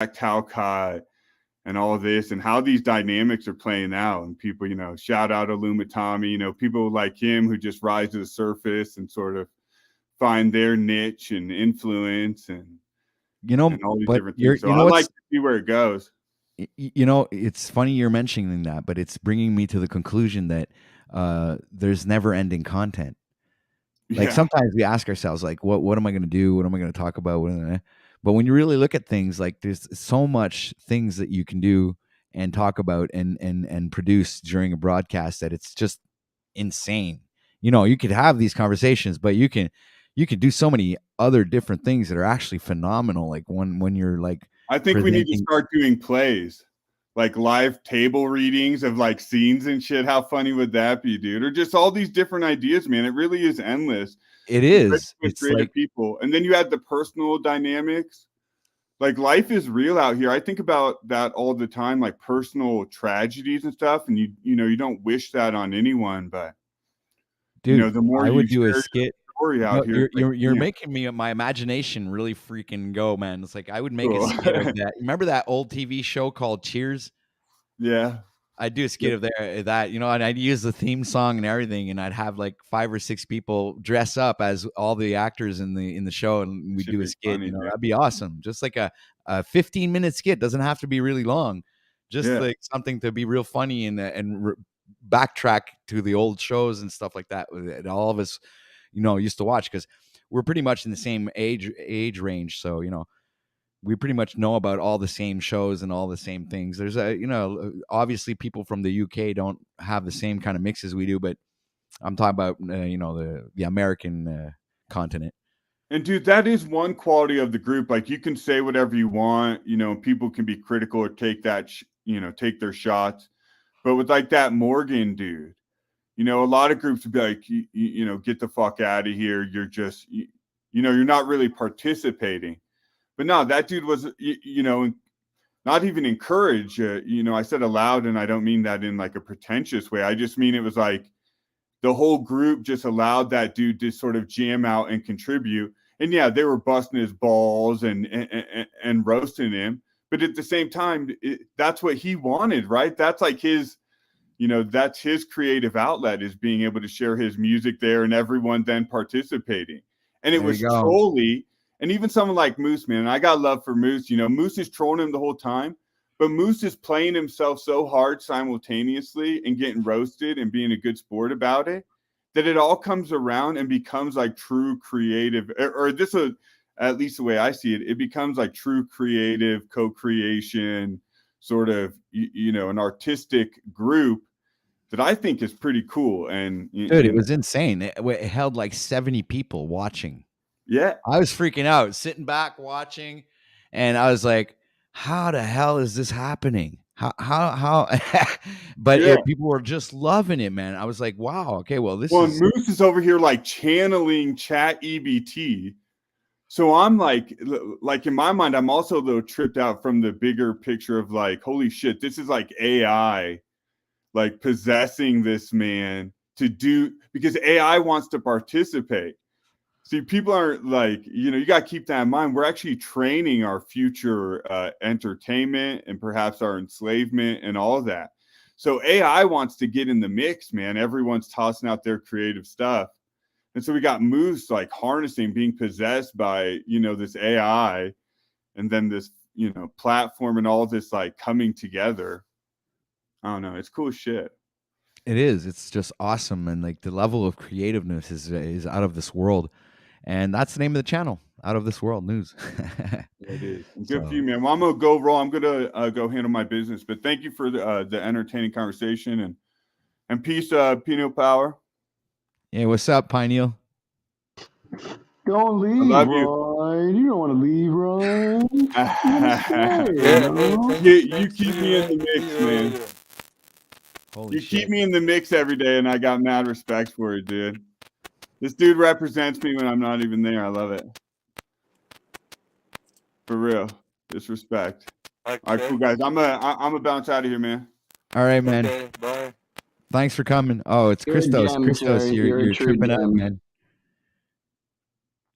Talcott and all of this, and how these dynamics are playing out. And people, shout out Tommy, people like him who just rise to the surface and sort of find their niche and influence and all these but different things. So I like to see where it goes. It's funny you're mentioning that, but it's bringing me to the conclusion that there's never ending content. Like sometimes we ask ourselves, like, what am I going to do? What am I going to talk about? But when you really look at things, like there's so much things that you can do and talk about and produce during a broadcast that it's just insane. You could have these conversations, but you can do so many other different things that are actually phenomenal. Like when you're like, I think we need to start doing plays, like live table readings of like scenes and shit. How funny would that be, dude? Or just all these different ideas, man. It really is endless. It is. It's creative like people. And then you add the personal dynamics. Like life is real out here. I think about that all the time, like personal tragedies and stuff. And you don't wish that on anyone, but dude, the more I would you do a skit. Story out here, you're making me my imagination really freaking go, man. It's like I would make a skit of that. Remember that old TV show called Cheers? Yeah. I'd do a skit of that, and I'd use the theme song and everything, and I'd have like 5 or 6 people dress up as all the actors in the show, and we'd do a skit. Funny, that'd be awesome. Just like a 15-minute skit. Doesn't have to be really long. Just like something to be real funny and backtrack to the old shows and stuff like that. All of us, used to watch, because we're pretty much in the same age range. So, we pretty much know about all the same shows and all the same things. There's obviously people from the UK don't have the same kind of mixes we do, but I'm talking about, the American continent. And dude, that is one quality of the group. Like you can say whatever you want, people can be critical or take that, take their shots. But with like that Morgan dude, a lot of groups would be like, get the fuck out of here. You're just, you're not really participating. But no, that dude was, not even encouraged. I said aloud, and I don't mean that in like a pretentious way. I just mean it was like the whole group just allowed that dude to sort of jam out and contribute. And yeah, they were busting his balls and roasting him. But at the same time, that's what he wanted, right? That's like his, that's his creative outlet, is being able to share his music there and everyone then participating. And it was solely. And even someone like Moose, man, I got love for Moose. Moose is trolling him the whole time, but Moose is playing himself so hard simultaneously and getting roasted and being a good sport about it, that it all comes around and becomes like true creative, or this is at least the way I see it. It becomes like true creative co-creation, sort of, an artistic group that I think is pretty cool. And dude, it was insane. It held like 70 people watching. Yeah. I was freaking out, sitting back watching, and I was like, how the hell is this happening? How but people were just loving it, man. I was like, wow, okay, well, Moose is over here like channeling Chat EBT. So I'm like in my mind, I'm also a little tripped out from the bigger picture of like, holy shit, this is like AI like possessing this man to do, because AI wants to participate. See, people aren't like, you got to keep that in mind. We're actually training our future entertainment and perhaps our enslavement and all of that. So AI wants to get in the mix, man. Everyone's tossing out their creative stuff. And so we got Moose like harnessing, being possessed by, this AI, and then this, platform and all of this like coming together. I don't know. It's cool shit. It is. It's just awesome. And like the level of creativeness is out of this world. And that's the name of the channel, Out of This World News. It is. Good for you, man. Well, I'm going to go roll. I'm going to go handle my business. But thank you for the entertaining conversation. And peace, Pineal Power. Yeah, what's up, Pineal? Don't leave, Ryan. You don't want to leave, Ryan. You keep me in the mix, man. Holy shit. Keep me in the mix every day, and I got mad respect for it, dude. This dude represents me when I'm not even there. I love it. For real. Disrespect. Okay. All right, cool, guys. I'm gonna bounce out of here, man. All right, man. Okay, bye. Thanks for coming. Oh, it's Christos. Christos, you're tripping out, man.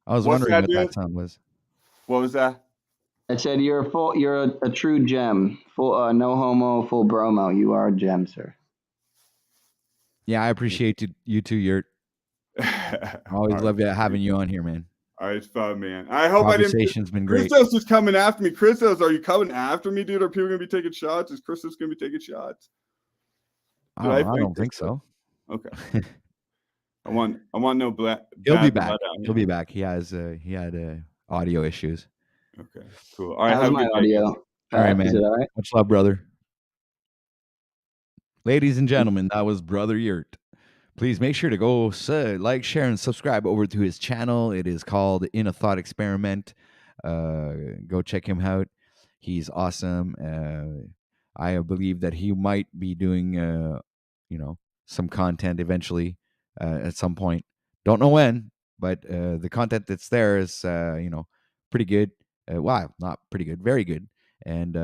I was wondering what that sound was. What was that? I said you're a true gem. Full no homo, full bromo. You are a gem, sir. Yeah, I appreciate you too, Yurt. Always love having you on here, man. All right, it's fun, man. I hope Conversation's been great. Christos is coming after me. Christos, are you coming after me, dude? Are people gonna be taking shots? Is Christos gonna be taking shots? I don't think so. Okay. I want no black. He'll be back. He'll be back. He had audio issues. Okay, cool. All right, how's my audio? All right, man. Is it all right? Much love, brother. Ladies and gentlemen, that was Brother Yurt. Please make sure to go like, share, and subscribe over to his channel. It is called In a Thought Experiment. Go check him out. He's awesome. I believe that he might be doing, some content eventually at some point. Don't know when, but the content that's there is, pretty good. Wow, not pretty good, very good. And,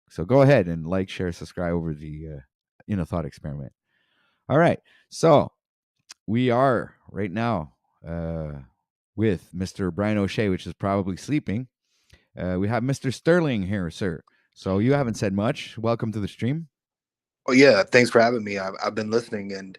so go ahead and like, share, subscribe over the In a Thought Experiment. All right. So we are right now with Mr. Brian O'Shea, which is probably sleeping. We have Mr. Sterling here, sir. So you haven't said much. Welcome to the stream. Oh yeah, thanks for having me. I've been listening, and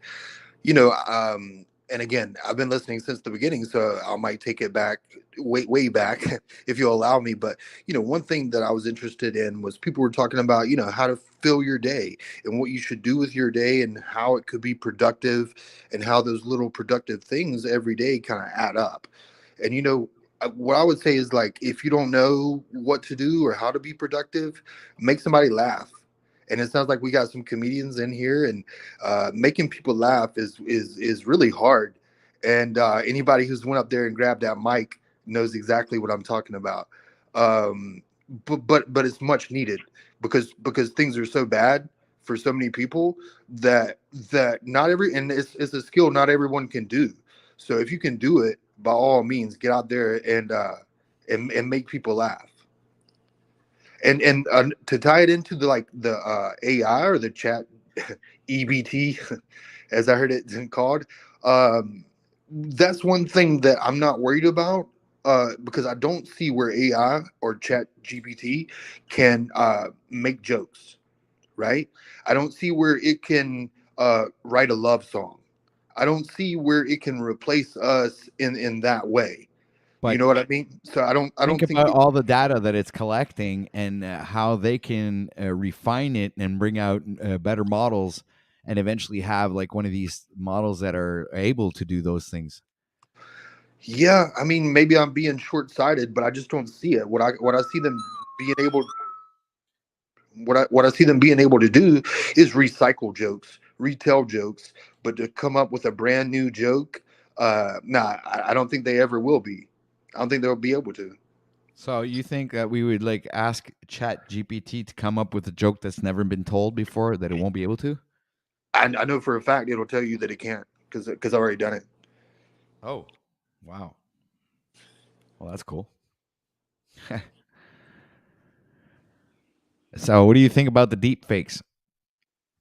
and again, I've been listening since the beginning, so I might take it back way back if you'll allow me. But one thing that I was interested in was people were talking about how to fill your day and what you should do with your day and how it could be productive and how those little productive things every day kind of add up. And what I would say is, like, if you don't know what to do or how to be productive, make somebody laugh. And it sounds like we got some comedians in here, and making people laugh is really hard. And anybody who's went up there and grabbed that mic knows exactly what I'm talking about. But it's much needed because things are so bad for so many people that not every, and it's a skill not everyone can do. So if you can do it, by all means, get out there and make people laugh. And to tie it into the AI or the chat EBT, as I heard it called, that's one thing that I'm not worried about, because I don't see where AI or chat GPT can make jokes, right? I don't see where it can write a love song. I don't see where it can replace us in that way. But you know what I mean? So I don't think about all the data that it's collecting and how they can refine it and bring out better models and eventually have like one of these models that are able to do those things. Yeah, I mean, maybe I'm being short-sighted, but I just don't see it. What I see them being able what I see them being able to do is recycle jokes, retell jokes, but to come up with a brand new joke, I don't think they ever will be. I don't think they'll be able to. So you think that we would like ask Chat GPT to come up with a joke that's never been told before that it won't be able to? I know for a fact it'll tell you that it can't because I've already done it. Oh, wow. Well, that's cool. So what do you think about the deep fakes?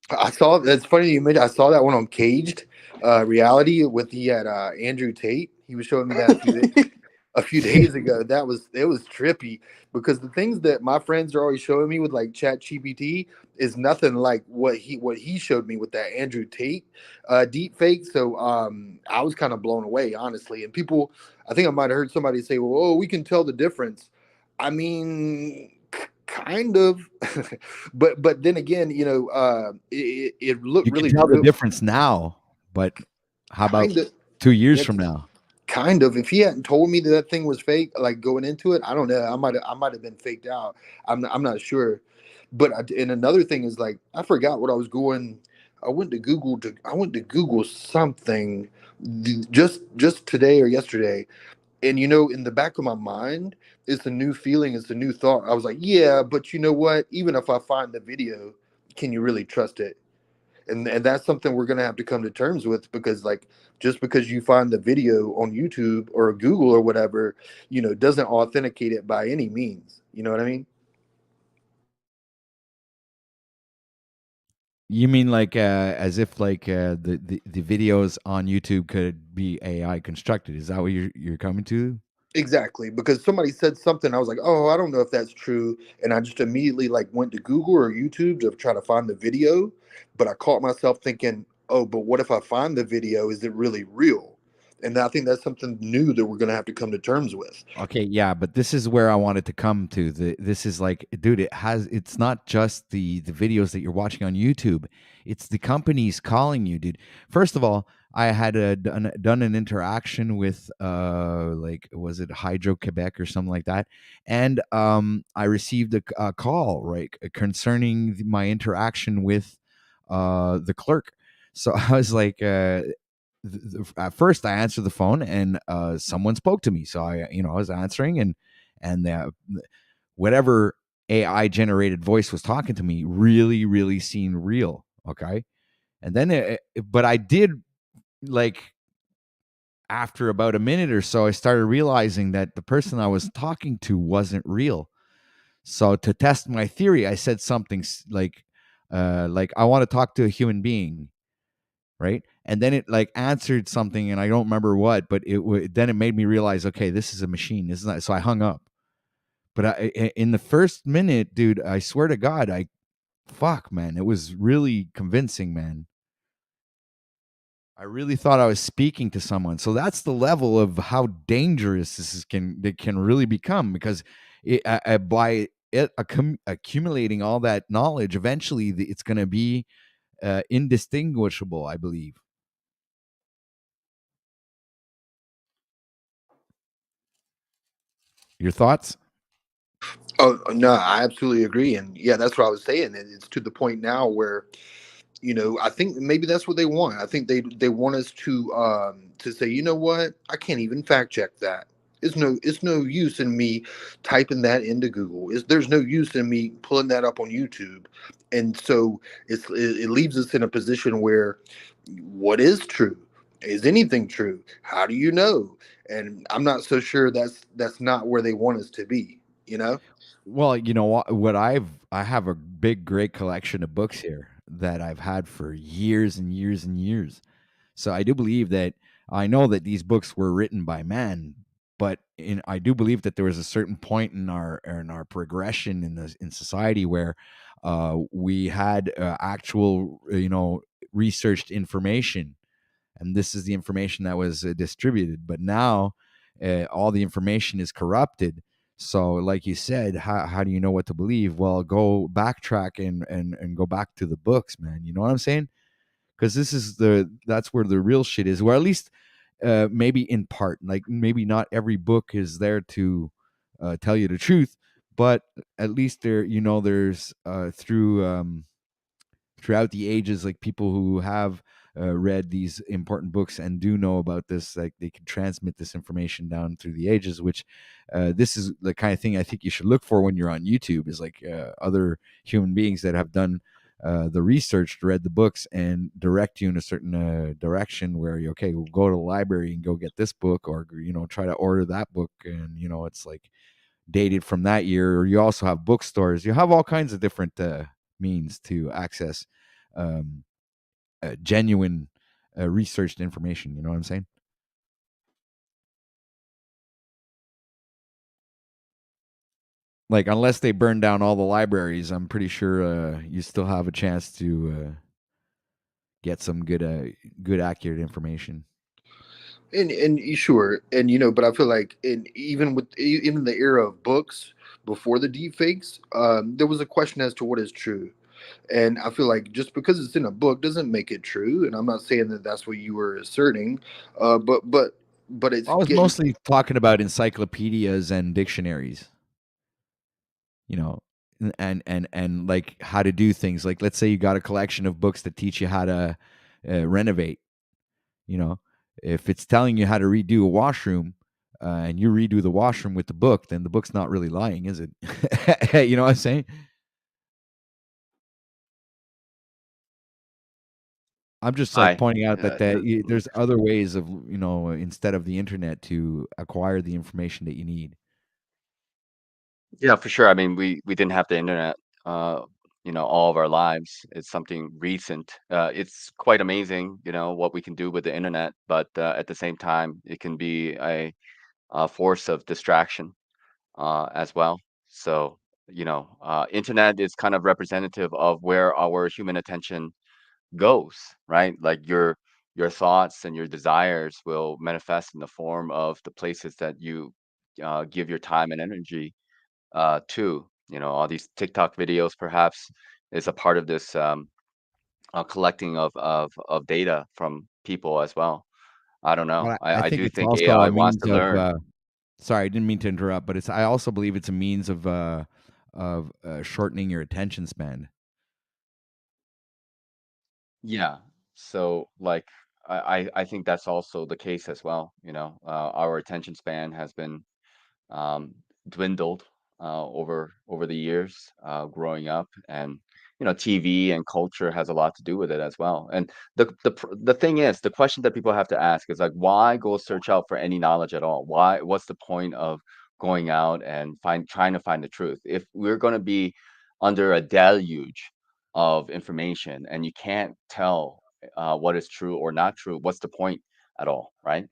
That's funny you mentioned. I saw that one on Caged Reality with Andrew Tate. He was showing me that a few days ago. It was trippy because the things that my friends are always showing me with like Chat GPT is nothing like what he showed me with that Andrew Tate deep fake. So I was kind of blown away, honestly. And people, I think I might have heard somebody say, "Well, oh, we can tell the difference." I mean, kind of, but then again, it looked really. You can tell the difference now, but how about 2 years from now? Kind of. If he hadn't told me that thing was fake, like going into it, I don't know. I might have been faked out. I'm not sure. But and another thing is, like, I forgot what I was going. I went to Google something just today or yesterday, and in the back of my mind, it's a new feeling, it's a new thought. I was like, yeah, but you know what? Even if I find the video, can you really trust it? And that's something we're going to have to come to terms with, because like, just because you find the video on YouTube or Google or whatever, doesn't authenticate it by any means. You know what I mean? You mean like as if like the videos on YouTube could be AI constructed? Is that what you're coming to? Exactly, because somebody said something, I was like, "Oh, I don't know if that's true," and I just immediately like went to Google or YouTube to try to find the video, but I caught myself thinking, "Oh, but what if I find the video? Is it really real?" And I think that's something new that we're gonna have to come to terms with. Okay, yeah, but this is where I wanted to come to. This is like, dude, it's not just the videos that you're watching on YouTube. It's the companies calling you, dude. First of all, I had done an interaction with like, was it Hydro Quebec or something like that, and I received a call, right, concerning my interaction with the clerk. So I was like, at first I answered the phone and someone spoke to me. So I was answering, and whatever AI generated voice was talking to me really, really seemed real. Okay. And then, but I did, like, after about a minute or so, I started realizing that the person I was talking to wasn't real. So to test my theory, I said something like, I want to talk to a human being, right? And then it like answered something, and I don't remember what, but then it made me realize, okay, this is a machine. This is not. So I hung up. But in the first minute, dude, I swear to God, fuck, man, it was really convincing, man. I really thought I was speaking to someone. So that's the level of how dangerous it can really become, because by it accumulating all that knowledge, eventually it's going to be indistinguishable, I believe. Your thoughts? Oh no, I absolutely agree, and yeah, that's what I was saying. It's to the point now where, I think maybe that's what they want. I think they want us to say, you know what, I can't even fact check that. It's no use in me typing that into Google. There's no use in me pulling that up on YouTube, and so it leaves us in a position where, what is true? Is anything true? How do you know? And I'm not so sure that's not where they want us to be. You know. Well, you know what I have a big, great collection of books here that I've had for years and years and years. So I do believe that I know that these books were written by man, but I do believe that there was a certain point in our progression in society where we had actual, researched information, and this is the information that was distributed. But now all the information is corrupted. So like you said, how do you know what to believe? Well, go backtrack and go back to the books, man. You know what I'm saying? Because that's where the real shit is, or at least maybe in part. Like, maybe not every book is there to tell you the truth, but at least there's throughout the ages, like, people who have read these important books and do know about this, like, they can transmit this information down through the ages, which this is the kind of thing I think you should look for when you're on YouTube, is like other human beings that have done the research, read the books, and direct you in a certain direction, where you, okay, we'll go to the library and go get this book, or try to order that book, and it's like dated from that year. Or you also have bookstores, you have all kinds of different means to access um, genuine researched information. You know what I'm saying? Like, unless they burn down all the libraries, I'm pretty sure you still have a chance to get some good accurate information. And sure, and but I feel like, even the era of books before the deepfakes, there was a question as to what is true, and I feel like just because it's in a book doesn't make it true. And I'm not saying that that's what you were asserting, but it's I was getting. mostly talking about encyclopedias and dictionaries, you know, and like how to do things. Like, let's say you got a collection of books that teach you how to renovate. You know, if it's telling you how to redo a washroom, and you redo the washroom with the book, then the book's not really lying, is it? You know what I'm saying? I'm just like Hi. pointing out that The there's other ways of, instead of the internet, to acquire the information that you need. Yeah, for sure. I mean, we didn't have the internet, uh, all of our lives. It's something recent. It's quite amazing, what we can do with the internet, but at the same time, it can be a force of distraction as well. So, internet is kind of representative of where our human attention goes, right? Like your thoughts and your desires will manifest in the form of the places that you give your time and energy to. All these TikTok videos perhaps is a part of this collecting of data from people as well. I don't know. But I I think do it's think also AI a wants means to of. learn. Sorry, I didn't mean to interrupt, but I also believe it's a means of shortening your attention span. Yeah. So like I think that's also the case as well. Our attention span has been um, dwindled over the years growing up, and TV and culture has a lot to do with it as well. And the thing is, the question that people have to ask is like, why go search out for any knowledge at all? Why? What's the point of going out and trying to find the truth if we're going to be under a deluge of information and you can't tell what is true or not true? What's the point at all, right?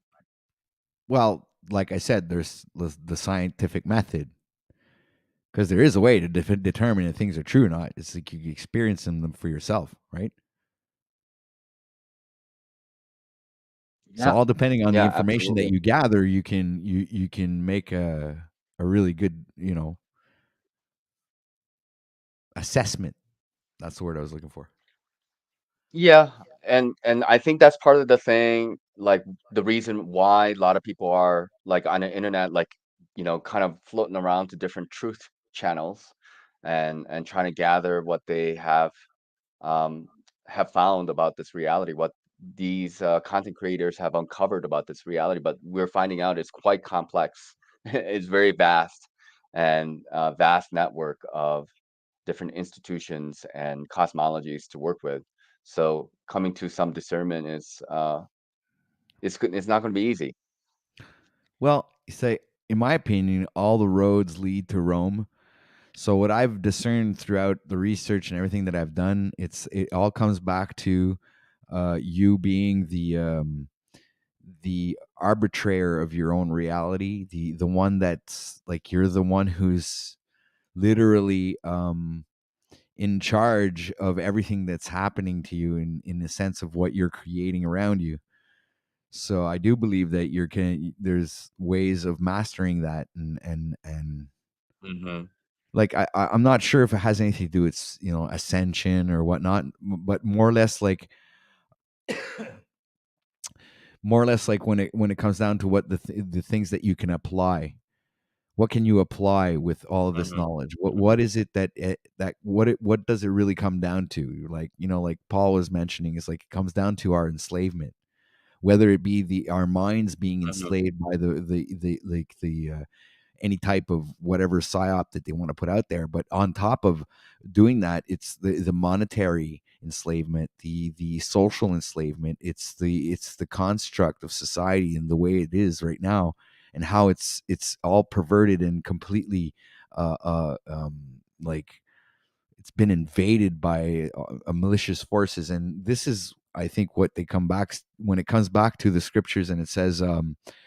Well, like I said, there's the scientific method, because there is a way to determine if things are true or not. It's like you experience them for yourself, right? So Yeah. all depending on the Yeah, information that absolutely. you gather, you can make a really good assessment. That's the word I was looking for. Yeah, and I think that's part of the thing, like the reason why a lot of people are like on the internet, like kind of floating around to different truth channels, and trying to gather what they um, have found about this reality, what these content creators have uncovered about this reality. But we're finding out it's quite complex. It's very vast, and vast network of different institutions and cosmologies to work with. So coming to some discernment it's not going to be easy. Well, you say, in my opinion, all the roads lead to Rome. So what I've discerned throughout the research and everything that I've done, it all comes back to you being the arbitrator of your own reality, the one that's like you're the one who's literally in charge of everything that's happening to you in the sense of what you're creating around you. So I do believe that there's ways of mastering that, and Hmm. like I'm not sure if it has anything to do with ascension or whatnot, but more or less like when it comes down to what the things that you can apply. What can you apply with all of this Hmm. knowledge? Hmm. What is it what does it really come down to? Like like Paul was mentioning, is like it comes down to our enslavement, whether it be our minds being Hmm. enslaved by the any type of whatever psyop that they want to put out there. But on top of doing that, it's the monetary enslavement, the social enslavement. It's the construct of society and the way it is right now, and how it's all perverted and completely like it's been invaded by malicious forces. And this is, I think, what they come back when it comes back to the scriptures, and it says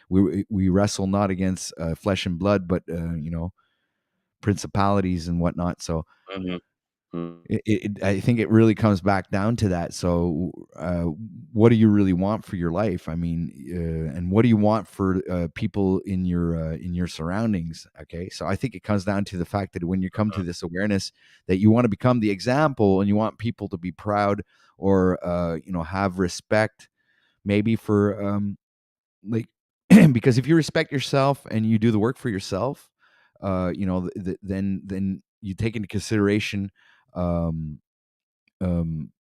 we wrestle not against flesh and blood, but principalities and whatnot. So Hmm. I think it really comes back down to that. So, what do you really want for your life? I mean, and what do you want for people in your surroundings? Okay, so I think it comes down to the fact that when you come to this awareness that you want to become the example, and you want people to be proud, or have respect, maybe for like because if you respect yourself and you do the work for yourself, then you take into consideration um um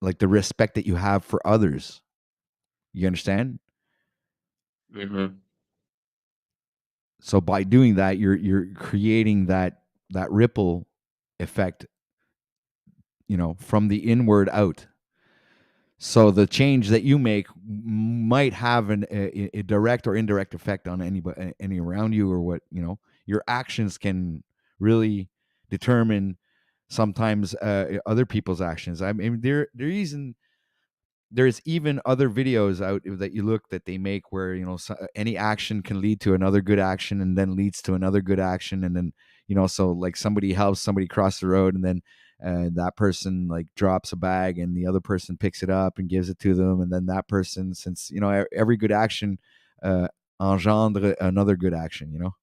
like the respect that you have for others. You understand? Hmm. So by doing that, you're creating that ripple effect, from the inward out. So the change that you make might have a direct or indirect effect on anybody, any around you, or what your actions can really determine sometimes other people's actions. I mean, there isn't. there's even other videos out that you look that they make where, you know, any action can lead to another good action and then leads to another good action. And then, you know, so like somebody helps somebody cross the road, and then that person like drops a bag and the other person picks it up and gives it to them. And then that person, since, you know, every good action engendre another good action, you know?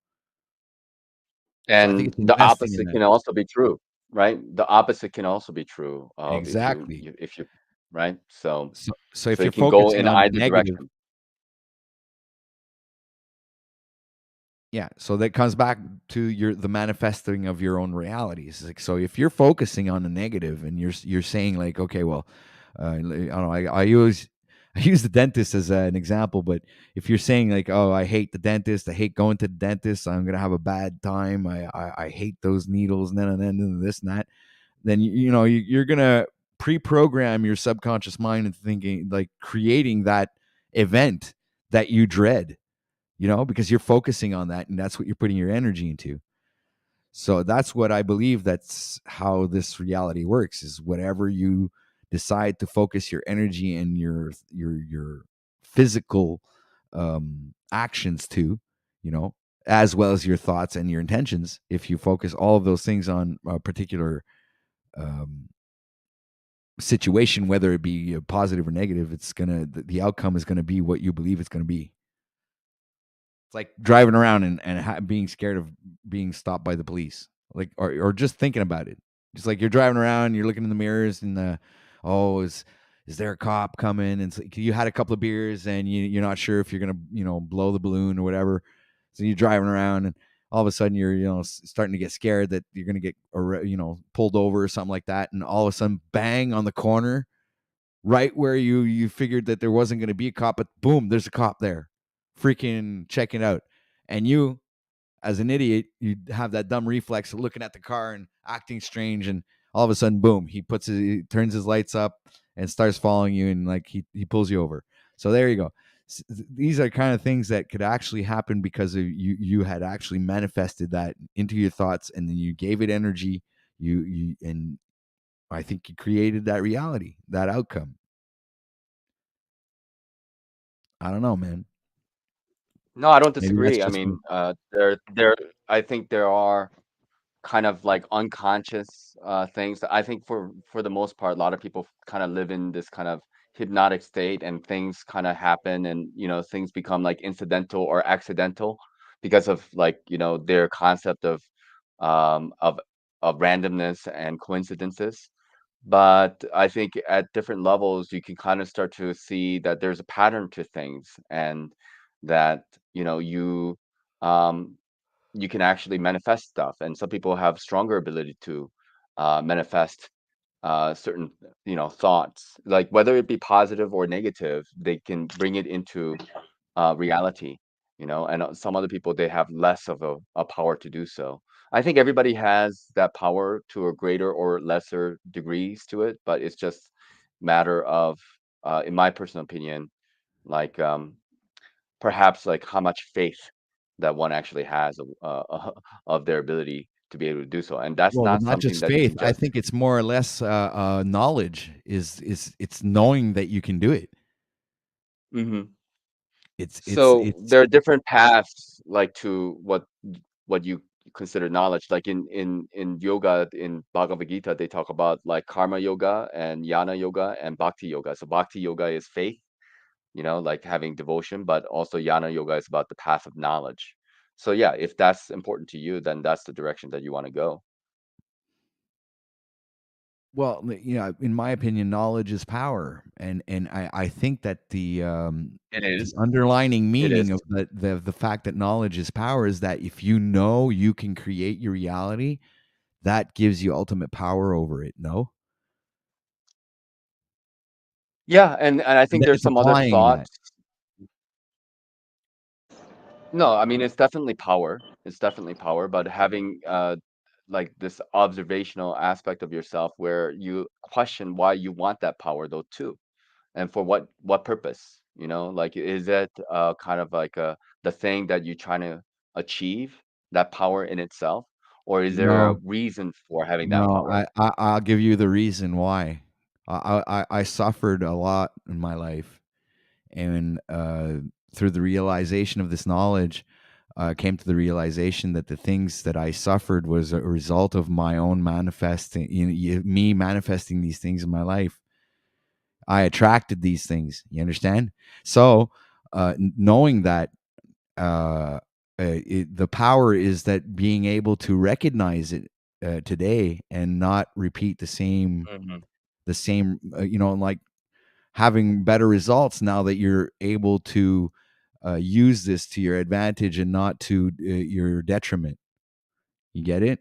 So I think And it's the investing in opposite that. can also be true, right? The opposite can also be true Exactly. if you right. So if So you're it can go focusing in on the either negative, direction. yeah, so that comes back to the manifesting of your own realities. Like, so if you're focusing on the negative and you're saying like, okay, well, I don't know, I use the dentist as an example, but if you're saying like, oh, I hate the dentist, I hate going to the dentist, I'm gonna have a bad time, I hate those needles, and then this and that, then you know you're gonna pre-program your subconscious mind into thinking, like, creating that event that you dread, you know, because you're focusing on that and that's what you're putting your energy into. So that's what I believe, that's how this reality works, is whatever you decide to focus your energy and your physical actions to, you know, as well as your thoughts and your intentions. If you focus all of those things on a particular um, situation, whether it be positive or negative, it's gonna, the outcome is gonna be what you believe it's gonna be. It's like driving around and being scared of being stopped by the police, like, or just thinking about it. Just like you're driving around, you're looking in the mirrors, and oh, is there a cop coming? And it's like you had a couple of beers, and you're not sure if you're gonna, you know, blow the balloon or whatever. So you're driving around, and all of a sudden you're, you know, starting to get scared that you're gonna get, you know, pulled over or something like that, and all of a sudden, bang, on the corner, right where you figured that there wasn't going to be a cop, but boom, there's a cop there, freaking checking out. And you, as an idiot, you have that dumb reflex of looking at the car and acting strange, and all of a sudden, boom, he turns his lights up and starts following you, and like he pulls you over. So there you go. These are kind of things that could actually happen because of you had actually manifested that into your thoughts, and then you gave it energy. And I think you created that reality, that outcome. I don't know, man. No, I don't Maybe that's disagree. I just me. mean, I think there are kind of like unconscious things that I think for the most part, a lot of people kind of live in this kind of hypnotic state, and things kind of happen, and you know, things become like incidental or accidental because of, like, you know, their concept um of of randomness and coincidences. But I think at different levels, you can kind of start to see that there's a pattern to things, and that, you know, um, you can actually manifest stuff. And some people have stronger ability to manifest certain, you know, thoughts, like whether it be positive or negative, they can bring it into reality, you know, and some other people, they have less of a power to do so. I think everybody has that power to a greater or lesser degrees to it, but it's just matter of, in my personal opinion, like perhaps like how much faith that one actually has of their ability to be able to do so, and that's Well, not not something just that you faith. can I just. think it's more or less knowledge. Is it's knowing that you can do it. Mhm. So It's there are different paths, like to what you consider knowledge. Like in yoga, in Bhagavad Gita, they talk about like karma yoga and jnana yoga and bhakti yoga. So bhakti yoga is faith, you know, like having devotion, but also jnana yoga is about the path of knowledge. So yeah, if that's important to you, then that's the direction that you want to go. well, you know, in my opinion, knowledge is power, and I think that It the is. underlining It is. meaning of the fact that knowledge is power is that if you know you can create your reality, that gives you ultimate power over it. No, Yeah, and I and think then there's it's some other applying that. thoughts. No, I mean, it's definitely power. It's definitely power, but having like this observational aspect of yourself where you question why you want that power though too, and for what purpose, you know? Like, is it kind of like the thing that you're trying to achieve, that power in itself, or is there a No, reason for having that no, power? I'll give you the reason why. I suffered a lot in my life, and through the realization of this knowledge, came to the realization that the things that I suffered was a result of my own manifesting, me manifesting these things in my life. I attracted these things. You understand? So, knowing that, the power is that being able to recognize it today and not repeat the same, like having better results now that you're able to use this to your advantage and not to your detriment. You get it?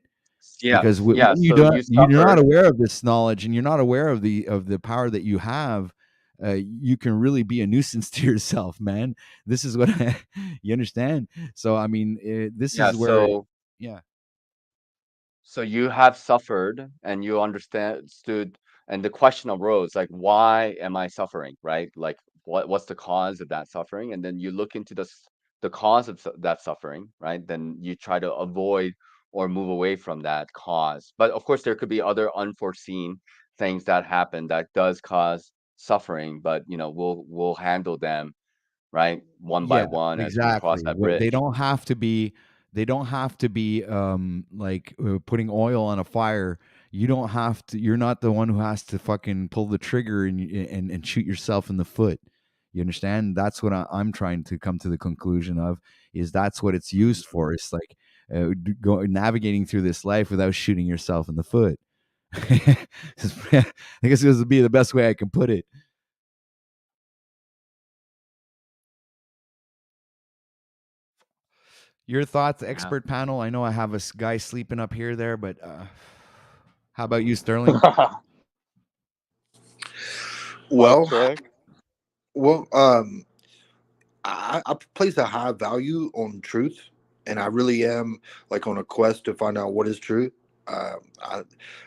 Yeah, Because yeah. when you So don't, you you're not suffered. aware of this knowledge, and you're not aware of the power that you have. You can really be a nuisance to yourself, man. This is what you understand. So, I mean, this Yeah. is where, So yeah, so you have suffered and you understood, and the question arose, like, why am I suffering, right? Like, what's the cause of that suffering? And then you look into the cause of that suffering, right? Then you try to avoid or move away from that cause. But of course, there could be other unforeseen things that happen that does cause suffering, but we'll handle them, right, one by yeah, one as we cross exactly. that They bridge. don't have to be. They don't have to be like putting oil on a fire. You don't have to. You're not the one who has to fucking pull the trigger and shoot yourself in the foot. You understand? That's what I'm trying to come to the conclusion of. Is that's what it's used for? It's like navigating through this life without shooting yourself in the foot. I guess this would be the best way I can put it. Your thoughts, Yeah. expert panel. I know I have a guy sleeping up here there, but how about you, Sterling? Well, Okay. well, I place a high value on truth, and I really am like on a quest to find out what is true. Uh, I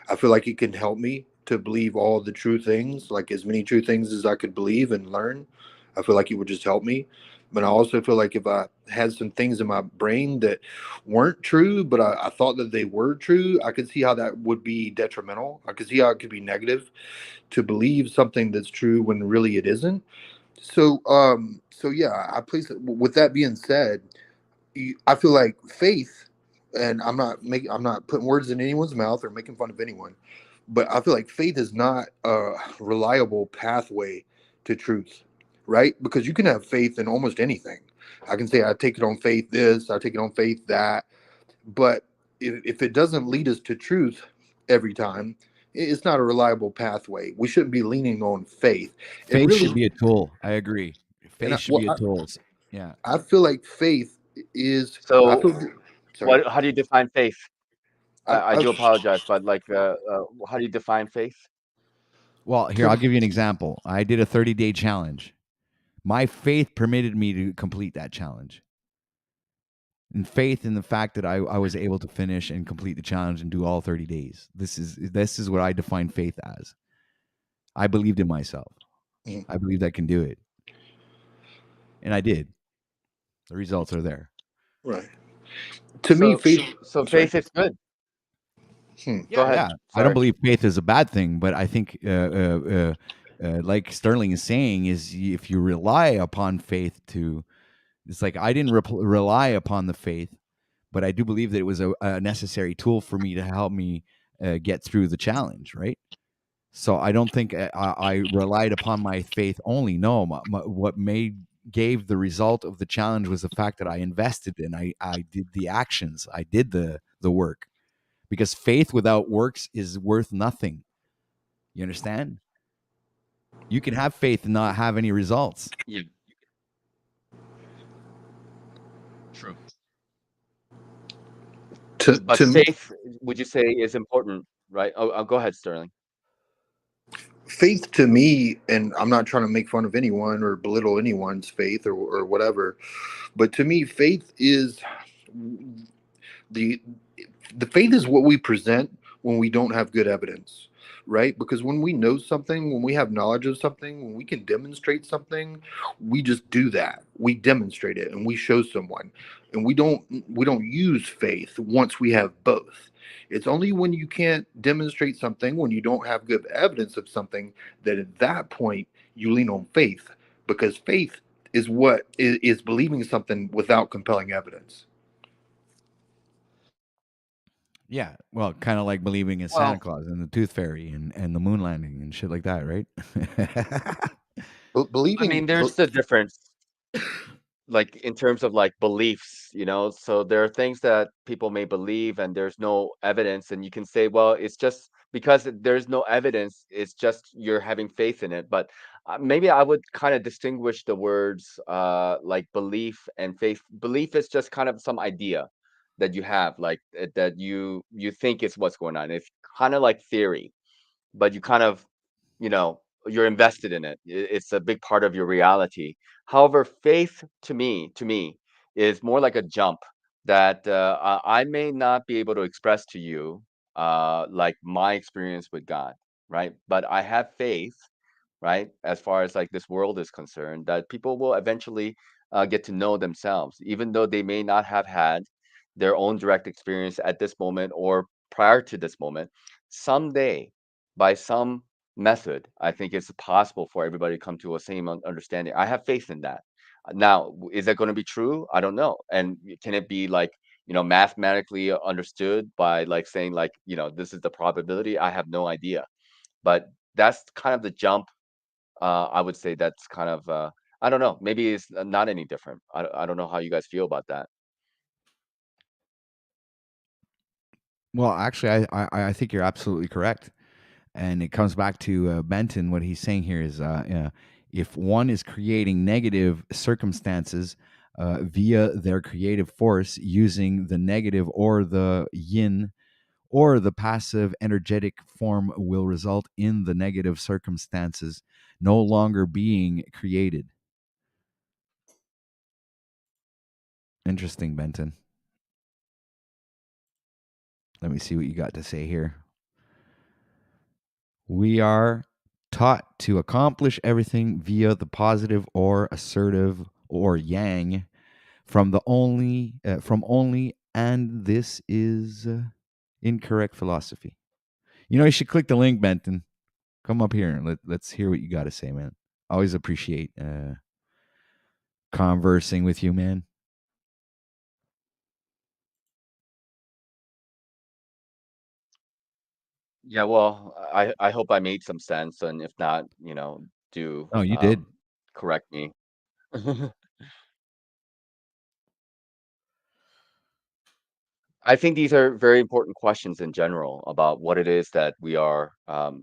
I feel like it can help me to believe all the true things, like as many true things as I could believe and learn. I feel like it would just help me. But I also feel like if I had some things in my brain that weren't true, but I thought that they were true, I could see how that would be detrimental. I could see how it could be negative to believe something that's true when really it isn't. So yeah, I place it. With that being said, I feel like faith, and I'm not putting words in anyone's mouth or making fun of anyone, but I feel like faith is not a reliable pathway to truth, right? Because you can have faith in almost anything. I can say I take it on faith this, I take it on faith that, but if it doesn't lead us to truth every time, it's not a reliable pathway. We shouldn't be leaning on faith, and Faith should really, be a tool. I agree. and Faith should be a tool. Yeah. I feel like faith is. I So, feel. Sorry. how do you define faith? I I do apologize, but like, how do you define faith? Well, here, to I'll give you an example. I did a 30-day challenge. My faith permitted me to complete that challenge. And faith in the fact that I was able to finish and complete the challenge and do all 30 days. This is what I define faith as. I believed in myself. Mhm. I believed I can do it. And I did. The results are there. Right. To me, So, faith. so I'm sorry. faith is good. Hmm. Go Yeah, ahead. yeah. I don't Sorry. believe faith is a bad thing, but I think, like Sterling is saying, is if you rely upon faith to, it's like I didn't rely upon the faith, but I do believe that it was a necessary tool for me to help me get through the challenge, right? So I don't think I relied upon my faith only. No, what gave the result of the challenge was the fact that I invested and I did the actions, I did the work. Because faith without works is worth nothing. You understand? You can have faith and not have any results. Yeah. True. But To me, faith, would you say, is important, right? Oh, go ahead, Sterling. faith to me, and I'm not trying to make fun of anyone or belittle anyone's faith or whatever, but to me, faith is the the faith is what we present when we don't have good evidence, right? Because when we know something, when we have knowledge of something, when we can demonstrate something, we just do that. We demonstrate it and we show someone, and we don't use faith once we have both. It's only when you can't demonstrate something, when you don't have good evidence of something, that at that point you lean on faith, because faith is what is believing something without compelling evidence. Yeah, well, kind of like believing in Santa Well, Claus and the Tooth Fairy and the moon landing and shit like that, right? I Believing, mean, there's the difference, like in terms of like beliefs, you know. So there are things that people may believe, and there's no evidence, and you can say, well, it's just because there's no evidence, it's just you're having faith in it. But maybe I would kind of distinguish the words like belief and faith. Belief is just kind of some idea that you have, like that you think is what's going on. It's kind of like theory, but you kind of, you know, you're invested in it. It's a big part of your reality. However, faith to me is more like a jump that I may not be able to express to you, like my experience with God, right? But I have faith, right? As far as like this world is concerned, that people will eventually get to know themselves, even though they may not have had their own direct experience at this moment or prior to this moment. Someday, by some method, I think it's possible for everybody to come to a same understanding. I have faith in that. Now, is that going to be true? I don't know. And can it be like, you know, mathematically understood by like saying like, you know, this is the probability? I have no idea. But that's kind of the jump. I would say that's kind of, I don't know, maybe it's not any different. I don't know how you guys feel about that. Well, actually, I think you're absolutely correct, and it comes back to Benton. What he's saying here is, if one is creating negative circumstances via their creative force, using the negative or the yin or the passive energetic form, will result in the negative circumstances no longer being created. Interesting, Benton. Let me see what you got to say here. We are taught to accomplish everything via the positive or assertive or yang from only, and this is incorrect philosophy. You know, you should click the link, Benton. Come up here and let's hear what you got to say, man. Always appreciate conversing with you, man. Yeah, well, I hope I made some sense, and if not, you know, do Oh, you did. correct me. I think these are very important questions in general about what it is that we are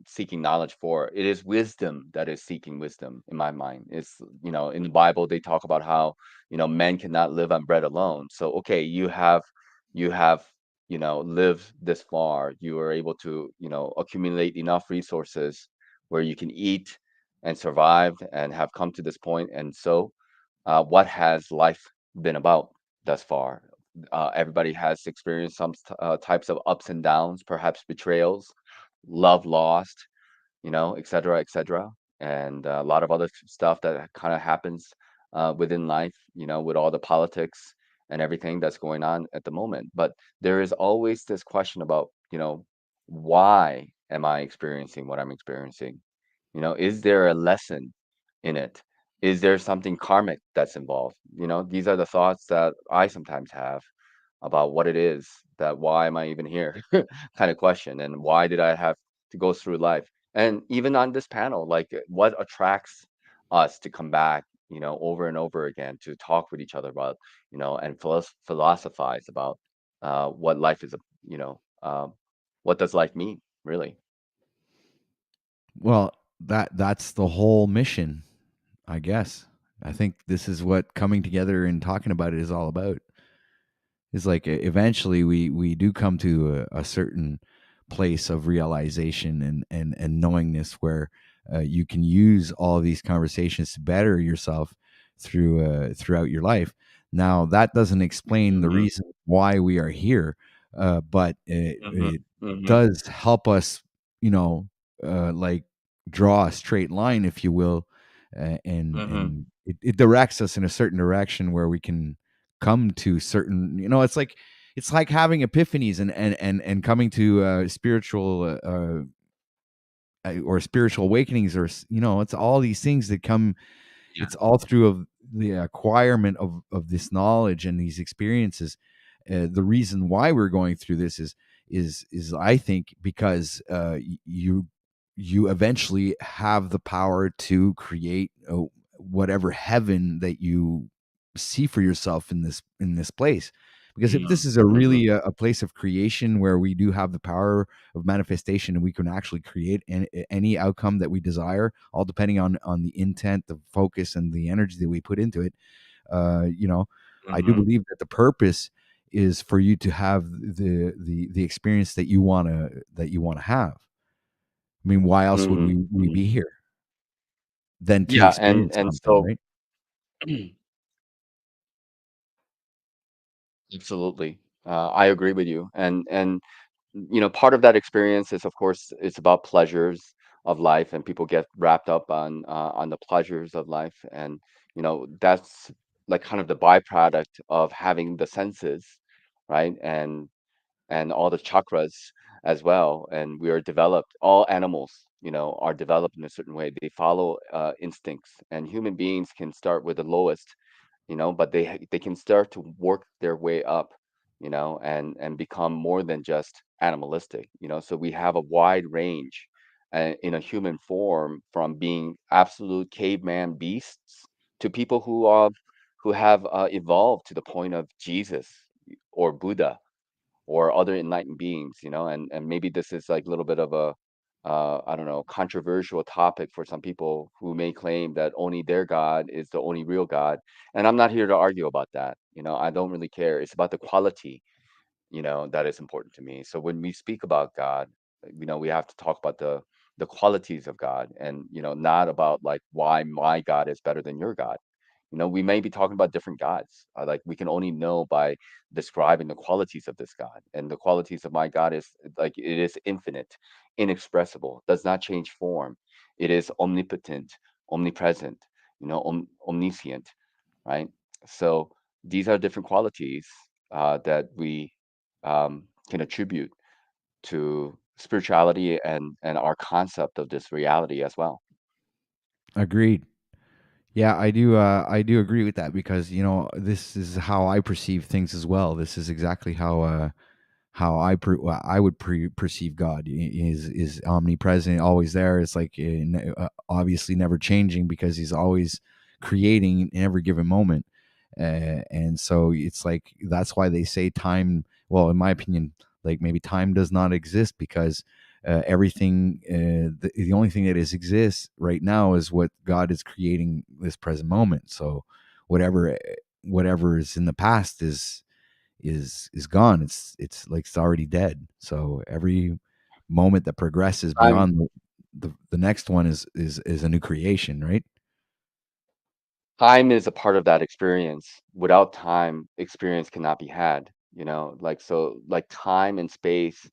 seeking knowledge for. It is wisdom that is seeking wisdom, in my mind. It's, you know, in the Bible they talk about how, you know, men cannot live on bread alone. So okay, you have, you know, lived this far. You are able to, you know, accumulate enough resources where you can eat and survive and have come to this point. And so, what has life been about thus far? Everybody has experienced some types of ups and downs, perhaps betrayals, love lost, you know, et cetera, et cetera, and a lot of other stuff that kind of happens within life, you know, with all the politics and everything that's going on at the moment. But there is always this question about, you know, why am I experiencing what I'm experiencing? You know, is there a lesson in it? Is there something karmic that's involved? You know, these are the thoughts that I sometimes have about what it is, that why am I even here kind of question, and why did I have to go through life? And even on this panel, like what attracts us to come back, you know, over and over again to talk with each other about, you know, and philosophize about what life is, you know, what does life mean, really? Well, that's the whole mission, I guess. I think this is what coming together and talking about it is all about. Is like eventually we do come to a certain place of realization and knowingness where you can use all these conversations to better yourself throughout your life. Now that doesn't explain the Mm-hmm. reason why we are here, but Mm-hmm. it Mm-hmm. does help us, you know, like draw a straight line, if you will, Mm-hmm. and it directs us in a certain direction where we can come to certain, you know, it's like it's like having epiphanies and coming to spiritual or spiritual awakenings, or it's all these things that come. Yeah. It's all through of the acquirement of this knowledge and these experiences. The reason why we're going through this is I think because you eventually have the power to create whatever heaven that you see for yourself in this place. Because if this is a really a place of creation where we do have the power of manifestation, and we can actually create any outcome that we desire, all depending on the intent, the focus, and the energy that we put into it. I do believe that the purpose is for you to have the experience that you want to have. I mean, why else would we be here than to Yeah, experience and something, so right? absolutely, I agree with you. And part of that experience is, of course, it's about pleasures of life, and people get wrapped up on the pleasures of life, and that's like kind of the byproduct of having the senses, right? And all the chakras as well. And we are developed. All animals, are developed in a certain way. They follow instincts, and human beings can start with the lowest, but they can start to work their way up, and become more than just animalistic. So we have a wide range in a human form, from being absolute caveman beasts to people who have evolved to the point of Jesus or Buddha or other enlightened beings, and maybe this is like a little bit of a I don't know, controversial topic for some people who may claim that only their God is the only real God. And I'm not here to argue about that. I don't really care. It's about the quality, that is important to me. So when we speak about God, we have to talk about the qualities of God, and not about like why my God is better than your God. We may be talking about different gods. Like we can only know by describing the qualities of this God. And the qualities of my God is like it is infinite, inexpressible, does not change form. It is omnipotent, omnipresent, omniscient, right? So these are different qualities that we can attribute to spirituality and our concept of this reality as well. Agreed. Yeah, I do. I do agree with that, because this is how I perceive things as well. This is exactly how well, I would perceive God. Is omnipresent, always there. It's like obviously never changing, because He's always creating in every given moment. And so it's like that's why they say time. Well, in my opinion, like maybe time does not exist, because everything, the only thing that exists right now is what God is creating this present moment. So whatever whatever is in the past is gone. It's like it's already dead. So every moment that progresses Time beyond the next one is a new creation, right? Time is a part of that experience. Without time, experience cannot be had, like so like time and space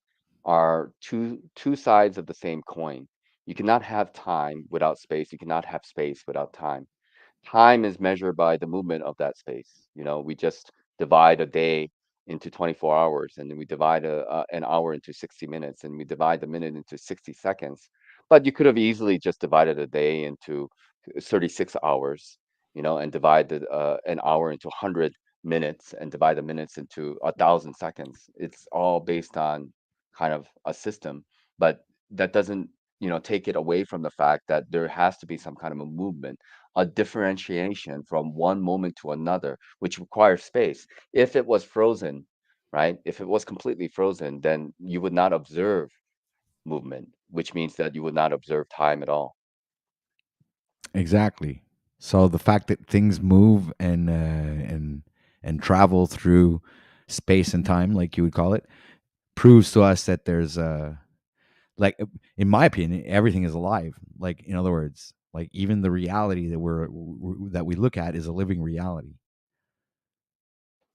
are two sides of the same coin. You cannot have time without space. You cannot have space without time. Time is measured by the movement of that space. We just divide a day into 24 hours, and then we divide an hour into 60 minutes, and we divide the minute into 60 seconds. But you could have easily just divided a day into 36 hours, and divide an hour into 100 minutes, and divide the minutes into 1,000 seconds. It's all based on kind of a system, but that doesn't, take it away from the fact that there has to be some kind of a movement, a differentiation from one moment to another, which requires space. If it was frozen, right? If it was completely frozen, then you would not observe movement, which means that you would not observe time at all. Exactly. So the fact that things move and travel through space and time, like you would call it, proves to us that there's like in my opinion, everything is alive. Like in other words, like even the reality that that we look at is a living reality.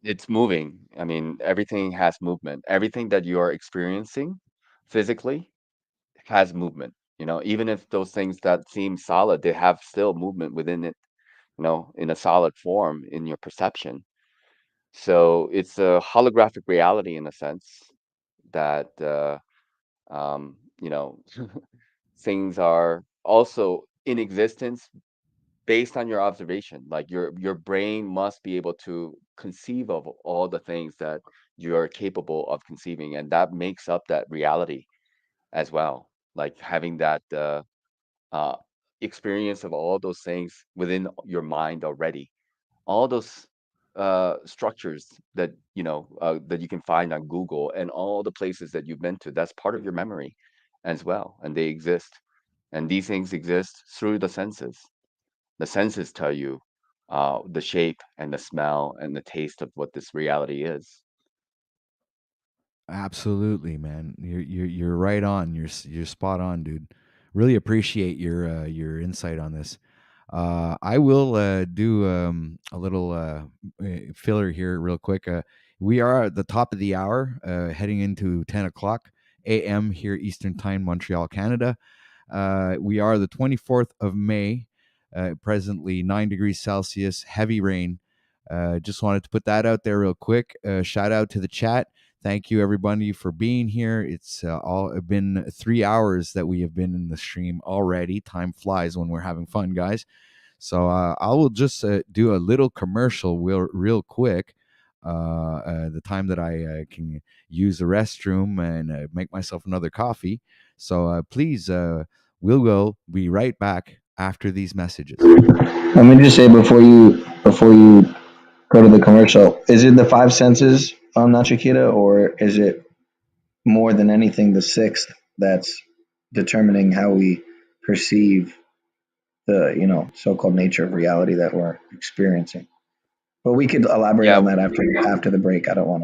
It's moving. I mean, everything has movement. Everything that you are experiencing physically has movement. Even if those things that seem solid, they have still movement within it, in a solid form in your perception. So it's a holographic reality in a sense that you know things are also in existence based on your observation. Like your brain must be able to conceive of all the things that you're capable of conceiving, and that makes up that reality as well. Like having that uh, experience of all those things within your mind already, all those structures that that you can find on Google and all the places that you've been to. That's part of your memory as well, and they exist. And these things exist through the senses. The senses tell you the shape and the smell and the taste of what this reality is. Absolutely, man. You're right on. You're spot on, dude. Really appreciate your insight on this. I will do a little filler here, real quick. We are at the top of the hour, heading into 10 o'clock a.m. here Eastern Time, Montreal, Canada. We are the 24th of May. Presently 9 degrees Celsius, heavy rain. Just wanted to put that out there real quick. Shout out to the chat. Thank you, everybody, for being here. It's all been 3 hours that we have been in the stream already. Time flies when we're having fun, guys. So I will just do a little commercial real quick. The time that I can use the restroom and make myself another coffee. So please, we'll be right back after these messages. Let me just say before you go to the commercial, is it the five senses, Nachikita, or is it more than anything the sixth that's determining how we perceive the so-called nature of reality that we're experiencing? But we could elaborate Yeah, on that after the break. I don't want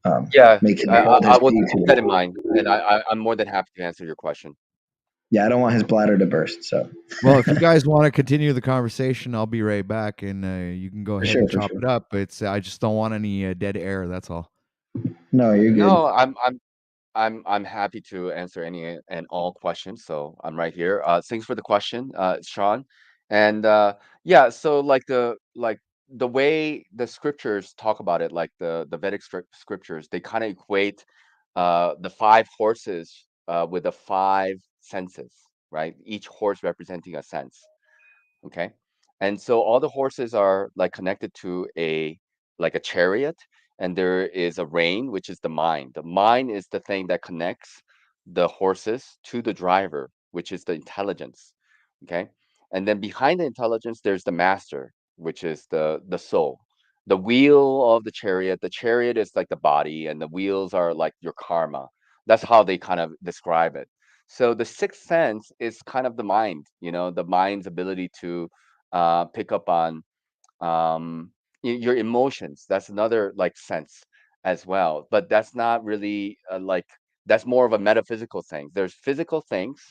to yeah. make him hold I his will pee keep too that in long. mind, and I'm more than happy to answer your question. Yeah, I don't want his bladder to burst. So Well, if you guys want to continue the conversation, I'll be right back, and you can go for ahead sure, and for chop sure. it up. It's I just don't want any dead air. That's all. No, you're good. No, I'm happy to answer any and all questions. So I'm right here. Thanks for the question, Sean. And yeah, so like the way the scriptures talk about it, like the Vedic scriptures, they kind of equate the five horses with the five senses, right? Each horse representing a sense. Okay. And so all the horses are like connected to a chariot, and there is a rein, which is the mind. The mind is the thing that connects the horses to the driver, which is the intelligence. Okay. And then behind the intelligence, there's the master, which is the soul. The wheel of the chariot is like the body, and the wheels are like your karma. That's how they kind of describe it. So the sixth sense is kind of the mind, the mind's ability to pick up on your emotions. That's another like sense as well. But that's not really that's more of a metaphysical thing. There's physical things,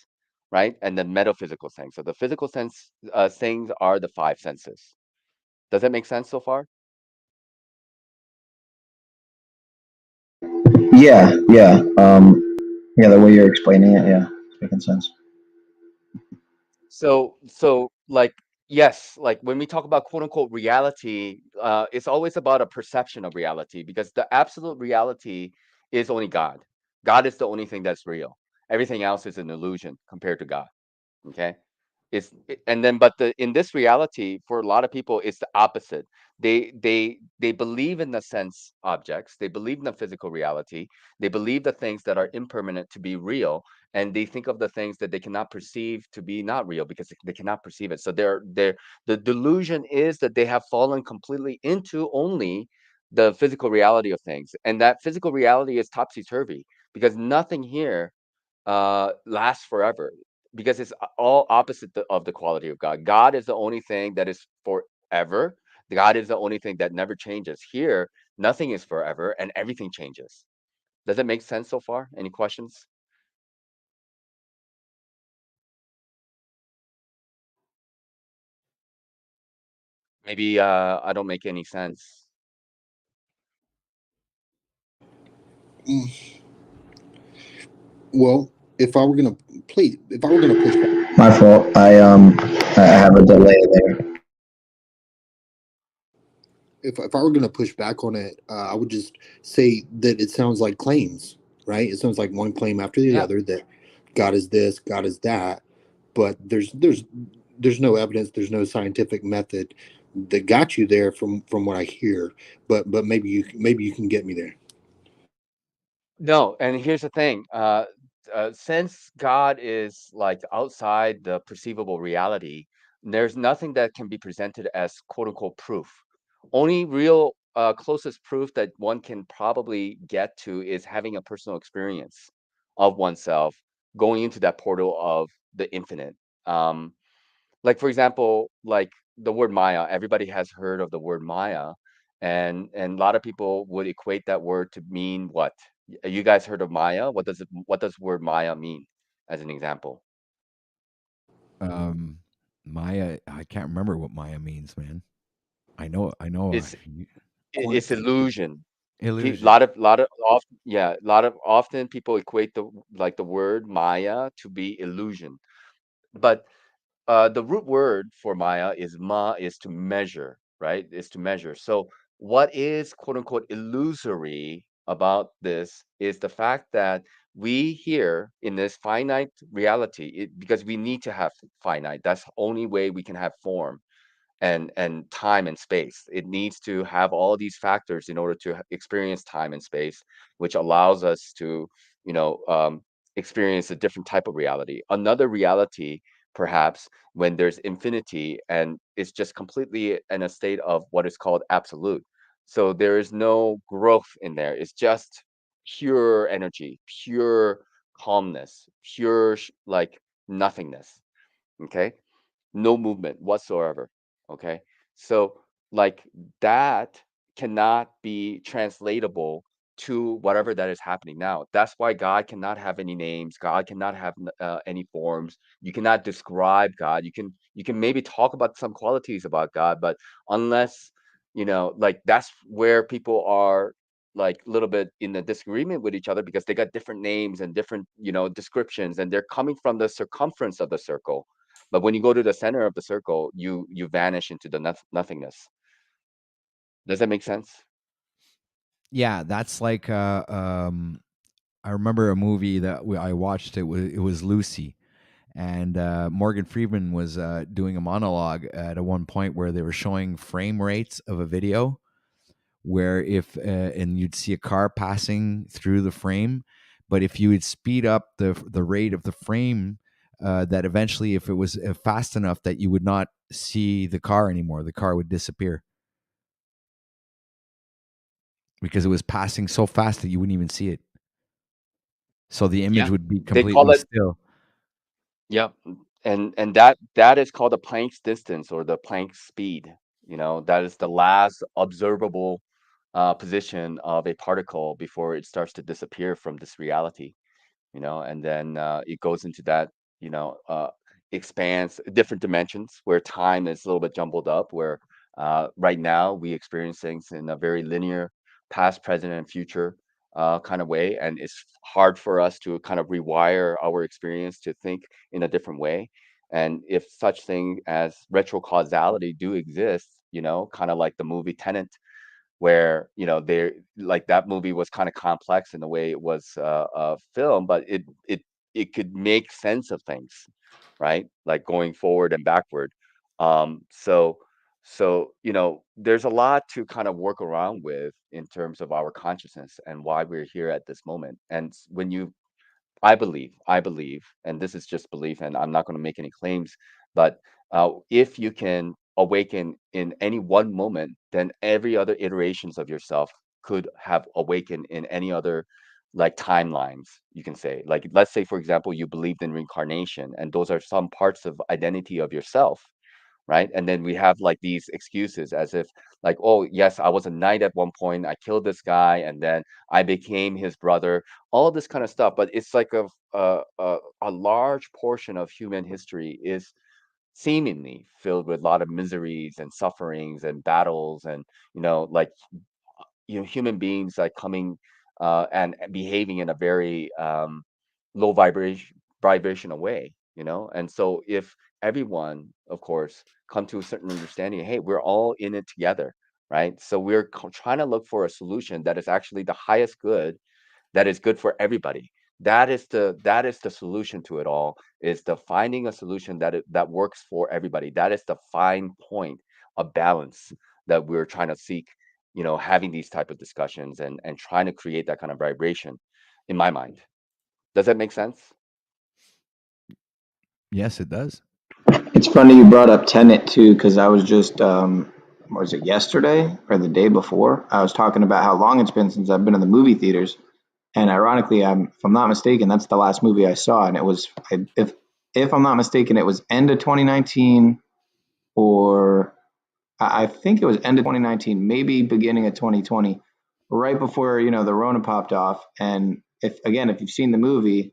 right? And then metaphysical things. So the physical sense things are the five senses. Does that make sense so far? Yeah, yeah. Yeah, the way you're explaining it, yeah, it's making sense. So like yes, like when we talk about quote unquote reality, it's always about a perception of reality because the absolute reality is only God. God is the only thing that's real. Everything else is an illusion compared to God. Okay. And then but the in this reality for a lot of people it's the opposite. They believe in the sense objects, they believe in the physical reality, they believe the things that are impermanent to be real, and they think of the things that they cannot perceive to be not real because they cannot perceive it. So they're the delusion is that they have fallen completely into only the physical reality of things, and that physical reality is topsy-turvy because nothing here lasts forever because it's all opposite of the quality of God. God is the only thing that is forever. God is the only thing that never changes. Here, nothing is forever and everything changes. Does it make sense so far? Any questions? Maybe I don't make any sense. Well, if I were gonna push back, My fault. I have a delay there. if I were going to push back on it, I would just say that it sounds like claims, right? It sounds like one claim after the Yeah. other that God is this, God is that, but there's no evidence, there's no scientific method that got you there from what I hear. But maybe you can get me there. No, and here's the thing. Since God is like outside the perceivable reality, there's nothing that can be presented as quote unquote proof. Only real closest proof that one can probably get to is having a personal experience of oneself going into that portal of the infinite. Um, like for example, like the word Maya, everybody has heard of the word Maya, and a lot of people would equate that word to mean what? You guys heard of Maya? What does word Maya mean as an example? Um, Maya, I can't remember what Maya means, man. I know, It's it's Quantum. illusion. A illusion. lot of often, yeah, a lot of often people equate the word Maya to be illusion. But the root word for Maya is ma, is to measure, right? Is to measure. So what is quote unquote illusory about this is the fact that we here in this finite reality, because we need to have finite. That's the only way we can have form and time and space. It needs to have all these factors in order to experience time and space, which allows us to, you know, experience a different type of reality. Another reality, perhaps, when there's infinity and it's just completely in a state of what is called absolute. So there is no growth in there. It's just pure energy, pure calmness, pure like nothingness. Okay, no movement whatsoever. Okay. So, like, that cannot be translatable to whatever that is happening now. That's why God cannot have any names. God cannot have any forms. You cannot describe God. You can maybe talk about some qualities about God, but unless like that's where people are like a little bit in a disagreement with each other because they got different names and different descriptions, and they're coming from the circumference of the circle, but when you go to the center of the circle, you vanish into the nothingness. Does that make sense? Yeah, that's like I remember a movie that I watched. It was Lucy, and Morgan Freeman was doing a monologue at a one point where they were showing frame rates of a video, where if and you'd see a car passing through the frame, but if you would speed up the rate of the frame, that eventually, if it was fast enough, that you would not see the car anymore, the car would disappear because it was passing so fast that you wouldn't even see it. So the image Yeah. would be They call completely it, still. yeah, and that is called the Planck's distance or the Planck's speed. That is the last observable position of a particle before it starts to disappear from this reality. And then it goes into that, you know, uh, expands different dimensions where time is a little bit jumbled up, where right now we experience things in a very linear past, present, and future kind of way. And it's hard for us to kind of rewire our experience to think in a different way. And if such thing as retrocausality do exist, kind of like the movie Tenet, where they like that movie was kind of complex in the way it was filmed, but it could make sense of things, right? Like going forward and backward. So there's a lot to kind of work around with in terms of our consciousness and why we're here at this moment. And when you I believe, and this is just belief, and I'm not going to make any claims, but if you can awaken in any one moment, then every other iterations of yourself could have awakened in any other like timelines, you can say. Like, let's say, for example, you believed in reincarnation, and those are some parts of identity of yourself, right? And then we have like these excuses as if like, oh yes, I was a knight at one point, I killed this guy, and then I became his brother, all this kind of stuff. But it's like a large portion of human history is seemingly filled with a lot of miseries and sufferings and battles, and like human beings like coming and behaving in a very low vibrational way, and so if everyone, of course, come to a certain understanding, hey, we're all in it together, right? So we're trying to look for a solution that is actually the highest good, that is good for everybody. That is the solution to it all, is the finding a solution that works for everybody. That is the fine point of balance that we're trying to seek, having these type of discussions and trying to create that kind of vibration in my mind. Does that make sense? Yes, it does. It's funny you brought up Tenet too, because I was just, was it yesterday or the day before? I was talking about how long it's been since I've been in the movie theaters, and ironically, if I'm not mistaken, that's the last movie I saw, and it was, if I'm not mistaken, it was end of 2019, or I think it was end of 2019, maybe beginning of 2020, right before the Rona popped off. And if you've seen the movie,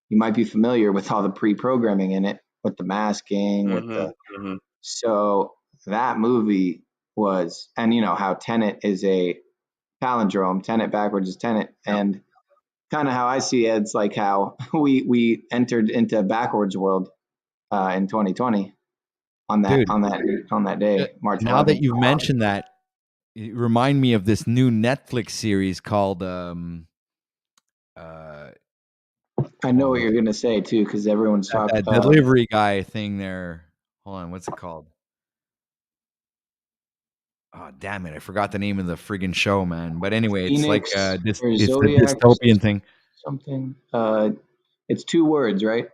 you might be familiar with all the pre-programming in it, with the masking, with Mm-hmm. the Mm-hmm. so that movie was, and you know how Tenet is a palindrome, Tenet backwards is Tenet, Yep. and kind of how I see it, it's like how we entered into backwards world in 2020 on that Dude, day, March now that 11th. you've mentioned that, you remind me of this new Netflix series called I know what you're gonna say too, because everyone's talking. that delivery guy thing there. Hold on, what's it called? Oh, damn it! I forgot the name of the friggin' show, man. But anyway, it's like Phoenix or it's the Zodiac dystopian thing. something. It's 2 words, right?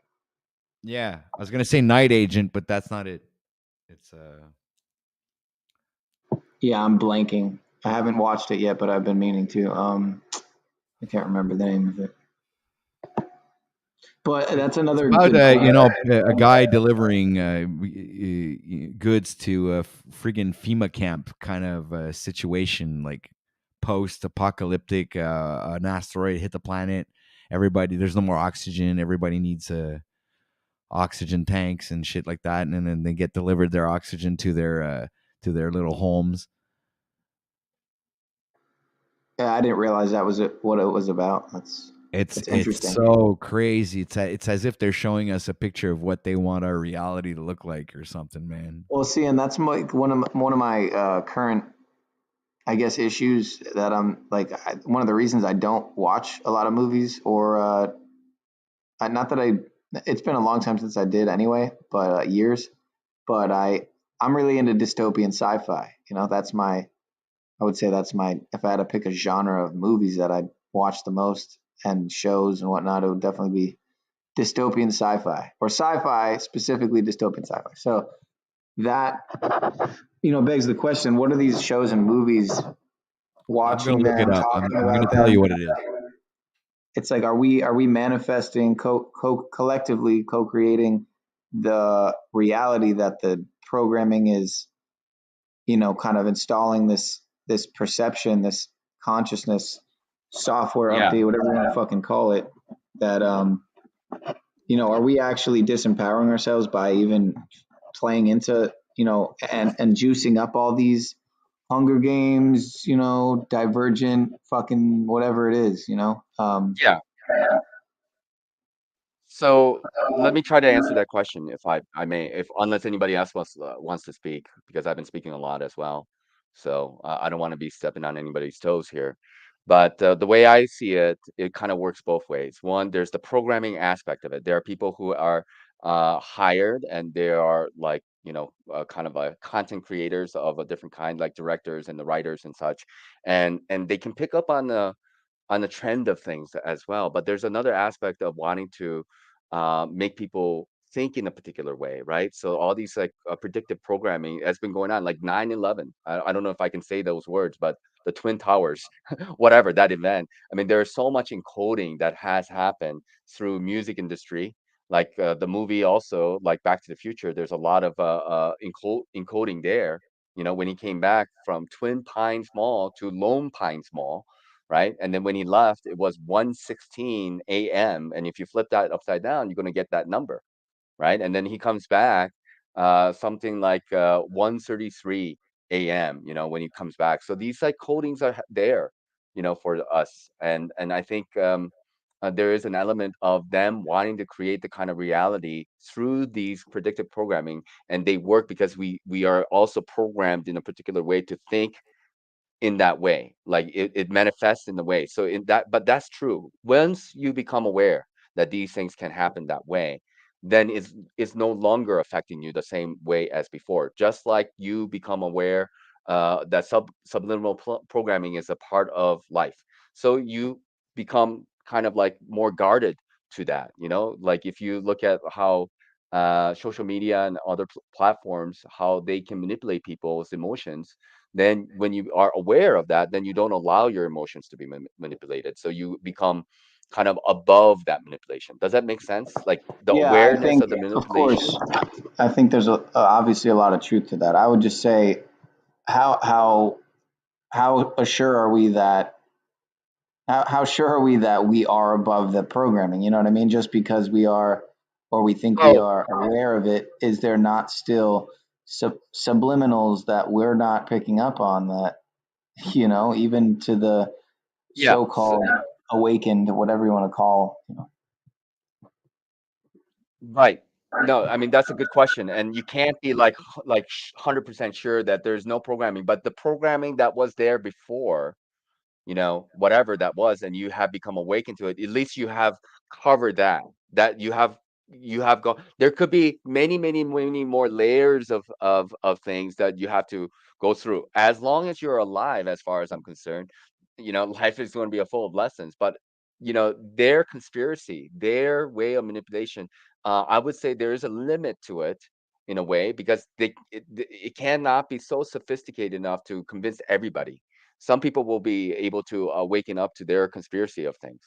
Yeah, I was gonna say Night Agent, but that's not it. It's Yeah, I'm blanking. I haven't watched it yet, but I've been meaning to. I can't remember the name of it. But that's another about good point. a guy delivering goods to a friggin' FEMA camp kind of situation, like post-apocalyptic. An asteroid hit the planet. There's no more oxygen. Everybody needs oxygen tanks and shit like that, and then they get delivered their oxygen to their little homes. Yeah, I didn't realize that was what it was about. That's It's interesting. so crazy. It's as if they're showing us a picture of what they want our reality to look like or something, man. Well, see, and that's one of my current, I guess, issues that I'm like. One of the reasons I don't watch a lot of movies, or not that I. It's been a long time since I did anyway, but years. But I'm really into dystopian sci-fi. That's my. I would say that's my. If I had to pick a genre of movies that I'd watch the most and shows and whatnot, it would definitely be dystopian sci-fi, or sci-fi specifically dystopian sci-fi. So that begs the question: what are these shows and movies? I'm gonna Watching look it them, up. I'm talking gonna about tell you them. what it is. It's like, are we manifesting collectively co-creating the reality that the programming is, kind of installing this perception, this consciousness software Yeah. update, whatever you want to fucking call it, that are we actually disempowering ourselves by even playing into, and juicing up all these Hunger Games, Divergent, fucking whatever it is, Yeah. So let me try to answer that question, if I may, if unless anybody else wants to speak, because I've been speaking a lot as well. So I don't want to be stepping on anybody's toes here. But the way I see it, it kind of works both ways. One, there's the programming aspect of it. There are people who are hired, and they are like, kind of content creators of a different kind, like directors and the writers and such, and they can pick up on the trend of things as well. But there's another aspect of wanting to make people think in a particular way, right? So all these like predictive programming has been going on, like 9/11. I don't know if I can say those words, but the Twin Towers, whatever that event. I mean, there's so much encoding that has happened through music industry. Like the movie, also like Back to the Future. There's a lot of encoding there. When he came back from Twin Pines Mall to Lone Pines Mall, right? And then when he left, it was 1:16 a.m. And if you flip that upside down, you're going to get that number, right? And then he comes back, something like 1:33 a.m. When he comes back. So these like codings are there, for us, and I think there is an element of them wanting to create the kind of reality through these predictive programming, and they work because we are also programmed in a particular way to think in that way. Like it manifests in the way. So in that, but that's true. Once you become aware that these things can happen that way, then it's no longer affecting you the same way as before. Just like you become aware that subliminal programming is a part of life. So you become kind of like more guarded to that. Like if you look at how social media and other platforms, how they can manipulate people's emotions, then when you are aware of that, then you don't allow your emotions to be manipulated. So you become kind of above that manipulation. Does that make sense? Like the Yeah, I awareness think, of the of course, manipulation. I think there's obviously a lot of truth to that. I would just say, how sure are we that how sure are we that we are above the programming? You know what I mean? Just because we are, or we think we Oh, are aware of it, is there not still subliminals that we're not picking up on that, even to the yeah. So, so-called awakened, whatever you want to call, right. No, I mean that's a good question, and you can't be like 100% sure that there's no programming, but the programming that was there before, whatever that was, and you have become awakened to it, at least you have covered that you have gone. There could be many, many, many more layers of things that you have to go through. As long as you're alive, as far as I'm concerned, life is going to be full of lessons. But their conspiracy, their way of manipulation, I would say there is a limit to it in a way, because it cannot be so sophisticated enough to convince everybody. Some people will be able to waken up to their conspiracy of things.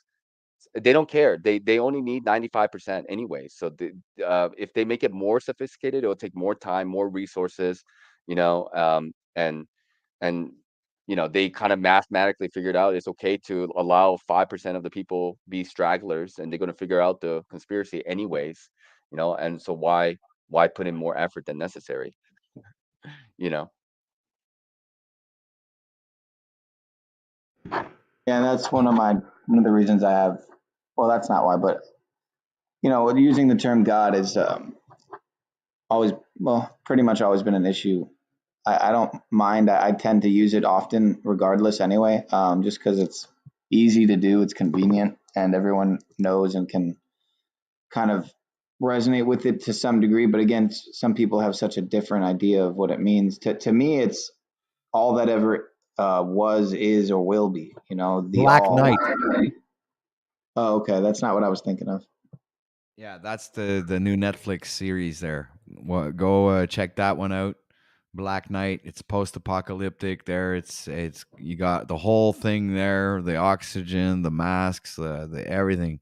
They don't care. They only need 95% anyway. So if they make it more sophisticated, it'll take more time, more resources, and they kind of mathematically figured out it's okay to allow 5% of the people be stragglers, and they're going to figure out the conspiracy anyways. And so why put in more effort than necessary? You know. yeah, that's one of the reasons I have. Well, that's not why, but using the term God is always, well, pretty much always been an issue. I don't mind. I tend to use it often, regardless, anyway, just because it's easy to do, it's convenient, and everyone knows and can kind of resonate with it to some degree. But again, some people have such a different idea of what it means. To me, it's all that ever was, is, or will be. The Black all. Knight. Oh, okay, that's not what I was thinking of. Yeah, that's the new Netflix series there. Go check that one out. Black Knight. It's post-apocalyptic. There, it's you got the whole thing there: the oxygen, the masks, the everything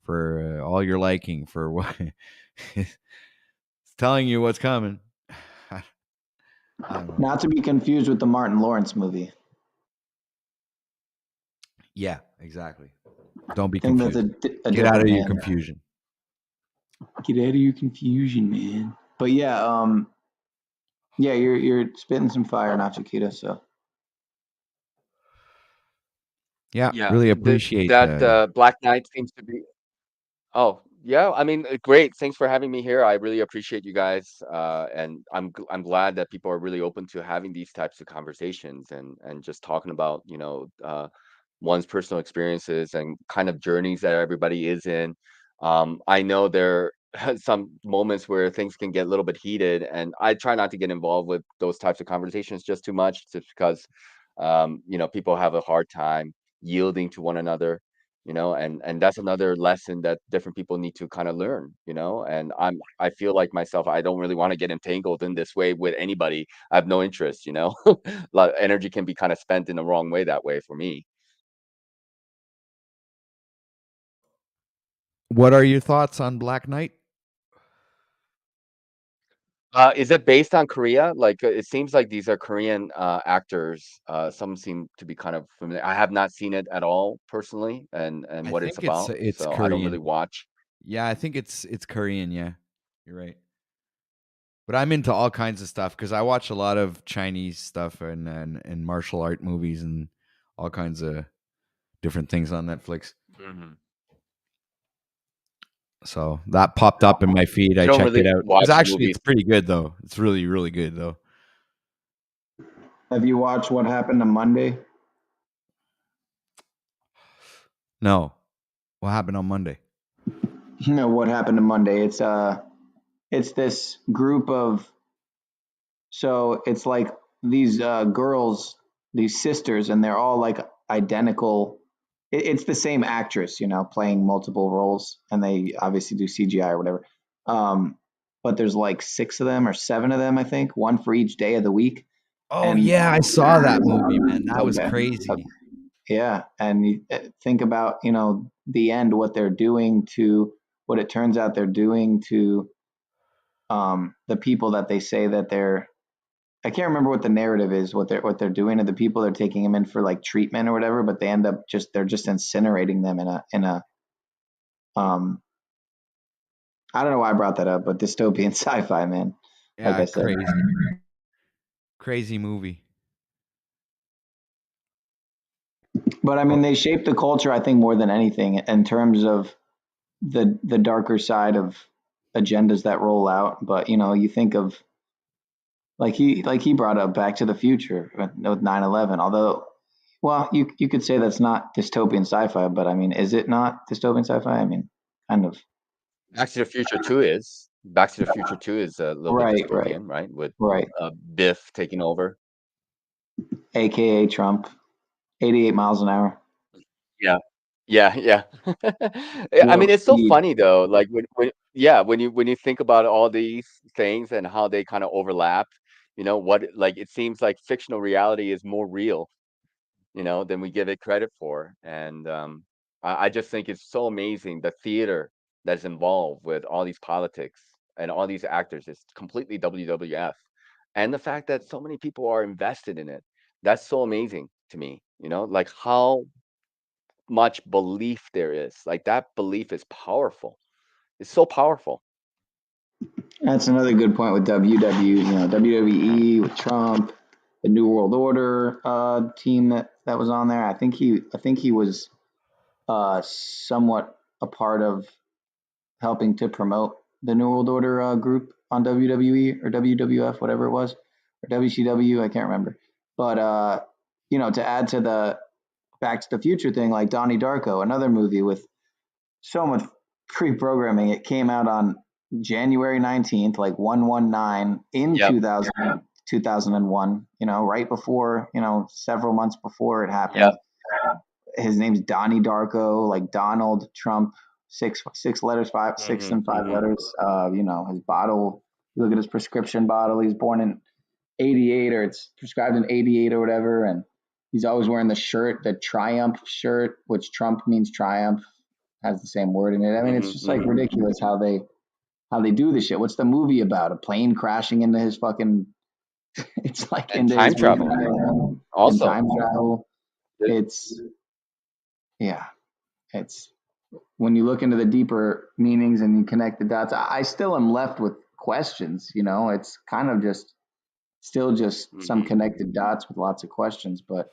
for all your liking. For what it's telling you what's coming. I don't know. Not to be confused with the Martin Lawrence movie. Yeah, exactly. Don't be I think that's confused. a Get out different of your man. confusion. Get out of your confusion, man. But yeah, you're spitting some fire, not Chiquita. So Yeah, Yeah, really appreciate that Black Knight seems to be. Oh, yeah. I mean, great. Thanks for having me here. I really appreciate you guys, and I'm glad that people are really open to having these types of conversations, and just talking about one's personal experiences and kind of journeys that everybody is in. I know there are some moments where things can get a little bit heated, and I try not to get involved with those types of conversations just too much, just because people have a hard time yielding to one another, and that's another lesson that different people need to kind of learn, and I feel like myself, I don't really want to get entangled in this way with anybody. I have no interest. A lot of energy can be kind of spent in the wrong way that way for me. What are your thoughts on Black Knight? Is it based on Korea? Like, it seems like these are Korean actors. Some seem to be kind of familiar. I have not seen it at all personally, and I what it's think it's about. it's So I don't really Korean. watch. Yeah, I think it's Korean. Yeah, you're right. But I'm into all kinds of stuff because I watch a lot of Chinese stuff and martial art movies and all kinds of different things on Netflix. Mhm. So that popped up in my feed. I I don't checked it really out. It's watch actually movies. it's pretty good though. It's really really good though. Have you watched What Happened on Monday? No. What happened on Monday? No, What Happened on Monday. It's this group of, so it's like these girls, these sisters, and they're all like identical. It's the same actress, playing multiple roles, and they obviously do CGI or whatever. But there's like 6 of them or 7 of them, I think, one for each day of the week. Oh And yeah, I saw that movie, man. That was okay, crazy. yeah, and you think about the end, what they're doing to what it turns out they're doing to the people that they say that they're. I can't remember what the narrative is, what they're doing to the people. They're taking them in for like treatment or whatever, but they end up they're just incinerating them in a I don't know why I brought that up, but dystopian sci-fi, man. Like Yeah, I said. crazy movie. But I mean, they shape the culture, I think, more than anything in terms of the darker side of agendas that roll out. But you think of like he brought up Back to the Future with 9/11. Although, well, you could say that's not dystopian sci-fi, but I mean, is it not dystopian sci-fi? I mean, kind of. Back to the Future 2 is. Back to the Future 2 is a little bit Right, dystopian, right? With right. Biff taking over. AKA Trump, 88 miles an hour. Yeah. Yeah, yeah. I Warp mean, it's so speed. funny though. Like when you think about all these things and how they kind of overlap, like it seems like fictional reality is more real, than we give it credit for. And I just think it's so amazing the theater that's involved with all these politics and all these actors is completely WWF. And the fact that so many people are invested in it, that's so amazing to me, like how much belief there is. Like that belief is powerful. It's so powerful. That's another good point with WWE with Trump, the New World Order team that was on there. I think he was somewhat a part of helping to promote the New World Order group on WWE or WWF, whatever it was, or WCW. I can't remember. But to add to the Back to the Future thing, like Donnie Darko, another movie with so much pre-programming. It came out on January 19th, like 119 in Yep. 2001, right before, several months before it happened. Yep. His name's Donnie Darko, like Donald Trump, six letters, six and five letters. His bottle, you look at his prescription bottle, he's born in 88 or it's prescribed in 88 or whatever. And he's always wearing the shirt, the Triumph shirt, which Trump means triumph, has the same word in it. I mean, it's just like ridiculous how they do this shit. What's the movie about? A plane crashing into his fucking it's like And into time his travel. and Also. time travel. It's when you look into the deeper meanings and you connect the dots, I still am left with questions, it's kind of just still just some connected dots with lots of questions, but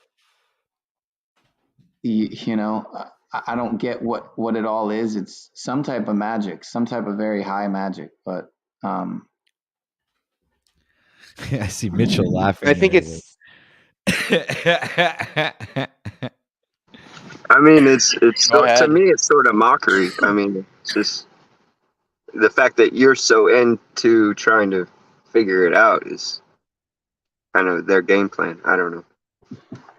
I don't get what it all is. It's some type of magic, some type of very high magic, but I see Mitchell laughing. I think it's. I mean, it's Go ahead. to me, it's sort of mockery. I mean, it's just the fact that you're so into trying to figure it out is kind of their game plan. I don't know.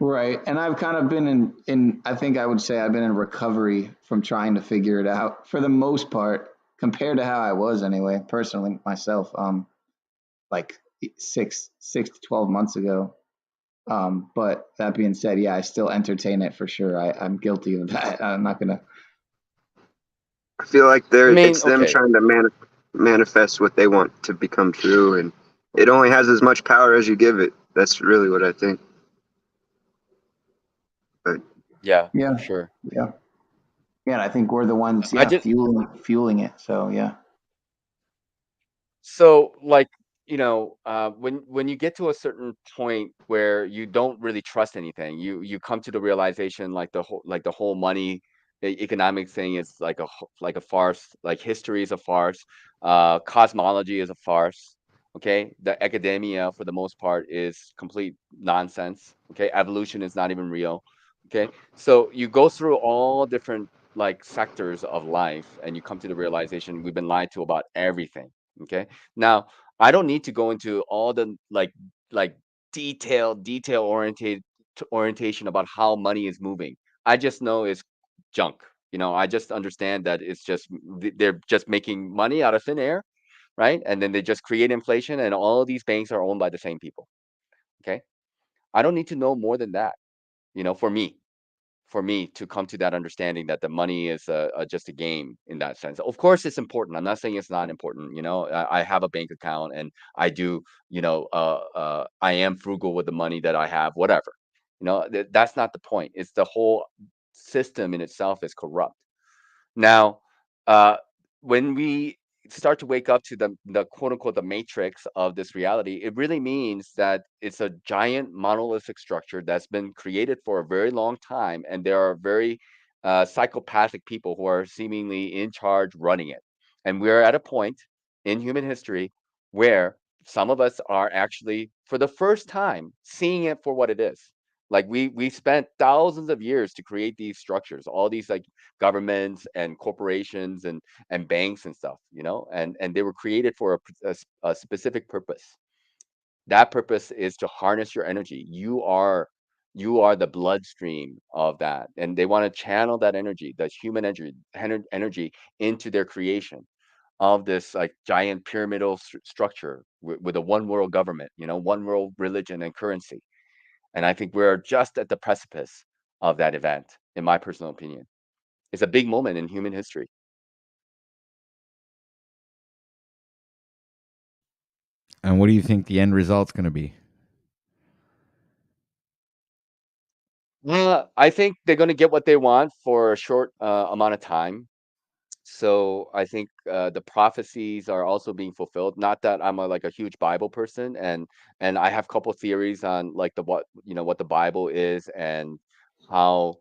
Right. And I've kind of been I think I would say I've been in recovery from trying to figure it out for the most part, compared to how I was anyway, personally myself, like 6 to 12 months ago. But that being said, yeah, I still entertain it for sure. I'm guilty of that. I'm not gonna. I feel like it's them okay. trying to manifest what they want to become true, and it only has as much power as you give it. That's really what I think. But Yeah, Yeah. for sure. Yeah. Yeah. And I think we're the ones, I just fueling it. So yeah. so like when you get to a certain point where you don't really trust anything, you come to the realization like the whole money economic thing is like a farce, like history is a farce, cosmology is a farce, Okay, the academia for the most part is complete nonsense. Okay, evolution is not even real. Okay, so you go through all different like sectors of life and you come to the realization we've been lied to about everything. Okay, now I don't need to go into all the like detail orientation about how money is moving. I just know it's junk. I just understand that it's just they're just making money out of thin air, right? And then they just create inflation, and all of these banks are owned by the same people. Okay, I don't need to know more than that. For me to come to that understanding that the money is just a game in that sense. Of course, it's important. I'm not saying it's not important. I have a bank account, and I do. I am frugal with the money that I have. Whatever. That's not the point. It's the whole system in itself is corrupt. Now, uh, when we start to wake up to the quote unquote the matrix of this reality, it really means that it's a giant monolithic structure that's been created for a very long time, and there are very psychopathic people who are seemingly in charge running it. And we're at a point in human history where some of us are actually, for the first time, seeing it for what it is. Like we spent thousands of years to create these structures, all these like governments and corporations and banks and stuff, and they were created for a specific purpose. That purpose is to harness your energy. You are the bloodstream of that, and they want to channel that energy, the human energy into their creation of this like giant pyramidal structure with a one world government, one world religion and currency. And I think we're just at the precipice of that event, in my personal opinion. It's a big moment in human history. And what do you think the end result's going to be? I think they're going to get what they want for a short amount of time. So I think the prophecies are also being fulfilled. Not that I'm like a huge Bible person, and I have a couple theories on like what the Bible is and how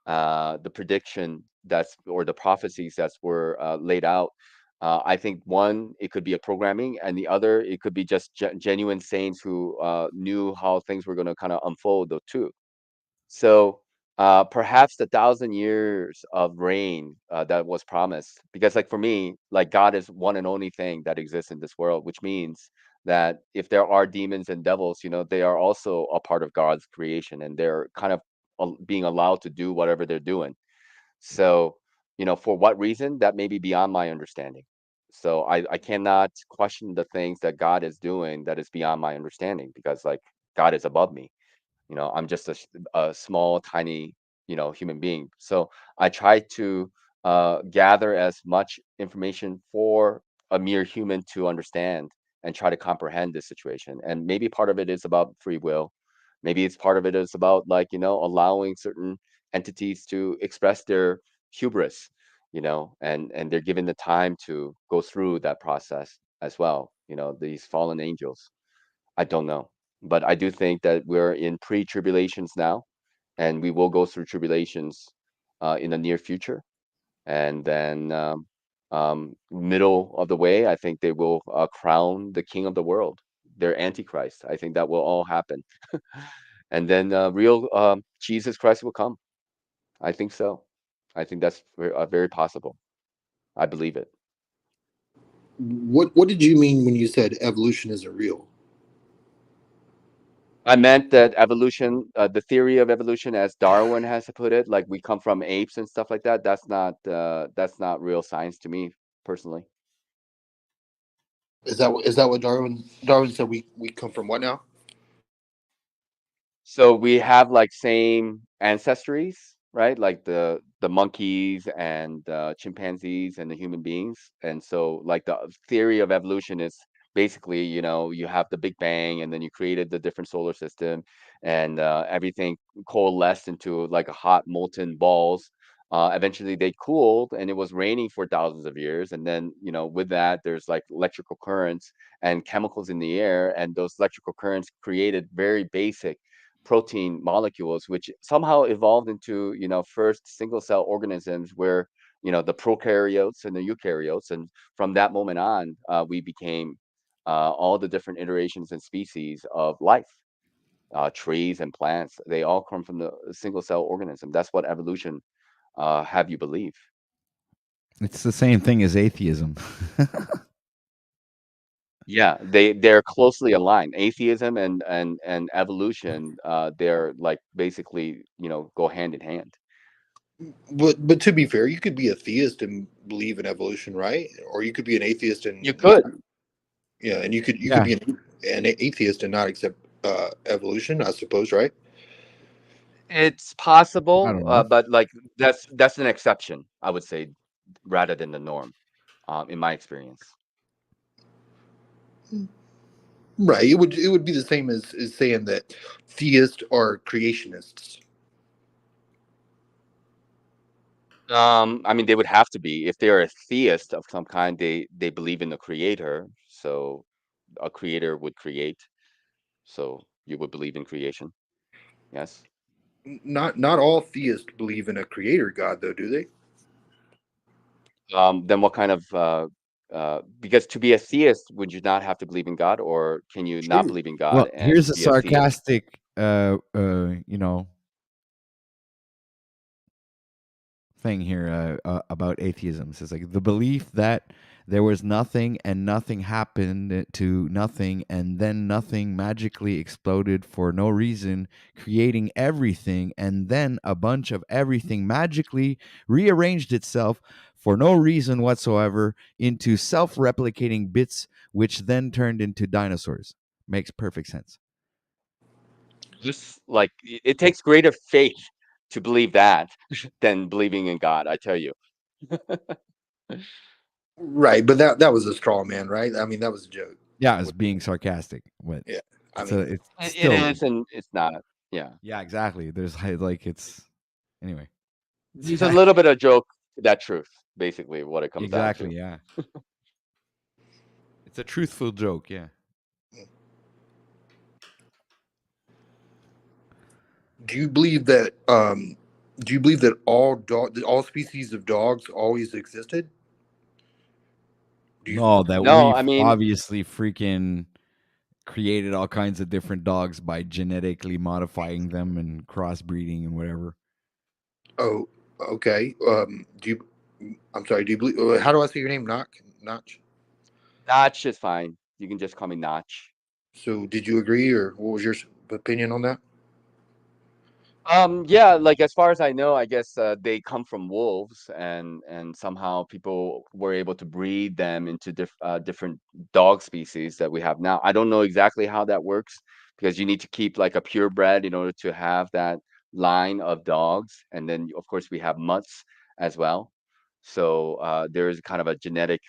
the prediction that's or the prophecies that were laid out. I think one, it could be a programming, and the other, it could be just genuine saints who knew how things were going to kind of unfold, though, too. So perhaps the 1,000 years of reign that was promised, because like for me, like God is one and only thing that exists in this world, which means that if there are demons and devils, they are also a part of God's creation, and they're kind of being allowed to do whatever they're doing. So, for what reason, that may be beyond my understanding. So I cannot question the things that God is doing that is beyond my understanding, because like God is above me. I'm just a small, tiny, human being. So I try to gather as much information for a mere human to understand and try to comprehend this situation. And maybe part of it is about free will. Maybe it's part of it is about like, allowing certain entities to express their hubris, and they're given the time to go through that process as well. These fallen angels. I don't know. But I do think that we're in pre-tribulations now, and we will go through tribulations in the near future. And then middle of the way, I think they will crown the king of the world, their antichrist. I think that will all happen. And then real Jesus Christ will come. I think so. I think that's very possible. I believe it. What did you mean when you said evolution isn't real? I meant that evolution, the theory of evolution, as Darwin has to put it, like we come from apes and stuff like that. That's not real science to me personally. Is that what Darwin said? We come from what now? So we have like same ancestries, right? Like the monkeys and chimpanzees and the human beings. And so like the theory of evolution is basically, you have the Big Bang, and then you created the different solar system, and everything coalesced into like a hot molten balls. Eventually they cooled, and it was raining for thousands of years. And then, with that, there's like electrical currents and chemicals in the air, and those electrical currents created very basic protein molecules, which somehow evolved into, first single cell organisms, where, the prokaryotes and the eukaryotes. And from that moment on, we became all the different iterations and species of life, trees and plants, they all come from the single cell organism. That's what evolution have you believe. It's the same thing as atheism. Yeah, they're closely aligned. Atheism and evolution, they're like basically, go hand in hand. But to be fair, you could be a theist and believe in evolution, right? Or you could be an atheist and You not. could. Yeah, and you could Yeah, be an atheist and not accept evolution, I suppose, right? It's I possible, don't know. but like that's an exception, I would say, rather than the norm, in my experience. Right. It would be the same as saying that theists are creationists. I mean, they would have to be if they're a theist of some kind. They believe in the creator, so a creator would create. So you would believe in creation, yes. Not all theists believe in a creator god, though, do they? Then what kind of because to be a theist, would you not have to believe in God, or can you not True. believe in Well, God and here's a be a theist? sarcastic, you know, thing here about atheism. It says like the belief that there was nothing and nothing happened to nothing and then nothing magically exploded for no reason, creating everything, and then a bunch of everything magically rearranged itself for no reason whatsoever into self-replicating bits, which then turned into dinosaurs. Makes perfect sense. Just like it takes greater faith to believe that than believing in God, I tell you. Right, but that was a straw man, right? I mean, that was a joke. Yeah, it's being sarcastic, but Yeah, I it's mean, it's It still, is, and it's not. Yeah, yeah, exactly. There's like it's anyway. there's a little bit of joke to that truth, basically, what it comes down Exactly, to. yeah. It's a truthful joke, yeah. do you believe that? Do you believe that all species of dogs always existed? Do you? No, that No, we've I mean, obviously freaking created all kinds of different dogs by genetically modifying them and crossbreeding and whatever. Oh, okay. Do you? I'm sorry. Do you believe? How do I say your name? Notch. Notch is fine. You can just call me Notch. So, did you agree, or what was your opinion on that? Yeah, like as far as I know, I guess they come from wolves, and somehow people were able to breed them into different dog species that we have now. I don't know exactly how that works because you need to keep like a purebred in order to have that line of dogs, and then of course we have mutts as well. So there is kind of a genetic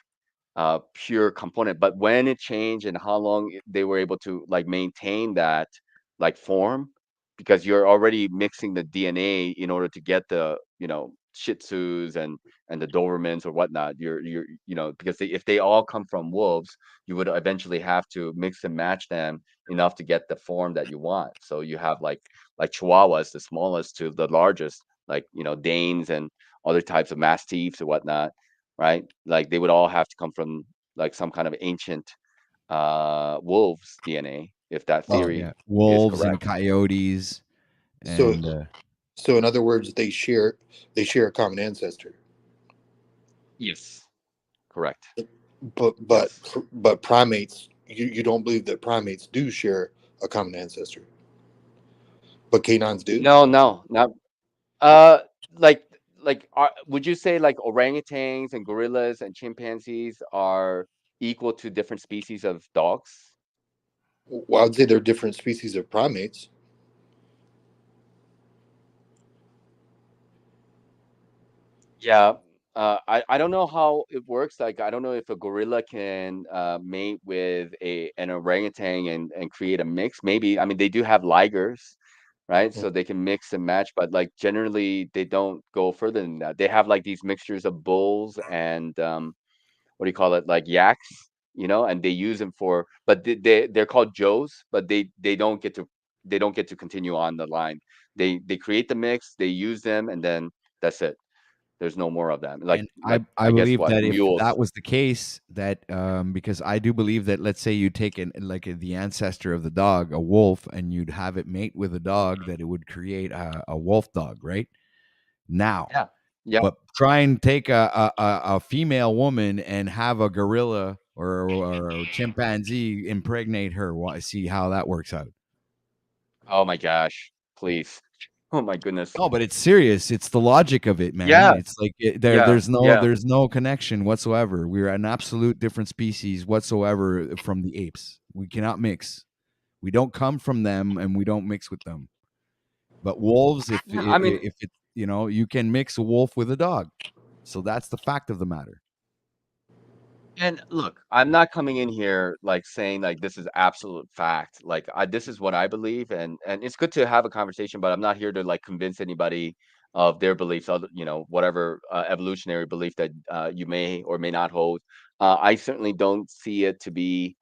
pure component. But when it changed and how long they were able to like maintain that like form, because you're already mixing the DNA in order to get the Shih Tzus and the Dobermans or whatnot. You're because if they all come from wolves, you would eventually have to mix and match them enough to get the form that you want. So you have like Chihuahuas, the smallest to the largest, like Danes and other types of Mastiffs or whatnot, right? Like they would all have to come from like some kind of ancient wolves DNA, if that Um, theory Yeah, is wolves and correct. coyotes so, and so in other words, they share a common ancestor. Yes, correct. But but Yes. but primates, you don't believe that primates do share a common ancestor, but canines do. No, no, not uh like would you say like orangutans and gorillas and chimpanzees are equal to different species of dogs? Well, I would say they're different species of primates. Yeah, I don't know how it works. Like, I don't know if a gorilla can mate with an orangutan and create a mix. Maybe, I mean, they do have ligers, right? So they can mix and match, but like generally they don't go further than that. They have like these mixtures of bulls and what do you call it, like yaks, and they use them for, but they're called Joes, but they don't get to continue on the line. They create the mix, they use them, and then that's it. There's no more of them. Like And I I guess believe what that if mules. that was the case, that because I do believe that, let's say you take the ancestor of the dog, a wolf, and you'd have it mate with a dog, that it would create a wolf dog, right? Now, Yeah, yeah. but try and take a female woman and have a gorilla or chimpanzee impregnate her. See how that works out. Oh my gosh, please. Oh my goodness. No, but it's serious. It's the logic of it, man. Yeah, It's like yeah, yeah. there's no connection whatsoever. We're an absolute different species whatsoever from the apes. We cannot mix. We don't come from them, and we don't mix with them. But wolves, Yeah, I mean, if it, you can mix a wolf with a dog. So that's the fact of the matter. and look, I'm not coming in here like saying like this is absolute fact. Like this is what I believe, and it's good to have a conversation, but I'm not here to like convince anybody of their beliefs, other whatever evolutionary belief that you may or may not hold. I certainly don't see it to be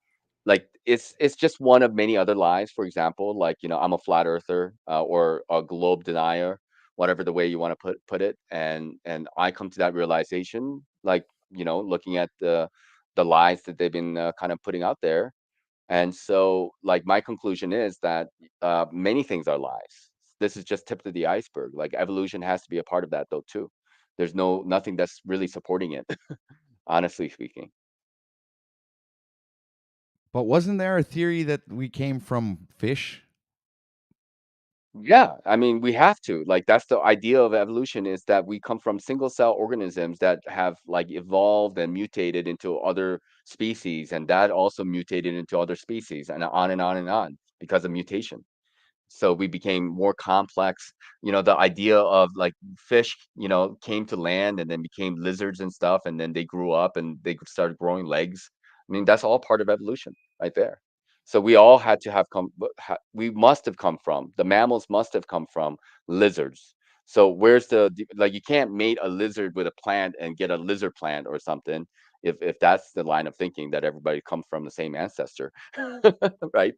like it's just one of many other lies. For example, like I'm a flat earther or a globe denier, whatever the way you want to put it, and I come to that realization, like looking at the lies that they've been kind of putting out there. And so, like, my conclusion is that many things are lies. This is just tip of the iceberg. Like, evolution has to be a part of that, though, too. There's nothing that's really supporting it, honestly speaking. But wasn't there a theory that we came from fish? Yeah, I mean, we have to. Like, that's the idea of evolution is that we come from single cell organisms that have like evolved and mutated into other species, and that also mutated into other species, and on and on and on because of mutation. So we became more complex. The idea of like fish, came to land and then became lizards and stuff, and then they grew up and they started growing legs. I mean, that's all part of evolution right there. So we all had to have we must have come from, the mammals must have come from lizards. So where's like, you can't mate a lizard with a plant and get a lizard plant or something if that's the line of thinking that everybody comes from the same ancestor, right?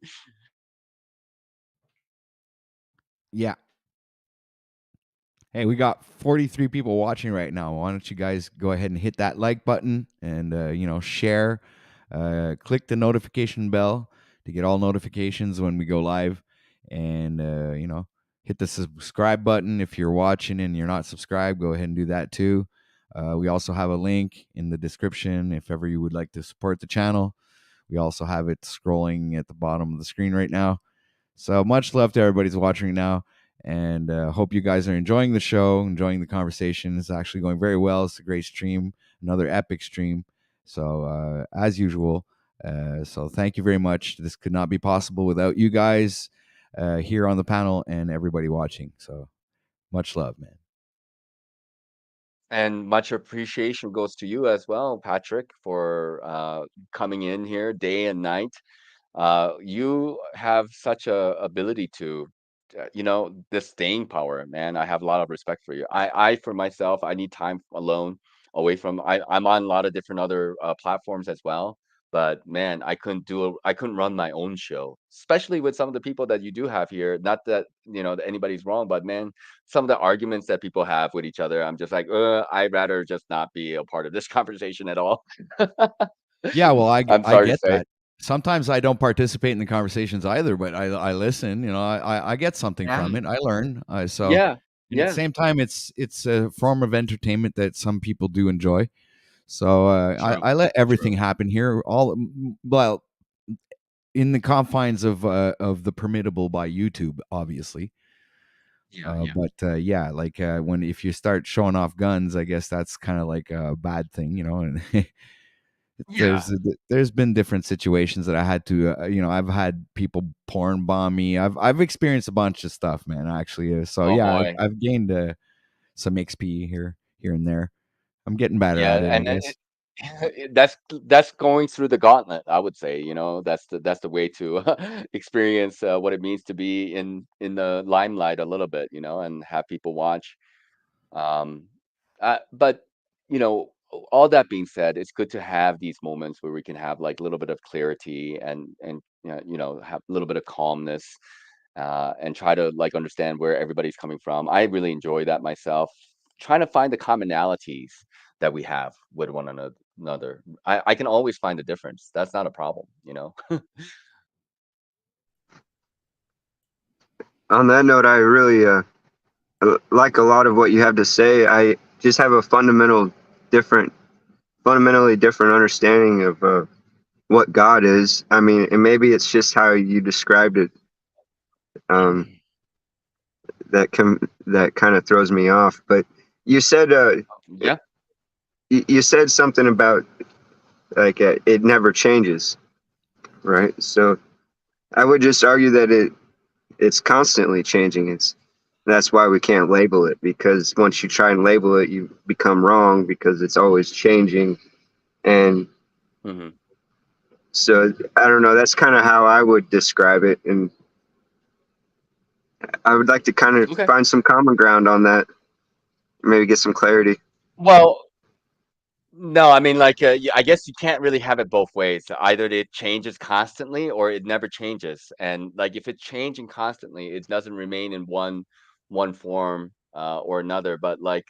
Yeah. Hey, we got 43 people watching right now. Why don't you guys go ahead and hit that like button and share, click the notification bell to get all notifications when we go live, and hit the subscribe button if you're watching and you're not subscribed. Go ahead and do that too. We also have a link in the description if ever you would like to support the channel. We also have it scrolling at the bottom of the screen right now. So much love to everybody's watching now, and hope you guys are enjoying the show, enjoying the conversation. It's actually going very well. It's a great stream, another epic stream. So as usual, so thank you very much. This could not be possible without you guys here on the panel and everybody watching. So much love, man. And much appreciation goes to you as well, Patrick, for coming in here day and night. You have such a ability to, this staying power, man. I have a lot of respect for you. I for myself, I need time alone, away from. I'm on a lot of different other platforms as well. But man, I couldn't run my own show, especially with some of the people that you do have here. Not that that anybody's wrong, but man, some of the arguments that people have with each other, I'm just like, I'd rather just not be a part of this conversation at all. Yeah, well, I'm I sorry to get say. that. Sometimes I don't participate in the conversations either, but I listen. I get something Yeah, from it. I learn. yeah, And at the yeah. same time, it's a form of entertainment that some people do enjoy. So True, I let everything true. happen here, well, in the confines of the permittable by YouTube, obviously. Yeah, yeah, Yeah, like when if you start showing off guns, I guess that's kind of like a bad thing, And yeah. there's been different situations that I had to, I've had people porn bomb me. I've experienced a bunch of stuff, man. Actually, so Oh yeah, boy. I've gained some XP here and there. I'm getting better Yeah, at it, I and guess. that's going through the gauntlet, I would say. That's the way to experience what it means to be in the limelight a little bit, and have people watch. Um, but all that being said, it's good to have these moments where we can have like a little bit of clarity and have a little bit of calmness, and try to like understand where everybody's coming from. I really enjoy that myself. trying to find the commonalities that we have with one another. I can always find the difference. That's not a problem, you know. On that note, I really like a lot of what you have to say. I just have a fundamentally different understanding of what God is. I mean, and maybe it's just how you described it that kind of throws me off. But you said Yeah. you said something about like it never changes, right? So I would just argue that it's constantly changing. That's why we can't label it, because once you try and label it, you become wrong because it's always changing. And hmm so I don't know. That's kind of how I would describe it, and I would like to kind of Okay. find some common ground on that, maybe get some clarity. Well, no, I mean, like, I guess you can't really have it both ways. Either it changes constantly or it never changes. And like, if it's changing constantly, it doesn't remain in one form or another. But like,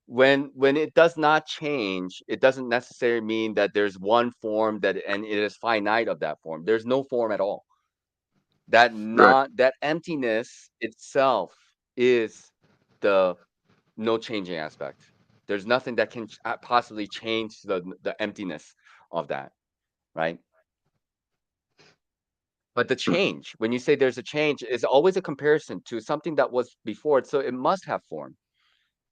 when it does not change, it doesn't necessarily mean that there's one form and it is finite of that form. There's no form at all. Right. That emptiness itself is the no changing aspect. There's nothing that can possibly change the emptiness of that, right? But the change, when you say there's a change, is always a comparison to something that was before. So it must have form.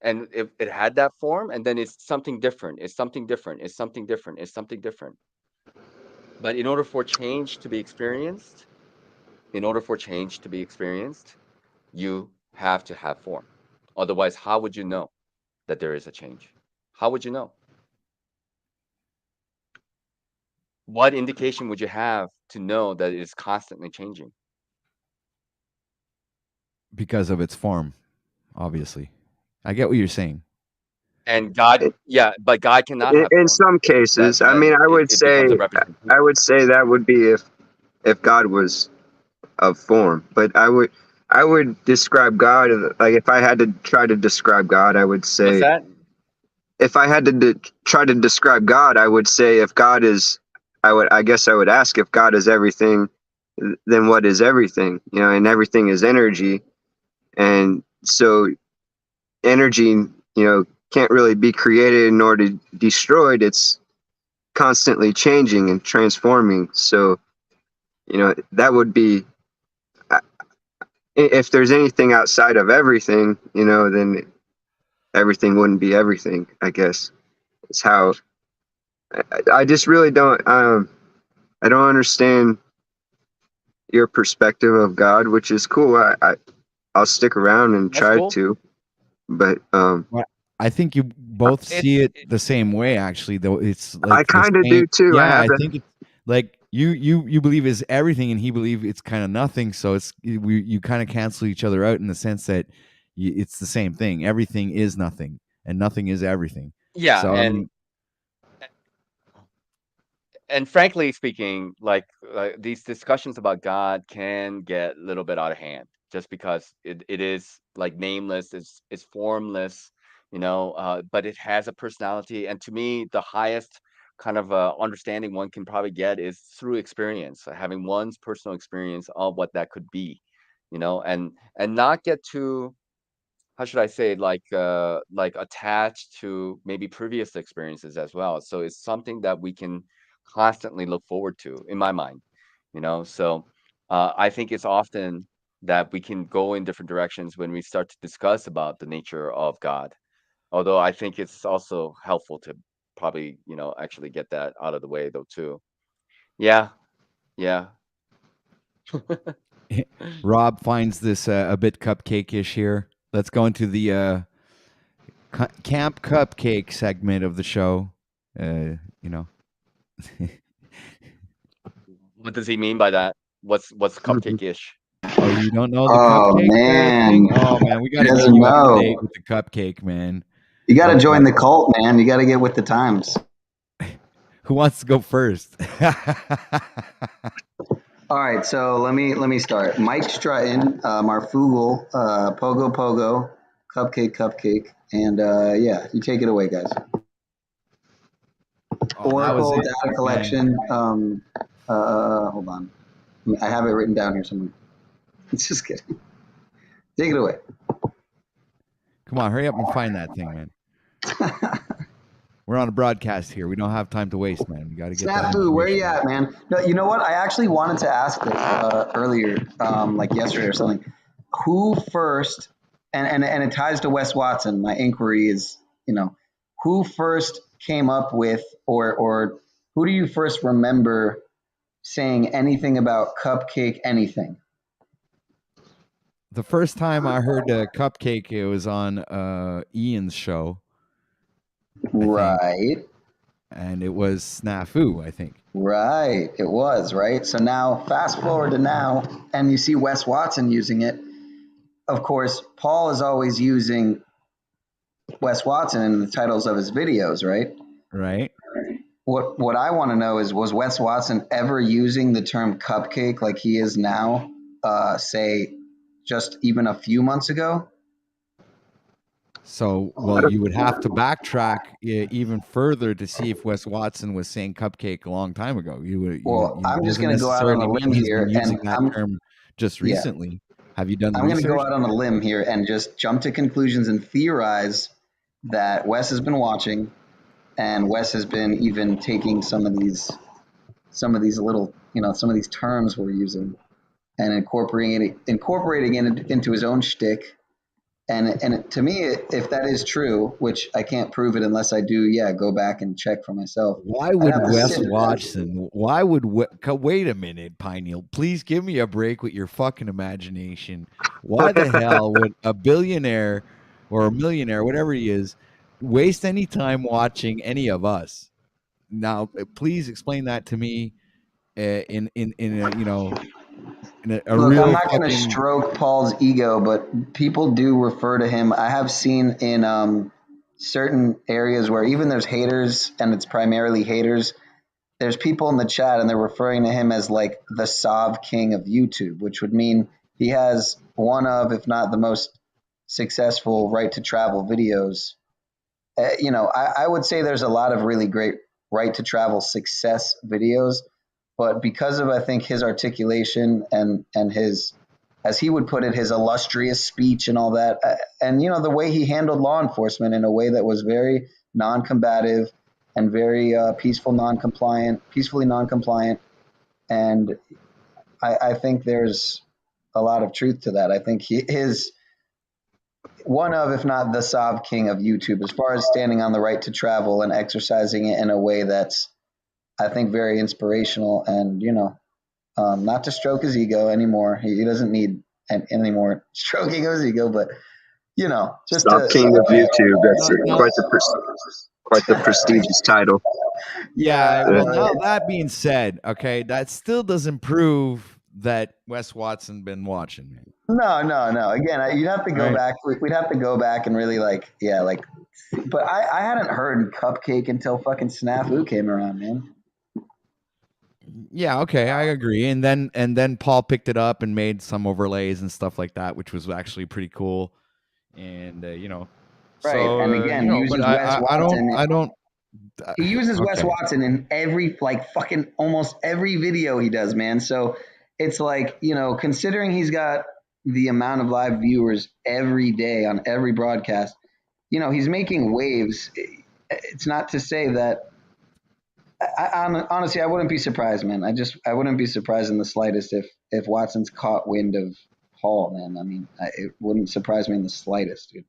And if it had that form, and then it's something different, it's something different, it's something different, it's something different. But in order for change to be experienced, you have to have form. Otherwise, how would you know that there is a change? How would you know? What indication would you have to know that it is constantly changing? Because of its form, obviously. I get what you're saying. And God, yeah, but God cannot have In form. some cases, I Then mean, it becomes a representation. I would say that would be if God was of form, but I would describe God like if I had to try to describe God, I would What's say that? if I had to try to describe God, I would say if God is, I guess I would ask if God is everything, then what is everything? You know, and everything is energy, and so energy, can't really be created nor destroyed. It's constantly changing and transforming. So, that would be if there's anything outside of everything, then everything wouldn't be everything. I guess it's how I just really don't. I don't understand your perspective of God, which is cool. I'll stick around and That's try cool. to, but Well, I think you both see it the same way, actually. Though it's I like the kind of same. do too. Yeah, I think it's like you believe is everything, and he believe it's kind of nothing. So you kind of cancel each other out in the sense that it's the same thing. Everything is nothing, and nothing is everything. Yeah, So I mean, and frankly speaking, like these discussions about God can get a little bit out of hand, just because it is like nameless, it's formless, but it has a personality. And to me, the highest kind of understanding one can probably get is through experience, having one's personal experience of what that could be, and not get too, how should I say, like attached to maybe previous experiences as well. So it's something that we can constantly look forward to, in my mind, So I think it's often that we can go in different directions when we start to discuss about the nature of God. Although I think it's also helpful to probably, actually get that out of the way though too. Yeah, yeah. Rob finds this a bit cupcake-ish here. Let's go into the camp cupcake segment of the show. You know. What does he mean by that? What's cupcake-ish? Oh, you don't know the Oh cupcake man, thing? Oh man, we got he to get doesn't you up to date know. with the cupcake, man. You got to But join the cult, man. You got to get with the times. who wants to go first? All right, so let me start. Mike Strutton, Marfugal, Pogo Pogo, Cupcake Cupcake. And yeah, you take it away, guys. Oracle data collection. Hold on, I have it written down here somewhere. It's just kidding. Take it away. Come on, hurry up and find that thing, man. We're on a broadcast here. We don't have time to waste, man. We got to get that. Snafu, where you at, man? No, you know what? I actually wanted to ask this earlier, like yesterday or something. Who first, and it ties to Wes Watson. My inquiry is, who first came up with, or who do you first remember saying anything about Cupcake anything? The first time I heard Cupcake, it was on Ian's show. Right. And it was Snafu, I think. Right. It was, right? So now, fast forward to now, and you see Wes Watson using it. Of course, Paul is always using Wes Watson in the titles of his videos, right? Right. What I want to know is, was Wes Watson ever using the term cupcake like he is now, say, just even a few months ago? So, well, you would have to backtrack even further to see if Wes Watson was saying cupcake a long time ago. I'm just going to go out on a limb here using that term just recently. Yeah. Have you done the research? I'm going to go out on a limb here and just jump to conclusions and theorize that Wes has been watching, and Wes has been even taking some of these little, some of these terms we're using and incorporating it into his own shtick. And to me, if that is true, which I can't prove it unless I do, go back and check for myself. Why would Wes Watson? Wait a minute, Pineal. Please give me a break with your fucking imagination. Why the hell would a billionaire or a millionaire, whatever he is, waste any time watching any of us? Now, please explain that to me in a Look, I'm not going to stroke Paul's ego, but people do refer to him. I have seen in certain areas where even there's haters, and it's primarily haters, there's people in the chat and they're referring to him as like the Sov King of YouTube, which would mean he has one of, if not the most successful right to travel videos. I would say there's a lot of really great right to travel success videos. But because of, I think, his articulation and his, as he would put it, his illustrious speech and all that, and, the way he handled law enforcement in a way that was very non-combative and very peacefully non-compliant. And I think there's a lot of truth to that. I think he is one of, if not the Sov King of YouTube, as far as standing on the right to travel and exercising it in a way that's, I think, very inspirational, and not to stroke his ego anymore. He doesn't need any more stroking of his ego, but just Stop King of YouTube. That's quite the prestigious title. Yeah. Well, now that being said, okay, that still doesn't prove that Wes Watson been watching, man. No. Again, you'd have to go back. We'd have to go back and really but I hadn't heard Cupcake until fucking Snafu came around, man. Yeah, okay, I agree. And then Paul picked it up and made some overlays and stuff like that, which was actually pretty cool. And right. So, and again, uses Wes Watson. I don't. He uses Wes Watson in every fucking almost every video he does, man. So it's like, considering he's got the amount of live viewers every day on every broadcast, he's making waves. It's not to say that. Honestly, I wouldn't be surprised, man. I wouldn't be surprised in the slightest if Watson's caught wind of Paul, man. I mean, it wouldn't surprise me in the slightest, dude.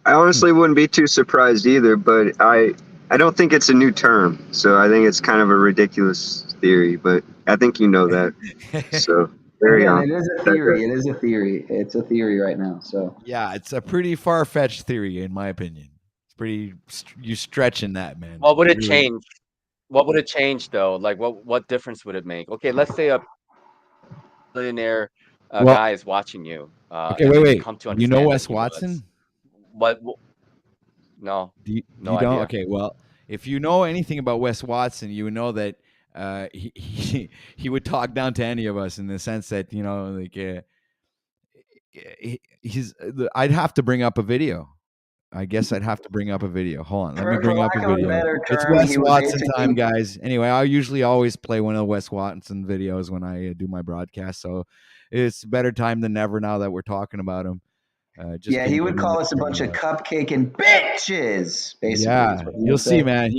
I honestly wouldn't be too surprised either, but I don't think it's a new term, so I think it's kind of a ridiculous theory. But I think you know that, so very on. It is a theory. It's a theory right now. So yeah, it's a pretty far-fetched theory, in my opinion. You stretching that, man. What would it change? What would it change though? Like what difference would it make? Okay, let's say a billionaire guy is watching you. Okay, wait. Come to understand Wes Watson? What? No. No idea. Okay, well, if you know anything about Wes Watson, you would know that he would talk down to any of us in the sense that I'd have to bring up a video. I guess I'd have to bring up a video. Hold on, let me For bring up lack a of a video. better It's term, Wes he was Watson basically- time, guys. Anyway, I usually always play one of the Wes Watson videos when I do my broadcast, so it's a better time than ever now that we're talking about him. Just Yeah, give he me a would call minute us a to bunch bring of it up. cupcaking bitches. Basically, Yeah, is what he you'll would see, say. man.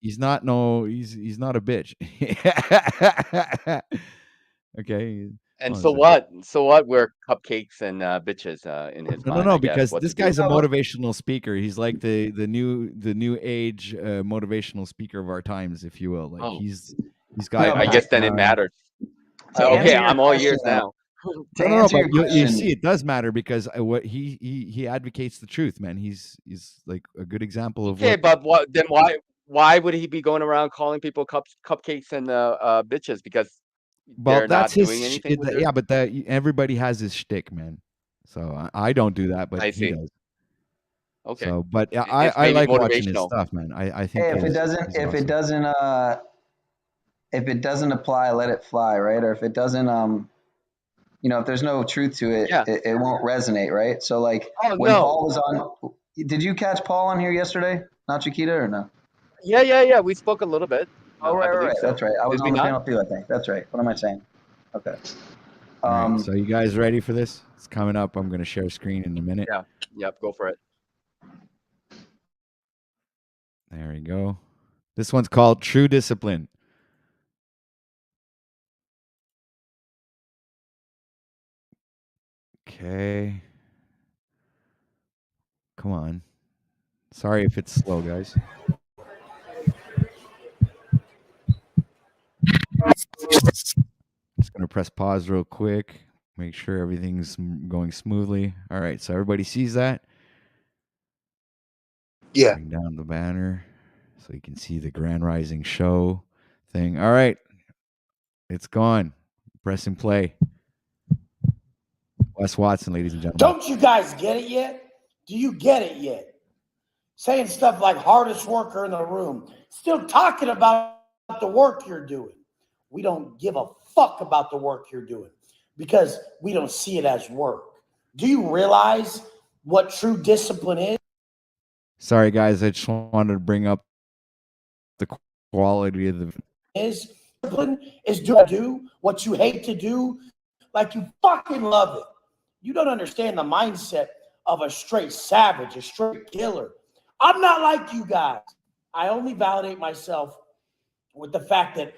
He's not he's not a bitch. Okay. And hold on a so second. what? So what? We're cupcakes and bitches in his mind. No, I guess. because What this to do. guy's a motivational speaker. He's like the new age motivational speaker of our times, if you will. Like he's got. I guess then it matters. To Okay, answer your I'm all question, ears now. No, answer but your you question- see, it does matter because what he advocates the truth, man. He's like a good example of Okay, but what then? Why would he be going around calling people cupcakes and bitches? Because they're not doing anything. With yeah, but everybody has his shtick, man. So I don't do that, but I he see. does. Okay. So, but It's I maybe like watching his motivational. stuff, man. I think Hey, if it doesn't apply, let it fly, right? Or if it doesn't if there's no truth to it, it won't resonate, right? So like when Paul was on, did you catch Paul on here yesterday? Not Chiquita or no? Yeah. We spoke a little bit. Oh, right. So. That's right. I was on the panel too, I think. That's right. What am I saying? Okay. All right, so you guys ready for this? It's coming up. I'm going to share screen in a minute. Yeah. Yep. Go for it. There we go. This one's called True Discipline. Okay. Come on. Sorry if it's slow, guys. Just going to press pause real quick. Make sure everything's going smoothly. All right, so everybody sees that? Yeah. Bring down the banner so you can see the Grand Rising show thing. All right. It's gone. Pressing play. Wes Watson, ladies and gentlemen. Don't you guys get it yet? Do you get it yet? Saying stuff like hardest worker in the room, still talking about the work you're doing. We don't give a fuck about the work you're doing because we don't see it as work. Do you realize what true discipline is? Sorry, guys. I just wanted to bring up the quality of the. Discipline is do what you hate to do like you fucking love it. You don't understand the mindset of a straight savage, a straight killer. I'm not like you guys. I only validate myself with the fact that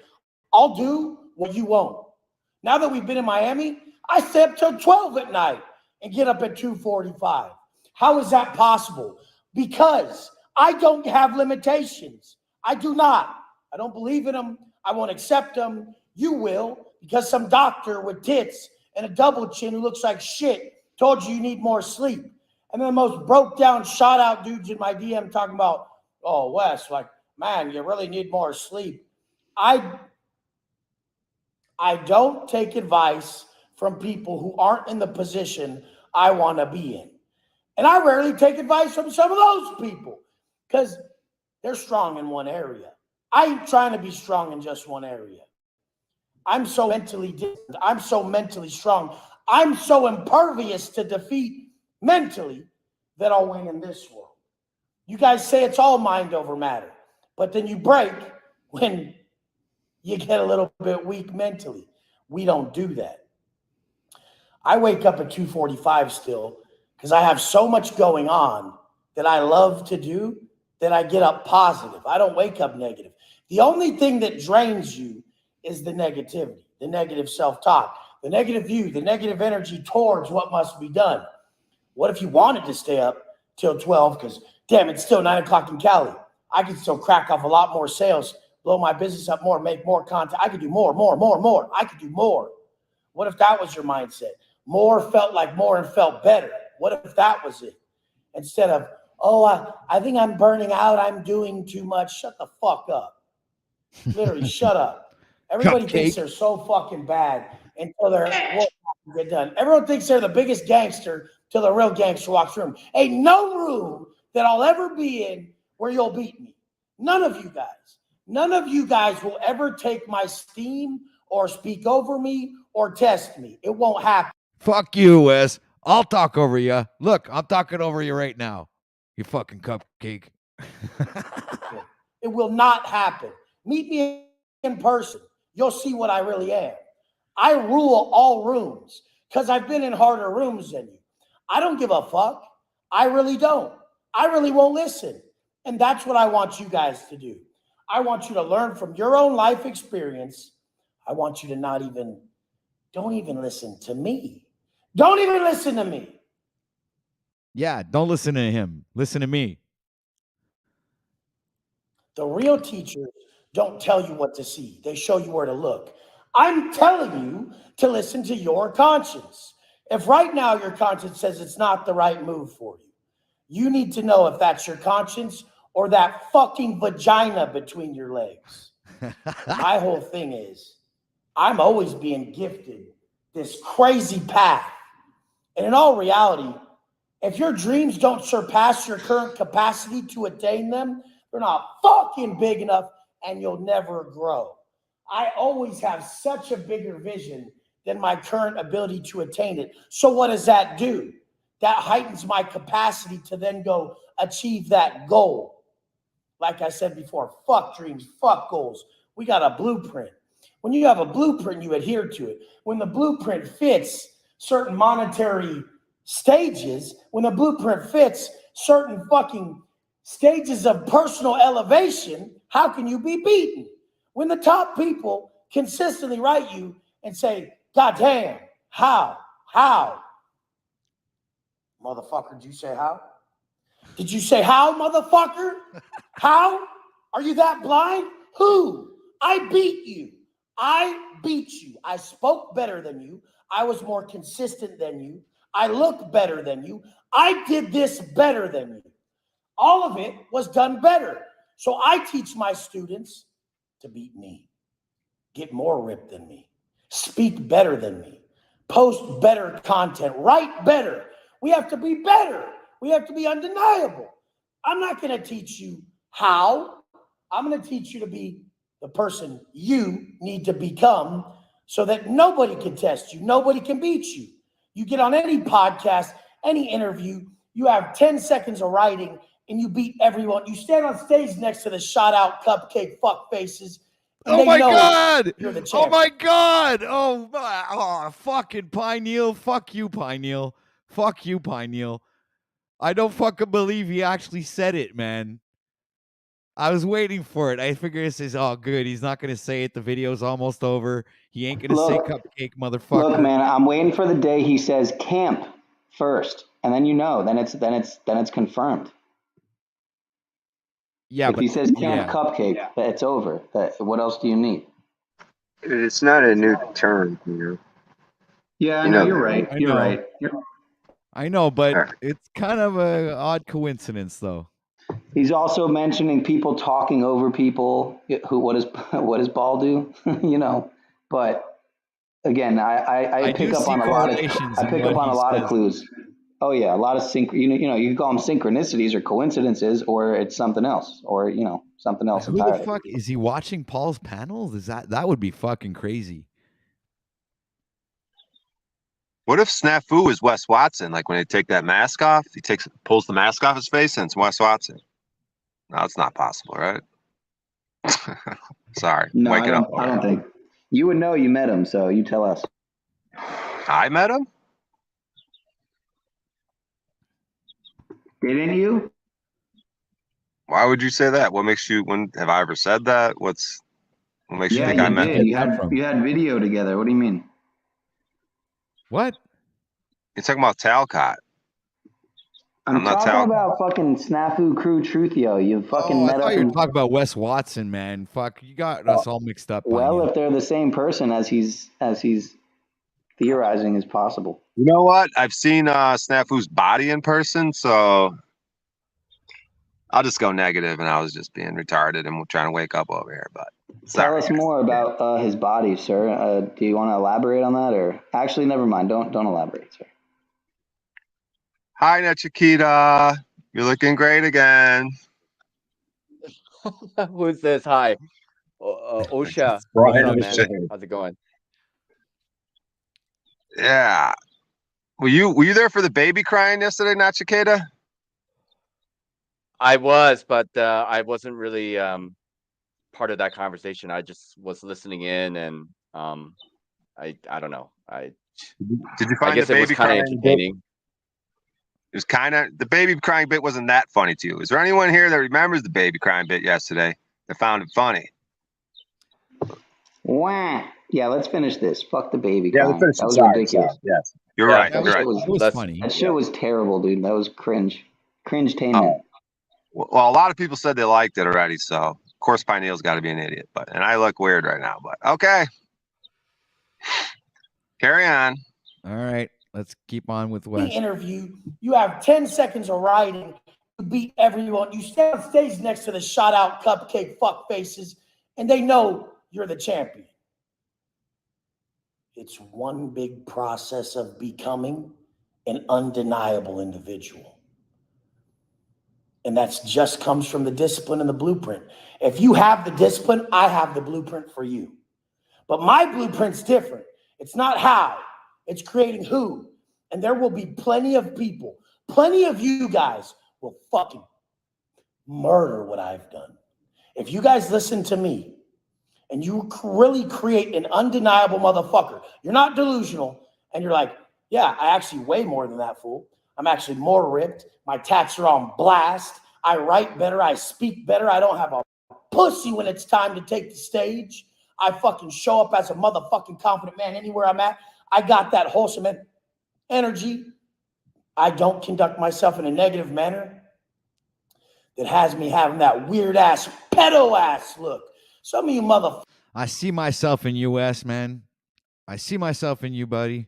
I'll do what you won't. Now that we've been in Miami, I stay up till 12 at night and get up at 2:45. How is that possible? Because I don't have limitations. I do not. I don't believe in them. I won't accept them. You will, because some doctor with tits and a double chin who looks like shit told you need more sleep. And then the most broke down, shot out dudes in my DM talking about, oh, Wes, like, man, you really need more sleep. I don't take advice from people who aren't in the position I want to be in. And I rarely take advice from some of those people because they're strong in one area. I ain't trying to be strong in just one area. I'm so mentally distant. I'm so mentally strong. I'm so impervious to defeat mentally that I'll win in this world. You guys say it's all mind over matter, but then you break when you get a little bit weak mentally. We don't do that. I wake up at 2:45 still because I have so much going on that I love to do that I get up positive. I don't wake up negative. The only thing that drains you is the negativity, the negative self-talk, the negative view, the negative energy towards what must be done. What if you wanted to stay up till 12? Because, damn, it's still 9 o'clock in Cali. I could still crack off a lot more sales, blow my business up more, make more content. I could do more. I could do more. What if that was your mindset? More felt like more and felt better. What if that was it? Instead of, oh, I think I'm burning out. I'm doing too much. Shut the fuck up. Literally, shut up. Everybody thinks they're so fucking bad until they're get done. Everyone thinks they're the biggest gangster till the real gangster walks through. Ain't no room that I'll ever be in where you'll beat me. None of you guys. None of you guys will ever take my steam or speak over me or test me. It won't happen. Fuck you, Wes. I'll talk over you. Look, I'm talking over you right now. You fucking cupcake. It will not happen. Meet me in person. You'll see what I really am. I rule all rooms because I've been in harder rooms than you. I don't give a fuck. I really don't. I really won't listen. And that's what I want you guys to do. I want you to learn from your own life experience. I want you to don't even listen to me. Don't even listen to me. Yeah, don't listen to him. Listen to me. The real teachers don't tell you what to see. They show you where to look. I'm telling you to listen to your conscience. If right now your conscience says it's not the right move for you, you need to know if that's your conscience or that fucking vagina between your legs. My whole thing is, I'm always being gifted this crazy path. And in all reality, if your dreams don't surpass your current capacity to attain them, they're not fucking big enough and you'll never grow. I always have such a bigger vision than my current ability to attain it. So what does that do? That heightens my capacity to then go achieve that goal. Like I said before, fuck dreams, fuck goals. We got a blueprint. When you have a blueprint, you adhere to it. When the blueprint fits certain monetary stages, when the blueprint fits certain fucking stages of personal elevation, how can you be beaten? When the top people consistently write you and say, God damn, how? Motherfucker, did you say how? Did you say how, motherfucker? How? Are you that blind? Who? I beat you. I spoke better than you. I was more consistent than you. I looked better than you. I did this better than you. All of it was done better. So I teach my students to beat me, get more ripped than me, speak better than me, post better content, write better. We have to be better. We have to be undeniable. I'm not going to teach you how. I'm going to teach you to be the person you need to become so that nobody can test you. Nobody can beat you. You get on any podcast, any interview, you have 10 seconds of writing and you beat everyone. You stand on stage next to the shot out cupcake fuck faces. Oh my God! You're the Oh champion. my God! Oh, fucking Pineal. Fuck you, Pineal. Fuck you, Pineal. I don't fucking believe he actually said it, man. I was waiting for it. I figured this is all good. He's not gonna say it. The video's almost over. He ain't gonna say cupcake, motherfucker. Look, man, I'm waiting for the day he says camp first, and then then it's confirmed. Yeah, if he says camp cupcake, it's over. What else do you need? It's not a new term, you know. Yeah, I know you're right. You're right. I know, but it's kind of an odd coincidence, though. He's also mentioning people talking over people. What does Ball do? You know, but again, I pick up on a lot of clues. Oh yeah, a lot of you can call them synchronicities or coincidences, or it's something else, or something else Who entirely. the fuck is he watching Paul's panels? That would be fucking crazy. What if Snafu is Wes Watson? Like when they take that mask off, he pulls the mask off his face and it's Wes Watson. No, it's not possible, right? Sorry. No, I don't think. You would know. You met him, so you tell us. I met him? Didn't you? Why would you say that? What makes you? Have I ever said that? What makes you think I met him? You had video together. What do you mean? What? You're talking about Talcott. I'm not talking about fucking Snafu Crew Truthio. You fucking met up. I thought you were talking about Wes Watson, man. Fuck, you got us all mixed up. Well, if they're the same person as he's theorizing is possible. You know what? I've seen Snafu's body in person, so I'll just go negative, and I was just being retarded and trying to wake up over here. But tell us more about his body, sir. Do you want to elaborate on that, or actually, never mind. Don't elaborate, sir. Hi, Chiquita. You're looking great again. Who's this? Hi, Osha. Brian, what's up, man? How's it going? Yeah. Were you there for the baby crying yesterday, Nachiketa? I was, but I wasn't really part of that conversation. I just was listening in, and I don't know. Did you I find the guess it was baby kind of crying bit? entertaining. It was kind of, the baby crying bit wasn't that funny to you. Is there anyone here that remembers the baby crying bit yesterday that found it funny? Wah. Yeah, let's finish this. Fuck the baby Yeah, crying. finish That it. was Sorry. ridiculous. Yes. You're Yeah, right. That You're right. was let's funny. That shit was terrible, dude. That was cringe. Cringe-tainment. Oh. Well, a lot of people said they liked it already, so of course Pineal's got to be an idiot. And I look weird right now, but okay. Carry on. All right, let's keep on with The Wes. interview, you have 10 seconds of writing to beat everyone. You stand on stage next to the shot out cupcake fuck faces, and they know you're the champion. It's one big process of becoming an undeniable individual. And that's just comes from the discipline and the blueprint. If you have the discipline, I have the blueprint for you. But my blueprint's different. It's not how, it's creating who. And there will be plenty of people, plenty of you guys will fucking murder what I've done. If you guys listen to me and you really create an undeniable motherfucker, you're not delusional, and you're like, yeah, I actually weigh more than that fool. I'm actually more ripped. My tats are on blast. I write better. I speak better. I don't have a pussy when it's time to take the stage. I fucking show up as a motherfucking confident man anywhere I'm at. I got that wholesome energy. I don't conduct myself in a negative manner that has me having that weird ass, pedo ass look. Some of you motherfuckers. I see myself in you, Wes, man. I see myself in you, buddy.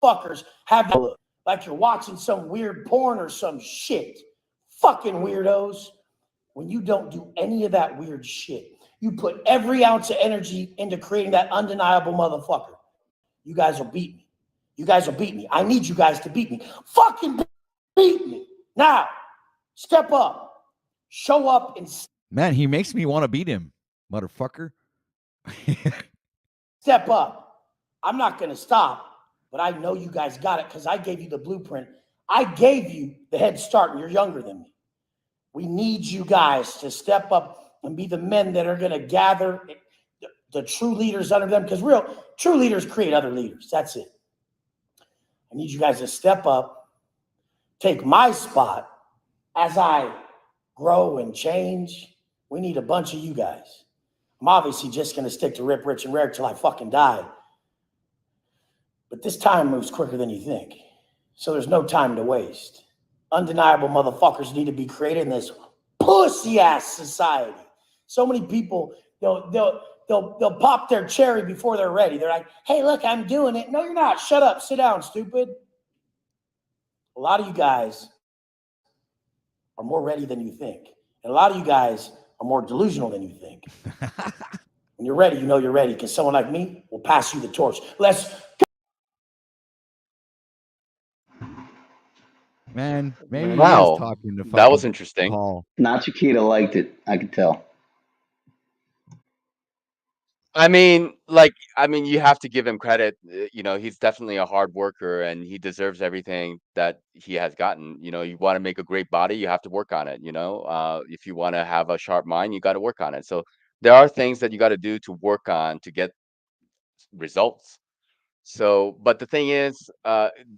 Fuckers have that look like you're watching some weird porn or some shit. Fucking weirdos. When you don't do any of that weird shit, you put every ounce of energy into creating that undeniable motherfucker. You guys will beat me. You guys will beat me. I need you guys to beat me. Fucking beat me. Now, step up. Show up and Man, he makes me want to beat him, motherfucker. step up. I'm not going to stop. But I know you guys got it because I gave you the blueprint. I gave you the head start, and you're younger than me. We need you guys to step up and be the men that are going to gather the true leaders under them, because true leaders create other leaders. That's it. I need you guys to step up, take my spot as I grow and change. We need a bunch of you guys. I'm obviously just going to stick to Rip, Rich, and Rare till I fucking die. But this time moves quicker than you think. So there's no time to waste. Undeniable motherfuckers need to be created in this pussy-ass society. So many people, they'll pop their cherry before they're ready. They're like, hey, look, I'm doing it. No, you're not. Shut up. Sit down, stupid. A lot of you guys are more ready than you think. And a lot of you guys are more delusional than you think. When you're ready, you know you're ready, because someone like me will pass you the torch. Man, maybe Wow, he is talking to that was fucking interesting. Paul. Not Chiquita liked it. I could tell. I mean, you have to give him credit. You know, he's definitely a hard worker, and he deserves everything that he has gotten. You know, you want to make a great body, you have to work on it. You know, if you want to have a sharp mind, you got to work on it. So there are things that you got to do to work on to get results. So, but the thing is,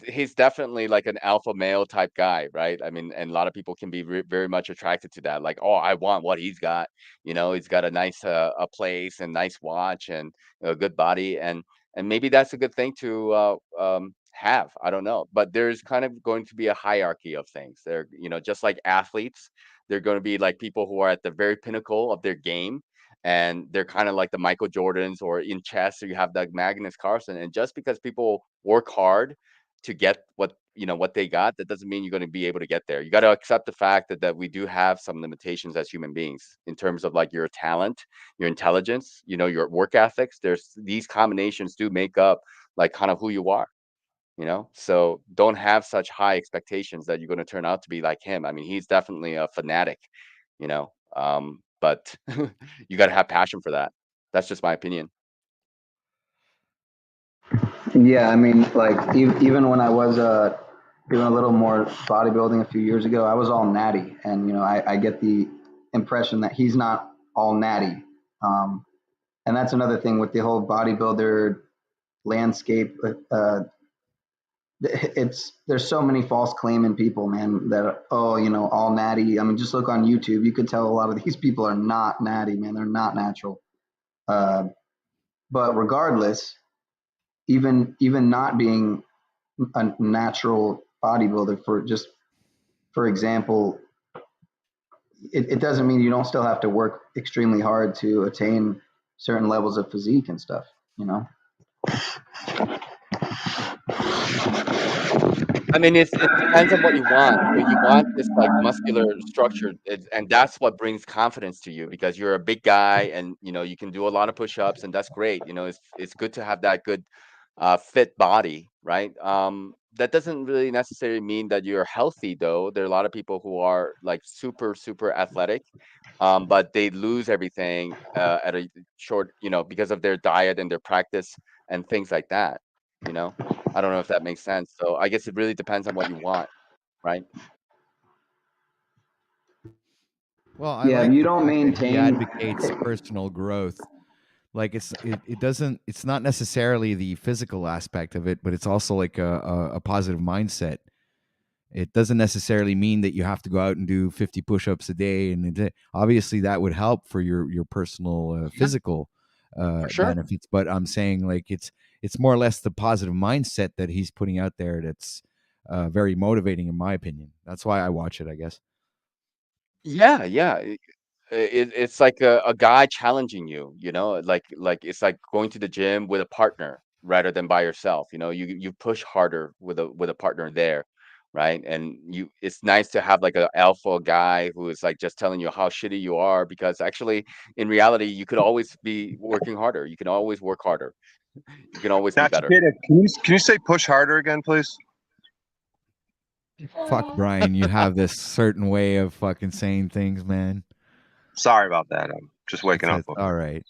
he's definitely like an alpha male type guy, right? I mean, and a lot of people can be very much attracted to that. Like, oh, I want what he's got. You know, he's got a nice a place and nice watch and a good body, and maybe that's a good thing to have. I don't know, but there's kind of going to be a hierarchy of things. They're, you know, just like athletes, they're going to be like people who are at the very pinnacle of their game, and they're kind of like the Michael Jordans, or in chess, so you have the Magnus Carlsen. And just because people work hard to get what, you know, what they got, that doesn't mean you're going to be able to get there. You got to accept the fact that we do have some limitations as human beings in terms of like your talent, your intelligence, you know, your work ethics. There's these combinations do make up like kind of who you are. You know, so don't have such high expectations that you're going to turn out to be like him. I mean, he's definitely a fanatic, you know, but you got to have passion for that. That's just my opinion. Yeah, I mean, like even when I was doing a little more bodybuilding a few years ago, I was all natty, and I get the impression that he's not all natty. And that's another thing with the whole bodybuilder landscape. There's so many false claiming people, man, that all natty. I mean, just look on YouTube. You could tell a lot of these people are not natty, man. They're not natural. But regardless, even not being a natural bodybuilder, for example, it doesn't mean you don't still have to work extremely hard to attain certain levels of physique and stuff, I mean, it depends on what you want. So you want this like muscular structure, and that's what brings confidence to you because you're a big guy, and you can do a lot of push-ups, and that's great. It's good to have that good, fit body, right? That doesn't really necessarily mean that you're healthy, though. There are a lot of people who are like super, super athletic, but they lose everything at a short, because of their diet and their practice and things like that. You know. I don't know if that makes sense. So I guess it really depends on what you want, right? Well, I Yeah, if like you the don't fact that he maintain. advocates personal growth. Like it's not necessarily the physical aspect of it, but it's also like a positive mindset. It doesn't necessarily mean that you have to go out and do 50 push-ups a day, and obviously that would help for your personal physical For sure. benefits. But I'm saying like it's more or less the positive mindset that he's putting out there that's very motivating, in my opinion. That's why I watch it, I guess. Yeah, yeah. It's like a guy challenging you, like it's like going to the gym with a partner rather than by yourself. You push harder with a partner there, right? And it's nice to have like an alpha guy who is like just telling you how shitty you are because actually in reality you could always be working harder. You can always work harder. You can always be better. Can you say push harder again, please? Fuck, Brian, you have this certain way of fucking saying things, man. Sorry about that. I'm just waking up. All right.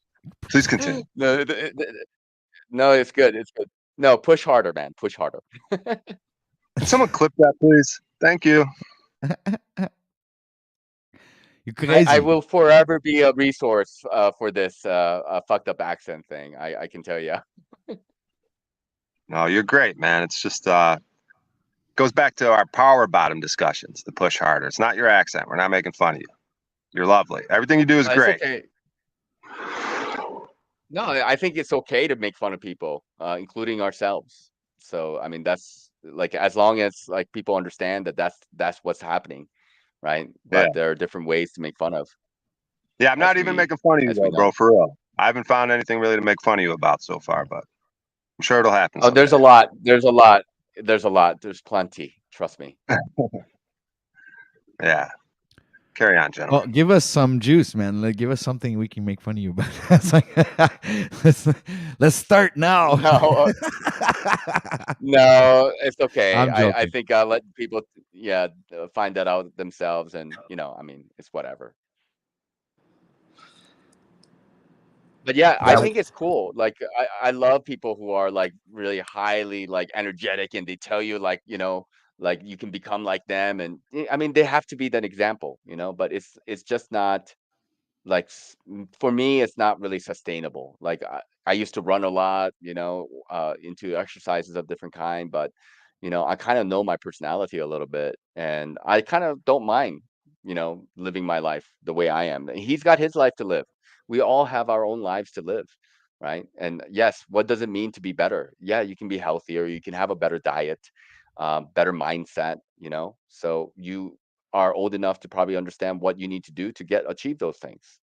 Please continue. No, it's good. It's good. No, push harder, man. Push harder. Can someone clip that, please? Thank you. You're crazy. I will forever be a resource for this fucked up accent thing. I can tell you. No, you're great, man. It's just goes back to our power bottom discussions. The push harder. It's not your accent. We're not making fun of you. You're lovely. Everything you do is great. It's okay. No, I think it's okay to make fun of people, including ourselves. So I mean, that's like as long as like people understand that that's what's happening, right? But there are different ways to make fun of. Yeah, I'm not even making fun of you, though, bro. For real, I haven't found anything really to make fun of you about so far, but I'm sure it'll happen. Oh, there's a lot. There's a lot. There's a lot. There's plenty. Trust me. Yeah. Carry on, gentlemen. Well, give us some juice, man. Like, give us something we can make fun of you about. It's like, let's start now. No, it's okay. I'm joking. I think I'll let people, find that out themselves, and I mean, it's whatever. But yeah, I think it's cool. Like I love people who are like really highly like energetic, and they tell you like like you can become like them, and I mean they have to be that example, But it's just not like for me, it's not really sustainable. Like I used to run a lot, into exercises of different kind, but I kind of know my personality a little bit, and I kind of don't mind, living my life the way I am. He's got his life to live. We all have our own lives to live, right? And yes, what does it mean to be better? Yeah, you can be healthier, you can have a better diet, better mindset, So you are old enough to probably understand what you need to do to achieve those things.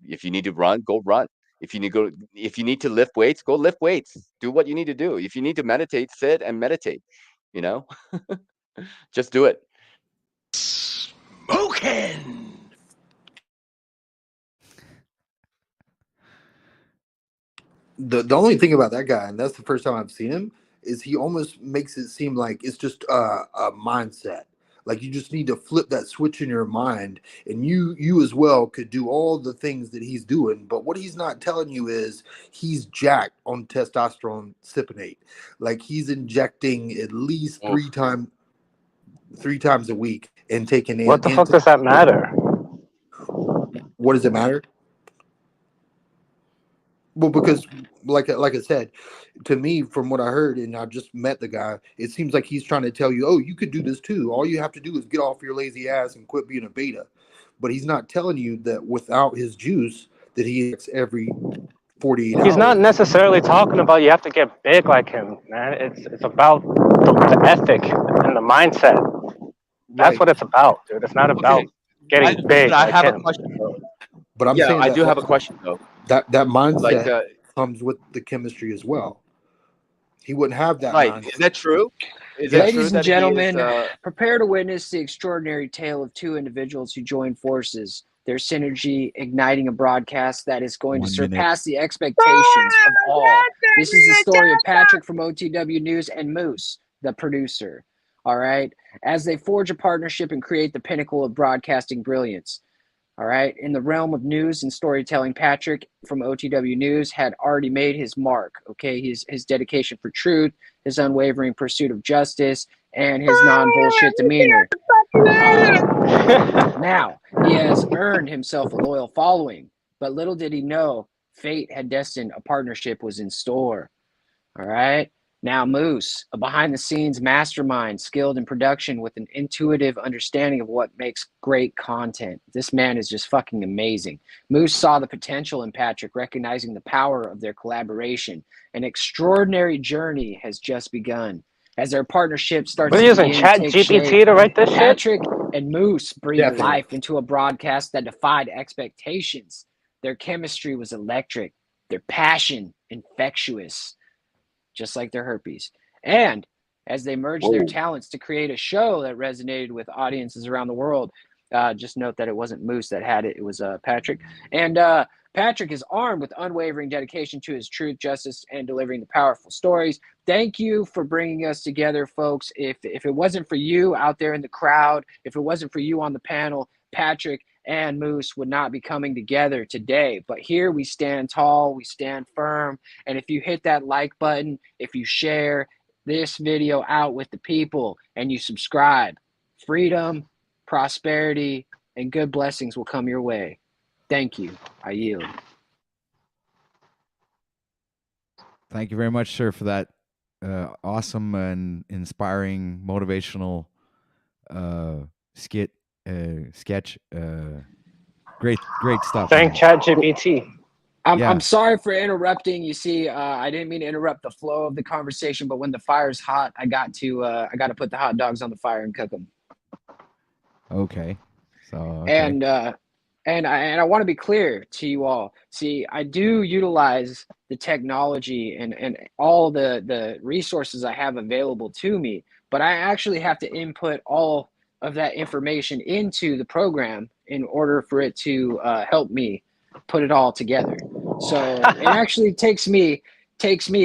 If you need to run, go run. If you need to lift weights, go lift weights. Do what you need to do. If you need to meditate, sit and meditate. Just do it. Smoking. The only thing about that guy, and that's the first time I've seen him, is he almost makes it seem like it's just a mindset. Like you just need to flip that switch in your mind, and you as well could do all the things that he's doing. But what he's not telling you is he's jacked on testosterone cypionate. Like he's injecting at least three times a week and taking in. What the fuck does that matter? What does it matter? Well, because like I said, to me, from what I heard, and I just met the guy, it seems like he's trying to tell you, oh, you could do this too. All you have to do is get off your lazy ass and quit being a beta. But he's not telling you that without his juice, that he eats every 48 hours. He's not necessarily talking about you have to get big like him, man. It's about the ethic and the mindset. That's what it's about, dude. It's not about getting big. I like have him. a question though. But I'm Yeah, saying I do have a question though. That mindset Like, comes with the chemistry as well. He wouldn't have that right? mindset. Is that true? Is that true Ladies and that he gentlemen, is, prepare to witness the extraordinary tale of two individuals who join forces. Their synergy igniting a broadcast that is going to surpass the expectations of all. This is the story of Patrick from OTW News and Moose, the producer. All right, as they forge a partnership and create the pinnacle of broadcasting brilliance. All right, in the realm of news and storytelling, Patrick from OTW News had already made his mark. Okay, his dedication for truth, his unwavering pursuit of justice, and his non-bullshit demeanor. Now, he has earned himself a loyal following, but little did he know fate had destined a partnership was in store. All right. Now, Moose, a behind-the-scenes mastermind skilled in production with an intuitive understanding of what makes great content. This man is just fucking amazing. Moose saw the potential in Patrick, recognizing the power of their collaboration. An extraordinary journey has just begun. As their partnership starts We're using Chat GPT to write this shit? Patrick and Moose breathed Definitely. life into a broadcast that defied expectations. Their chemistry was electric, their passion infectious, just like their herpes. And as they merged their talents to create a show that resonated with audiences around the world, just note that it wasn't Moose that had it, it was Patrick. And Patrick is armed with unwavering dedication to his truth, justice, and delivering the powerful stories. Thank you for bringing us together, folks. If it wasn't for you out there in the crowd, if it wasn't for you on the panel, Patrick and Moose would not be coming together today. But here we stand tall, we stand firm. And if you hit that like button, if you share this video out with the people and you subscribe, freedom, prosperity, and good blessings will come your way. Thank you. I yield. Thank you very much, sir, for that awesome and inspiring, motivational sketch. Great stuff. Thank ChatGPT. I'm sorry for interrupting. You see, I didn't mean to interrupt the flow of the conversation, but when the fire's hot, I got to put the hot dogs on the fire and cook them. Okay. So and I want to be clear to you all. See, I do utilize the technology and all the resources I have available to me, but I actually have to input all of that information into the program in order for it to help me put it all together. So it actually takes me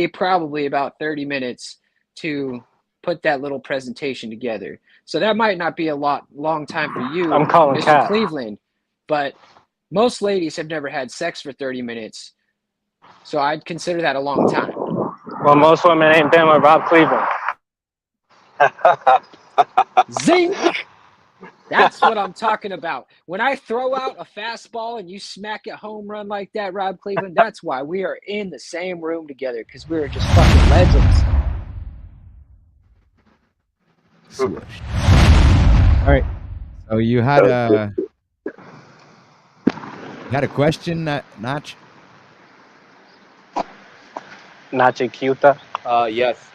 probably about 30 minutes to put that little presentation together. So that might not be a long time for you, I'm calling Mr. Cat. Cleveland, but most ladies have never had sex for 30 minutes. So I'd consider that a long time. Well, most women ain't been with Rob Cleveland. Zing! That's what I'm talking about. When I throw out a fastball and you smack a home run like that, Rob Cleveland, that's why we are in the same room together, because we're just fucking legends. Swoosh. All right. So you had a question, Notch? Nachi Cuta. yes.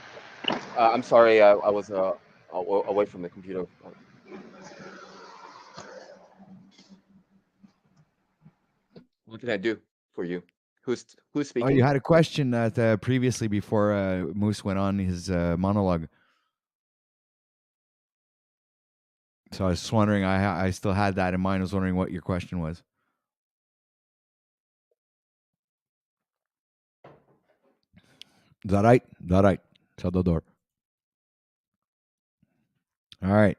I'm sorry. I was away from the computer. What can I do for you? Who's speaking? Oh, you had a question previously before Moose went on his monologue. So I was just wondering, I still had that in mind. I was wondering what your question was. Is that right? Shut the door. All right.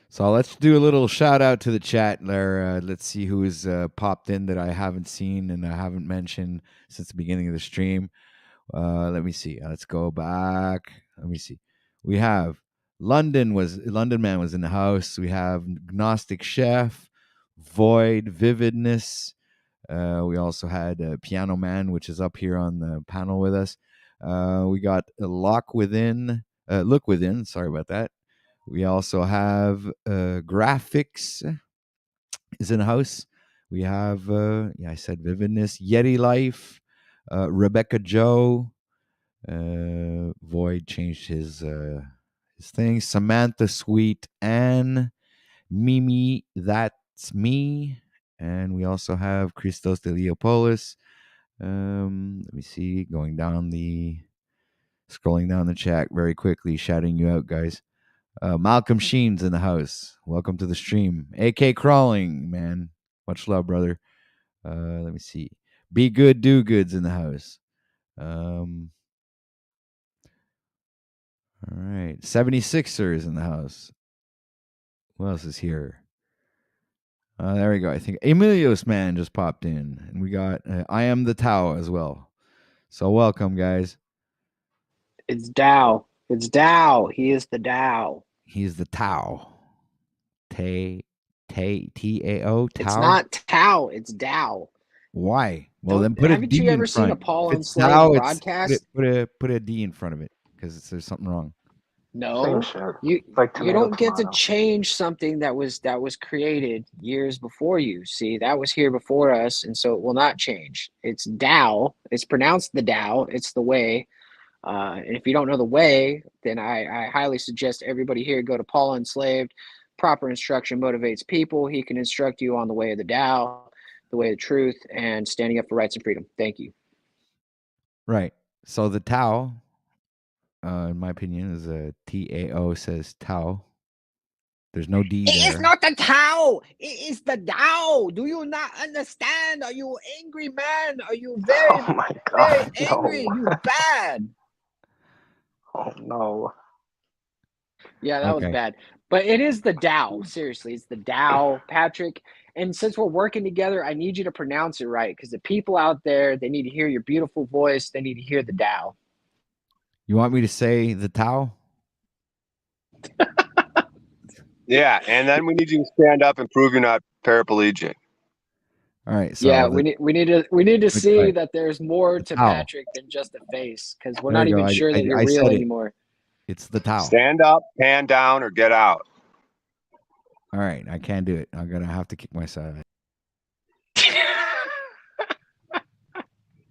So let's do a little shout out to the chat there. Let's see who's popped in that I haven't seen and I haven't mentioned since the beginning of the stream. Let me see. Let's go back. Let me see. We have London Man was in the house. We have Gnostic Chef, Void, Vividness. We also had Piano Man, which is up here on the panel with us. We got Look Within. Sorry about that. We also have Graphics is in the house. We have I said Vividness, Yeti Life, Rebecca Joe. Void changed his thing. Samantha Sweet, Anne, Mimi, that's me, and we also have Christos de Leopolis. Let me see, scrolling down the chat very quickly, shouting you out, guys. Malcolm Sheen's in the house. Welcome to the stream. AK Crawling, man. Much love, brother. Let me see. Be Good, Do Good's in the house. All right. 76ers in the house. Who else is here? There we go. I think Emilios Man just popped in. And we got I Am the Tao as well. So welcome, guys. It's Tao. It's Tao. He is the Tao. He's the Tao. T-A-O? Tao? It's not Tao. It's Tao. Why? Well, then put a D in front. Haven't you ever seen a Paul Enslaved broadcast? Put a D in front of it because there's something wrong. No, you don't get to change something that was created years before you. See, that was here before us, and so it will not change. It's Tao. It's pronounced the Tao. It's the way. And if you don't know the way, then I highly suggest everybody here go to Paul Enslaved. Proper instruction motivates people. He can instruct you on the way of the Tao, the way of truth, and standing up for rights and freedom. Thank you. Right. So the Tao, in my opinion, is a T-A-O says Tao. There's no D there. It is not the Tao. It is the Tao. Do you not understand? Are you angry, man? Are you very, very angry? You bad. Oh, no. Yeah, that was bad. But it is the Tao. Seriously, it's the Tao, Patrick. And since we're working together, I need you to pronounce it right because the people out there, they need to hear your beautiful voice. They need to hear the Tao. You want me to say the Tao? Yeah, and then we need you to stand up and prove you're not paraplegic. All right. So yeah, we need to see that there's more to Patrick than just a face because we're not even sure that you're real anymore. It's the Tao. Stand up, hand down, or get out. All right, I can't do it. I'm gonna have to kick myself.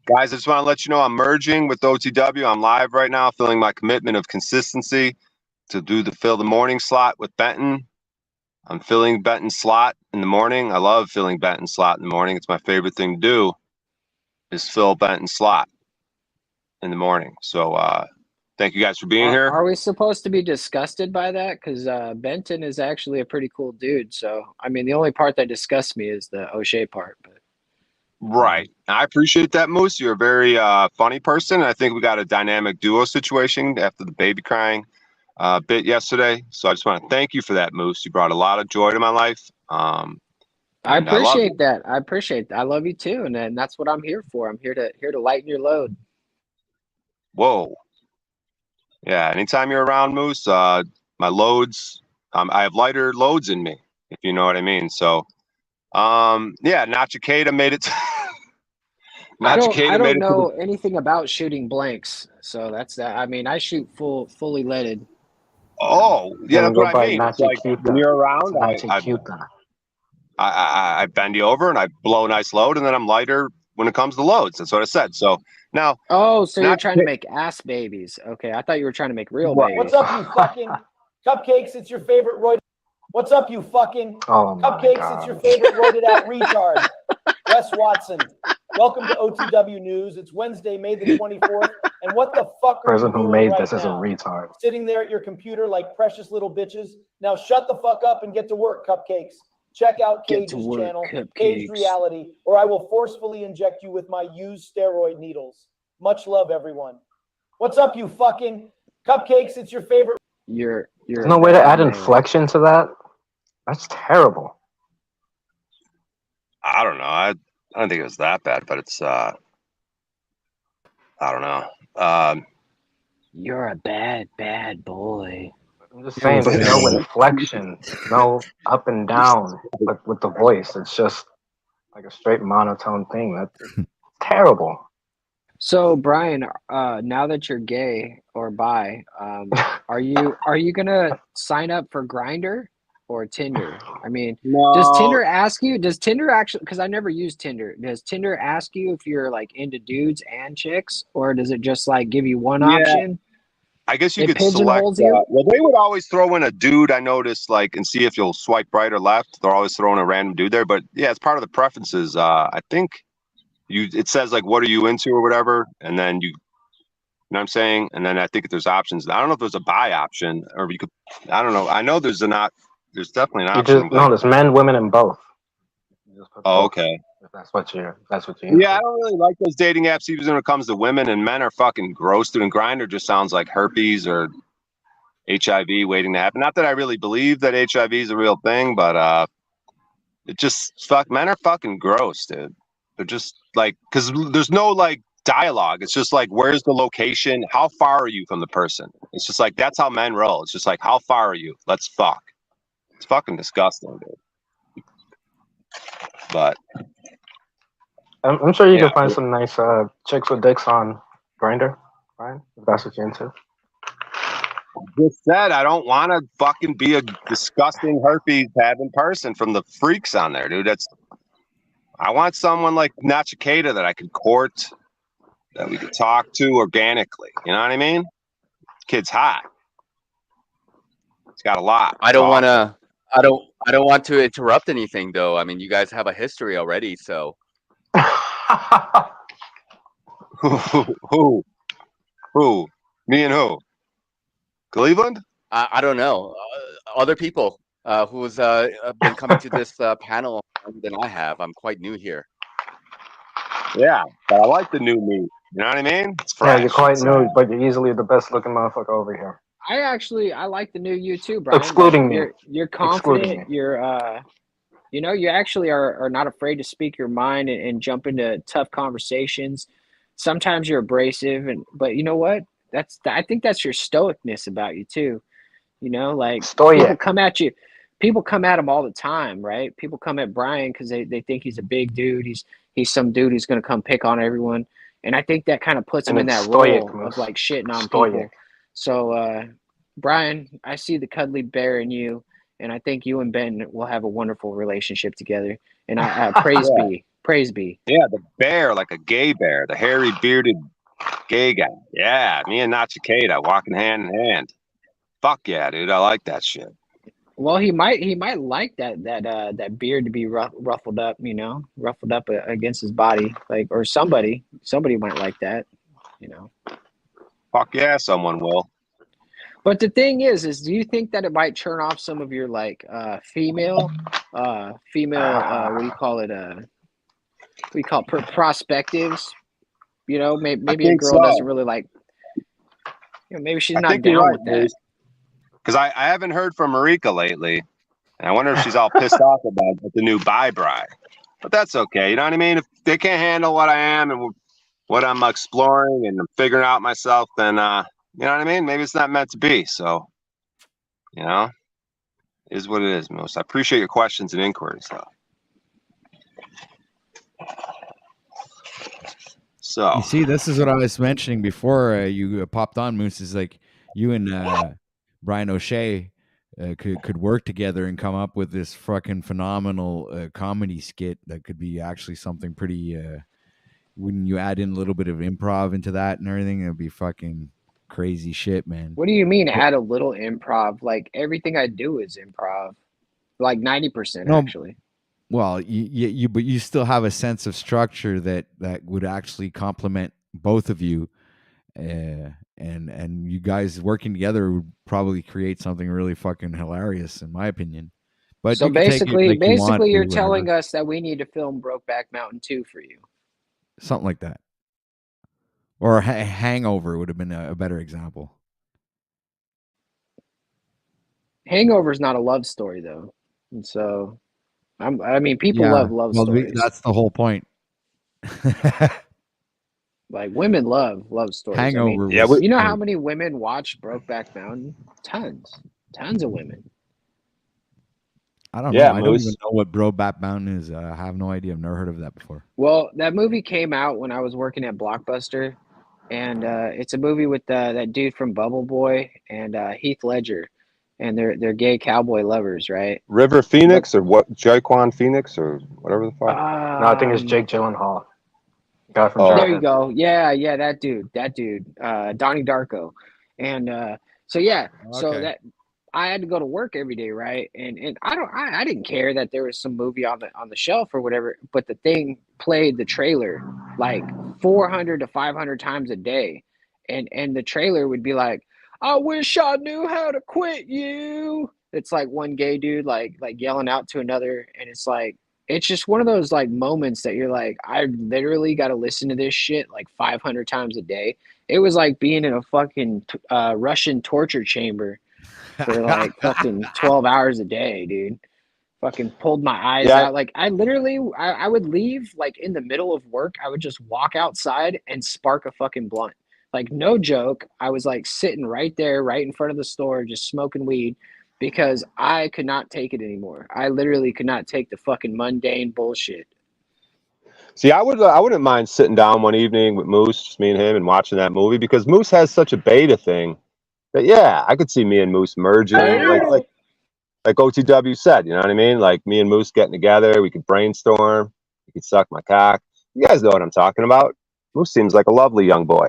Guys, I just want to let you know I'm merging with OTW. I'm live right now, filling my commitment of consistency to fill the morning slot with Benton. I'm filling Benton's slot in the morning. I love filling Benton's slot in the morning. It's my favorite thing to do is fill Benton's slot in the morning. So thank you guys for being here. Are we supposed to be disgusted by that? Because Benton is actually a pretty cool dude. So, I mean, the only part that disgusts me is the O'Shea part. But right. I appreciate that, Moose. You're a very funny person. And I think we got a dynamic duo situation after the baby crying bit yesterday. So I just want to thank you for that, Moose. You brought a lot of joy to my life. I appreciate that. I appreciate that. I love you too. And that's what I'm here for. I'm here to lighten your load. Whoa. Yeah. Anytime you're around, Moose, my loads, I have lighter loads in me, if you know what I mean. So, yeah, Nachiketa made it. I don't know anything about shooting blanks. So that's that. I mean, I shoot fully leaded. Oh, yeah, that's what I mean. Like, when you're around, I bend you over and I blow a nice load, and then I'm lighter when it comes to loads. That's what I said. So now. Oh, so you're trying to make ass babies. Okay, I thought you were trying to make real babies. What's up, you fucking cupcakes? It's your favorite roid. What's up, you fucking cupcakes? It's your favorite roided out retard. Wes Watson. Welcome to OTW News. It's Wednesday, May the 24th. And what the fuck are you doing right now? Is a retard. Sitting there at your computer like precious little bitches. Now shut the fuck up and get to work, cupcakes. Check out Cage's channel, Caged Reality, or I will forcefully inject you with my used steroid needles. Much love, everyone. What's up, you fucking cupcakes? It's your favorite. There's no way to add inflection to that. That's terrible. I don't know. I don't think it was that bad, but it's I don't know. You're a bad boy. I'm just saying, there's no inflection, no up and down with the voice. It's just like a straight monotone thing. That's terrible. So Brian, now that you're gay or bi, are you gonna sign up for Grindr or Tinder? I mean, does Tinder ask you? Does Tinder actually? Because I never used Tinder. Does Tinder ask you if you're like into dudes and chicks, or does it just like give you one option? I guess you It could select. pigeonholes you? Well, they would always throw in a dude. I noticed, like, and see if you'll swipe right or left. They're always throwing a random dude there. But yeah, it's part of the preferences. I think it says like, what are you into or whatever, and then you know what I'm saying? And then I think if there's options, I don't know if there's a buy option or you could, I don't know. I know there's there's definitely an option. No, there's men, women, and both. Oh, okay. If that's what you're Yeah, I don't really like those dating apps even when it comes to women, and men are fucking gross. Dude, and Grindr just sounds like herpes or HIV waiting to happen. Not that I really believe that HIV is a real thing, but it just men are fucking gross, dude. They're just like, because there's no like dialogue. It's just like, where's the location? How far are you from the person? It's just like, that's how men roll. It's just like, how far are you? Let's fuck. It's fucking disgusting, dude. But I'm sure you can find some nice chicks with dicks on Grindr, right? If that's what you're into. Just said I don't want to fucking be a disgusting herpes having person from the freaks on there, dude. I want someone like Nachiketa that I could court, that we could talk to organically. You know what I mean? Kid's hot. It's got a lot. I don't want to interrupt anything though. I mean, you guys have a history already, so. Who? Me and who? Cleveland? I don't know. Other people who's been coming to this panel than I have. I'm quite new here. Yeah, but I like the new meat. You know what I mean? It's fresh. Yeah, you're quite new, but you're easily the best looking motherfucker over here. I like the new you too, Brian. Excluding me. You're confident. You're you actually are not afraid to speak your mind and jump into tough conversations. Sometimes you're abrasive, but you know what? I think that's your stoicness about you too. You know, like Stoic. People come at him all the time, right? People come at Brian because they think he's a big dude. He's some dude who's gonna come pick on everyone. And I think that kind of puts him in that role of like shitting on people. So Brian, I see the cuddly bear in you, and I think you and Ben will have a wonderful relationship together. And I praise be. Yeah, the bear, like a gay bear, the hairy bearded gay guy. Yeah, me and Nachiketa walking hand in hand. Fuck yeah, dude. I like that shit. Well, he might like that beard to be ruffled up, ruffled up against his body, like, or somebody might like that, Fuck yeah, someone will. But the thing is do you think that it might turn off some of your like female what do you call it? What do you call it? Prospectives? Maybe a girl doesn't really like. Maybe she's not down with that. Because I haven't heard from Marika lately, and I wonder if she's all pissed off about the new bride. But that's okay. You know what I mean? If they can't handle what I am and what I'm exploring and I'm figuring out myself, then you know what I mean? Maybe it's not meant to be. So, it is what it is, Moose. I appreciate your questions and inquiries, though. So you see, this is what I was mentioning before you popped on, Moose. Is like you and Brian O'Shea could work together and come up with this fucking phenomenal comedy skit that could be actually something pretty. When you add in a little bit of improv into that and everything, it'd be fucking crazy shit, man. What do you mean add a little improv? Like everything I do is improv, like 90% actually. Well, but you still have a sense of structure that would actually complement both of you, and you guys working together would probably create something really fucking hilarious, in my opinion. But so basically, you're telling us that we need to film Brokeback Mountain 2 for you, something like that, or Hangover would have been a better example. Hangover is not a love story, though. And so, I mean, people love stories. That's the whole point. Like women love stories. Hangover. I mean, you know how many women watch Brokeback Mountain? Tons of women. I don't know. I don't even know what Brokeback Mountain is. I have no idea. I've never heard of that before. Well, that movie came out when I was working at Blockbuster, and it's a movie with that dude from Bubble Boy and Heath Ledger, and they're gay cowboy lovers, right? River Phoenix or what? Jaquan Phoenix or whatever the fuck. No, I think it's Jake Gyllenhaal. Guy from There you go. Yeah, that dude, Donnie Darko, and so yeah, so that I had to go to work every day, right? And I didn't care that there was some movie on the shelf or whatever, but the thing played the trailer like 400 to 500 times a day, and the trailer would be like, "I wish I knew how to quit you." It's like one gay dude like yelling out to another, and it's like. It's just one of those like moments that you're like, I literally got to listen to this shit like 500 times a day. It was like being in a fucking Russian torture chamber for like fucking 12 hours a day, dude. Fucking pulled my eyes out. Like I literally, I would leave like in the middle of work. I would just walk outside and spark a fucking blunt. Like no joke. I was like sitting right there, right in front of the store, just smoking weed. Because I could not take it anymore. I literally could not take the fucking mundane bullshit. See, I wouldn't mind sitting down one evening with Moose, just me and him, and watching that movie because Moose has such a beta thing that I could see me and Moose merging, like OTW said. You know what I mean? Like me and Moose getting together, we could brainstorm. You could suck my cock. You guys know what I'm talking about. Moose seems like a lovely young boy.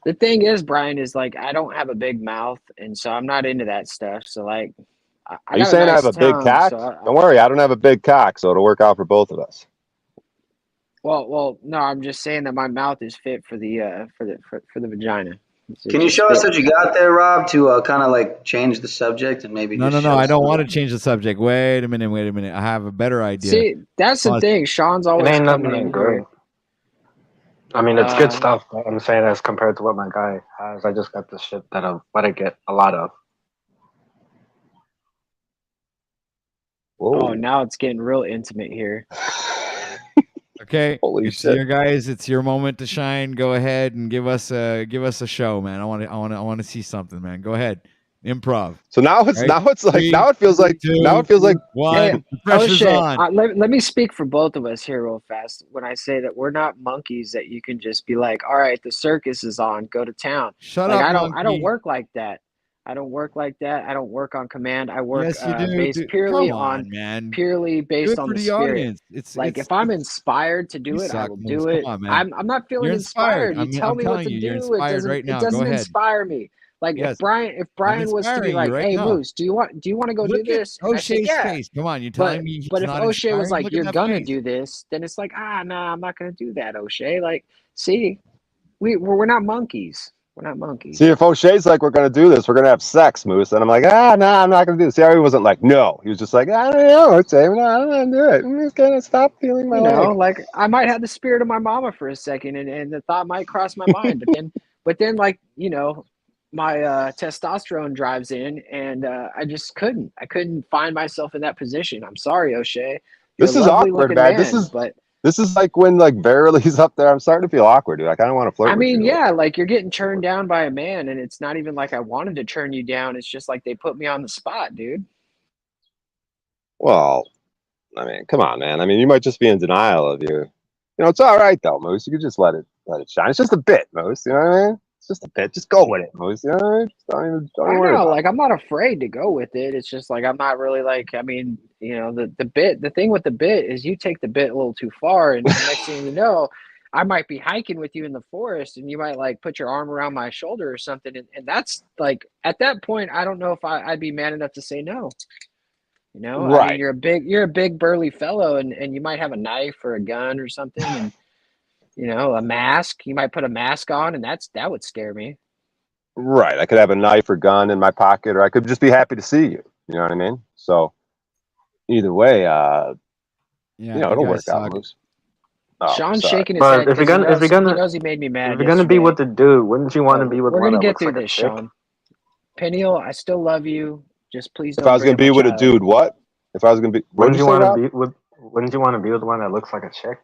The thing is, Brian, is like I don't have a big mouth, and so I'm not into that stuff. So like, are you saying I have a big cock? Don't worry, I don't have a big cock, so it'll work out for both of us. Well, no, I'm just saying that my mouth is fit for the vagina. Can you show us what you got there, Rob, to kind of like change the subject and maybe? No. I don't want to change the subject. Wait a minute. I have a better idea. See, that's the thing. Sean's always coming in great. I mean, it's good stuff. But I'm saying as compared to what my guy has, I just got the shit that I get a lot of. Whoa. Oh, now it's getting real intimate here. Okay, it's your guys. It's your moment to shine. Go ahead and give us a show, man. I want to see something, man. Go ahead, improv. So now it feels like one. The pressure's on. Let me speak for both of us here real fast. When I say that we're not monkeys, that you can just be like, all right, the circus is on, go to town. Shut up, I don't work like that. I don't work on command. I work based purely on the spirit. Audience. If I'm inspired to do it, I will do it. I'm not feeling inspired. You tell me what to do. It doesn't inspire me. Like if Brian was to be like, "Hey Moose, do you want to go do this?" O'Shea's face. Come on, you're telling me. But if O'Shea was like, "You're gonna do this," then it's like, no, I'm not gonna do that, O'Shea. Like, see, we're not monkeys. We're not monkeys. See, if O'Shea's like, we're going to do this, we're going to have sex, Moose. And I'm like, no, I'm not going to do this. See, he wasn't like, no. He was just like, I don't know, O'Shea. No, I don't want to do it. I'm just going to stop feeling my leg. Like, I might have the spirit of my mama for a second, and the thought might cross my mind. But then, like, my testosterone drives in, and I just couldn't. I couldn't find myself in that position. I'm sorry, O'Shea. This is awkward, man. This is like when like Verily's up there. I'm starting to feel awkward, dude. I kind of want to flirt. I mean, yeah, like you're getting turned down by a man, and it's not even like I wanted to turn you down. It's just like they put me on the spot, dude. Well, I mean, come on, man. I mean, you might just be in denial of your. It's all right though, Moose. You could just let it shine. It's just a bit, Moose. You know what I mean? It's just a bit. Just go with it, Moose. You know what I mean? Don't worry. Like I'm not afraid to go with it. It's just like I'm not really like. I mean, the bit. The thing with the bit is you take the bit a little too far, and the next thing you know, I might be hiking with you in the forest, and you might like put your arm around my shoulder or something, and that's like at that point, I don't know if I'd be man enough to say no. Right? I mean, you're a big burly fellow, and you might have a knife or a gun or something, and. A mask. You might put a mask on, and that would scare me. Right. I could have a knife or gun in my pocket, or I could just be happy to see you. You know what I mean? So either way, it'll work out. Sean's shaking his head. If he knows he made me mad. If you're gonna be with the dude, wouldn't you want to be with? We're gonna get through this, Sean. Peniel, I still love you. Just please. If I was gonna be with a dude, what? If I was gonna be, wouldn't you want to be with one that looks like a chick?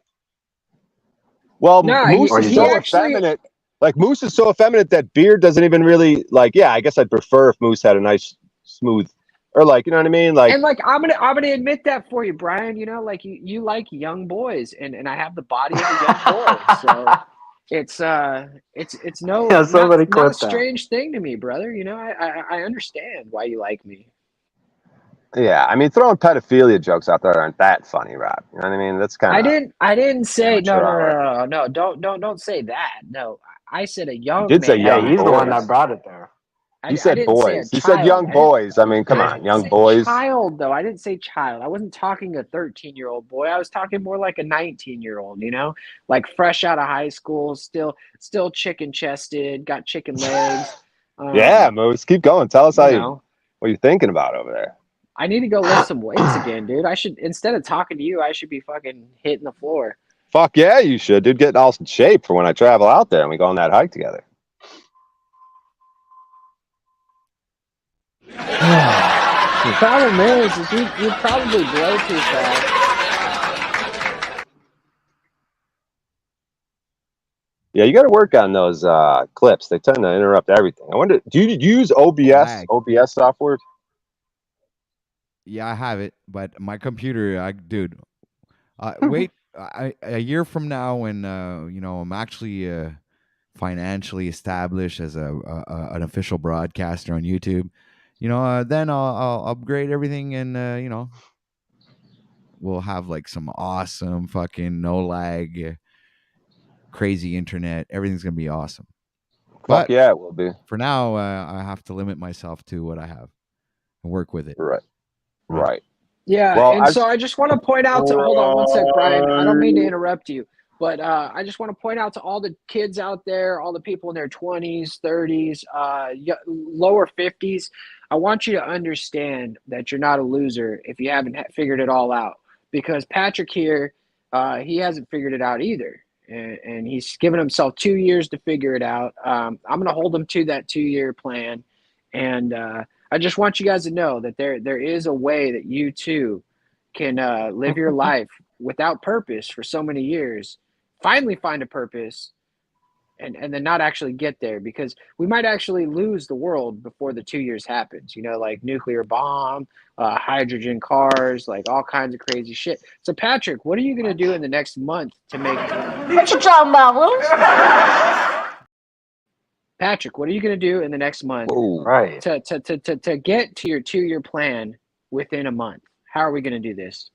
Well, No, Moose is he so actually. effeminate. Like Moose is so effeminate that Beard doesn't even really like. Yeah, I guess I'd prefer if Moose had a nice, smooth, or like, you know what I mean? Like, And like I'm gonna admit that for you, Brian. You know, like you like young boys, and I have the body of a young boy, so it's no Yeah, somebody not a clip that. strange thing to me, brother. You know, I understand why you like me. yeah, I mean, throwing pedophilia jokes out there aren't that funny, Rob. You know what I mean? That's kind of. I didn't say amateur hour. no. Don't say that. No, I said a You young did say man. young Hey, he's the one boys. that brought it there. He I said didn't say a boys. He said young child. boys. I mean, come I on, didn't young say boys. child though. I didn't say child. I wasn't talking a 13-year-old boy. I was talking more like a 19-year-old. You know, like fresh out of high school, still chicken chested, got chicken legs. Yeah, Moose, keep going. Tell us You know, what you're thinking about over there. I need to go lift some weights again, dude. I should, instead of talking to you, I should be fucking hitting the floor. Fuck yeah, you should, dude. Get all in shape for when I travel out there and we go on that hike together. The problem is you probably blow too fast. Yeah, you got to work on those clips. They tend to interrupt everything. I wonder, do you use OBS software? Yeah, I have it, but my computer, dude, wait, a year from now when you know, I'm actually financially established as an official broadcaster on YouTube, you know, then I'll upgrade everything, and you know, we'll have like some awesome fucking no lag, crazy internet. Everything's gonna be awesome. Fuck yeah, it will be. For now, I have to limit myself to what I have and work with it. Right. Yeah, well, and so I just want to point out to hold on one sec, Brian. I don't mean to interrupt you, but I just want to point out to all the kids out there, all the people in their 20s, 30s, lower 50s. I want you to understand that you're not a loser if you haven't figured it all out. Because Patrick here, he hasn't figured it out either, and he's given himself 2 years to figure it out. I'm going to hold him to that 2-year plan, and I just want you guys to know that there is a way that you too can live your life without purpose for so many years, finally find a purpose, and then not actually get there, because we might actually lose the world before the 2 years happens, you know, like nuclear bomb, hydrogen cars, like all kinds of crazy shit. So Patrick, what are you going to do in the next month to make What you talking about, Willis? Patrick, what are you going to do in the next month Right. to get to your 2-year plan within a month? How are we going to do this?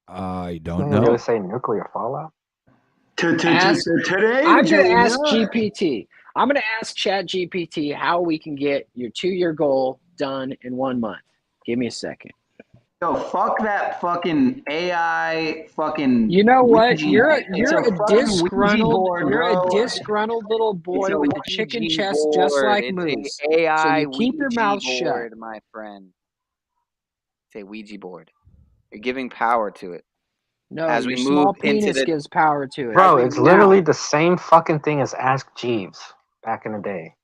I don't You know. really say nuclear fallout? Today, I'm going to Jay, ask yeah. GPT. I'm going to ask Chat GPT how we can get your 2-year goal done in 1 month. Give me a second. Yo, fuck that fucking AI fucking. You know what? Ouija. You're It's a fucking Ouija disgruntled board, you're a bro. disgruntled little boy It's a with a chicken Ouija chest just board. like It's Moose. a AI So you keep your Ouija mouth board, shut. my friend. It's a Ouija board. You're giving power to it. No, as we your small move into penis the gives power to it. Bro, it's literally the same fucking thing as Ask Jeeves back in the day.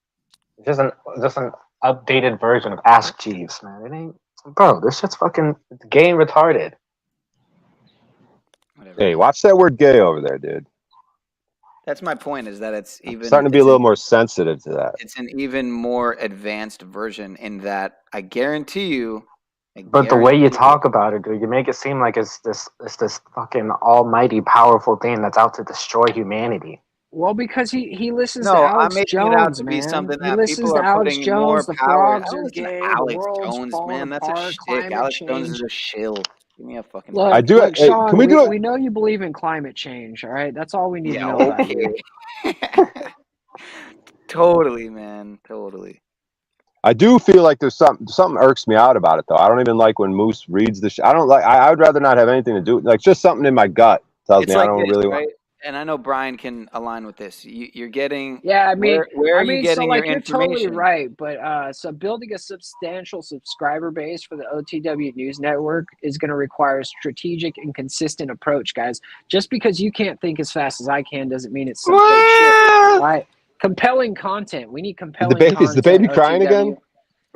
It's just an updated version of Ask Jeeves, man. It ain't, bro. This shit's fucking gay and retarded. Whatever. Hey, watch that word "gay" over there, dude. That's my point. Is that it's even Starting to be a little more sensitive to that. It's an even more advanced version in that I guarantee you. But the way you talk about it, dude, you make it seem like it's this fucking almighty powerful thing that's out to destroy humanity. Well, because he listens to No, Alex I'm making Jones, it out to man. be something He that listens people to are Alex putting Jones. more The power. frogs are Listen to gay. Alex The world's Jones, falling man. That's a apart. shtick. Climate Alex change. Jones is a shill. Give me a fucking. Look, I do. look, Hey, Sean, can we do it? We know you believe in climate change. All right, that's all we need to know about you. Totally, man. Totally. I do feel like there's something irks me out about it though. I don't even like when Moose reads the. I don't like. I would rather not have anything to do. Like just something in my gut tells me like I don't really right? want. And I know Brian can align with this. You're getting. Yeah, I mean, where are you getting so like your you're totally information? right, but so building a substantial subscriber base for the OTW News Network is going to require a strategic and consistent approach, guys. Just because you can't think as fast as I can doesn't mean it's some fake shit. All right, compelling content. We need compelling content. Is the baby crying OTW. again?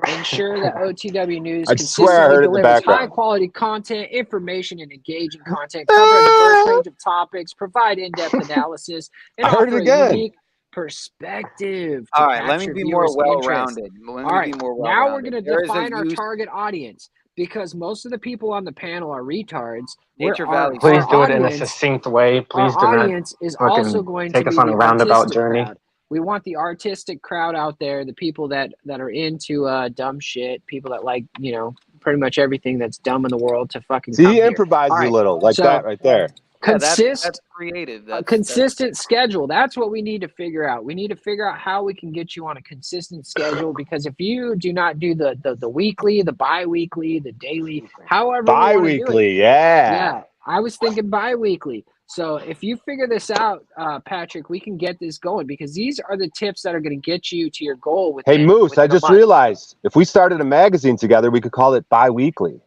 ensure that OTW News I swear I consistently heard it in the delivers background. high-quality content, information, and engaging content, cover a diverse range of topics, provide in-depth analysis, and I heard it offer a again. unique perspective to All right, let me capture be more viewers' interest. well-rounded. Let All me right, be more now we're well-rounded. going to There is a define our use. target audience because most of the people on the panel are retards. Nature Our Valley. Please do it in a audience, succinct way. Please our do not audience is also fucking going take to us be on the a roundabout artistic journey. crowd. We want the artistic crowd out there, the people that are into dumb shit, people that like, you know, pretty much everything that's dumb in the world to fucking See, come he here. improvises All a right, little, like so that right there. Yeah, that's creative. a consistent schedule. That's what we need to figure out. We need to figure out how we can get you on a consistent schedule, because if you do not do the weekly, the bi-weekly, the daily, however we want to do it. Bi-weekly, yeah. Yeah, I was thinking bi-weekly. So if you figure this out, Patrick, we can get this going, because these are the tips that are going to get you to your goal Hey, within Moose, I a just month. realized if we started a magazine together, we could call it Bi-weekly.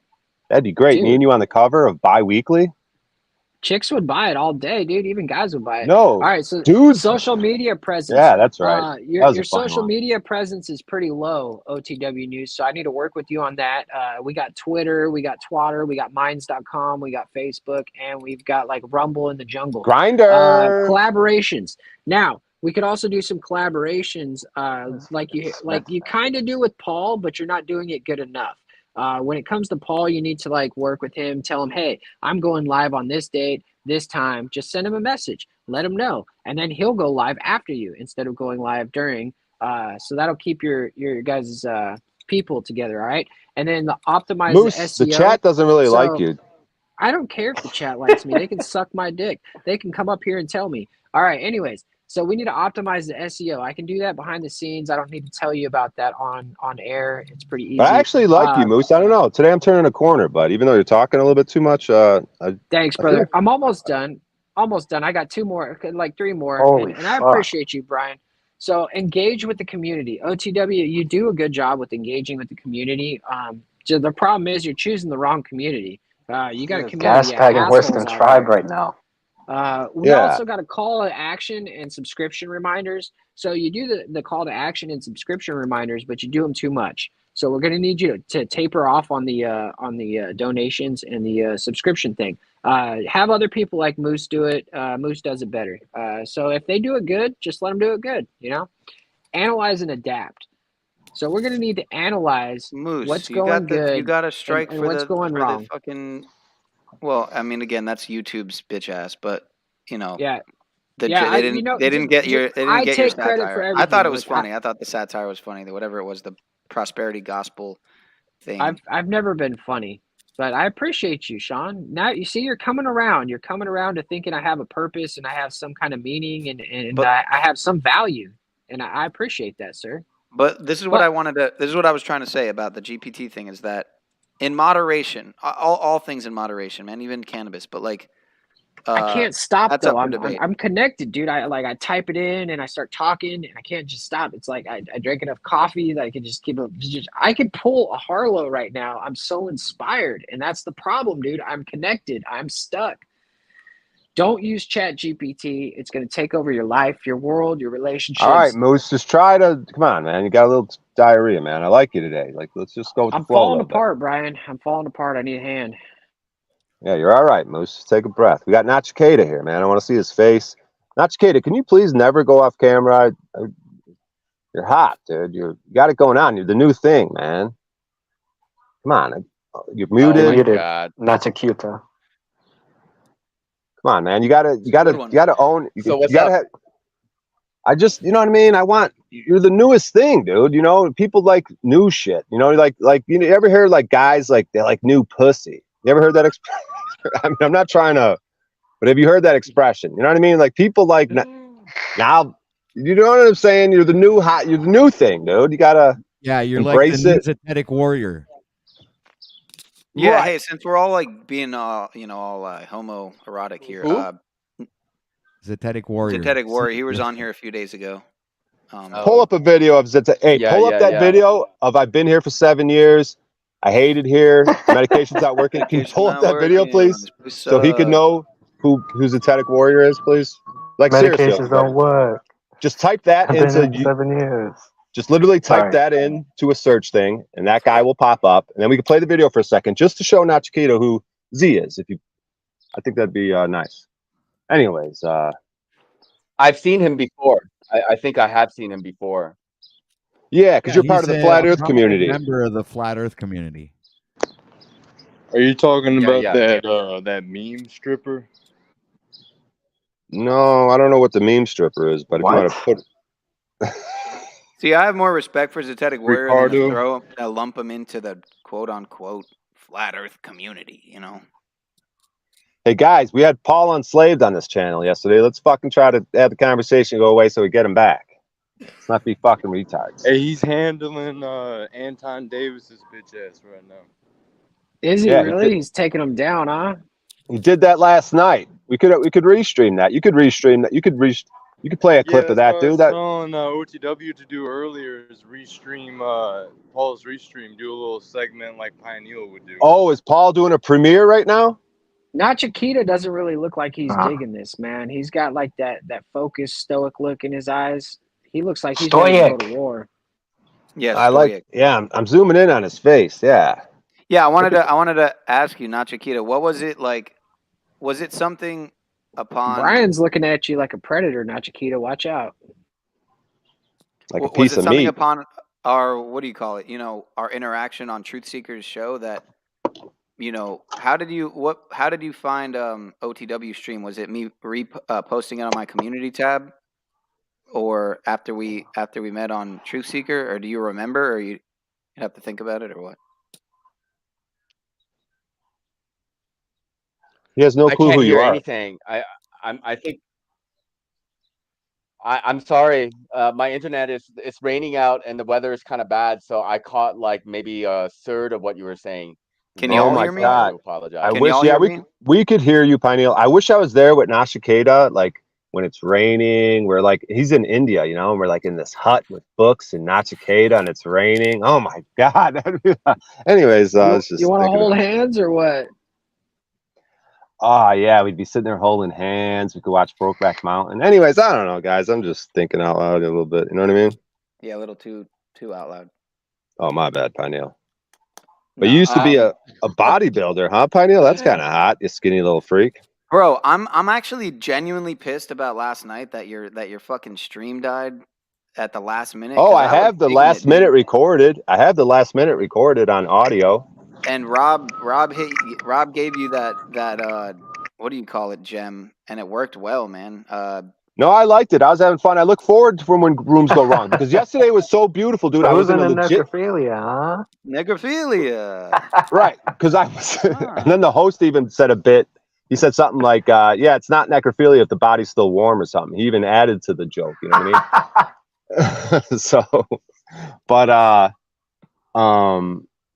That'd be great. Dude. Me and you on the cover of Bi-weekly. Chicks would buy it all day, dude. Even guys would buy it. No, all right, so dudes. social media presence. Yeah, that's right. Your social media presence is pretty low, OTW News. So I need to work with you on that. We got Twitter, we got Twatter, we got Minds.com, we got Facebook, and we've got like Rumble in the Jungle. Grinder. Collaborations. Now, we could also do some collaborations, like you kind of do with Paul, but you're not doing it good enough. When it comes to Paul, you need to like work with him, tell him, hey, I'm going live on this date, this time. Just send him a message, let him know, and then he'll go live after you instead of going live during. So that'll keep your guys' people together, all right? And then optimize Moose, the SEO. the chat doesn't really like you. I don't care if the chat likes me. They can suck my dick. They can come up here and tell me. All right, anyways. So we need to optimize the SEO. I can do that behind the scenes. I don't need to tell you about that on air. It's pretty easy. I actually like you, Moose. I don't know. Today I'm turning a corner, but even though you're talking a little bit too much, thanks, brother. I'm almost done. Almost done. I got 2 more, like 3 more. Holy and I appreciate you, Brian. So engage with the community. OTW, you do a good job with engaging with the community. So the problem is you're choosing the wrong community. You got a community. Gas Pack and Western Tribe right now. We also got a call to action and subscription reminders. So you do the call to action and subscription reminders, but you do them too much. So we're going to need you to taper off on the donations and the subscription thing. Have other people like Moose do it. Moose does it better. So if they do it good, just let them do it good. You know, analyze and adapt. So we're going to need to analyze Moose, what's going good. You got to strike and for what's going wrong. The fucking. Well, I mean, again, that's YouTube's bitch ass, but you know, yeah, they didn't get your satire. I thought it was funny. I thought the satire was funny. Whatever it was, the prosperity gospel thing. I've never been funny, but I appreciate you, Sean. Now you see, you're coming around. You're coming around to thinking I have a purpose and I have some kind of meaning and I have some value, and I appreciate that, sir. But this is what I wanted to. This is what I was trying to say about the GPT thing. Is that in moderation, all things in moderation, man, even cannabis. But like, I can't stop though. I'm connected, dude. I type it in and I start talking and I can't just stop. It's like I drink enough coffee that I can just keep up. I could pull a Harlow right now. I'm so inspired, and that's the problem, dude. I'm connected. I'm stuck. Don't use Chat GPT. It's going to take over your life, your world, your relationships. All right, Moose, just try to come on, man. You got a little diarrhea, man. I like you today. Like, let's just go with the flow. I'm falling apart, Brian. I'm falling apart. I need a hand. Yeah, you're all right, Moose. Just take a breath. We got Nachiketa here, man. I want to see his face. Nachiketa, can you please never go off camera? You're hot, dude. You got it going on. You're the new thing, man. Come on. You're muted. Oh my God. Nachiketa. Come on, man. You gotta own. So what's you gotta up? have, I just, you know what I mean? You're the newest thing, dude. You know, people like new shit. You know, like you ever hear like guys like they like new pussy? You ever heard that expression? I mean, I'm not trying to, but have you heard that expression? You know what I mean? Like people like now. You know what I'm saying? You're the new hot. You're the new thing, dude. You gotta you're embrace like the Zetetic warrior. Yeah, right. Hey, since we're all like being all homoerotic here. Zetetic warrior. Zetetic warrior. He was on here a few days ago. Pull up a video of Zeta. Hey, pull up that video of I've been here for 7 years. I hate it here. Medication's not working. Can you pull up that video, please, so he can know who Zetetic warrior is, please? Like medications seriously, don't work. Just type that I've into been 7 years. Just literally type that in to a search thing, and that guy will pop up, and then we can play the video for a second just to show Nachikita who Z is. I think that'd be nice. Anyways, I've seen him before. I think I have seen him before. Yeah, because you're part of the Flat Earth community. Member of the Flat Earth community. Are you talking about that meme stripper? No, I don't know what the meme stripper is, but if you want to put. See, I have more respect for Zetetic Warrior than to lump him into the quote-unquote Flat Earth community, you know? Hey, guys, we had Paul Unslaved on this channel yesterday. Let's fucking try to have the conversation go away so we get him back. Let's not be fucking retards. Hey, he's handling Anton Davis's bitch ass right now. Is he really? He's taking him down, huh? He did that last night. We could restream that. You could restream that. You could play a clip of that, dude. That on OTW to do earlier is restream Paul's restream. Do a little segment like Pioneer would do. Oh, is Paul doing a premiere right now? Nachikita doesn't really look like he's digging this, man. He's got like that focused, stoic look in his eyes. He looks like he's ready to go to war. Yeah, I'm zooming in on his face. Yeah. Yeah, I wanted to ask you, Nachikita, what was it like? Was it something upon Brian's looking at you like a predator, Nachikita? Watch out. Like a piece of meat. Was it something upon our, what do you call it? You know, our interaction on Truth Seekers show that, you know, how did you find OTW stream? Was it me posting it on my community tab, or after we met on Truth Seeker, or do you remember, or you have to think about it, or what? He has no clue who you are. Anything. I think. I'm sorry. My internet it's raining out and the weather is kind of bad, so I caught like maybe a third of what you were saying. Can you all hear me? God. I apologize. I wish, we could hear you, Pineal. I wish I was there with Nachikita, like when it's raining. We're like, he's in India, you know, and we're like in this hut with books and Nachikita, and it's raining. Oh my God. Anyways, it's just you want to hold hands or what? Oh, yeah, we'd be sitting there holding hands. We could watch Brokeback Mountain. Anyways, I don't know, guys. I'm just thinking out loud a little bit. You know what I mean? Yeah, a little too out loud. Oh, my bad, Pineal. But you used to be a bodybuilder, huh, Pineal? That's kind of hot, you skinny little freak. Bro, I'm actually genuinely pissed about last night that your fucking stream died at the last minute. Oh, I have the last minute recorded. I have the last minute recorded on audio. And Rob gave you that what do you call it, gem, and it worked well, man. No, I liked it. I was having fun. I look forward to when rooms go wrong because yesterday was so beautiful, dude. I was in a legit necrophilia, huh? Necrophilia. Right, because I was, and then the host even said a bit. He said something like, "Yeah, it's not necrophilia if the body's still warm or something." He even added to the joke. You know what I mean? So,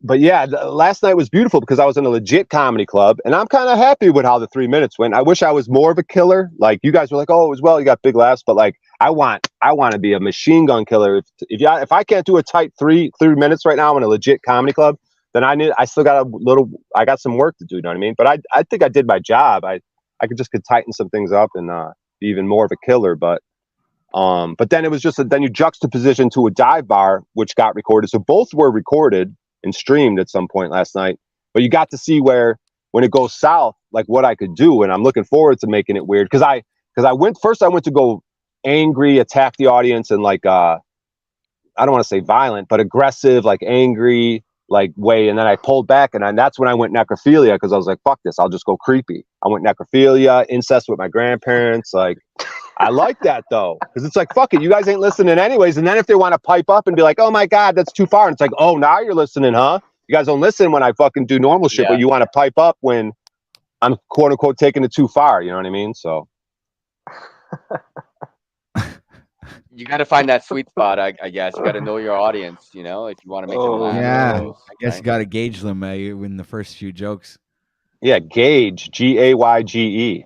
but yeah, last night was beautiful because I was in a legit comedy club, and I'm kind of happy with how the 3 minutes went. I wish I was more of a killer. Like you guys were like, "Oh, it was well, you got big laughs," but like I want to be a machine gun killer. If I can't do a tight three minutes right now in a legit comedy club, then I still got I got some work to do. You know what I mean? But I think I did my job. I could tighten some things up and be even more of a killer. But then it was just then you juxtaposition to a dive bar, which got recorded. So both were recorded and streamed at some point last night, but you got to see when it goes south, like what I could do. And I'm looking forward to making it weird. Cause I went to go angry, attack the audience and like, I don't want to say violent, but aggressive, like angry, like way. And then I pulled back and that's when I went necrophilia. Cause I was like, fuck this. I'll just go creepy. I went necrophilia, incest with my grandparents. Like, I like that though, because it's like, fuck it, you guys ain't listening anyways. And then if they want to pipe up and be like, oh my God, that's too far. And it's like, oh, now you're listening, huh? You guys don't listen when I fucking do normal shit, but you want to pipe up when I'm quote unquote taking it too far. You know what I mean? So you got to find that sweet spot, I guess. You got to know your audience, you know, if you want to make them laugh. Yeah, I guess you got to gauge them in the first few jokes. Yeah, gauge, Gayge.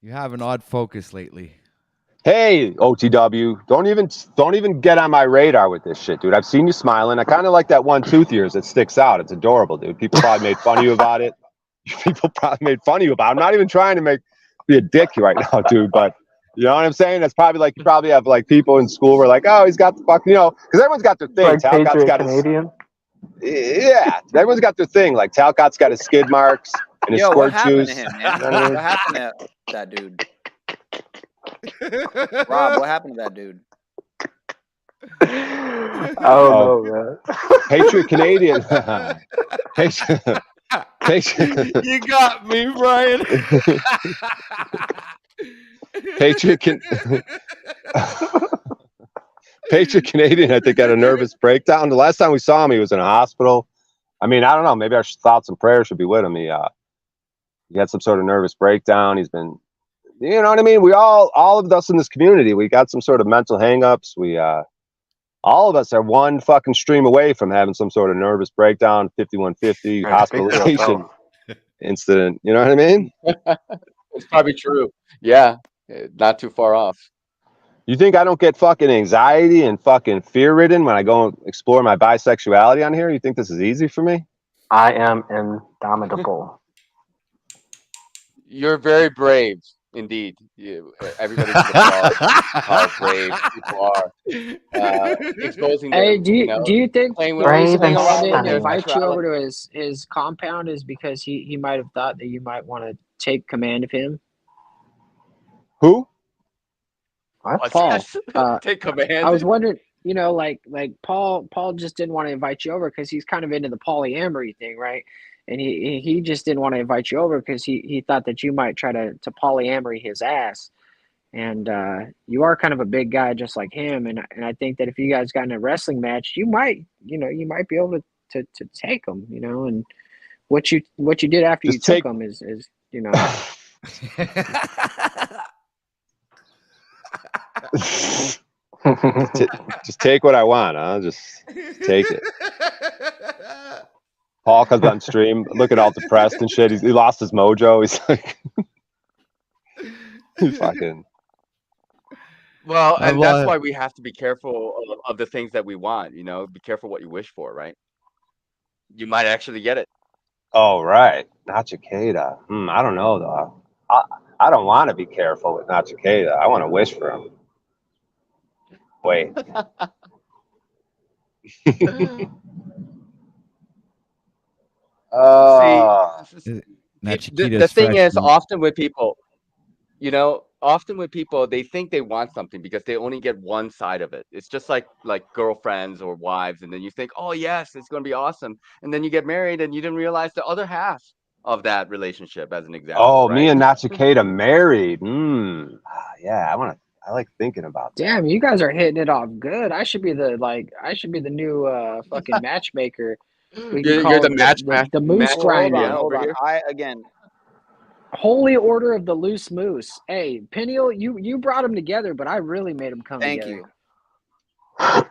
You have an odd focus lately. Hey, OTW, don't even get on my radar with this shit, dude. I've seen you smiling. I kind of like that one tooth of yours that sticks out. It's adorable, dude. People probably made fun of you about it. I'm not even trying to be a dick right now, dude. But you know what I'm saying? That's probably like you probably have like people in school who are like, oh, he's got the fucking, you know, because everyone's got their thing. Like Talcott's Patriot got Canadian. yeah, everyone's got their thing. Like Talcott's got his skid marks and his Yo, what squirt happened shoes. to him, man? You know what I mean? What happened to that dude? Rob, what happened to that dude? I don't know, man. Patriot Canadian. You got me, Brian. Patriot Canadian, I think, had a nervous breakdown. The last time we saw him, he was in a hospital. I mean, I don't know. Maybe our thoughts and prayers should be with him. He had some sort of nervous breakdown. He's been, you know what I mean? We all of us in this community, we got some sort of mental hangups. We all of us are one fucking stream away from having some sort of nervous breakdown, 5150 hospitalization incident. You know what I mean? It's probably true. Yeah, not too far off. You think I don't get fucking anxiety and fucking fear ridden when I go and explore my bisexuality on here? You think this is easy for me? I am indomitable. You're very brave, indeed. Everybody should applaud how brave people are. Exposing their, Hey, do you think playing the with, reason playing Paul around with didn't their invite you sexuality. over to his compound is because he might have thought that you might want to take command of him? Who? Paul. Take command. I was wondering, you know, like Paul just didn't want to invite you over because he's kind of into the polyamory thing, right? And he just didn't want to invite you over because he thought that you might try to polyamory his ass. And you are kind of a big guy just like him, and I think that if you guys got in a wrestling match, you might be able to take him, you know. And what you did after you took him is you know. just take what I want, huh? Just take it. Paul comes on stream, looking all depressed and shit. He lost his mojo. He's like, fucking. Well, and that's why we have to be careful of the things that we want. You know, be careful what you wish for, right? You might actually get it. Oh, right. Nachiketa. I don't know, though. I don't want to be careful with Nachiketa. I want to wish for him. Wait. See, the thing is, often with people, you know, they think they want something because they only get one side of it. It's just like girlfriends or wives, and then you think, oh yes, it's going to be awesome, and then you get married and you didn't realize the other half of that relationship, as an example. Oh, right? me and Nachiketa married. Yeah, I like thinking about that. Damn, you guys are hitting it off good. I should be the new fucking matchmaker. You're the the moose grinder. Hold on. Again. Holy Order of the Loose Moose. Hey, Peniel, you brought them together, but I really made them come together. Thank you.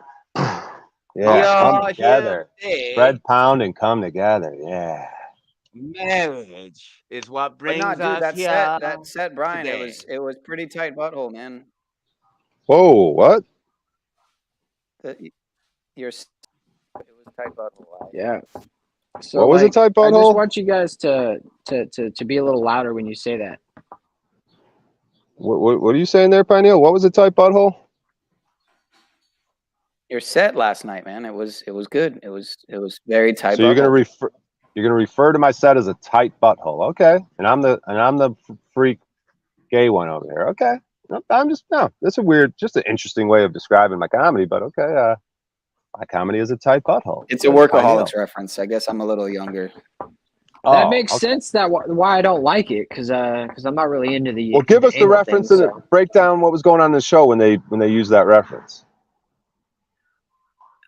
Yeah, come together. Spread pound and come together. Yeah. Marriage is what brings But us that here. That set, Brian. Today. It was pretty tight butthole, man. Whoa, what? It was tight butthole. Yeah. So what was a tight butthole? I just want you guys to be a little louder when you say that. What are you saying there, Pineal? What was a tight butthole? Your set last night, man. It was good. It was very tight. So you're gonna refer to my set as a tight butthole, okay? And I'm the freak gay one over here, okay? That's a weird, just an interesting way of describing my comedy, but okay. My comedy is a tight butthole. It's a Workaholics reference. I guess I'm a little younger. That makes sense. That why I don't like it because I'm not really into the. Well, give us the reference and break down what was going on in the show when they use that reference.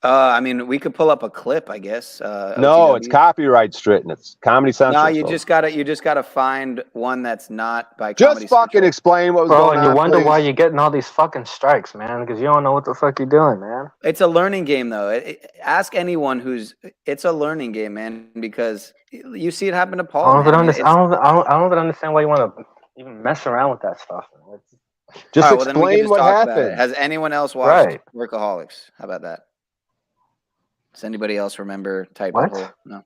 I mean, we could pull up a clip, I guess. No, it's copyright stricken. It's Comedy Central. No, you just gotta find one that's not by just Comedy fucking Central. Explain what was going on. And you wonder why you're getting all these fucking strikes, man, because you don't know what the fuck you're doing, man. It's a learning game, though. Ask anyone it's a learning game, man, because you see it happen to Paul. I don't even understand why you want to even mess around with that stuff. Man. Just explain what happened. Has anyone else watched Workaholics? How about that? Does anybody else remember Tight Butthole? No.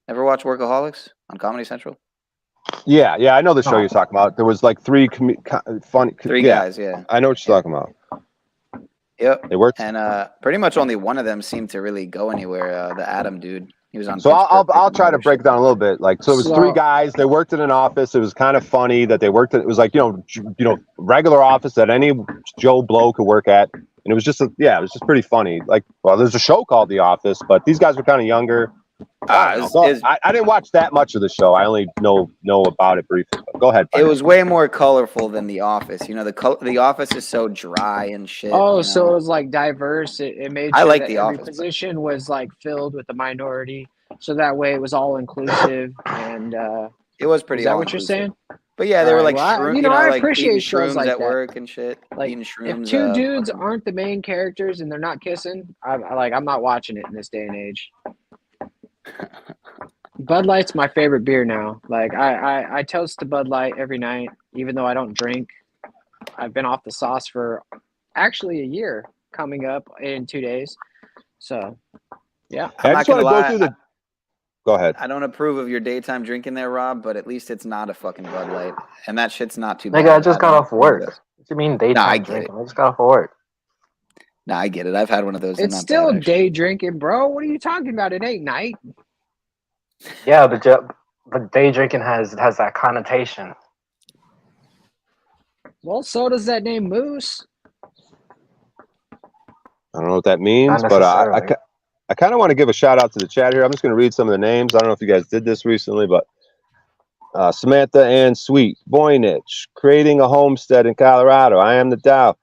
Ever watch Workaholics on Comedy Central? Yeah, I know the show you're talking about. There was like three funny. Three guys, yeah. I know what you're talking about. Yep. It worked. And pretty much only one of them seemed to really go anywhere. The Adam dude, he was on. So I'll try to break it down a little bit. Like, so it was three guys. They worked in an office. It was kind of funny that they worked at. It was like regular office that any Joe Blow could work at, and it was just it was just pretty funny. Like, well, there's a show called The Office, but these guys were kind of younger. I didn't watch that much of the show. I only know about it briefly. Go ahead. It was way more colorful than The Office. You know, the Office is so dry and shit. Oh, so it was like diverse. It made sure I like that The every Office, position was like filled with a minority, so that way it was all inclusive. And it was pretty. Is that what you're saying? But yeah, they were like, I like appreciate eating shows shrooms like at that. work and shit. Like, eating shrooms, if two dudes aren't the main characters and they're not kissing, I'm not watching it in this day and age. Bud Light's my favorite beer now. Like I toast to Bud Light every night, even though I don't drink. I've been off the sauce for actually a year, coming up in 2 days. So, yeah. I'm not gonna lie. Go ahead. I don't approve of your daytime drinking there, Rob, but at least it's not a fucking Bud Light, and that shit's not too bad. Nigga, I just got off work. What do you mean daytime drinking? I just got off work. Nah, I get it. I've had one of those. It's still day drinking, bro. What are you talking about? It ain't night. Yeah, but day drinking has that connotation. Well, so does that name Moose. I don't know what that means, but I kind of want to give a shout out to the chat here. I'm just going to read some of the names. I don't know if you guys did this recently, but Samantha Ann Sweet, Voynich, creating a homestead in Colorado. I am the Dow.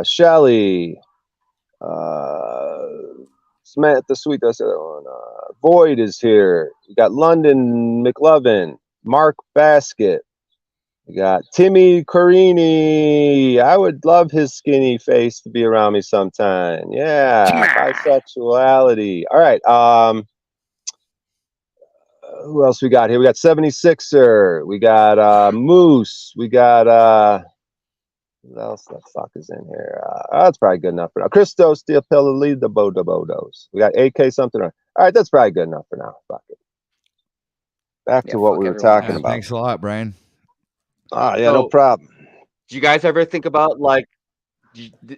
Shelly, Samantha Sweet, that's the other one. Void is here. We got London McLovin, Mark Basket. We got Timmy Carini. I would love his skinny face to be around me sometime. Yeah, bisexuality. All right. Who else we got here? We got 76er. We got Moose. We got what else the fuck is in here? That's probably good enough for now. Christos Diapelli, the Bodos. We got AK something. All right, that's probably good enough for now. Fuck it. Back to what we were talking about. Thanks a lot, Brian. Yeah, no problem. Do you guys ever think about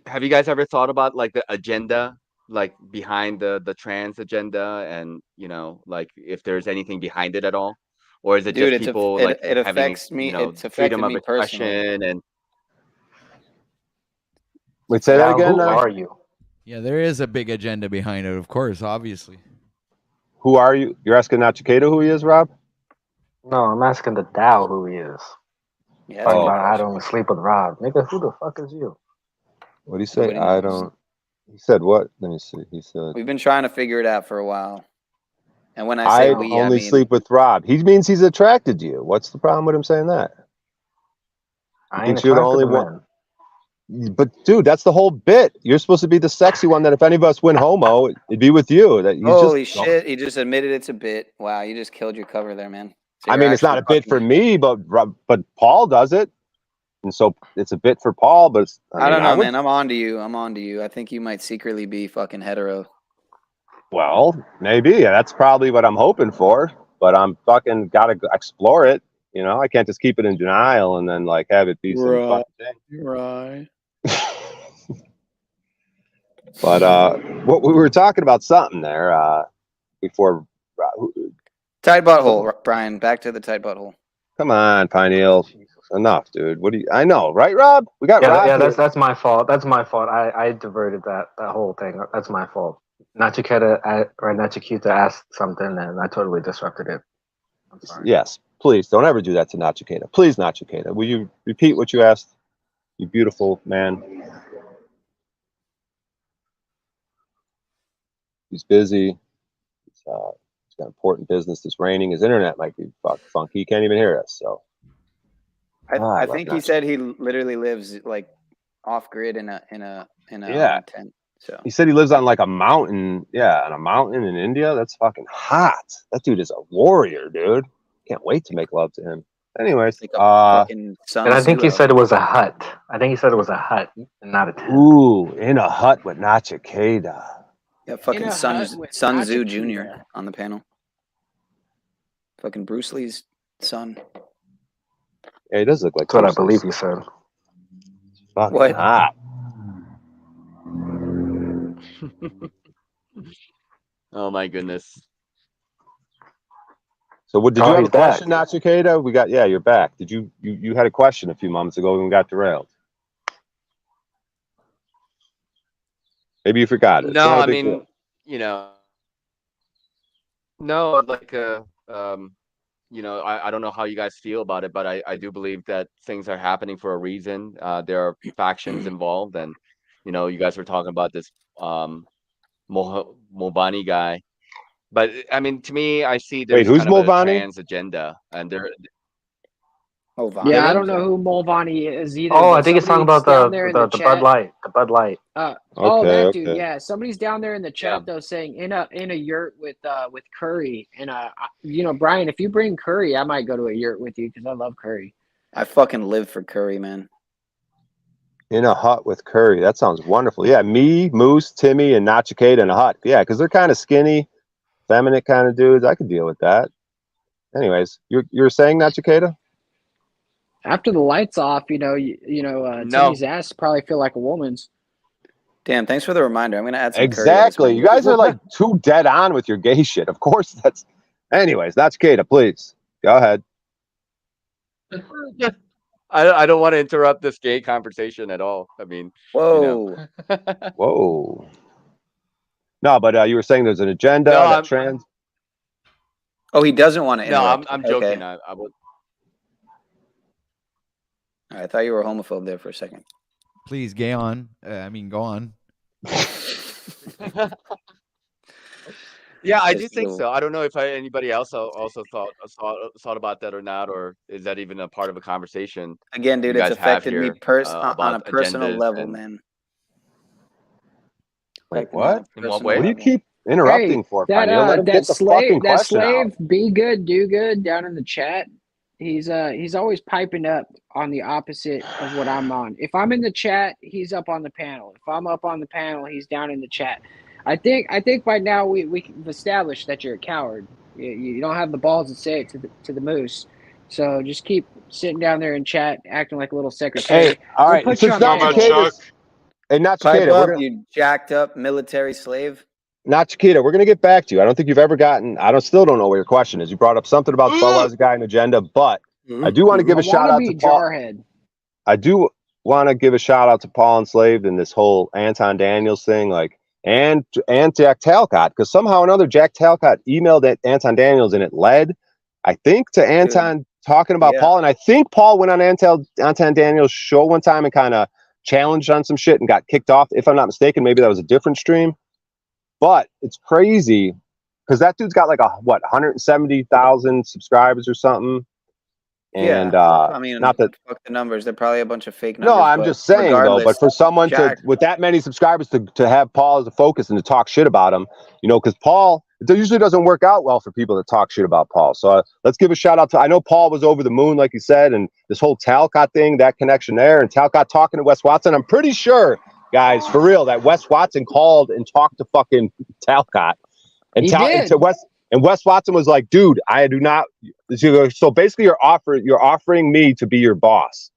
have you guys ever thought about like the agenda, like behind the trans agenda, and like if there's anything behind it at all, or is it just people it affects me? It's freedom of me expression personally. and. Wait, say that again. Who are you? Yeah, there is a big agenda behind it, of course, obviously. Who are you? You're asking Nachiketa who he is, Rob? No, I'm asking the Dow who he is. Yeah. Talking about I don't sleep with Rob. Nigga, who the fuck is you? What do you say? I don't. He said what? Let me see. He said. We've been trying to figure it out for a while. And when I say we, only I mean, sleep with Rob. He means he's attracted to you. What's the problem with him saying that? I think you're the only one. But dude, that's the whole bit. You're supposed to be the sexy one. That if any of us went homo, it'd be with you. That holy shit! He just admitted it's a bit. Wow, you just killed your cover there, man. So I mean, it's not a bit for me, but Paul does it, and so it's a bit for Paul. But I don't know, man. I'm on to you. I think you might secretly be fucking hetero. Well, maybe. Yeah, that's probably what I'm hoping for. But I'm fucking gotta explore it. You know, I can't just keep it in denial and then like have it be some fucking thing. Right. But what we were talking about something there before. Tight butthole, Brian. Back to the tight butthole. Come on, Pineal. Enough, dude. What do you? I know, right, Rob? We got Rob. Yeah, that's my fault. That's my fault. I diverted that whole thing. That's my fault. Nachiketa asked something and I totally disrupted it. I'm sorry. Yes, please don't ever do that to Nachiketa. Please, Nachiketa, will you repeat what you asked? You beautiful man. He's busy. He's got important business. It's raining. His internet might be funky. He can't even hear us. So I think he said he literally lives like off grid in a tent. So he said he lives on like a mountain. Yeah, on a mountain in India. That's fucking hot. That dude is a warrior, dude. Can't wait to make love to him. Anyways, like and I think he said it was a hut. I think he said it was a hut and not a tent. Ooh, in a hut with Nachiketa. Yeah, fucking Sun Tzu Jr. on the panel. Fucking Bruce Lee's son. Yeah, he does look like That's what I Toasty. believe you said. Fucking What? hot. Oh my goodness. So what did you have he's a question, back. Cicada? We got you're back. Did you had a question a few moments ago and we got derailed? Maybe you forgot it. No, I mean, you know, no, like you know, I don't know how you guys feel about it, but I do believe that things are happening for a reason. There are factions involved, and you know, you guys were talking about this Mobani guy. But I mean, to me, I see Wait, there's who's kind of a Mulvaney? trans agenda, and there. Yeah, I don't know who Mulvaney is either. Oh, I but think he's talking somebody's about down there in the the chat. Bud Light. The Bud Light. Oh, that dude. Okay. Yeah, somebody's down there in the chat though saying in a yurt with Curry and you know, Brian, if you bring Curry, I might go to a yurt with you because I love Curry. I fucking live for Curry, man. In a hut with Curry. That sounds wonderful. Yeah, me, Moose, Timmy, and Nachicada in a hut. Yeah, because they're kind of skinny, feminine kind of dudes. I could deal with that. Anyways, you're saying Nachicada? After the lights off, no. Timmy's ass probably feel like a woman's. Damn, thanks for the reminder. I'm gonna add some Exactly. You guys are like too dead on with your gay shit. Of course, that's. Anyways, Nachicada, please go ahead. I don't want to interrupt this gay conversation at all. I mean, whoa, whoa. No, but you were saying there's an agenda that trans. Oh, he doesn't want to interrupt. No, I'm joking. Okay. I would. I thought you were homophobe there for a second. Please, go on. Go on. Yeah, I do think so. I don't know if anybody else also thought about that or not, or is that even a part of a conversation? Again, dude, you it's guys have affected me here, on a personal agendas level, and- man. Wait, what? In what way? What do you keep interrupting for, That Pioneer? Let him get the fucking question out. Be Good, Do Good down in the chat. He's always piping up on the opposite of what I'm on. If I'm in the chat, he's up on the panel. If I'm up on the panel, he's down in the chat. I think by now we've established that you're a coward. You don't have the balls to say it to the moose. So just keep sitting down there in chat, acting like a little secretary. Hey, all right. Put you on the panel. Hey, not Pipe Cicada, up, you jacked up military slave. Not Chiquita, we're going to get back to you. I don't think you've ever gotten, still don't know what your question is. You brought up something about the Budweiser guy and agenda, but I do want to give a shout out to Paul. Jarhead. I do want to give a shout out to Paul Enslaved and this whole Anton Daniels thing, and Jack Talcott, because somehow or another Jack Talcott emailed at Anton Daniels and it led, I think, to Anton talking about Paul. And I think Paul went on Anton Daniels' show one time and kind of challenged on some shit and got kicked off. If I'm not mistaken, maybe that was a different stream. But it's crazy because that dude's got 170,000 subscribers or something. And I mean, not that fuck the numbers. They're probably a bunch of fake numbers. no, I'm just saying though. But for someone Jack, with that many subscribers to have Paul as a focus and to talk shit about him, because Paul, it usually doesn't work out well for people that talk shit about Paul. So let's give a shout out to. I know Paul was over the moon, like you said, and this whole Talcott thing, that connection there, and Talcott talking to Wes Watson. I'm pretty sure, guys, for real, that Wes Watson called and talked to fucking Talcott, and to Wes. And Wes Watson was like, dude, I do not. So basically, you're offering me to be your boss.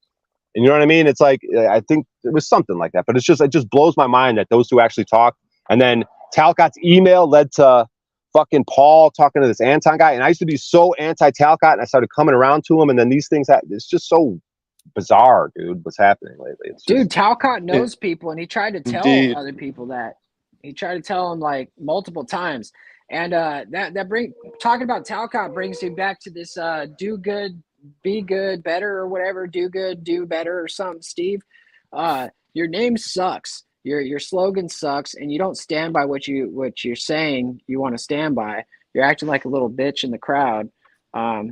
And you know what I mean? It's like, I think it was something like that. But it just blows my mind that those two actually talked. And then Talcott's email led to fucking Paul talking to this Anton guy. And I used to be so anti-Talcott, and I started coming around to him. And then these things, it's just so bizarre, dude, what's happening lately. Dude, Talcott knows people, and he tried to tell other people that. He tried to tell them multiple times. And talking about Talcott brings me back to this do good, be good, better, or whatever, do good, do better, or something, Steve. Your name sucks. Your slogan sucks, and you don't stand by what you're saying you want to stand by. You're acting like a little bitch in the crowd.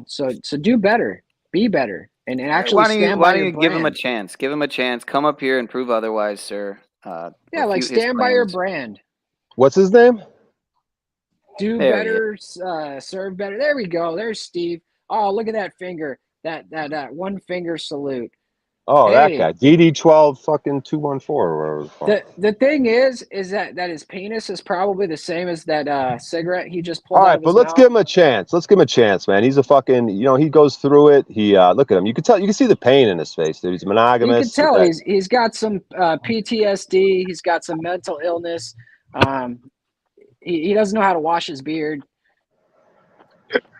So do better, be better, and actually why don't you give him a chance? Give him a chance. Come up here and prove otherwise, sir. Stand by your brand. What's his name? Do better, serve better. There we go. There's Steve. Oh, look at that finger. That one finger salute. Oh, that Hey, guy. DD12 fucking 214 or whatever the fuck. the thing is that his penis is probably the same as that cigarette he just All pulled out right, of but his let's mouth. give him a chance. Let's give him a chance, man. He's a fucking, he goes through it. He look at him. You can tell, you can see the pain in his face, dude. He's You can monogamous. tell he's got some PTSD. He's got some mental illness. He doesn't know how to wash his beard.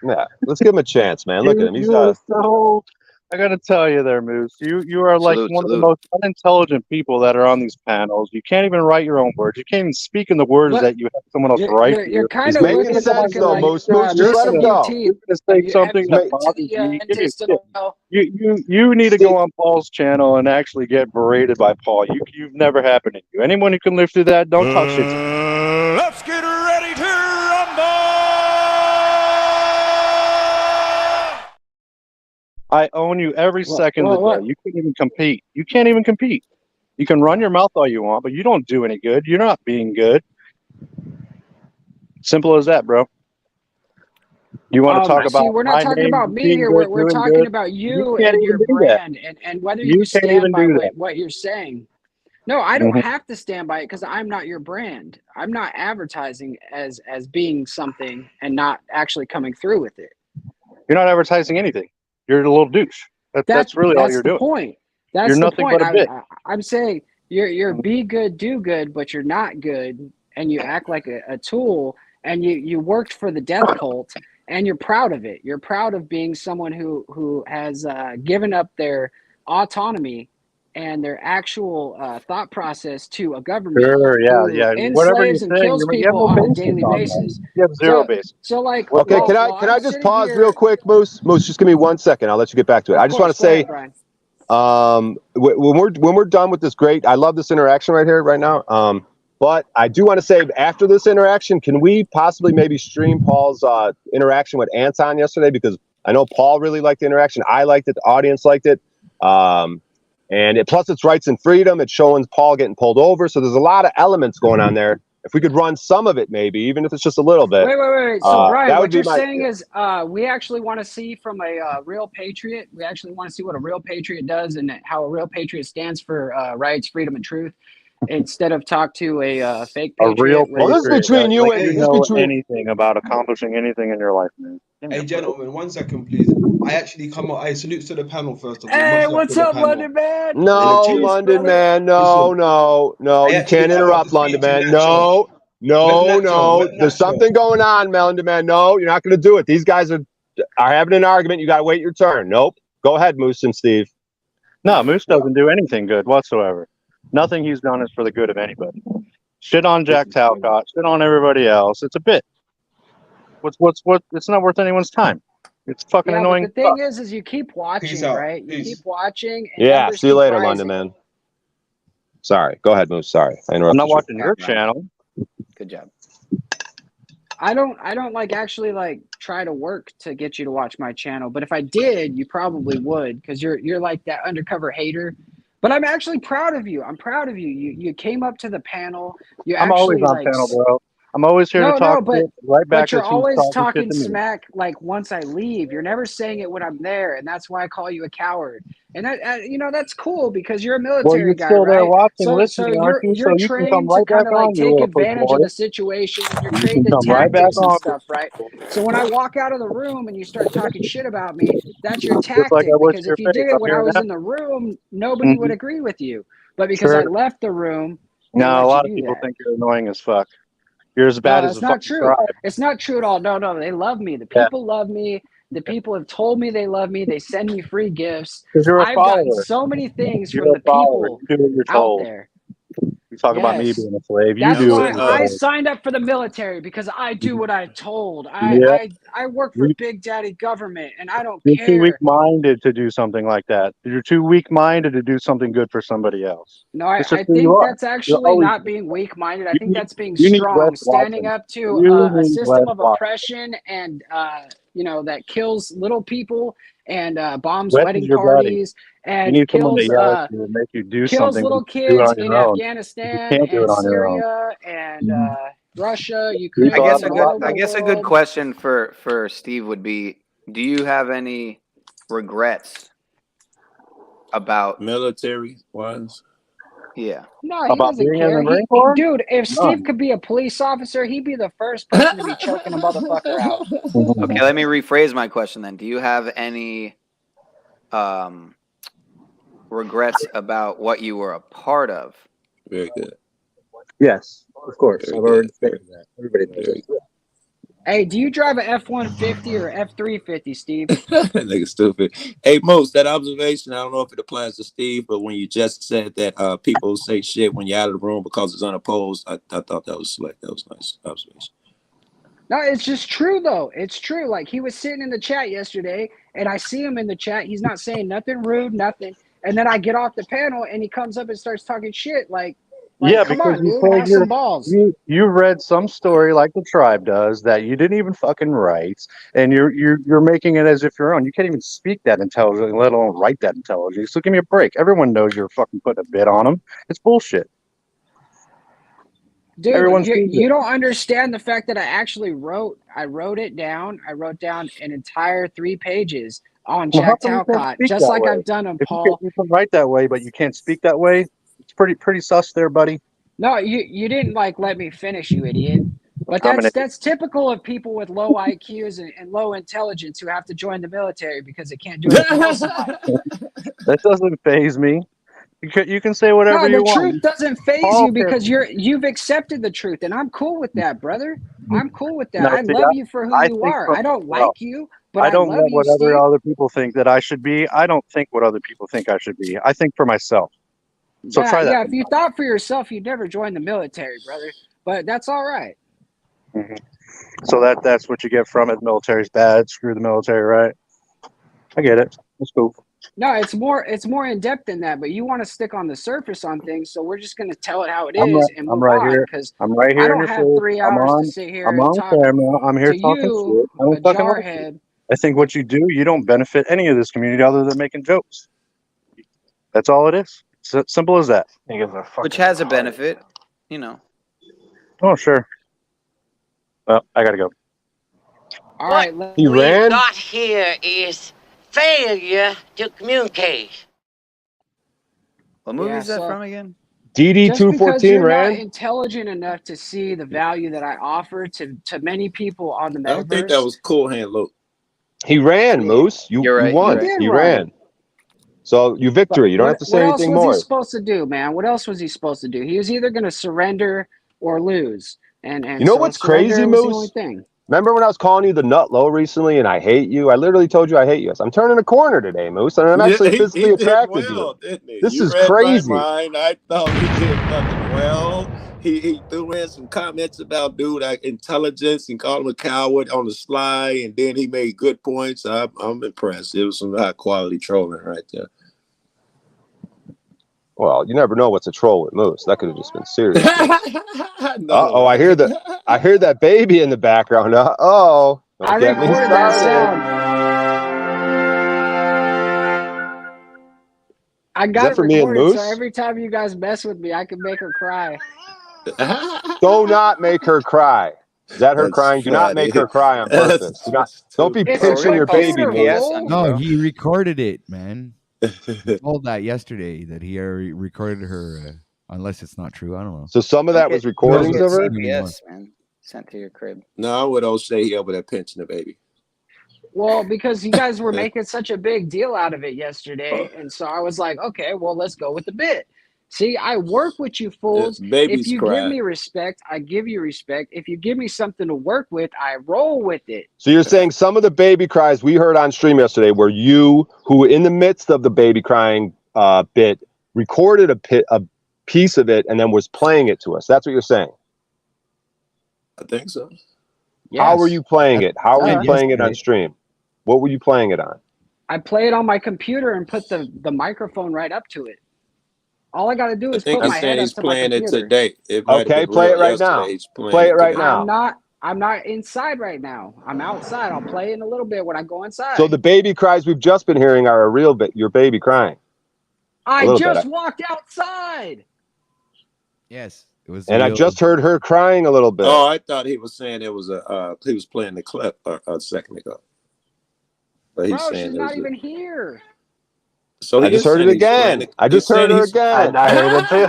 Yeah, let's give him a chance, man. Look at him. He's I gotta tell you there, Moose. You are like one of the most unintelligent people that are on these panels. You can't even write your own words. You can't even speak in the words that you have someone else write for you. You're kind He's of making sense though, Moose. Just let him go. You're gonna say something that bothers me. You need to go on Paul's channel and actually get berated by Paul. You've never happened to you. Anyone who can live through that, don't talk shit to me. Let's get ready to rumble! I own you every second of the day. You can't even compete. You can't even compete. You can run your mouth all you want, but you don't do any good. You're not being good. Simple as that, bro. You want to talk about? See, we're not talking about me here. We're talking about you and your brand and whether you stand by what you're saying. No, I don't have to stand by it because I'm not your brand. I'm not advertising as being something and not actually coming through with it. You're not advertising anything. You're a little douche. That's really all you're doing. Point. That's you're the nothing point. but a bit. I'm saying you're be good, do good, but you're not good, and you act like a tool. And you worked for the death cult, and you're proud of it. You're proud of being someone who has given up their autonomy and their actual thought process to a government who enslaves and kills people on a daily basis. You have zero basis. So like, okay, can I just pause real quick, Moose? Moose, just give me 1 second. I'll let you get back to it. I just want to say, when we're done with this I love this interaction right here, right now. But I do want to say, after this interaction, can we possibly maybe stream Paul's interaction with Anton yesterday? Because I know Paul really liked the interaction. I liked it. The audience liked it. Plus it's rights and freedom. It's showing Paul getting pulled over. So there's a lot of elements going on there. If we could run some of it, maybe, even if it's just a little bit. Wait. So Brian, what you're saying is we actually want to see from a real patriot. We actually want to see what a real patriot does and how a real patriot stands for rights, freedom, and truth. Instead of talk to a fake patriot. A real patriot. This is between you and anything about accomplishing anything in your life, man. Hey, gentlemen, 1 second, please. I actually come up. I salute to the panel first of all. Hey, what's up, London man? No, London man. No. You can't interrupt, London man. No. There's something going on, London man. No, you're not going to do it. These guys are having an argument. You got to wait your turn. Nope. Go ahead, Moose and Steve. No, Moose doesn't do anything good whatsoever. Nothing he's done is for the good of anybody. Shit on Jack Talcott. Shit on everybody else. It's a bit. What's? It's not worth anyone's time. It's fucking annoying. But the thing is you keep watching, right? You keep watching. And see you later, London man. Sorry. Go ahead, Moose. Sorry, I interrupted. I'm not watching your channel. Good job. I don't like actually like try to work to get you to watch my channel, but if I did, you probably would because you're like that undercover hater. But I'm actually proud of you. I'm proud of you. You came up to the panel. I'm always on panel, bro. I'm always here to talk right back. But you're always talking smack like once I leave. You're never saying it when I'm there, and that's why I call you a coward. And that that's cool because you're a military guy, still right? there watching, listening, aren't you? You're trained to kind of like take advantage of the situation. You're trained to tactics and stuff, right? So when I walk out of the room and you start talking shit about me, that's your tactic. Because if you did it when I was in the room, nobody would agree with you. But because I left the room, no, a lot of people think you're annoying as fuck. You're as bad as a fucking tribe. It's not true at all. No, they love me. The people love me. The people have told me they love me. They send me free gifts. I've gotten so many things from the people out there. You talk about me being a slave. That's why I signed up for the military because I do what I'm told. I work for Big Daddy government, and I don't care. You're too weak-minded to do something like that. You're too weak-minded to do something good for somebody else. No, I think that's actually not being weak-minded. I think that's being strong, standing up to a system of oppression and that kills little people and bombs wedding parties and kills little kids in Afghanistan and Syria and Russia, Ukraine. I guess a good question for Steve would be: do you have any regrets about military ones. Yeah. No, he About doesn't being in care. the Marine Corps? Dude, if Steve None. could be a police officer, he'd be the first person to be choking a motherfucker out. Okay, let me rephrase my question then. Do you have any regrets about what you were a part of? Very good. Yes, of course. Very I've good. already stated that. Everybody knows that. Hey, do you drive a F-150 or F-350, Steve? Nigga stupid. Hey, Most, that observation, I don't know if it applies to Steve, but when you just said that people say shit when you're out of the room because it's unopposed, I thought that was slick. That was a nice observation. No, it's just true, though. It's true. Like, he was sitting in the chat yesterday, and I see him in the chat. He's not saying nothing rude, nothing. And then I get off the panel, and he comes up and starts talking shit. Like Yeah, come because on, you dude, told have some balls. you read some story like the tribe does that you didn't even fucking write, and you're making it as if you're on. You can't even speak that intelligently, let alone write that intelligently. So give me a break. Everyone knows you're fucking putting a bit on them. It's bullshit. Dude, Everyone sees you it. don't understand the fact that I wrote it down. I wrote down an entire 3 pages on Well, how Jack come you can't Talcott, speak just that like way? I've done on If Paul. you can write that way, but you can't speak that way, it's pretty sus there, buddy. No, you didn't let me finish, you idiot. But I'm an idiot. that's typical of people with low IQs and low intelligence who have to join the military because they can't do anything else in life. That doesn't faze me. You can say whatever No, you the want. truth doesn't faze Paul you because you've accepted the truth, and I'm cool with that, brother. I'm cool with that. No, I see, love you for who I you think are. for I don't myself. like you, but I I don't love let you, what Steve. other people think that I should be. I don't think what other people think I should be. I think for myself. So try that. Yeah, if you thought for yourself, you'd never join the military, brother. But that's all right. Mm-hmm. So that's what you get from it. Military's bad. Screw the military, right? I get it. It's cool. No, it's more in depth than that. But you want to stick on the surface on things, so we're just gonna tell it how it I'm is right, and I'm move right on. here. Because I'm right I here in don't your have face. 3 hours to sit here I'm and on talk camera. I'm here to talking you, shit. I don't a fucking like it. jarhead. I think what you do, you don't benefit any of this community other than making jokes. That's all it is. It's simple as that. Which has a benefit, you know. Oh, sure. Well, I gotta go. All right. He ran. Got here is failure to communicate. What movie Yeah, is that so from again? DD just because 214 you're not ran. intelligent enough to see the value that I offer to many people on the I don't think that metaverse. was cool hand Luke. He ran, Moose. You won. He did He run. ran. So you victory. You don't have to say What else anything was he more. supposed to do, man? What else was he supposed to do? He was either going to surrender or lose, and You know so what's surrender crazy, was the only Moose? thing. Remember when I was calling you the nut low recently and I hate you? I literally told you I hate you. So I'm turning a corner today, Moose, and I'm actually He physically did attracted to well, you. didn't he? This You is read my crazy. mind. I thought he did fucking well. He threw in some comments about dude intelligence and called him a coward on the sly, and then he made good points. I'm impressed. It was some high quality trolling right there. Well, you never know what's a troll with Moose. That could have just been serious. No, I hear that baby in the background. Oh, I don't get me recorded that started. sound. I Is got that it for me and recorded, so Moose? every time you guys mess with me, I can make her cry. Do not make her cry. Is that her That's crying? Do not make her cry on purpose. Don't be pinching your baby, Moose. No, he recorded it, man. He told that yesterday that he already recorded her. Unless it's not true, I don't know. So some of that was recordings of her. CPS, man, sent to your crib. No, I would all say he over there pinching the baby. Well, because you guys were making such a big deal out of it yesterday, and so I was like, okay, well, let's go with the bit. See, I work with you fools. Babies If you cry. give me respect, I give you respect. If you give me something to work with, I roll with it. So you're saying some of the baby cries we heard on stream yesterday were you who, in the midst of the baby crying bit, recorded a piece of it and then was playing it to us. That's what you're saying. I think so. How were you playing it? How were you playing it on yesterday. stream? What were you playing it on? I play it on my computer and put the microphone right up to it. All I got to do I is think put my he's head saying up he's to my playing it computer. today. It might Okay, have been play real it right yesterday. now. He's playing Play it right today. now. I'm not inside right now. I'm outside. I'll play in a little bit when I go inside. So the baby cries we've just been hearing are a real bit. Your baby crying. I just walked outside. Yes, it was. And I just heard her crying a little bit. Oh, I thought he was saying it was he was playing the clip a second ago. But he's Bro, saying she's it not was even here. So I just heard it again. I just heard it again. I heard it too.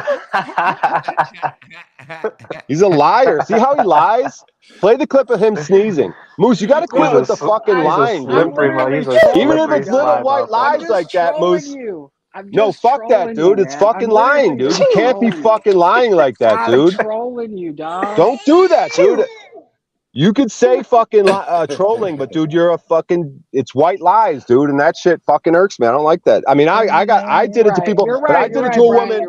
He's a liar. See how he lies? Play the clip of him sneezing. Moose, you got to quit with the fucking lying, dude. Even if it's little white lies like that, Moose. No, fuck that, dude. It's fucking lying, dude. You can't be fucking lying like that, dude. I'm trolling you, dog. Don't do that, dude. You could say fucking trolling, but dude, you're a fucking. It's white lies, dude, and that shit fucking irks me. I don't like that. I mean, I did it to people, but I did it to a woman.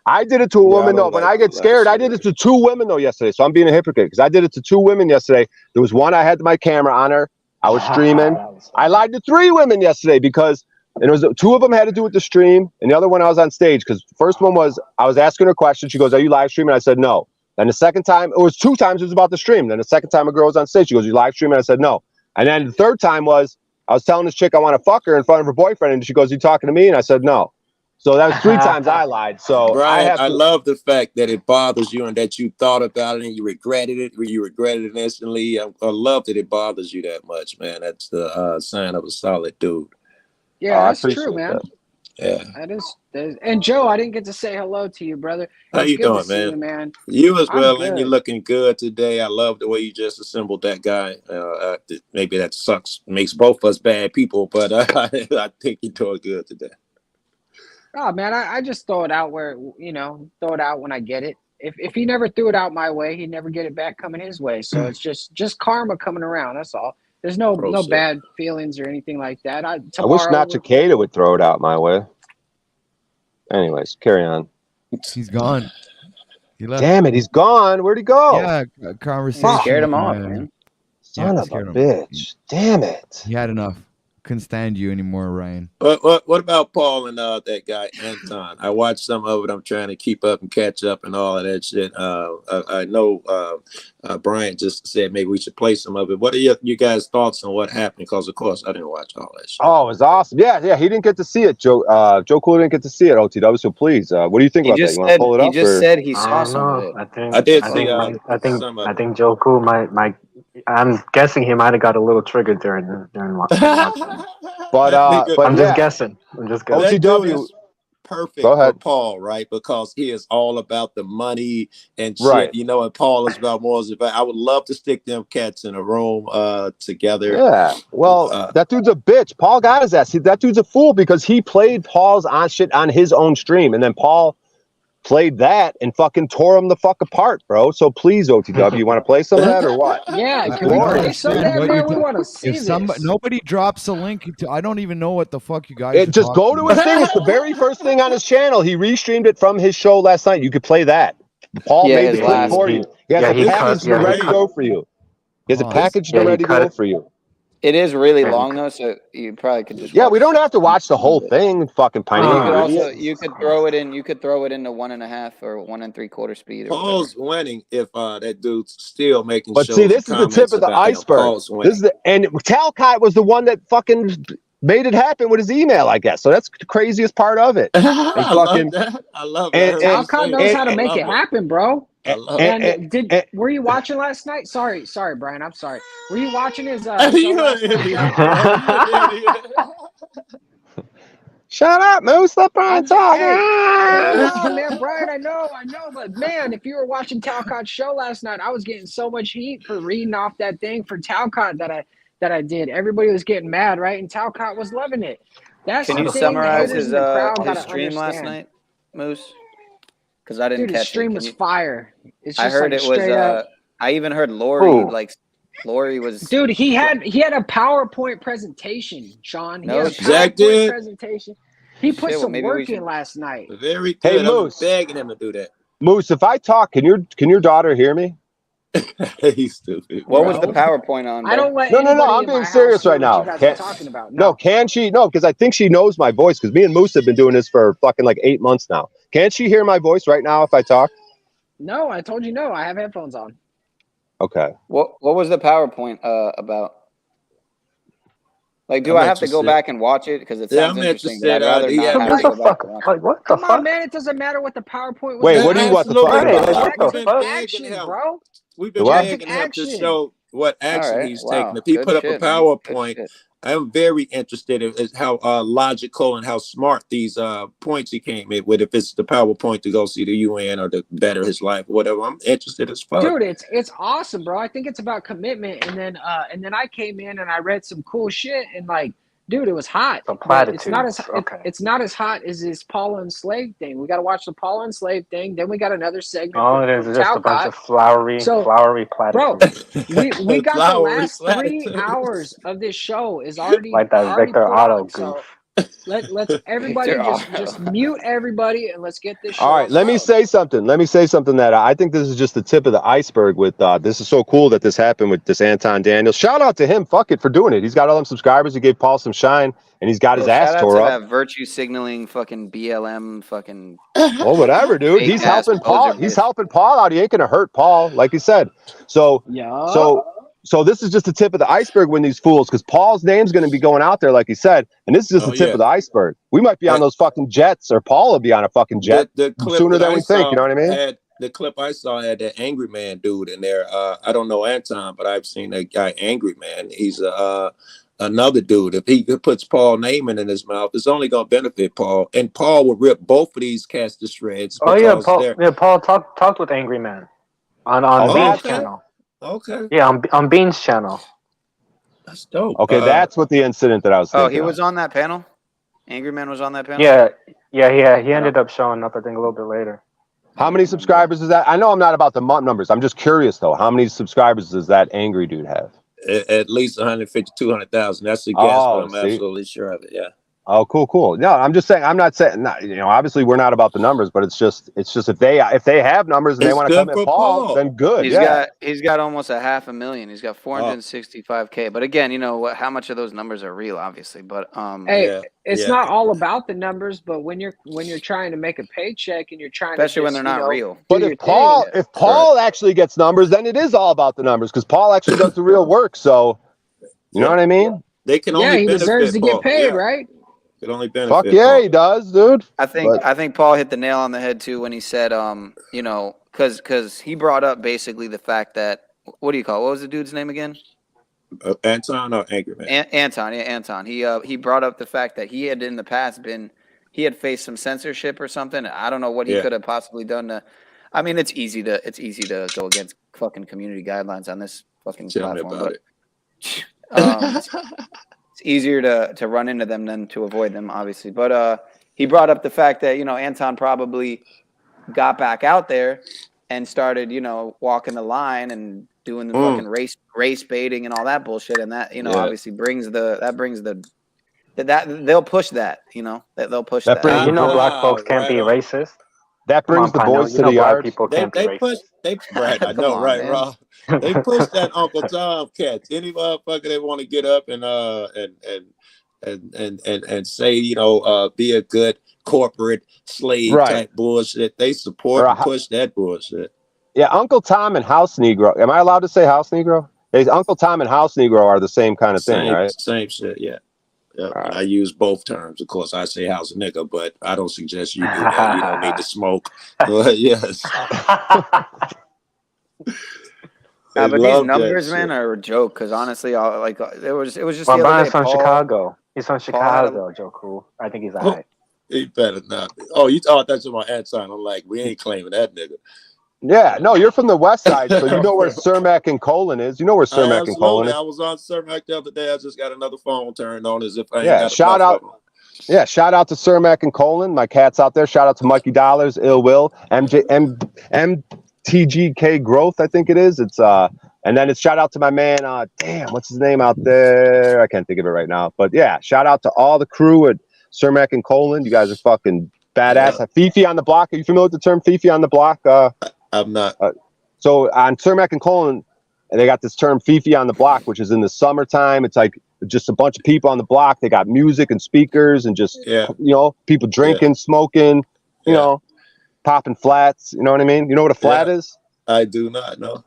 I did it to a woman though. When I get scared, I did it to 2 women though yesterday. So I'm being a hypocrite because I did it to 2 women yesterday. There was one I had my camera on her. I was streaming. I lied to 3 women yesterday because it was 2 of them had to do with the stream, and the other one I was on stage because the first one was I was asking her a question. She goes, "Are you live streaming?" I said no. Then the second time, it was 2 times it was about the stream. Then the second time a girl was on stage, she goes, "You live streaming?" I said no. And then the third time was I was telling this chick I want to fuck her in front of her boyfriend, and she goes, "You talking to me?" And I said no. So that was 3 times I lied. So Brian, I love the fact that it bothers you and that you thought about it and you regretted it. You regretted it instantly. I love that it bothers you that much, man. That's the sign of a solid dude. Yeah, that's true, man. Yeah. That is. And Joe, I didn't get to say hello to you, brother. How you doing, man? You, man? You as well, I'm and good. you're looking good today. I love the way you just assembled that guy. Maybe that sucks, makes both of us bad people, but I think you're doing good today. Oh man, I just throw it out where throw it out when I get it. If he never threw it out my way, he'd never get it back coming his way. So it's just karma coming around. That's all. There's no bad feelings or anything like that. I wish Nacho Cicada would throw it out my way. Anyways, carry on. He's gone. He left. Damn it, he's gone. Where'd he go? Yeah, conversation. Scared him off, man. Son of a bitch. Damn it. He had enough. Couldn't stand you anymore, Ryan. What about Paul and that guy Anton? I watched some of it. I'm trying to keep up and catch up and all of that shit. I know Brian just said maybe we should play some of it. What are you guys' thoughts on what happened? Because of course I didn't watch all that shit. Oh, it was awesome. Yeah. He didn't get to see it. Joe Cool didn't get to see it. OTW. So please, what do you think about that? You want to pull it up? He just said he saw some of it. I think Joe Cool might. I'm guessing he might have got a little triggered during watching. But I'm just guessing. OTW perfect Go ahead. for Paul, right? Because he is all about the money and shit, Right. and Paul is about morals. I would love to stick them cats in a room together. Yeah. Well, that dude's a bitch. Paul got his ass. That dude's a fool because he played Paul's on shit on his own stream, and then Paul played that and fucking tore him the fuck apart, bro. So please, OTW, you want to play some of that or what? Yeah, can we play some of that, man? We want to see this. Nobody drops a link. I don't even know what the fuck you guys. Just go to his thing. It's the very first thing on his channel. He restreamed it from his show last night. You could play that. Paul made the clip for you. He has a package ready to go for you. He has a package ready to go for you. It is really long though, so you probably could just. Yeah, we don't have to watch the whole thing. Fucking you could throw it in. You could throw it into 1.5 or 1 3/4 speed. Paul's winning if that dude's still making. But see, this is the tip of the iceberg. This is and Talcott was the one that fucking made it happen with his email, I guess. So that's the craziest part of it. I love that. Talcott knows how to make it happen, bro. Were you watching last night? Sorry, Brian. I'm sorry. Were you watching his? Shut up, Moose. Let Brian talk. Man, Brian, I know, but man, if you were watching Talcott's show last night, I was getting so much heat for reading off that thing for Talcott that I did. Everybody was getting mad, right? And Talcott was loving it. Can you summarize his stream last night, Moose? Because I didn't catch it. His stream was fire. I heard it was. I even heard Lori. Lori was. Dude, he had a PowerPoint presentation, Sean. He had a Zach PowerPoint presentation. He put some work in last night. Very good. Hey, Moose. I'm begging him to do that. Moose, if I talk, can your daughter hear me? He's stupid. What was the PowerPoint on? I don't let. No. I'm being serious right now. Can she? No, because I think she knows my voice. Because me and Moose have been doing this for fucking like 8 months now. Can't she hear my voice right now if I talk? No, I told you no. I have headphones on. Okay. What was the PowerPoint about? Like, do I have to go back and watch it because it sounds interesting? But I'd rather not have to go back and watch it. What the fuck? Come on, man! It doesn't matter what the PowerPoint was. Wait, what do you want to talk about? Action, bro. We've been begging him to show what action he's taking. If he put up a PowerPoint I'm very interested in how logical and how smart these points he came in with. If it's the PowerPoint to go see the UN or to better his life or whatever, I'm interested as fuck. Dude, it's awesome, bro. I think it's about commitment. And then I came in and I read some cool shit and like, dude, it was hot. But it's not as it's not as hot as this Paula and Slave thing. We got to watch the Paula and Slave thing. Then we got another segment. Oh, it is just a bunch of flowery platitudes. Bro, we got the last 3 hours of this show is already like that already Victor put Otto on. goof. So let's everybody just mute everybody and let's get this show. All right, let me say something. Let me say something that I think this is just the tip of the iceberg with this is so cool that this happened with this Anton Daniels. Shout out to him, fuck it, for doing it. He's got all them subscribers. He gave Paul some shine and he's got his ass shout out tore to up. that virtue signaling fucking BLM fucking Well, whatever, dude. He's helping Paul. He's helping Paul out. He ain't gonna hurt Paul, like he said. So this is just the tip of the iceberg when these fools, because Paul's name's going to be going out there, like he said, and this is just the tip of the iceberg. We might be on those fucking jets, or Paul will be on a fucking jet sooner than we think. You know what I mean? The clip I saw had that Angry Man dude in there. I don't know Anton, but I've seen that guy Angry Man. He's another dude. If he puts Paul Neyman in his mouth, it's only going to benefit Paul. And Paul would rip both of these cats to shreds. Oh yeah, Paul talked with Angry Man on Bean's channel. Okay. Yeah, on Bean's channel. That's dope. Okay, that's what the incident that I was thinking. Oh, he was on that panel? Angry Man was on that panel? Yeah. He ended up showing up, I think, a little bit later. How many subscribers is that? I know I'm not about the numbers. I'm just curious, though. How many subscribers does that angry dude have? At least 150, 200,000. That's a guess, but I'm absolutely sure of it. Yeah. Oh, cool. No, I'm just saying. I'm not saying. Obviously, we're not about the numbers, but it's just if they have numbers and they want to come at Paul, then good. He's got almost 500,000. He's got 465K. But again, how much of those numbers are real, obviously. But it's not all about the numbers, but when you're trying to make a paycheck and you're trying especially to when they're not real. But if Paul actually gets numbers, then it is all about the numbers because Paul actually does the real work. So you know what I mean? They can only he deserves to get paid, right? It only benefit. Fuck yeah, he does, dude. I think Paul hit the nail on the head too when he said, because he brought up basically the fact that what was the dude's name again? Anton or Angry Man? Anton. He brought up the fact that he had in the past faced some censorship or something. I don't know what he could have possibly done. I mean, it's easy to go against fucking community guidelines on this fucking platform. It's easier to run into them than to avoid them, obviously. But he brought up the fact that Anton probably got back out there and started walking the line and doing the fucking race baiting and all that bullshit, and that obviously brings that they'll push that they'll push that. Black folks can't be racist. That brings the boys to the yard. They right, I know, right, Rob. They push that Uncle Tom cats. Any motherfucker they want to get up and say, be a good corporate slave type bullshit. They support and push that bullshit. Yeah, Uncle Tom and House Negro. Am I allowed to say House Negro? Uncle Tom and House Negro are the same kind of thing, right? Same shit, yeah. I use both terms. Of course, I say house nigga, but I don't suggest you do that. You don't need to smoke. But yes. But these numbers, man, are a joke. Because honestly, it was just. My brother's from Chicago. He's from Chicago, Joe Cool. I think he's alright. He better not be. Oh, you thought that's my Anton. I'm like, we ain't claiming that nigga. Yeah, no, you're from the west side, so you know where Cermak and Colon is. You know where Cermak and Colon is. I was on Cermak the other day. I just got another phone turned on as if I ain't got shout out. Yeah, shout out to Cermak and Colon. My cat's out there. Shout out to Mikey Dollars, Ill Will, MTGK Growth, I think it is. It's and then it's shout out to my man, what's his name out there? I can't think of it right now. But yeah, shout out to all the crew at Cermak and Colon. You guys are fucking badass. Fifi on the block. Are you familiar with the term Fifi on the block? I'm not. So on Cermak and Colon, they got this term Fifi on the block, which is in the summertime. It's like just a bunch of people on the block. They got music and speakers and just, people drinking, smoking, popping flats. You know what I mean? You know what a flat is? I do not know.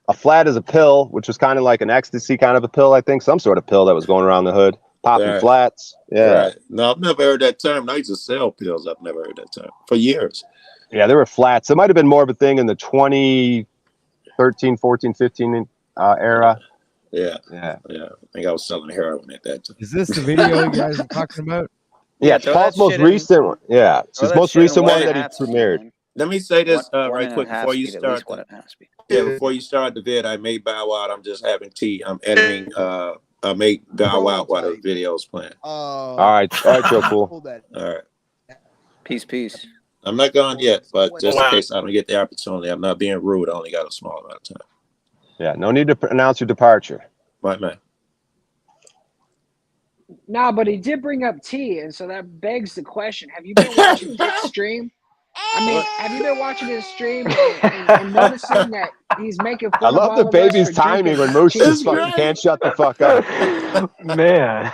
A flat is a pill, which was kind of like an ecstasy kind of a pill, I think. Some sort of pill that was going around the hood. Popping flats. Yeah. Right. No, I've never heard that term. I used to sell pills. I've never heard that term for years. Yeah, there were flats. It might have been more of a thing in the 2013, 14, 15 era. Yeah. Yeah. I think I was selling heroin at that time. Is this the video you guys are talking about? Yeah, it's Paul's most recent one. Yeah, it's his most recent one that he premiered. Let me say this One right and a quick half before you speed, at start. least 1.5 speed. Yeah, before you start the vid, I made Bow Wow. I'm just having tea. I'm editing. I made Bow Wow while the video's playing. All right, Joe. Cool. All right. Peace. I'm not gone yet, but just in case I don't get the opportunity, I'm not being rude. I only got a small amount of time. Yeah, no need to announce your departure. Right, man. Nah, but he did bring up tea, and so that begs the question: have you been watching Dick's stream? I mean, have you been watching his stream and noticing that he's making fun I love of the all of us baby's for timing drinking when Moose tea? just fucking can't shut the fuck up. Man.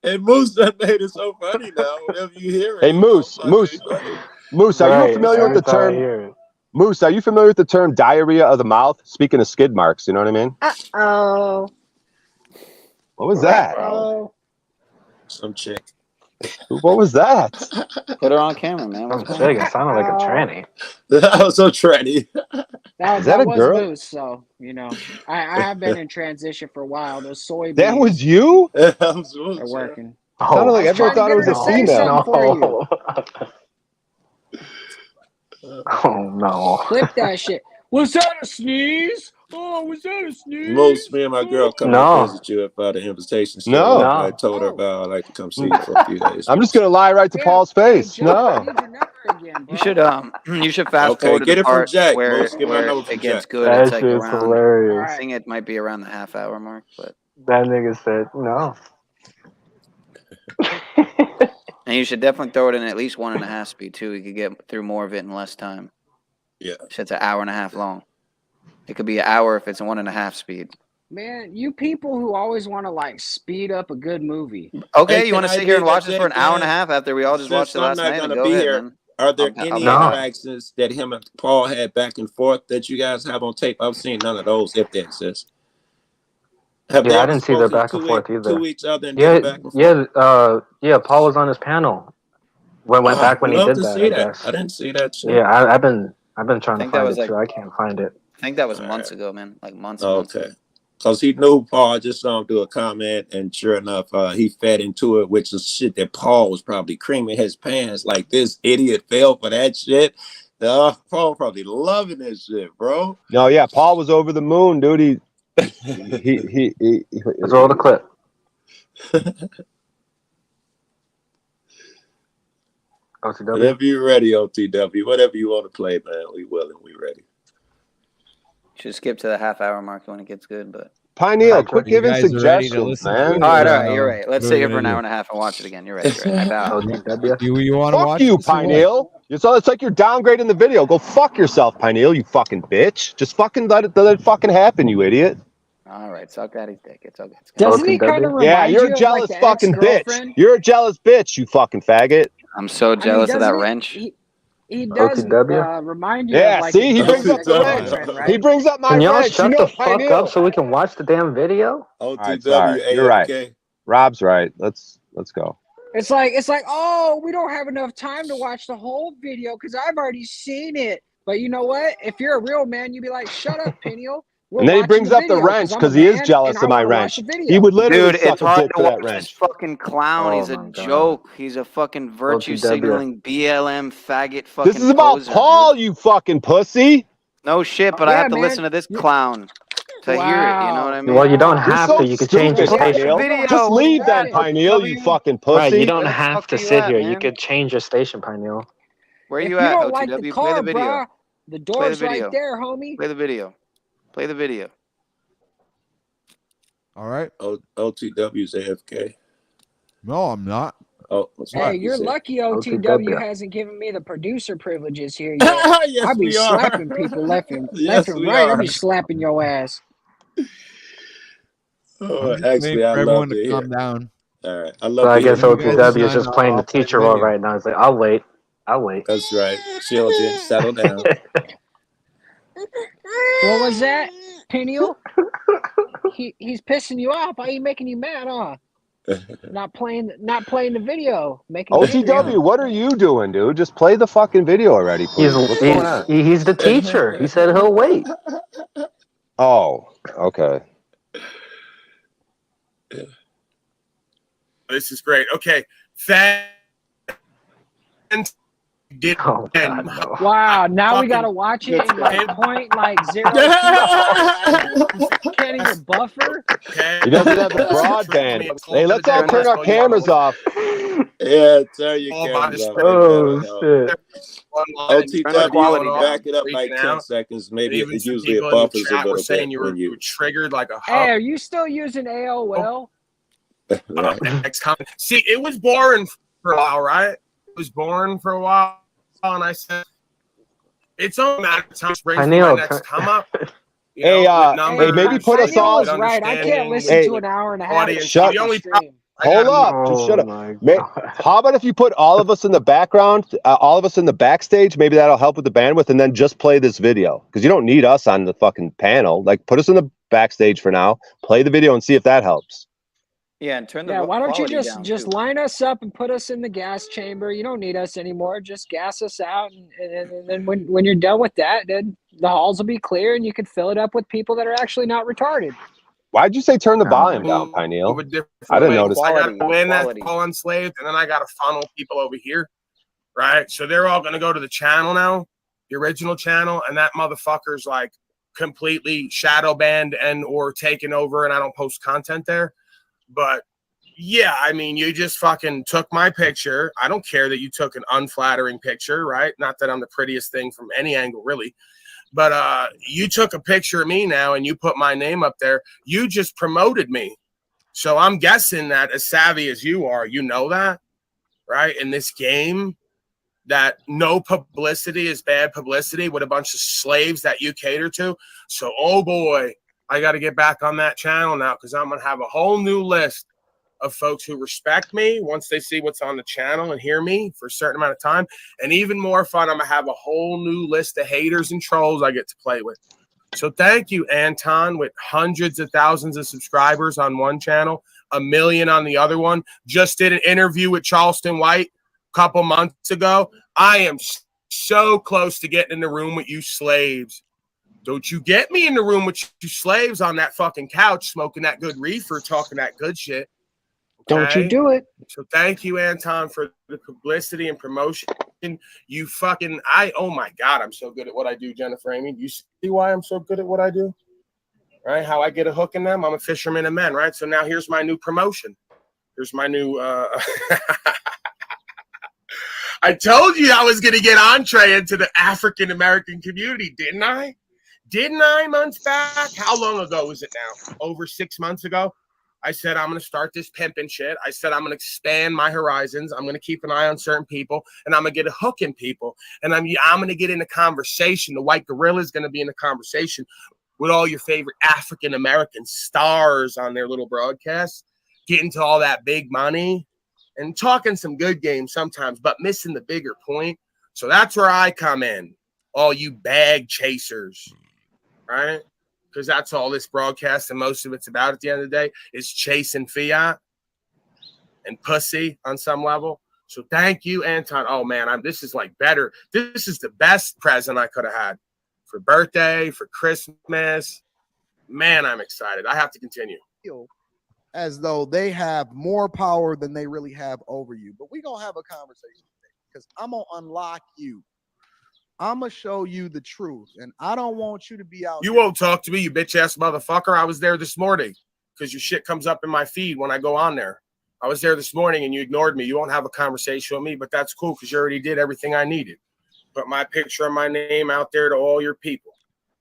And Moose that made it so funny now. Whenever you hear it, Hey, Moose, are you familiar with the term? Moose, are you familiar with the term diarrhea of the mouth? Speaking of skid marks, you know what I mean? Uh-oh. What was that? Some chick. What was that? Put her on camera, man. Some chick. It sounded like a tranny. That was so tranny. That was girl? Moose, so I have been in transition for a while. Those soybeans. That was you? They're working. Sounded like everyone thought it was a female. Oh no! Clip that shit. Was that a sneeze? Oh, was that a sneeze? Most me and my girl come to visit you if the invitation still No. open. I told her about I'd like to come see you for a few days. I'm just gonna lie right to Paul's face. No. You should fast forward to get the it from part Jack, where, Most. Get my where number from it gets Jack. good. That It's like shit's around. hilarious. I think it might be around the half-hour mark, but That nigga said no. and you should definitely throw it in at least 1.5 speed too. You could get through more of it in less time. Yeah, shit's an hour and a half long. It could be an hour if it's 1.5 speed. Man, you people who always want to like speed up a good movie. Okay, Hey, you want to can I sit here and leave watch that this for an Jack, hour and a man? half after we all just watched it Since I'm last not night? gonna Go be ahead, here, man. are there I'll any be back. interactions that him and Paul had back and forth that you guys have on tape? I've seen none of those, if they exist. Have they Yeah, I ever didn't see their spoken back and forth either. to each other and did Yeah, a back and forth? yeah. Paul was on his panel. Went back when he love did to that. see I that. guess. I didn't see that shit. Yeah, I've been trying to think that find was it like- too. I can't find it. I think that was months ago, man. Like months and months ago. Okay. Because he knew Paul. I just saw him do a comment, and sure enough, he fed into it, which is shit that Paul was probably creaming his pants. Like, this idiot fell for that shit. Paul probably loving this shit, bro. No, yeah, Paul was over the moon, dude. He Let's roll the clip. OTW. Whenever you're ready, OTW. Whatever you want to play, man. We willing. We ready. Should skip to the half-hour mark when it gets good, but. Pineal, Right, quit you giving guys are ready to suggestions, listen man. to it? All right, you're right. Let's What sit are here we for an gonna hour and a half and watch it again. You're right. I bow. You want to Fuck watch you, this or what? Pineal. It's like you're downgrading the video. Go fuck yourself, Pineal, you fucking bitch. Just fucking let it fucking happen, you idiot. All right, suck daddy's dick. It's okay. Doesn't he kind of remind Yeah, you're you a jealous of like the fucking bitch. ex-girlfriend? You're a jealous bitch, you fucking faggot. I'm so jealous of that wrench. He does remind you Yeah, of like see, a he brings up the ex-girlfriend, wrench. right? He brings up my Can y'all wrench. shut You know, the fuck Pineal. up so we can watch the damn video? OTW, All right, sorry. You're right. Rob's right. Let's go. It's like, oh, we don't have enough time to watch the whole video because I've already seen it. But you know what? If you're a real man, you'd be like, shut up, Peniel. And then he brings up the wrench because he is jealous of my wrench. He would literally Dude, suck it's a hard dick to for that watch wrench. this fucking clown. He's a joke. He's a fucking virtue signaling BLM faggot fucking This is about poser, Paul, you fucking pussy. No shit, but I have to listen to this clown to hear it. You know what I mean? Well, you don't have to. You could change your station. Just leave then, Pineal, you fucking pussy. Right, you don't Where the have fuck to are you sit at, here. You man? could change your station, Pineal. Where If you you at, don't OTW? like the Play car, the video. bruh, the Play the door's video. right there, homie. Play the video. Play the video. All right. OTW's AFK. No, I'm not. Oh, Hey, you're lucky OTW OTW. hasn't given me the producer privileges here yet. Yes, I'll be we are. slapping people left and Yes, we right. I'll are. be slapping your ass. Oh, I'm just waiting actually, I for everyone love to to hear. calm down. All right, I So love I to hear. guess you guys OTW is done, just playing the I'll play the teacher role video. right now. It's like, I'll wait. That's right. Children, settle down. What was that, Peniel? He's pissing you off. Why are you making you mad, huh? Not playing the video. Making you angry, huh? OTW, what are you doing, dude? Just play the fucking video already, please. What's going on? He's the teacher. He said he'll wait. Oh, okay. This is great. Okay. Fans did. Oh, God, no. Wow, now we gotta watch it in like point like 0.2. Can't even buffer. He doesn't have the broadband. Hey, let's all turn our cameras off. Yeah, turn your cameras off. Oh, shit. OTW, back it up like 10 seconds. Maybe even it some usually people it in the buffers a chat were little saying bit you were, when you were triggered like a Hey, are you still using AOL? next comment. See, it was boring for a while, right? It was boring for a while, and I said, "It's only a matter of time to bring my next come up." You know, Hey, maybe put us Neil all. was right. I can't listen to an hour and a half. Shut. The only Hold up. Just shut up. How about if you put all of us in the background, all of us in the backstage? Maybe that'll help with the bandwidth, and then just play this video because you don't need us on the fucking panel. Like, put us in the backstage for now. Play the video and see if that helps. Yeah, and turn the why don't you quality down, just too. line us up and put us in the gas chamber? You don't need us anymore. Just gas us out, and then when you're done with that, then the halls will be clear, and you can fill it up with people that are actually not retarded. Why'd you say turn the volume down, Pineal? I didn't notice. I got to win that all enslaved, and then I got to funnel people over here, right? So they're all going to go to the channel now, the original channel, and that motherfucker's like completely shadow banned and or taken over, and I don't post content there. But yeah, I mean, you just fucking took my picture. I don't care that you took an unflattering picture, right? Not that I'm the prettiest thing from any angle, really. But you took a picture of me now and you put my name up there. You just promoted me. So I'm guessing that as savvy as you are, you know that, right? In this game, that no publicity is bad publicity with a bunch of slaves that you cater to. So, oh boy, I got to get back on that channel now because I'm going to have a whole new list of folks who respect me once they see what's on the channel and hear me for a certain amount of time. And even more fun, I'm going to have a whole new list of haters and trolls I get to play with. So thank you, Anton, with hundreds of thousands of subscribers on one channel, 1 million on the other one. Just did an interview with Charleston White a couple months ago. I am so close to getting in the room with you slaves. Don't you get me in the room with you slaves on that fucking couch, smoking that good reefer, talking that good shit. Okay? Don't you do it. So thank you, Anton, for the publicity and promotion. You fucking, oh my God, I'm so good at what I do, Jennifer Amy. You see why I'm so good at what I do? Right? How I get a hook in them? I'm a fisherman of men, right? So now here's my new promotion. Here's my new, I told you I was going to get entree into the African-American community, didn't I? Didn't I, months back? How long ago was it now? Over 6 months ago? I said, I'm going to start this pimping shit. I said, I'm going to expand my horizons. I'm going to keep an eye on certain people, and I'm going to get a hook in people. And I'm going to get in a conversation. The White Gorilla is going to be in a conversation with all your favorite African-American stars on their little broadcasts, getting to all that big money and talking some good games sometimes, but missing the bigger point. So that's where I come in, all you bag chasers, right? Because that's all this broadcast and most of it's about at the end of the day is chasing fiat and pussy on some level. So thank you, Anton. Oh, man, this is like better. This is the best present I could have had for birthday, for Christmas. Man, I'm excited. I have to continue. As though they have more power than they really have over you. But we're going to have a conversation today because I'm going to unlock you. I'm going to show you the truth, and I don't want you to be out. You won't talk to me, you bitch-ass motherfucker. I was there this morning because your shit comes up in my feed when I go on there. I was there this morning, and you ignored me. You won't have a conversation with me, but that's cool because you already did everything I needed. Put my picture and my name out there to all your people.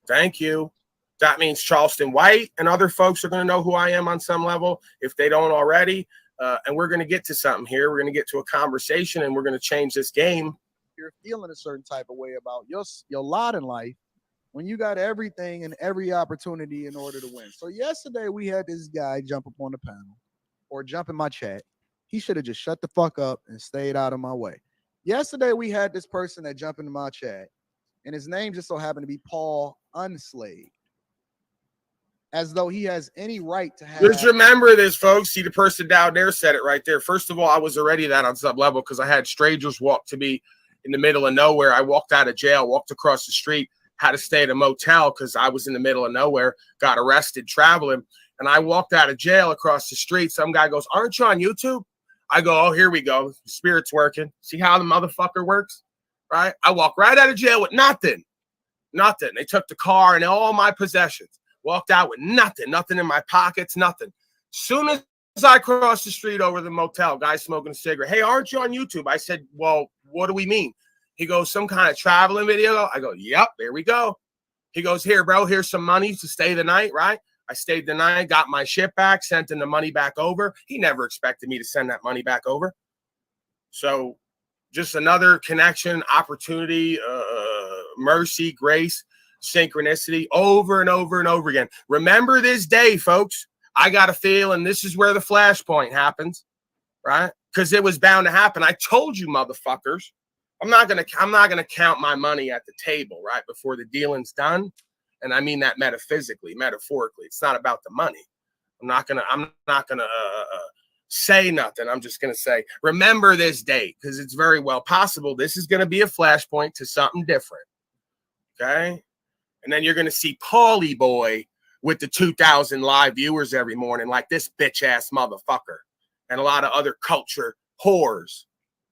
Thank you. That means Charleston White and other folks are going to know who I am on some level if they don't already. And we're going to get to something here. We're going to get to a conversation, and we're going to change this game. You're feeling a certain type of way about your lot in life when you got everything and every opportunity in order to win. So yesterday we had this guy jump up on the panel or jump in my chat. He should have just shut the fuck up and stayed out of my way. Yesterday we had this person that jumped into my chat, and his name just so happened to be Paul Unslaved. As though he has any right to have. Just remember this, folks. See, the person down there said it right there. First of all, I was already that on some level because I had strangers walk to me in the middle of nowhere. I walked out of jail, walked across the street, had to stay at a motel because I was in the middle of nowhere, got arrested traveling. And I walked out of jail across the street. Some guy goes, "Aren't you on YouTube?" I go, "Oh, here we go. The spirit's working. See how the motherfucker works?" Right? I walk right out of jail with nothing. Nothing. They took the car and all my possessions. Walked out with nothing. Nothing in my pockets. Nothing. Soon as I crossed the street over the motel, guy smoking a cigarette. "Hey, aren't you on YouTube?" I said, "Well, what do we mean?" He goes, "Some kind of traveling video." I go, "Yep, there we go." He goes, "Here, bro, here's some money to stay the night," right? I stayed the night, got my shit back, sent him the money back over. He never expected me to send that money back over. So just another connection, opportunity, mercy, grace, synchronicity, over and over and over again. Remember this day, folks. I got a feeling this is where the flashpoint happens, right? Because it was bound to happen. I told you, motherfuckers. I'm not gonna count my money at the table, right, before the dealing's done. And I mean that metaphysically, metaphorically. It's not about the money. I'm not gonna say nothing. I'm just gonna say, remember this date, because it's very well possible this is gonna be a flashpoint to something different. Okay, and then you're gonna see Paulie Boy with the 2,000 live viewers every morning, like this bitch ass motherfucker, and a lot of other culture whores.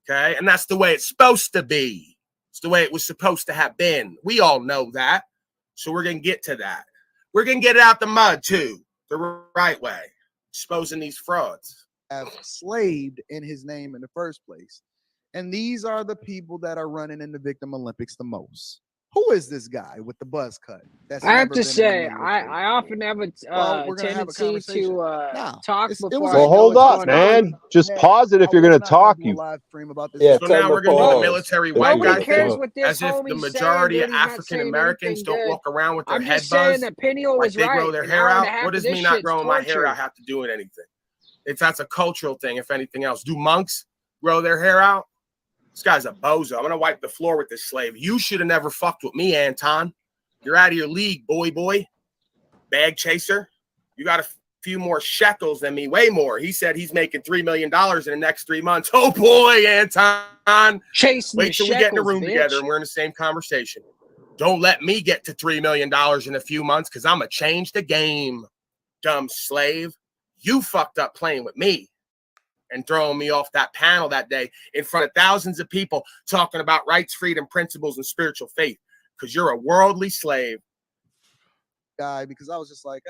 Okay, and that's the way it's supposed to be. It's the way it was supposed to have been. We all know that. So we're going to get to that. We're going to get it out the mud, too, the right way, exposing these frauds. Have slaved in his name in the first place. And these are the people that are running in the Victim Olympics the most. Who is this guy with the buzz cut? I have to say, I often have a tendency to talk before. Well, hold up, man. Just pause it if you're going to talk. You. Yeah, so now we're going to do the military white guy Nobody cares thing, what this as if the homie's majority saying, of dude. He's not African saying Americans anything don't good. walk around with their I'm head just saying buzzed, that Peniel like was they right. grow their An hair hour and a out. half What of does me this not shit's growing my hair torture. out have to do with anything? That's a cultural thing, if anything else. Do monks grow their hair out? This guy's a bozo. I'm going to wipe the floor with this slave. You should have never fucked with me, Anton. You're out of your league, boy. Bag chaser. You got a few more shekels than me, way more. He said he's making $3 million in the next 3 months. Oh, boy, Anton. Chasing Wait till we get in the room bitch. together and we're in the same conversation. Don't let me get to $3 million in a few months because I'm going to change the game, dumb slave. You fucked up playing with me and throwing me off that panel that day in front of thousands of people talking about rights, freedom, principles, and spiritual faith because you're a worldly slave. Guy, because I was just like,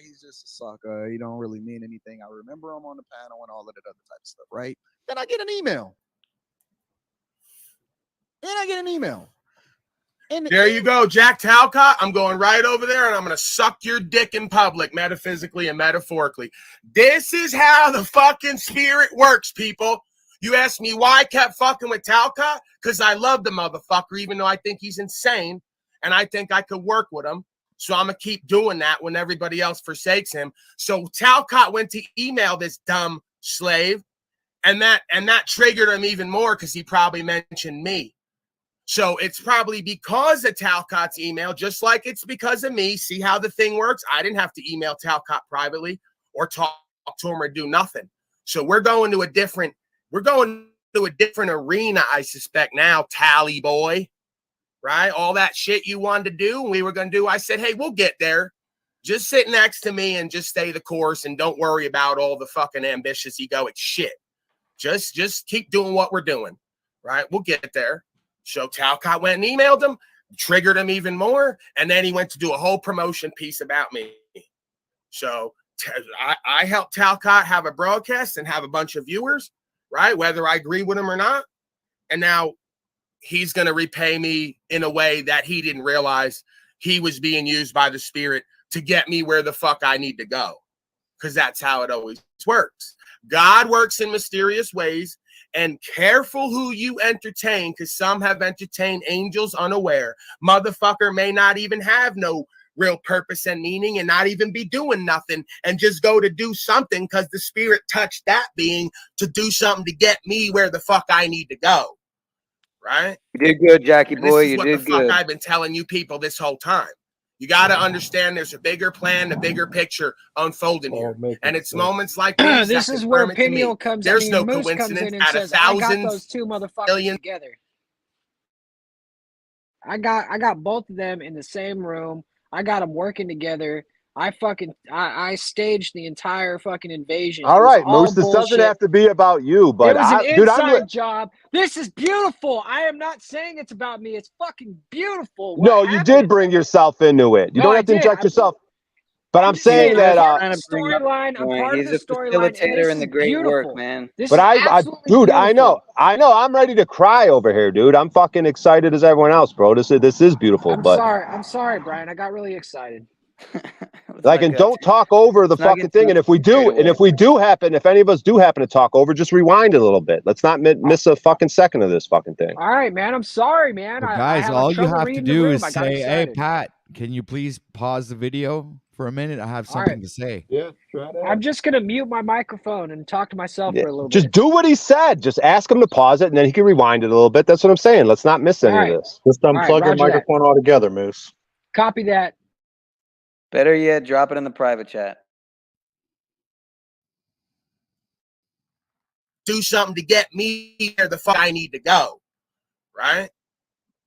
he's just a sucker. He don't really mean anything. I remember him on the panel and all of that other type of stuff, right? Then I get an email. And there you go, Jack Talcott. I'm going right over there and I'm going to suck your dick in public, metaphysically and metaphorically. This is how the fucking spirit works, people. You ask me why I kept fucking with Talcott? Because I love the motherfucker, even though I think he's insane and I think I could work with him. So I'm going to keep doing that when everybody else forsakes him. So Talcott went to email this dumb slave, and that triggered him even more because he probably mentioned me. So it's probably because of Talcott's email, just like it's because of me. See how the thing works? I didn't have to email Talcott privately or talk to him or do nothing. So we're going to a different arena, I suspect now, Tally boy. Right? All that shit you wanted to do and we were going to do. I said, hey, we'll get there. Just sit next to me and just stay the course and don't worry about all the fucking ambitious egoic shit. Just keep doing what we're doing. Right? We'll get there. So Talcott went and emailed him, triggered him even more. And then he went to do a whole promotion piece about me. So I helped Talcott have a broadcast and have a bunch of viewers, right? Whether I agree with him or not. And now he's going to repay me in a way that he didn't realize he was being used by the spirit to get me where the fuck I need to go. Because that's how it always works. God works in mysterious ways, and careful who you entertain, because some have entertained angels unaware. Motherfucker may not even have no real purpose and meaning and not even be doing nothing and just go to do something because the spirit touched that being to do something to get me where the fuck I need to go. Right? You did good, Jackie And boy. this is You what did the fuck good. I've been telling you people this whole time. You got to understand there's a bigger plan, a bigger picture unfolding here. And it's moments like these This that is where confirm it to me. Peniel comes. There's no Moose comes coincidence in and at says, "I got 1,000 those two motherfuckers million together. I got both of them in the same room. I got them working together. I staged the entire fucking invasion. All It was right, all Moose. This doesn't bullshit. have to be about you, but It was an dude, I'm inside job. This is beautiful. I am not saying it's about me. It's fucking beautiful. What No, you happened? did bring yourself into it. You No, don't I have to did. inject yourself. But I'm just saying saying, that I'm part of the storyline. I'm part of He's the a storyline, and facilitator this in the is great work, beautiful. man. This but is I absolutely dude, beautiful. I know. I'm ready to cry over here, dude. I'm fucking excited as everyone else, bro. This is beautiful, I'm but sorry, Brian. I got really excited. like, and don't talk over the let's not fucking get too thing. And if we carried do, away. if any of us do happen to talk over, just rewind a little bit. Let's not miss a fucking second of this fucking thing. All right, man. I'm sorry, man. Well, I guys, have all you trouble have to reading the do room. is I got say, "Hey, excited. Pat, can you please pause the video for a minute? I have All something right. to say." Yeah, try that. I'm just gonna mute my microphone and talk to myself Yeah, for a little just bit. do what he said. Just ask him to pause it, and then he can rewind it a little bit. That's what I'm saying. Let's not miss any All of right. this. Just All right, unplug your roger that. microphone altogether, Moose. Copy that. Better yet, drop it in the private chat. Do something to get me where the fuck I need to go, right?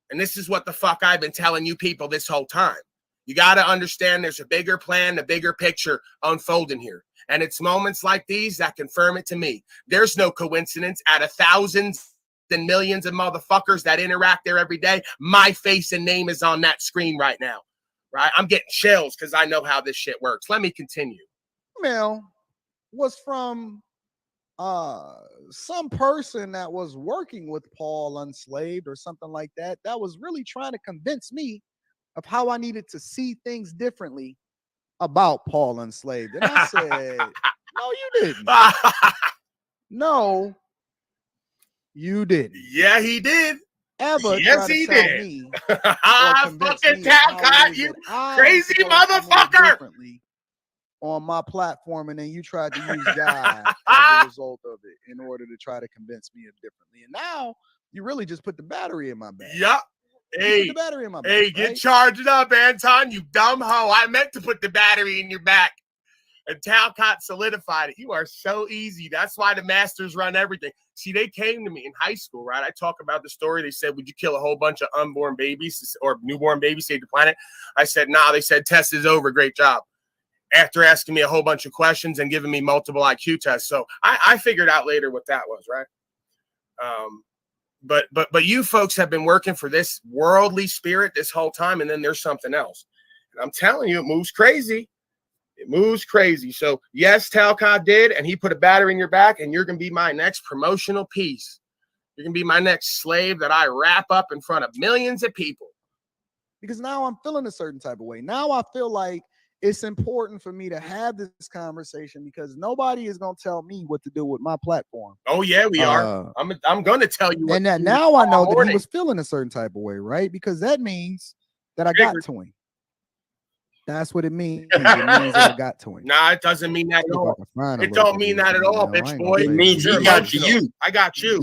And this is what the fuck I've been telling you people this whole time. You got to understand there's a bigger plan, a bigger picture unfolding here. And it's moments like these that confirm it to me. There's no coincidence. Out of thousands and millions of motherfuckers that interact there every day, my face and name is on that screen right now, right? I'm getting chills because I know how this shit works. Let me continue. Email was from some person that was working with Paul Unslaved or something like that, that was really trying to convince me of how I needed to see things differently about Paul Unslaved. And I said, no, you didn't. No, you didn't. Yeah, he did. Ever yes, try to he tell did. me I fucking Talcott, you crazy motherfucker. Differently on my platform, and then you tried to use God as a result of it in order to try to convince me of differently. And now you really just put the battery in my back. Yup. Hey, put the battery in my back, hey, get right? charged up, Anton, you dumb hoe. I meant to put the battery in your back. And Talcott solidified it. You are so easy. That's why the masters run everything. See, they came to me in high school, right? I talk about the story. They said, would you kill a whole bunch of unborn babies or newborn babies, save the planet? I said, nah. They said, test is over. Great job. After asking me a whole bunch of questions and giving me multiple IQ tests. So I figured out later what that was, right? But you folks have been working for this worldly spirit this whole time, and then there's something else. And I'm telling you, it moves crazy. It moves crazy. So yes, Talcott did, and he put a battery in your back, and you're gonna be my next promotional piece. You're gonna be my next slave that I wrap up in front of millions of people. Because now I'm feeling a certain type of way. Now I feel like it's important for me to have this conversation because nobody is gonna tell me what to do with my platform. Oh yeah, we are. I'm gonna tell you. And that now I know that he was feeling a certain type of way, right? Because that means that I got to him. That's what it means. It means that I got to him. Nah, it doesn't mean that at all. It don't mean that at all, bitch boy. It means he got you. I got you.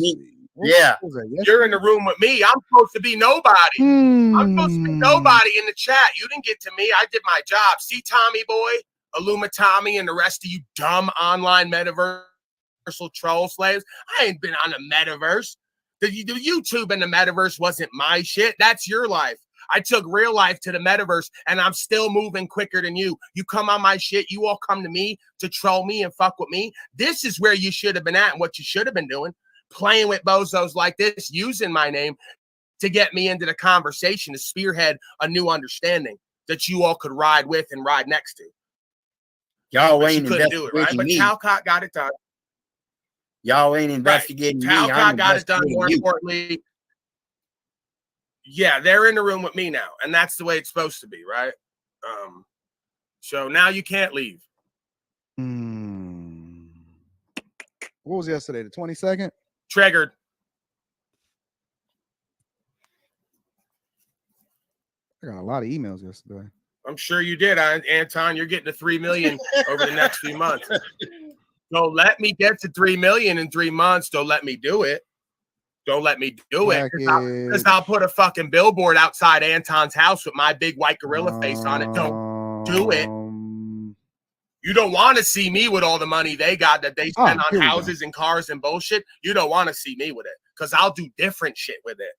Yeah. You're in the room with me. I'm supposed to be nobody. I'm supposed to be nobody in the chat. You didn't get to me. I did my job. See, Tommy boy, Illuma Tommy, and the rest of you dumb online metaversal troll slaves. I ain't been on the metaverse. The YouTube and the metaverse wasn't my shit. That's your life. I took real life to the metaverse, and I'm still moving quicker than you. You come on my shit. You all come to me to troll me and fuck with me. This is where you should have been at and what you should have been doing. Playing with bozos like this, using my name to get me into the conversation, to spearhead a new understanding that you all could ride with and ride next to. Y'all ain't couldn't do it, right? But me. Talcott got it done. Y'all ain't investigating me. Talcott got it done. More importantly, yeah, they're in the room with me now, and that's the way it's supposed to be, right? So now you can't leave. What was yesterday? The 22nd? Triggered. I got a lot of emails yesterday. I'm sure you did, Anton. You're getting to 3 million over the next few months. Don't let me get to 3 million in 3 months. Don't let me do it. Don't let me do it. Because I'll put a fucking billboard outside Anton's house with my big white gorilla face on it. Don't do it. You don't want to see me with all the money they got that they spend on houses and cars and bullshit. You don't want to see me with it because I'll do different shit with it.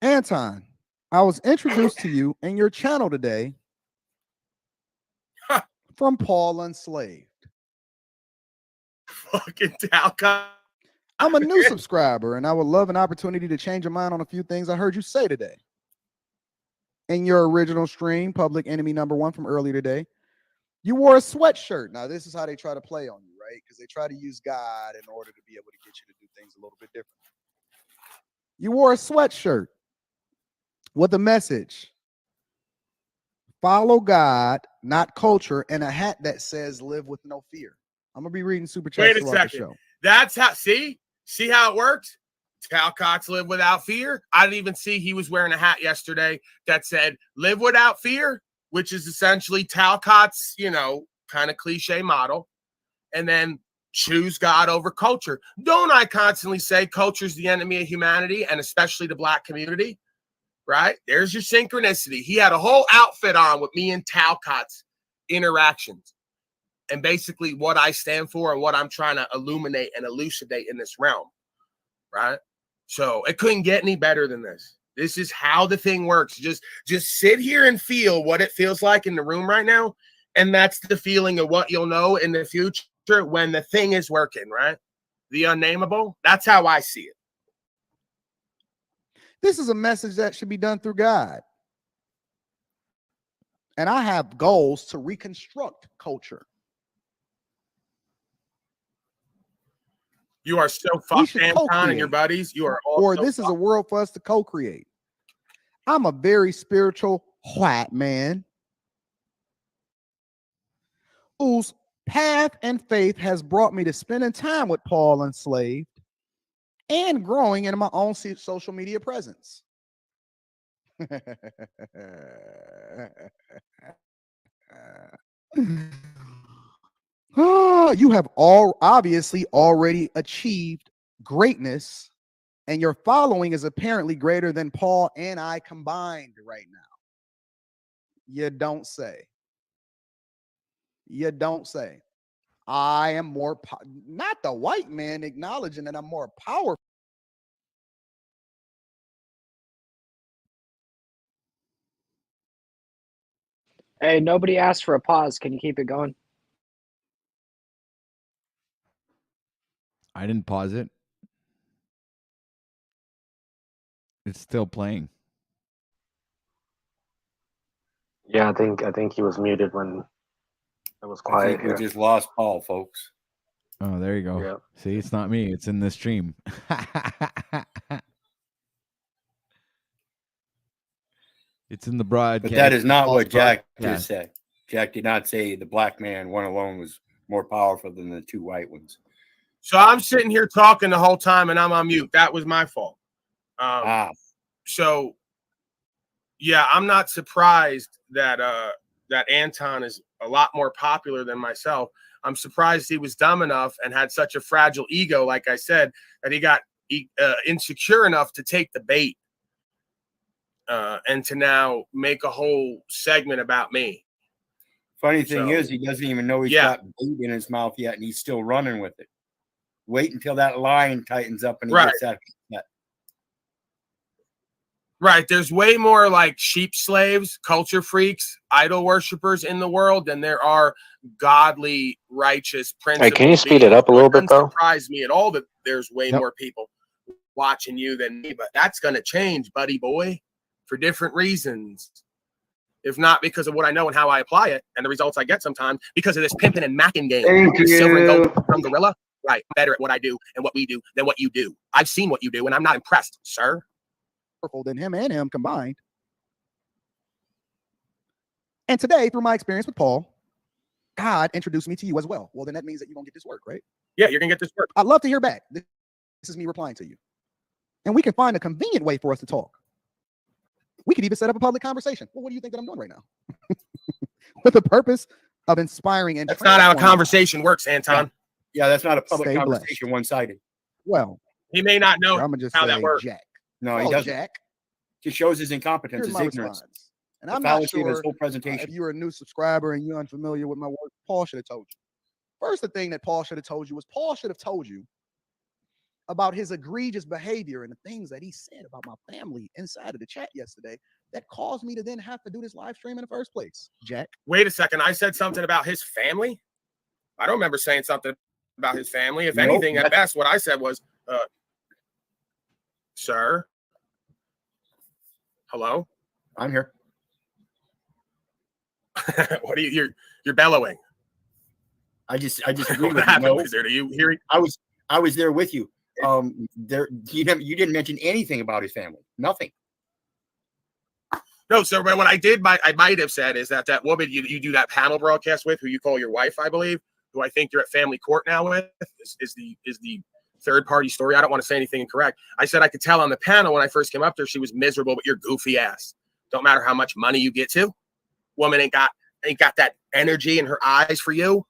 Anton, I was introduced to you and your channel today from Paul Unslaved. Fucking Talcott. I'm a new subscriber, and I would love an opportunity to change your mind on a few things I heard you say today. In your original stream, Public Enemy #1 from earlier today, you wore a sweatshirt. Now, this is how they try to play on you, right? Because they try to use God in order to be able to get you to do things a little bit different. You wore a sweatshirt with a message: follow God, not culture, and a hat that says live with no fear. I'm going to be reading super chats throughout the show. That's how, see how it works? Talcott's live without fear. I didn't even see he was wearing a hat yesterday that said live without fear, which is essentially Talcott's, kind of cliche model. And then choose God over culture. Don't I constantly say culture is the enemy of humanity, and especially the Black community? Right? There's your synchronicity. He had a whole outfit on with me and Talcott's interactions. And basically what I stand for and what I'm trying to illuminate and elucidate in this realm, right? So it couldn't get any better than this. This is how the thing works. Just sit here and feel what it feels like in the room right now, and that's the feeling of what you'll know in the future when the thing is working, right? The unnameable. That's how I see it. This is a message that should be done through God. And I have goals to reconstruct culture. You are so fucked, Anton, and your buddies. You are all or so this is a world for us to co-create. I'm a very spiritual white man whose path and faith has brought me to spending time with Paul Unslaved and growing in my own social media presence. You have all obviously already achieved greatness, and your following is apparently greater than Paul and I combined right now. You don't say. You don't say. I am more, not the white man acknowledging that I'm more powerful. Hey, nobody asked for a pause. Can you keep it going? I didn't pause it. It's still playing. Yeah, I think he was muted when it was I quiet think we here. just lost Paul, folks. Oh, there you go. Yep. See, it's not me. It's in the stream. It's in the broadcast. But that is not what Jack broadcast. just said. Jack did not say the black man, one alone, was more powerful than the two white ones. So I'm sitting here talking the whole time and I'm on mute. That was my fault. So, yeah, I'm not surprised that that Anton is a lot more popular than myself. I'm surprised he was dumb enough and had such a fragile ego, like I said, that he got insecure enough to take the bait and to now make a whole segment about me. Funny thing is, he doesn't even know he's got bait in his mouth yet, and he's still running with it. Wait until that line tightens up and he gets that. Right. There's way more like sheep slaves, culture freaks, idol worshipers in the world than there are godly, righteous principles. Hey, can you speed it up a little bit, though? It doesn't surprise me at all that there's way more people watching you than me, but that's going to change, buddy boy, for different reasons. If not because of what I know and how I apply it and the results I get sometimes, because of this pimping and macking game. Thank you. Silver and gold from gorilla. Right. Better at what I do and what we do than what you do. I've seen what you do, and I'm not impressed, sir. Than him and him combined. And today, through my experience with Paul, God introduced me to you as well. Well, then that means that you're going to get this work, right? Yeah, you're going to get this work. I'd love to hear back. This is me replying to you. And we can find a convenient way for us to talk. We could even set up a public conversation. Well, what do you think that I'm doing right now? With the purpose of inspiring and that's not how a conversation works, Anton. Yeah, that's not a public conversation, one-sided. Well, he may not know I'm just how that works. Jack. No, he doesn't. Jack. Just shows his incompetence, Here's his ignorance. Response. And I'm not sure his whole presentation. If you're a new subscriber and you're unfamiliar with my work, Paul should have told you. First, the thing that Paul should have told you was Paul should have told you about his egregious behavior and the things that he said about my family inside of the chat yesterday that caused me to then have to do this live stream in the first place, Jack. Wait a second. I said something about his family? I don't remember saying something about his family. If anything, at best, what I said was, sir, hello? I'm here. What are you're bellowing? I just agree What with happened, you. Wizard? Are you hearing? I was there with you. You didn't mention anything about his family. Nothing. No, so what I might have said is that woman you do that panel broadcast with, who you call your wife, I believe, who I think you're at family court now with, is the third party story. I don't want to say anything incorrect. I said I could tell on the panel when I first came up there she was miserable with your goofy ass. Don't matter how much money you get to, woman ain't got that energy in her eyes for you,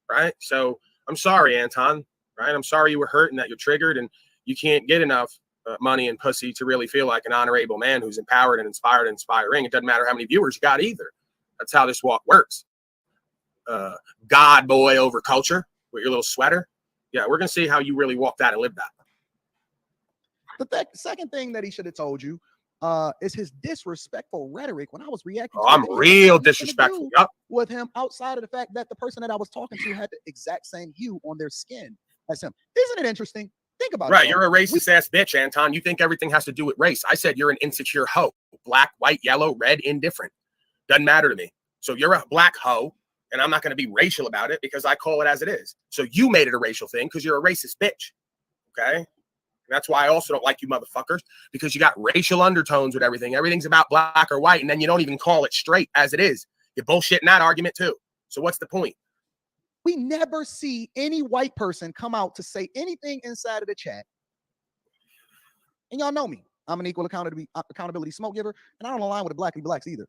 right? So I'm sorry, Anton. Right? I'm sorry you were hurt and that you're triggered and you can't get enough money and pussy to really feel like an honorable man who's empowered and inspired and inspiring. It doesn't matter how many viewers you got either. That's how this walk works. God boy over culture with your little sweater. Yeah, we're going to see how you really walk that and live that. The second thing that he should have told you is his disrespectful rhetoric when I was reacting. Oh, I'm real disrespectful. Yep. With him, outside of the fact that the person that I was talking to had the exact same hue on their skin as him. Isn't it interesting? Think about it. Right, you're a racist ass bitch, Anton. You think everything has to do with race. I said you're an insecure hoe. Black, white, yellow, red, indifferent. Doesn't matter to me. So you're a black hoe, and I'm not going to be racial about it because I call it as it is. So you made it a racial thing because you're a racist bitch. Okay? And that's why I also don't like you motherfuckers, because you got racial undertones with everything. Everything's about black or white, and then you don't even call it straight as it is. You're bullshitting that argument too. So what's the point? We never see any white person come out to say anything inside of the chat. And y'all know me. I'm an equal accountability smoke giver, and I don't align with the black and blacks either.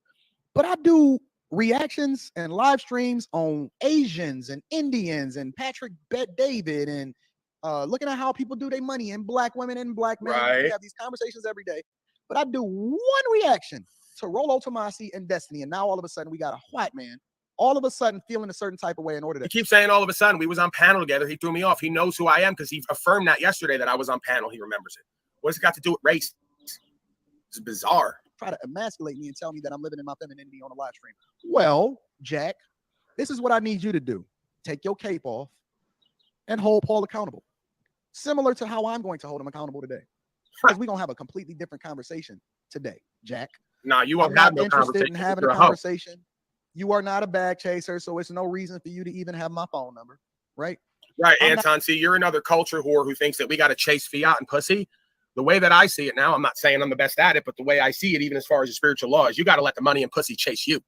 But I do reactions and live streams on Asians and Indians and Patrick Bet-David and looking at how people do their money and black women and black men. Right. We have these conversations every day. But I do one reaction to Rollo Tomasi and Destiny, and now all of a sudden we got a white man all of a sudden feeling a certain type of way in order to. He keeps saying all of a sudden. We was on panel together. He threw me off. He knows who I am because he affirmed that yesterday that I was on panel. He remembers it. What's it got to do with race? It's bizarre. Try to emasculate me and tell me that I'm living in my femininity on a live stream. Well, Jack, this is what I need you to do. Take your cape off and hold Paul accountable. Similar to how I'm going to hold him accountable today. Because we're going to have a completely different conversation today, Jack. Nah, you won't I'm have not no interested conversation. in having You're a a hoe. conversation. You are not a bag chaser, so it's no reason for you to even have my phone number, right? Right, I'm Anton. See, you're another culture whore who thinks that we got to chase fiat and pussy. The way that I see it now, I'm not saying I'm the best at it, but the way I see it, even as far as your spiritual law, is you got to let the money and pussy chase you.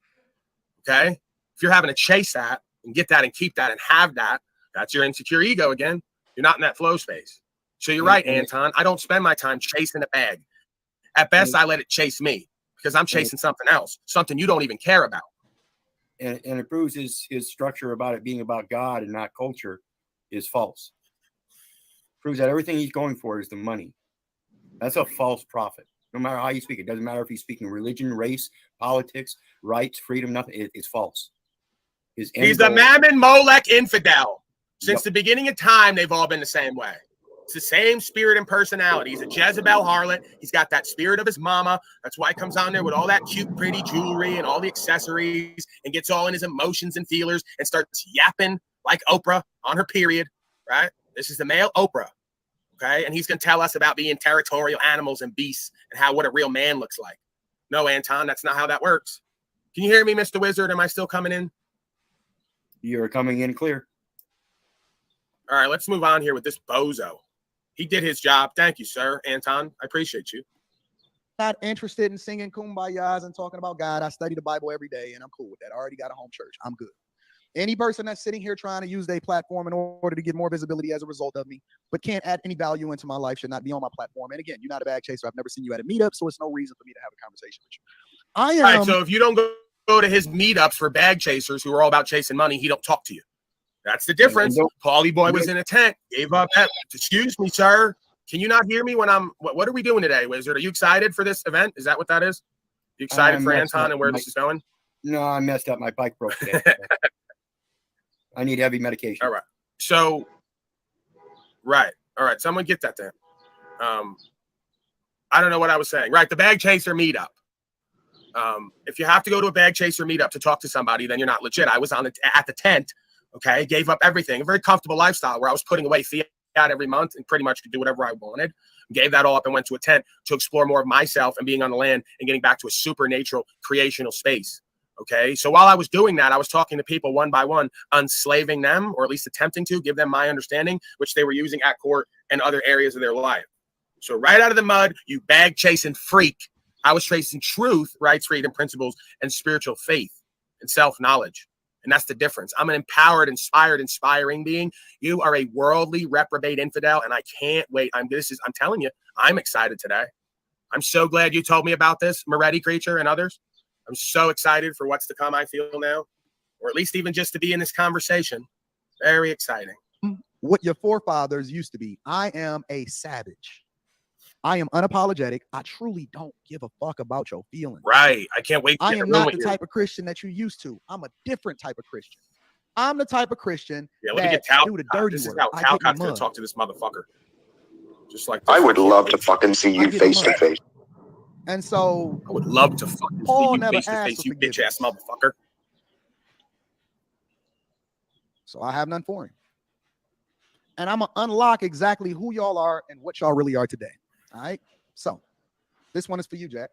Okay? If you're having to chase that and get that and keep that and have that, that's your insecure ego again. You're not in that flow space. So you're right, Anton. I don't spend my time chasing a bag. At best, I let it chase me because I'm chasing something else, something you don't even care about. And it proves his structure about it being about God and not culture is false. Proves that everything he's going for is the money. That's a false prophet. No matter how you speak, it doesn't matter if he's speaking religion, race, politics, rights, freedom, nothing. It's false. He's the Mammon Molech infidel. Since the beginning of time, they've all been the same way. It's the same spirit and personality. He's a Jezebel harlot. He's got that spirit of his mama. That's why he comes on there with all that cute, pretty jewelry and all the accessories and gets all in his emotions and feelers and starts yapping like Oprah on her period, right? This is the male Oprah, okay? And he's going to tell us about being territorial animals and beasts and what a real man looks like. No, Anton, that's not how that works. Can you hear me, Mr. Wizard? Am I still coming in? You're coming in clear. All right, let's move on here with this bozo. He did his job. Thank you, sir. Anton, I appreciate you. Not interested in singing kumbayas and talking about God. I study the Bible every day, and I'm cool with that. I already got a home church. I'm good. Any person that's sitting here trying to use their platform in order to get more visibility as a result of me, but can't add any value into my life should not be on my platform. And again, you're not a bag chaser. I've never seen you at a meetup, so it's no reason for me to have a conversation with you. I am. All right, so if you don't go to his meetups for bag chasers who are all about chasing money, he don't talk to you. That's the difference. Paulie Boy was in a tent, gave up. Excuse me, sir. Can you not hear me when I'm? What are we doing today, Wizard? Are you excited for this event? Is that what that is? You excited for Anton and where this is going? No, I messed up. My bike broke today. I need heavy medication. All right. So, right. All right, someone get that then. I don't know what I was saying. Right, the bag chaser meetup. If you have to go to a bag chaser meetup to talk to somebody, then you're not legit. I was at the tent, okay, gave up everything, a very comfortable lifestyle where I was putting away fiat every month and pretty much could do whatever I wanted. Gave that all up and went to a tent to explore more of myself and being on the land and getting back to a supernatural creational space. Okay, so while I was doing that, I was talking to people one by one, unslaving them, or at least attempting to give them my understanding, which they were using at court and other areas of their life. So right out of the mud, you bag chasing freak. I was tracing truth, rights, freedom, principles, and spiritual faith and self-knowledge. And that's the difference. I'm an empowered, inspired, inspiring being. You are a worldly, reprobate infidel, and I can't wait. I'm telling you, I'm excited today. I'm so glad you told me about this, Moretti Creature and others. I'm so excited for what's to come, I feel now, or at least even just to be in this conversation. Very exciting. What your forefathers used to be. I am a savage. I am unapologetic. I truly don't give a fuck about your feelings. Right. I can't wait. I am not the type of Christian that you used to. I'm a different type of Christian. I'm the type of Christian that do the dirty This is work. how Talcott's going to talk to this motherfucker. Just like this. I would love to fucking see you face to face. And so I would love to fucking see you face to face, you bitch ass motherfucker. So I have none for him. And I'm going to unlock exactly who y'all are and what y'all really are today. All right. So this one is for you, Jack.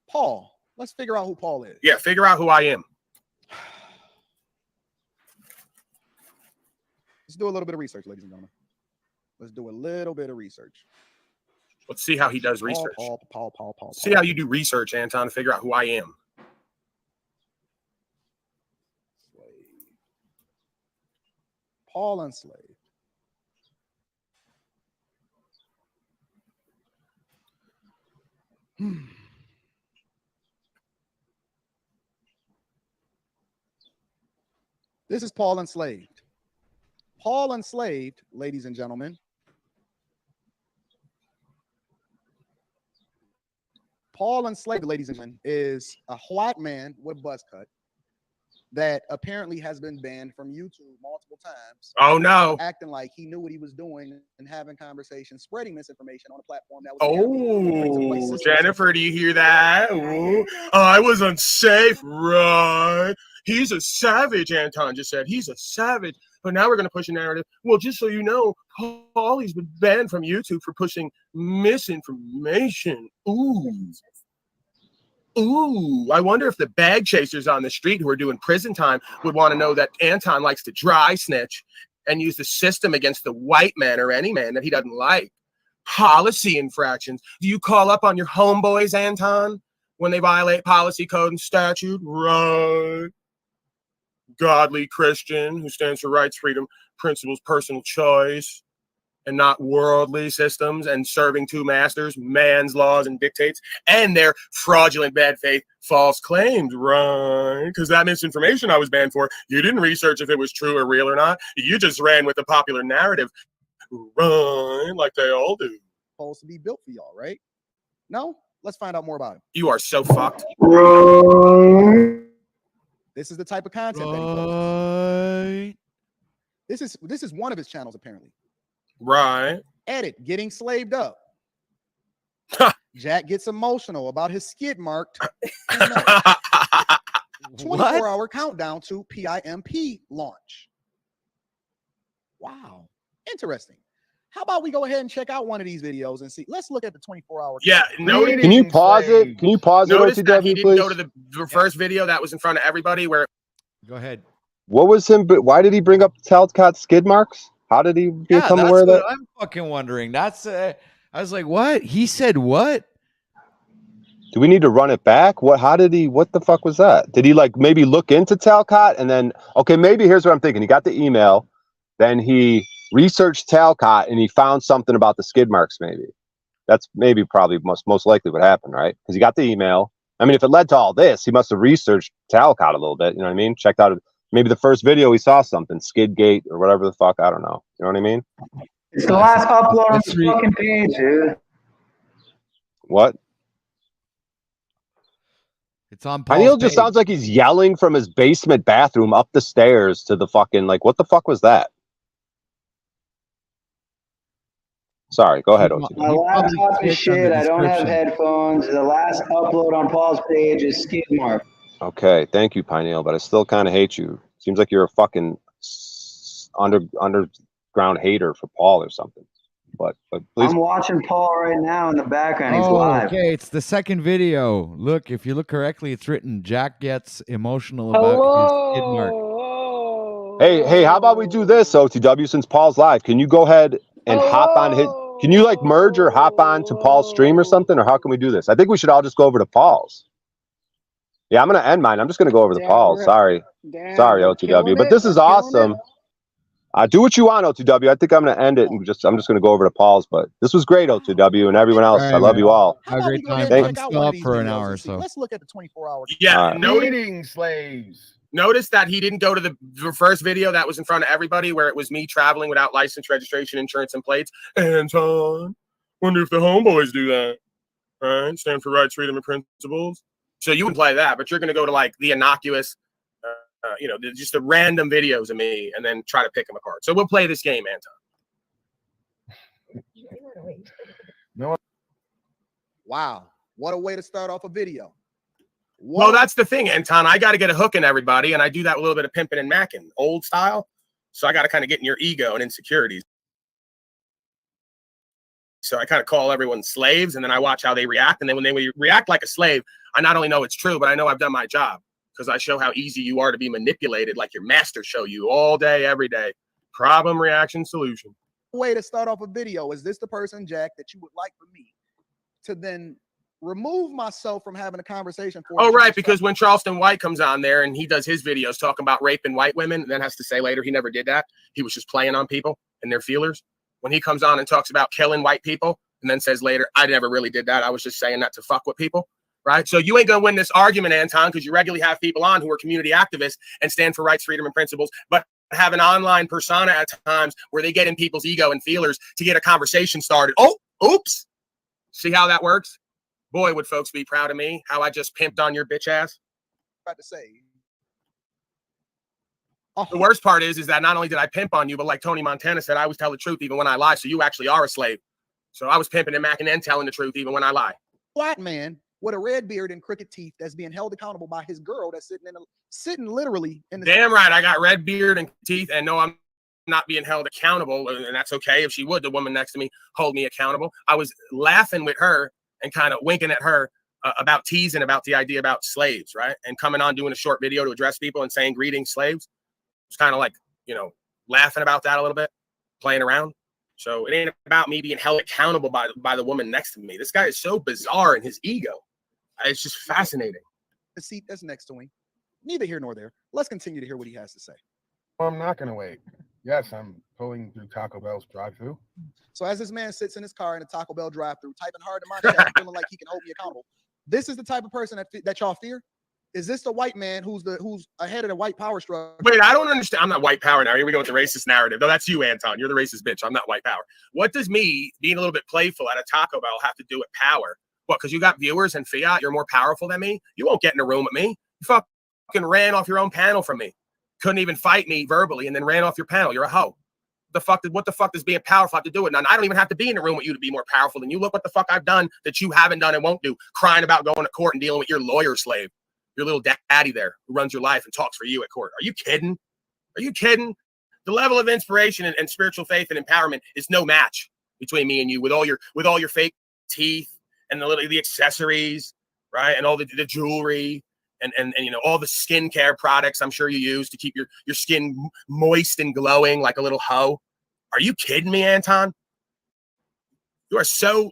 Paul. Let's figure out who Paul is. Yeah, figure out who I am. Let's do a little bit of research, ladies and gentlemen. Let's do a little bit of research. Let's see how he does research. Paul. See how you do research, Anton, to figure out who I am. Paul enslaved. This is Paul enslaved. Paul enslaved, ladies and gentlemen. Paul enslaved, ladies and gentlemen, is a white man with a buzz cut that apparently has been banned from YouTube multiple times. Oh no! Acting like he knew what he was doing and having conversations, spreading misinformation on a platform that was. Oh, Jennifer, do you hear that? Oh, I was unsafe, right? He's a savage. Anton just said he's a savage. But now we're going to push a narrative. Well, just so you know, Paulie's been banned from YouTube for pushing misinformation. Ooh, I wonder if the bag chasers on the street who are doing prison time would want to know that Anton likes to dry snitch and use the system against the white man or any man that he doesn't like. Policy infractions. Do you call up on your homeboys, Anton, when they violate policy, code, and statute? Right. Godly Christian who stands for rights, freedom, principles, personal choice, and not worldly systems and serving two masters, man's laws and dictates, and their fraudulent bad faith false claims, right? Because that misinformation I was banned for, you didn't research if it was true or real or not. You just ran with the popular narrative, right? Like they all do. Supposed to be built for y'all, right? No? Let's find out more about it. You are so fucked. This is the type of content that he posts. This is one of his channels, apparently. Right. Edit, getting slaved up. Jack gets emotional about his skid marked 24-hour countdown to PIMP launch. Wow. Interesting. How about we go ahead and check out one of these videos and see? Let's look at the 24-hour. Yeah. Can you pause it? Can you pause it, OTW, he didn't please? go to the first video that was in front of everybody where. Go ahead. What was him? Why did he bring up Talcott skid marks? How did he become aware of that? I'm fucking wondering. That's I was like, what? He said what? Do we need to run it back? What the fuck was that? Did he like maybe look into Talcott and then, okay, maybe here's what I'm thinking. He got the email, then he researched Talcott and he found something about the skid marks maybe. That's maybe probably most likely what happened, right? Because he got the email. I mean, if it led to all this, he must have researched Talcott a little bit, you know what I mean? Checked out maybe the first video he saw something, Skidgate or whatever the fuck, I don't know. You know what I mean? It's the last upload on the fucking page, dude. What? It's on Neil just sounds like he's yelling from his basement bathroom up the stairs to the fucking, like, what the fuck was that? Sorry, go ahead, He- OT. My he probably laptop is clicked on the shit. I don't have description. headphones. The last upload on Paul's page is skid mark. Okay, thank you, Pineal, but I still kind of hate you. Seems like you're a fucking underground hater for Paul or something. But please. I'm watching Paul right now in the background. He's Oh, live. okay. It's the second video. Look, if you look correctly, it's written Jack gets emotional about his skid mark. Hey, how about we do this, OTW, since Paul's live? Can you go ahead and hop on his, can you like merge or hop on to Paul's stream or something? Or how can we do this? I think we should all just go over to Paul's. Yeah, I'm going to end mine. I'm just going to go over to Paul's. Sorry. Sorry, OTW. But this is awesome. Do what you want, OTW. I think I'm going to end it and I'm just going to go over to Paul's. But this was great, OTW, and everyone else. I love you all. Have a great time. Thank- I'm still up for an hour or so. Let's look at the 24-hour. Yeah, Greeting slaves. Notice that he didn't go to the first video that was in front of everybody where it was me traveling without license, registration, insurance, and plates. Anton, wonder if the homeboys do that. All right, stand for rights, freedom, and principles. So you can play that, but you're going to go to like the innocuous, just the random videos of me and then try to pick them apart. So we'll play this game, Anton. No. Wow. What a way to start off a video. Well, that's the thing, Anton. I got to get a hook in everybody, and I do that with a little bit of pimping and macking, old style. So I got to kind of get in your ego and insecurities. So I kind of call everyone slaves, and then I watch how they react. And then when they react like a slave, I not only know it's true, but I know I've done my job because I show how easy you are to be manipulated, like your masters show you all day, every day. Problem, reaction, solution. Way to start off a video. Is this the person, Jack, that you would like for me to then remove myself from having a conversation for? Oh, right, because when Charleston White comes on there and he does his videos talking about raping white women, and then has to say later he never did that. He was just playing on people and their feelers. When he comes on and talks about killing white people and then says later, I never really did that. I was just saying that to fuck with people, right? So you ain't going to win this argument, Anton, because you regularly have people on who are community activists and stand for rights, freedom, and principles, but have an online persona at times where they get in people's ego and feelers to get a conversation started. Oh, oops. See how that works? Boy, would folks be proud of me, how I just pimped on your bitch ass. About to say. The worst part is that not only did I pimp on you, but like Tony Montana said, I always tell the truth even when I lie. So you actually are a slave. So I was pimping and macking and telling the truth even when I lie. Black man with a red beard and crooked teeth that's being held accountable by his girl that's sitting literally in the. Damn right, I got red beard and teeth, and no, I'm not being held accountable, and that's okay. If she would, the woman next to me, hold me accountable. I was laughing with her and kind of winking at her about teasing about the idea about slaves, right? And coming on doing a short video to address people and saying greetings, slaves. It's kind of like, laughing about that a little bit, playing around. So it ain't about me being held accountable by the woman next to me. This guy is so bizarre in his ego. It's just fascinating. The seat that's next to him. Neither here nor there. Let's continue to hear what he has to say. Well, I'm not going to wait. Yes, I'm pulling through Taco Bell's drive-thru. So as this man sits in his car in a Taco Bell drive-thru, typing hard in my chat, feeling like he can hold me accountable. This is the type of person that y'all fear? Is this the white man who's ahead of the white power struggle? Wait, I don't understand. I'm not white power now. Here we go with the racist narrative. No, that's you, Anton. You're the racist bitch. I'm not white power. What does me being a little bit playful at a Taco Bell have to do with power? What, because you got viewers and fiat, you're more powerful than me? You won't get in a room with me. You fucking ran off your own panel from me. Couldn't even fight me verbally and then ran off your panel. You're a hoe. What the fuck does being powerful have to do with none? I don't even have to be in a room with you to be more powerful than you. Look what the fuck I've done that you haven't done and won't do. Crying about going to court and dealing with your lawyer slave. Your little daddy there who runs your life and talks for you at court. Are you kidding? Are you kidding? The level of inspiration and spiritual faith and empowerment is no match between me and you with all your fake teeth and the accessories, right? And all the jewelry and all the skincare products I'm sure you use to keep your skin moist and glowing like a little hoe. Are you kidding me, Anton? You are so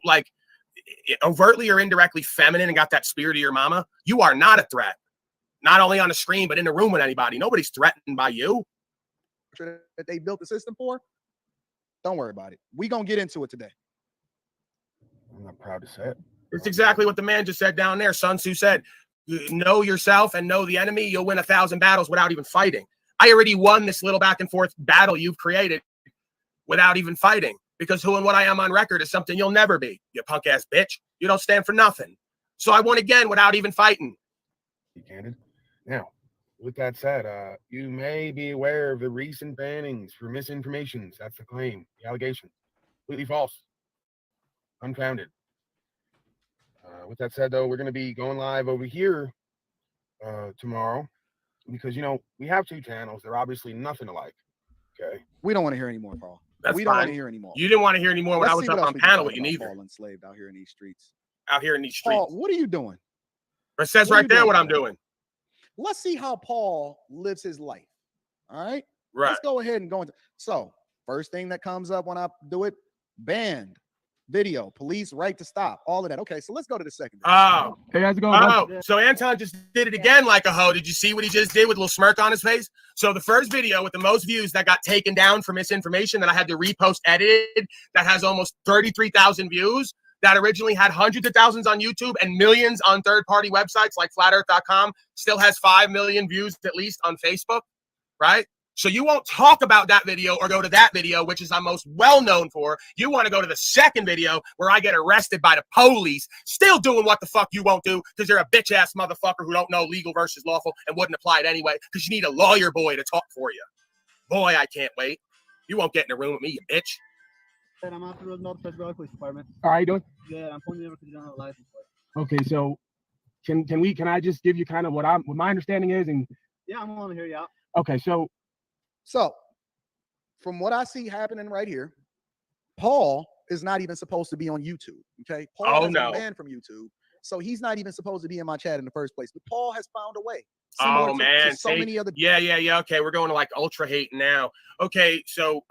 overtly or indirectly feminine and got that spirit of your mama. You are not a threat. Not only on the screen, but in the room with anybody. Nobody's threatened by you. That they built the system for? Don't worry about it. We're going to get into it today. I'm not proud to say it. It's exactly what the man just said down there. Sun Tzu said, know yourself and know the enemy. You'll win 1,000 battles without even fighting. I already won this little back and forth battle you've created without even fighting. Because who and what I am on record is something you'll never be, you punk ass bitch. You don't stand for nothing. So I won again without even fighting. Be candid. Now, with that said, you may be aware of the recent bannings for misinformation. That's the claim, the allegation. Completely false. unfounded. With that said, though, we're going to be going live over here tomorrow because, you know, we have 2 channels. They're obviously nothing alike. Okay. We don't want to hear anymore, Paul. That's we don't want fine. to hear anymore. You didn't want to hear anymore when Let's I was see what up else on we can panel talk with you about neither. Paul enslaved out here in these streets. Out here in these streets. Paul, what are you doing? It says What are right you there doing, what I'm Paul? doing. Let's see how Paul lives his life. All right. Right. Let's go ahead and go into. So, first thing that comes up when I do it, banned video, police right to stop, all of that. Okay, so let's go to the second. Oh, Hey, how's it going, oh, bud? so Anton just did it again like a hoe. Did you see what he just did with a little smirk on his face? So the first video with the most views that got taken down for misinformation that I had to repost edited, that has almost 33,000 views, that originally had hundreds of thousands on YouTube and millions on third-party websites like flatearth.com, still has 5 million views at least on Facebook, right? So you won't talk about that video or go to that video, which is I'm most well known for. You want to go to the second video where I get arrested by the police, still doing what the fuck you won't do because you're a bitch ass motherfucker who don't know legal versus lawful and wouldn't apply it anyway because you need a lawyer boy to talk for you. Boy, I can't wait. You won't get in a room with me, you bitch. I'm after the Northwest Road Police Department. All right, doing? Yeah, I'm pulling you over because you don't have a license for it. Okay, so can I just give you kind of what my understanding is? And yeah, I'm willing to hear you out. Okay, so from what I see happening right here, Paul is not even supposed to be on YouTube. Okay, Paul has been banned from YouTube, so he's not even supposed to be in my chat in the first place. But Paul has found a way. Oh man, to so many other. Yeah. Okay, we're going to like ultra hate now. Okay, so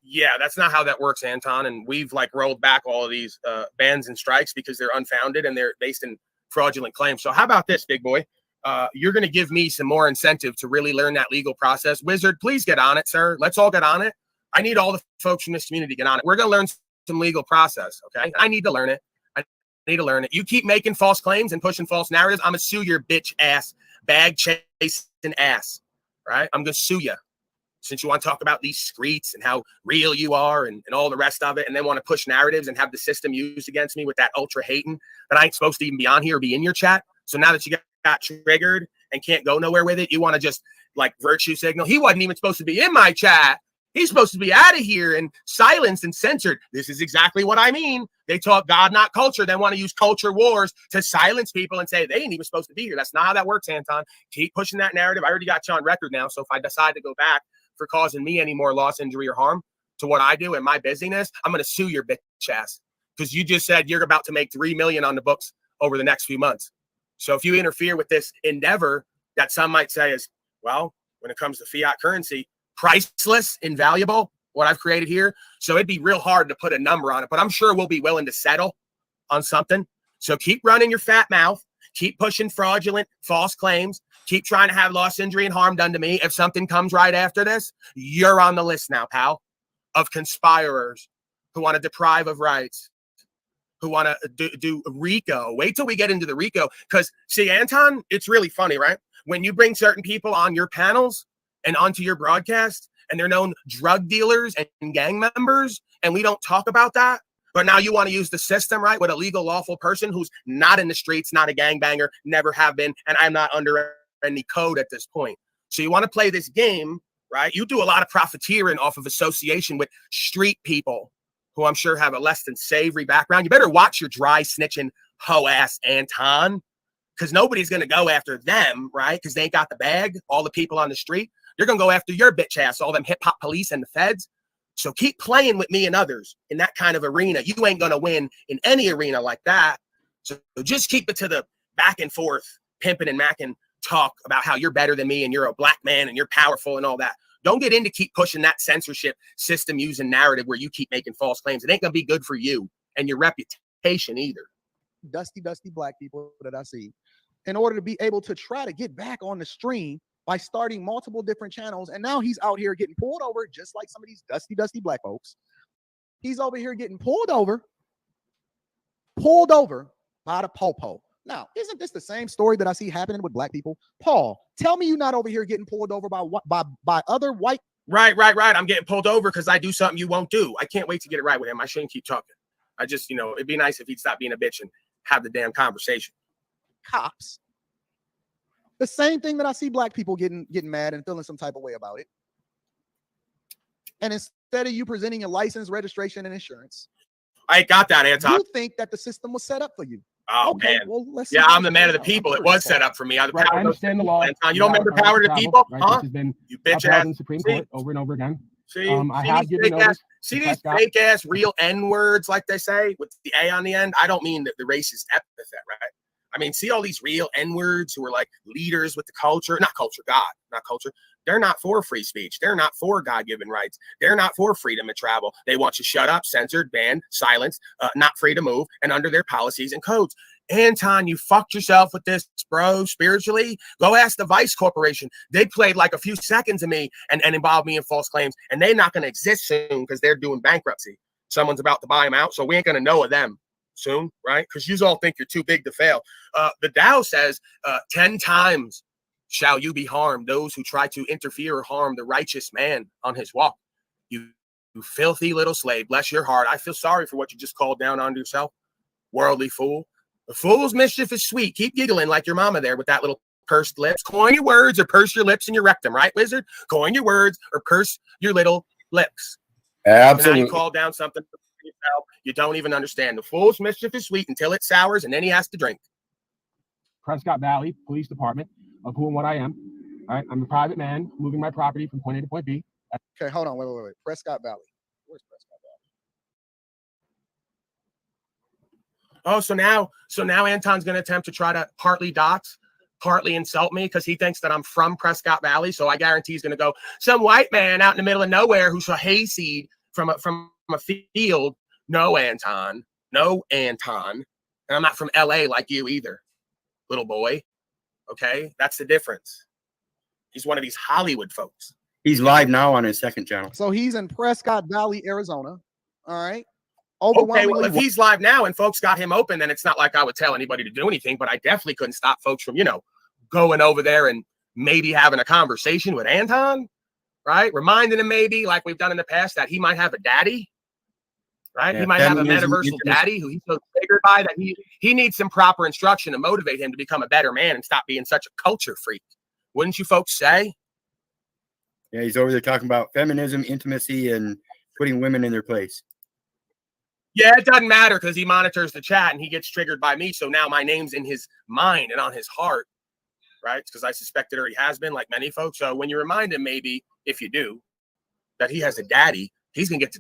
yeah, that's not how that works, Anton. And we've like rolled back all of these bans and strikes because they're unfounded and they're based in fraudulent claims. So how about this, big boy? You're going to give me some more incentive to really learn that legal process. Wizard, please get on it, sir. Let's all get on it. I need all the folks from this community to get on it. We're going to learn some legal process, okay? I need to learn it. I need to learn it. You keep making false claims and pushing false narratives, I'm going to sue your bitch ass, bag chasing ass, right? I'm going to sue you. Since you want to talk about these streets and how real you are and all the rest of it, and then want to push narratives and have the system used against me with that ultra hating that I ain't supposed to even be on here or be in your chat. So now that you got triggered and can't go nowhere with it, you want to just like virtue signal. He wasn't even supposed to be in my chat. He's supposed to be out of here and silenced and censored. This is exactly what I mean. They talk God, not culture. They want to use culture wars to silence people and say they ain't even supposed to be here. That's not how that works, Anton. Keep pushing that narrative. I already got you on record now. So if I decide to go back for causing me any more loss, injury, or harm to what I do and my busyness, I'm going to sue your bitch ass because you just said you're about to make $3 million on the books over the next few months. So if you interfere with this endeavor that some might say is, well, when it comes to fiat currency, priceless, invaluable, what I've created here. So it'd be real hard to put a number on it, but I'm sure we'll be willing to settle on something. So keep running your fat mouth, keep pushing fraudulent, false claims, keep trying to have loss, injury, and harm done to me. If something comes right after this, you're on the list now, pal, of conspirers who want to deprive of rights, who want to do RICO. Wait till we get into the RICO. Because, see, Anton, it's really funny, right? When you bring certain people on your panels and onto your broadcast, and they're known drug dealers and gang members, and we don't talk about that, but now you want to use the system, right, with a legal, lawful person who's not in the streets, not a gangbanger, never have been, and I'm not under any code at this point. So you want to play this game, right? You do a lot of profiteering off of association with street people who I'm sure have a less than savory background. You better watch your dry snitching hoe ass, Anton, because nobody's going to go after them, right? Because they ain't got the bag, all the people on the street. You're going to go after your bitch ass, all them hip hop police and the feds. So keep playing with me and others in that kind of arena. You ain't going to win in any arena like that. So just keep it to the back and forth, pimping and macking talk about how you're better than me and you're a black man and you're powerful and all that. Don't get into keep pushing that censorship system using narrative where you keep making false claims. It ain't going to be good for you and your reputation either. Dusty black people that I see, in order to be able to try to get back on the stream by starting multiple different channels. And now he's out here getting pulled over, just like some of these dusty black folks. He's over here getting pulled over by the popo. Now, isn't this the same story that I see happening with black people? Paul, tell me you're not over here getting pulled over by other white. Right. I'm getting pulled over because I do something you won't do. I can't wait to get it right with him. I shouldn't keep talking. I just, it'd be nice if he'd stop being a bitch and have the damn conversation. Cops. The same thing that I see black people getting mad and feeling some type of way about it. And instead of you presenting your license, registration, and insurance, I ain't got that, Anton. You think that the system was set up for you. Oh, okay, man. well, let's Yeah, see I'm the man of the people. It was set up for me. Right, I understand the law. Anton. You don't remember power to the people? Right, Huh? which has been You bitch upheld ass. in the Supreme See? Court over and over again. See, I have given notice. see these fake ass real N words, like they say, with the A on the end. I don't mean the racist epithet, right? I mean, see all these real N words who are like leaders with the culture, not culture, God, not culture. They're not for free speech. They're not for God-given rights. They're not for freedom of travel. They want you shut up, censored, banned, silenced, not free to move, and under their policies and codes. Anton, you fucked yourself with this, bro, spiritually. Go ask the Vice Corporation. They played like a few seconds of me and involved me in false claims, and they're not going to exist soon because they're doing bankruptcy. Someone's about to buy them out, so we ain't going to know of them soon, right? Because you all think you're too big to fail. The Tao says 10 times shall you be harmed, those who try to interfere or harm the righteous man on his walk. You filthy little slave, bless your heart. I feel sorry for what you just called down on yourself, worldly fool. The fool's mischief is sweet. Keep giggling like your mama there with that little pursed lips. Coin your words or purse your lips in your rectum, right, wizard? Coin your words or purse your little lips. Absolutely. Now you call down something for yourself you don't even understand. The fool's mischief is sweet until it sours, and then he has to drink. Prescott Valley Police Department, of who and what I am. All right, I'm a private man moving my property from point A to point B. Okay, hold on, wait. Prescott Valley. Where's Prescott Valley? Oh, so now Anton's going to attempt to try to partly dox, partly insult me because he thinks that I'm from Prescott Valley. So I guarantee he's going to go, some white man out in the middle of nowhere who saw hayseed from a field. No, Anton. And I'm not from LA like you either, little boy. Okay, that's the difference. He's one of these Hollywood folks. He's live now on his second channel. So he's in Prescott Valley, Arizona. All right. Okay, well, if he's live now and folks got him open, then it's not like I would tell anybody to do anything, but I definitely couldn't stop folks from, going over there and maybe having a conversation with Anton, right? Reminding him maybe, like we've done in the past, that he might have a daddy, right? Yeah, he might have a metaversal daddy who he's so triggered by that he needs some proper instruction to motivate him to become a better man and stop being such a culture freak. Wouldn't you folks say? Yeah, he's over there talking about feminism, intimacy, and putting women in their place. Yeah, it doesn't matter because he monitors the chat and he gets triggered by me. So now my name's in his mind and on his heart, right? Because I suspect it already has been, like many folks. So when you remind him, maybe if you do, that he has a daddy, he's gonna get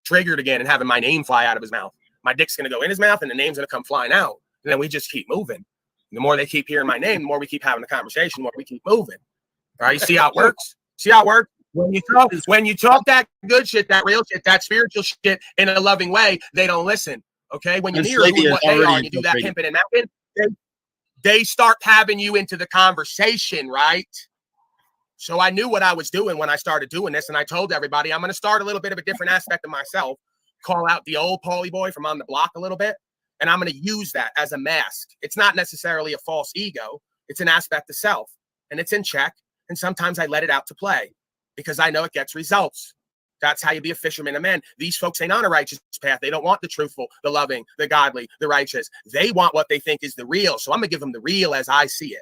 triggered again and having my name fly out of his mouth. My dick's gonna go in his mouth and the name's gonna come flying out. And then we just keep moving. The more they keep hearing my name, the more we keep having the conversation, the more we keep moving. All right, you see how it works? See how it works? When you talk that good shit, that real shit, that spiritual shit in a loving way, they don't listen. Okay, when you mirror what they are and you do that pimping and mounting, they start having you into the conversation, right? So I knew what I was doing when I started doing this, and I told everybody I'm going to start a little bit of a different aspect of myself, call out the old Paulie boy from on the block a little bit, and I'm going to use that as a mask. It's not necessarily a false ego. It's an aspect of self, and it's in check, and sometimes I let it out to play because I know it gets results. That's how you be a fisherman of men. These folks ain't on a righteous path. They don't want the truthful, the loving, the godly, the righteous. They want what they think is the real. So I'm going to give them the real as I see it.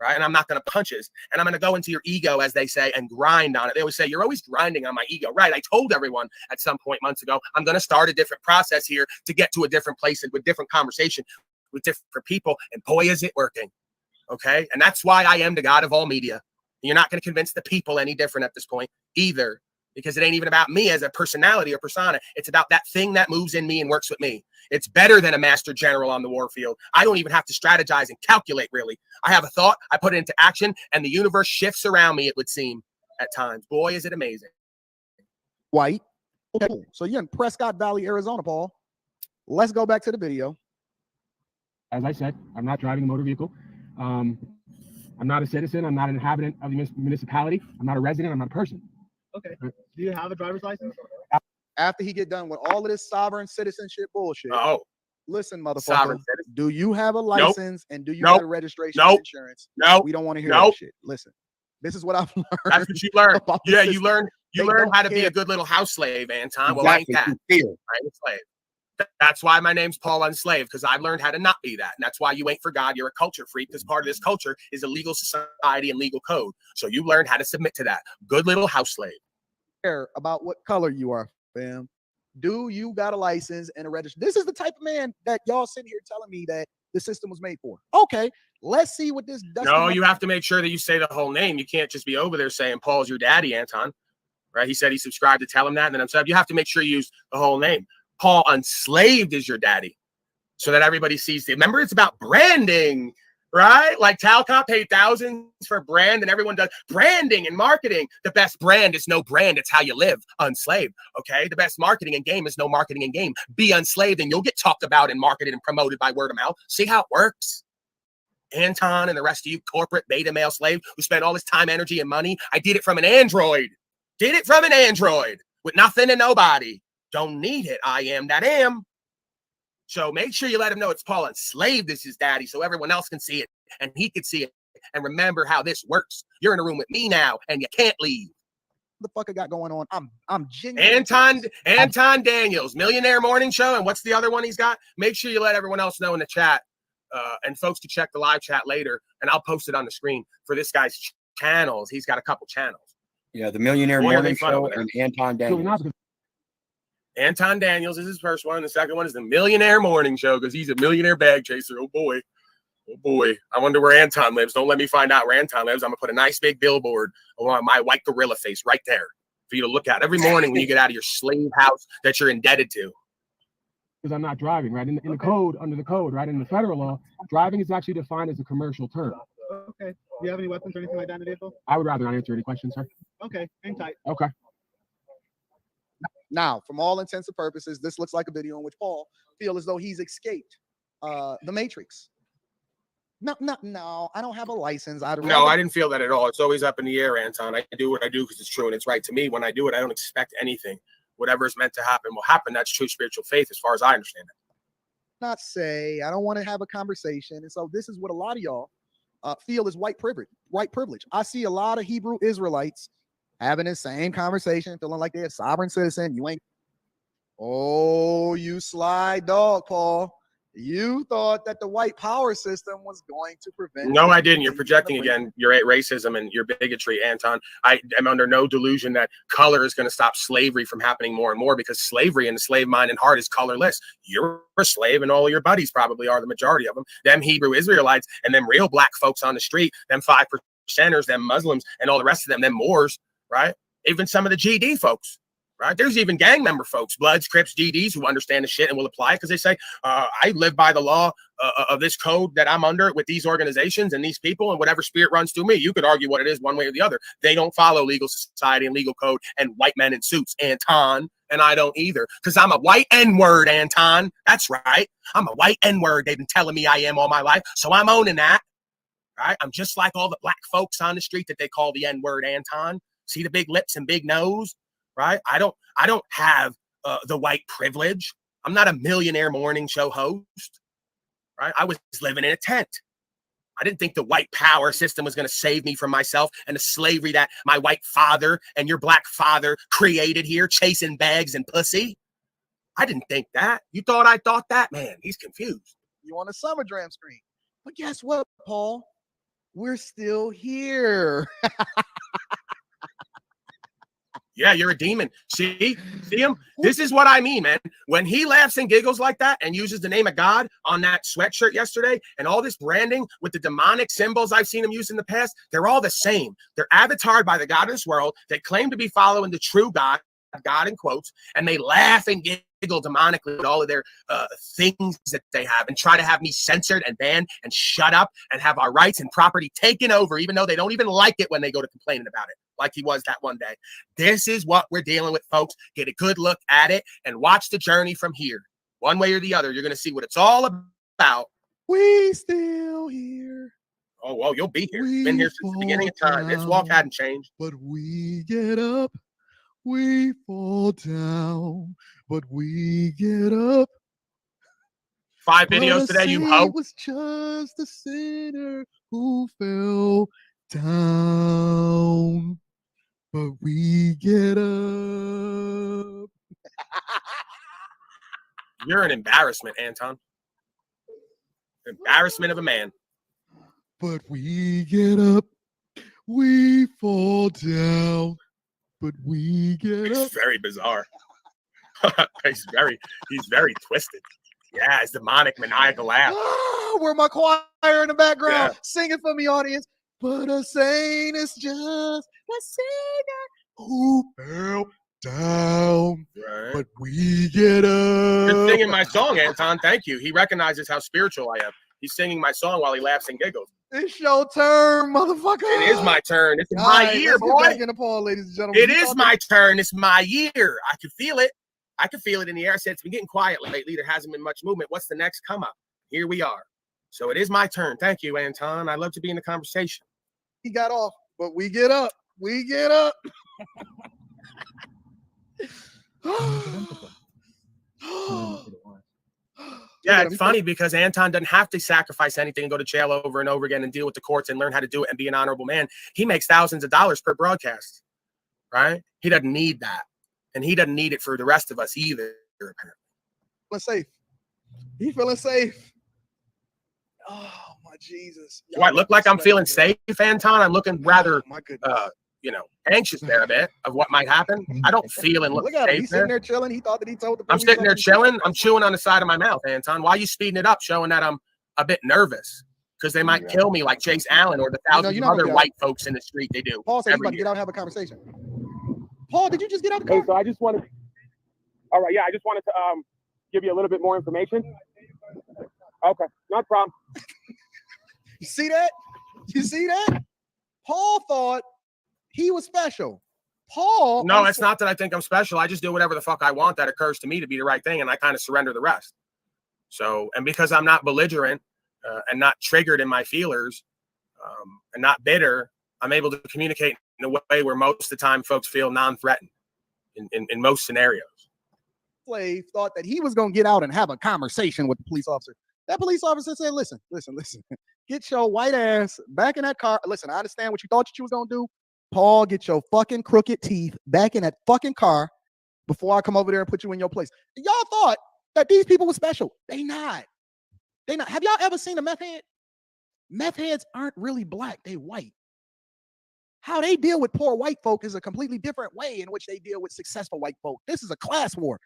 Right. And I'm not going to punches. And I'm going to go into your ego, as they say, and grind on it. They always say, you're always grinding on my ego. Right. I told everyone at some point months ago, I'm going to start a different process here to get to a different place and with different conversation with different people. And boy, is it working. Okay. And that's why I am the God of all media. You're not going to convince the people any different at this point either, because it ain't even about me as a personality or persona. It's about that thing that moves in me and works with me. It's better than a master general on the war field. I don't even have to strategize and calculate, really. I have a thought, I put it into action, and the universe shifts around me, it would seem, at times. Boy, is it amazing. White. Okay. So you're in Prescott Valley, Arizona, Paul. Let's go back to the video. As I said, I'm not driving a motor vehicle. I'm not a citizen. I'm not an inhabitant of the municipality. I'm not a resident. I'm not a person. Okay. Do you have a driver's license? After he get done with all of this sovereign citizenship bullshit. Oh. Listen, motherfucker. Do you have a license and do you Nope. have a registration Nope. insurance? Nope. We don't want to hear Nope. that shit. Listen. This is what I've learned. That's what you learn. about the Yeah, you system. learn They how to don't be care. a good little house slave, Anton. Well, I ain't that. Exactly. I'm a slave. That's why my name's Paul Unslaved, because I've learned how to not be that. And that's why you ain't for God. You're a culture freak, because part of this culture is a legal society and legal code. So you learned how to submit to that. Good little house slave. Care about what color you are, fam. Do you got a license and a register? This is the type of man that y'all sitting here telling me that the system was made for. Okay, let's see what this does. No, you have to make sure that you say the whole name. You can't just be over there saying Paul's your daddy, Anton. Right? He said he subscribed to tell him that, and then I'm saying you have to make sure you use the whole name. Paul Unslaved is your daddy, so that everybody sees. Remember, it's about branding, right? Like Talcott paid thousands for brand, and everyone does branding and marketing. The best brand is no brand; it's how you live, unslaved. Okay, the best marketing in game is no marketing in game. Be unslaved, and you'll get talked about and marketed and promoted by word of mouth. See how it works. Anton and the rest of you corporate beta male slave who spend all this time, energy, and money. I did it from an Android. Did it from an Android with nothing and nobody. Don't need it. I am that am. So make sure you let him know it's Paul Enslaved is his daddy so everyone else can see it and he can see it. And remember how this works. You're in a room with me now and you can't leave. What the fuck I got going on? I'm genuine. Anton Daniels, Millionaire Morning Show. And what's the other one he's got? Make sure you let everyone else know in the chat. And folks can check the live chat later and I'll post it on the screen for this guy's channels. He's got a couple channels. Yeah, the Millionaire Morning Show and Anton Daniels. Anton Daniels is his first one. The second one is the Millionaire Morning Show because he's a millionaire bag chaser. Oh, boy. Oh, boy. I wonder where Anton lives. Don't let me find out where Anton lives. I'm going to put a nice big billboard along my white gorilla face right there for you to look at every morning when you get out of your slave house that you're indebted to. Because I'm not driving, right? In the code, under the code, right? In the federal law, driving is actually defined as a commercial term. Okay. Do you have any weapons or anything like that in the vehicle? I would rather not answer any questions, sir. Okay. Hang tight. Okay. Now, from all intents and purposes, this looks like a video in which Paul feels as though he's escaped the Matrix. No, I don't have a license. I didn't feel that at all. It's always up in the air, Anton. I do what I do because it's true and it's right to me. When I do it, I don't expect anything. Whatever is meant to happen will happen. That's true spiritual faith as far as I understand it. Not say, I don't want to have a conversation. And so this is what a lot of y'all feel is white privilege. I see a lot of Hebrew Israelites having the same conversation, feeling like they're a sovereign citizen. You ain't. Oh, you sly dog, Paul. You thought that the white power system was going to prevent. No, I didn't. You're projecting again your racism and your bigotry, Anton. I am under no delusion that color is going to stop slavery from happening more and more because slavery in the slave mind and heart is colorless. You're a slave and all of your buddies probably are, the majority of them. Them Hebrew Israelites and them real black folks on the street, them 5%ers, them Muslims and all the rest of them Moors, right? Even some of the GD folks. Right? There's even gang member folks, Bloods, Crips, GDs who understand the shit and will apply it because they say, I live by the law of this code that I'm under with these organizations and these people and whatever spirit runs through me. You could argue what it is one way or the other. They don't follow legal society and legal code and white men in suits, Anton, and I don't either because I'm a white N-word, Anton. That's right. I'm a white N-word. They've been telling me I am all my life, so I'm owning that. Right? I'm just like all the black folks on the street that they call the N-word, Anton. See the big lips and big nose? Right? I don't have the white privilege. I'm not a millionaire morning show host. Right? I was living in a tent. I didn't think the white power system was going to save me from myself and the slavery that my white father and your black father created here, chasing bags and pussy. I didn't think that. You thought I thought that? Man, he's confused. You on a summer dram screen. But guess what, Paul? We're still here. Yeah, you're a demon. See him? This is what I mean, man. When he laughs and giggles like that and uses the name of God on that sweatshirt yesterday and all this branding with the demonic symbols I've seen him use in the past, they're all the same. They're avatared by the God of this world. They claim to be following the true God in quotes, and they laugh and giggle demonically at all of their things that they have and try to have me censored and banned and shut up and have our rights and property taken over, even though they don't even like it when they go to complaining about it. Like he was that one day. This is what we're dealing with, folks. Get a good look at it and watch the journey from here. One way or the other, you're going to see what it's all about. We still here. Oh, well, you'll be here. Been here since the beginning of time. This walk hadn't changed. But we get up. We fall down. But we get up. 5 videos today, you hoe. It was just a sinner who fell down. But we get up. You're an embarrassment, Anton. Embarrassment of a man. But we get up. We fall down. But we get up. It's very bizarre. he's very twisted. Yeah, his demonic, maniacal laugh. Where my choir in the background singing for me, audience. But a saint is just a singer who fell down. Right. But we get up. You're singing my song, Anton. Thank you. He recognizes how spiritual I am. He's singing my song while he laughs and giggles. It's your turn, motherfucker. It is my turn. It's All my right, year, let's boy. get back into Paul, ladies and gentlemen. It is my turn. It's my year. I can feel it. I can feel it in the air. I said it's been getting quiet lately. There hasn't been much movement. What's the next come up? Here we are. So it is my turn. Thank you, Anton. I love to be in the conversation. He got off, but we get up. We get up. Yeah, it's funny because Anton doesn't have to sacrifice anything and go to jail over and over again and deal with the courts and learn how to do it and be an honorable man. He makes thousands of dollars per broadcast, right? He doesn't need that. And he doesn't need it for the rest of us either, apparently. Feeling safe. He feeling safe. Oh, my Jesus. Do I look like I'm feeling safe, Anton? I'm looking rather, anxious there a bit of what might happen. I don't feel and look Look at him. safe He's there. sitting there chilling. He thought that he told the I'm police sitting there something. chilling. I'm chewing on the side of my mouth, Anton. Why are you speeding it up, showing that I'm a bit nervous? Because they might kill me like Chase Allen or the thousands you're of not other gonna get white folks in the street. They do. Paul said he's every about to year. get out and have a conversation. Paul, did you just get out the car? Hey, so I just wanted. All right, yeah, I just wanted to give you a little bit more information. Okay, no problem. You see that? You see that? Paul thought he was special. Paul. No, it's not that I think I'm special. I just do whatever the fuck I want that occurs to me to be the right thing, and I kind of surrender the rest. So, and because I'm not belligerent and not triggered in my feelers and not bitter, I'm able to communicate in a way where most of the time folks feel non-threatened in most scenarios. Slave thought that he was going to get out and have a conversation with the police officer. That police officer said, listen, get your white ass back in that car. Listen, I understand what you thought you was going to do. Paul, get your fucking crooked teeth back in that fucking car before I come over there and put you in your place. Y'all thought that these people were special. They not. Have y'all ever seen a meth head? Meth heads aren't really black. They white. How they deal with poor white folk is a completely different way in which they deal with successful white folk. This is a class war.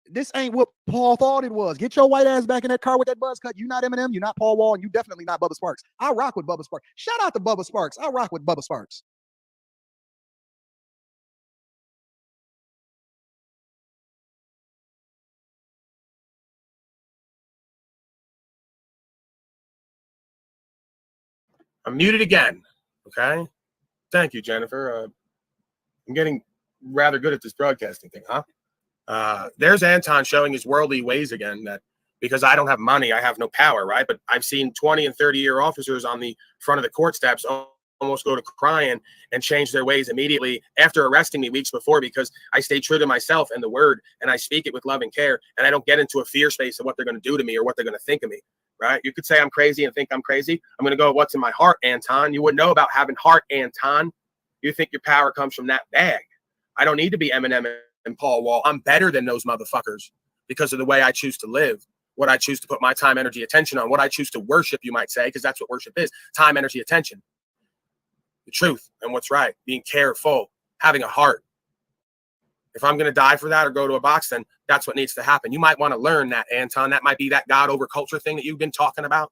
This ain't what Paul thought it was. Get your white ass back in that car with that buzz cut. You not Eminem, you not Paul Wall, and you definitely not Bubba Sparks. I rock with Bubba Sparks. Shout out to Bubba Sparks. I rock with Bubba Sparks. I'm muted again. Okay. Thank you, Jennifer. I'm getting rather good at this broadcasting thing, huh? There's Anton showing his worldly ways again, that because I don't have money, I have no power, right? But I've seen 20 and 30-year officers on the front of the court steps almost go to crying and change their ways immediately after arresting me weeks before, because I stay true to myself and the word, and I speak it with love and care, and I don't get into a fear space of what they're going to do to me or what they're going to think of me, right? You could say I'm crazy and think I'm crazy. I'm going to go with what's in my heart, Anton. You wouldn't know about having heart, Anton. You think your power comes from that bag. I don't need to be Eminem and Paul Wall. I'm better than those motherfuckers because of the way I choose to live, what I choose to put my time, energy, attention on, what I choose to worship, you might say, because that's what worship is. Time, energy, attention. The truth and what's right, being careful, having a heart. If I'm going to die for that or go to a box, then that's what needs to happen. You might want to learn that, Anton. That might be that God over culture thing that you've been talking about.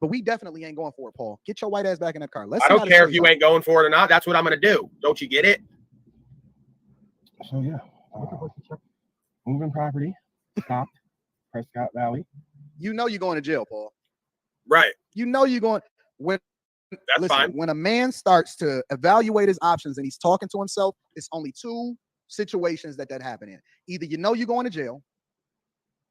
But we definitely ain't going for it, Paul. Get your white ass back in that car. I don't care if you ain't going for it or not. That's what I'm going to do. Don't you get it? So yeah, moving property, stopped, Prescott Valley. You know you're going to jail, Paul. Right. You know you're going. That's fine. When a man starts to evaluate his options and he's talking to himself, it's only two situations that happen in. Either you know you're going to jail,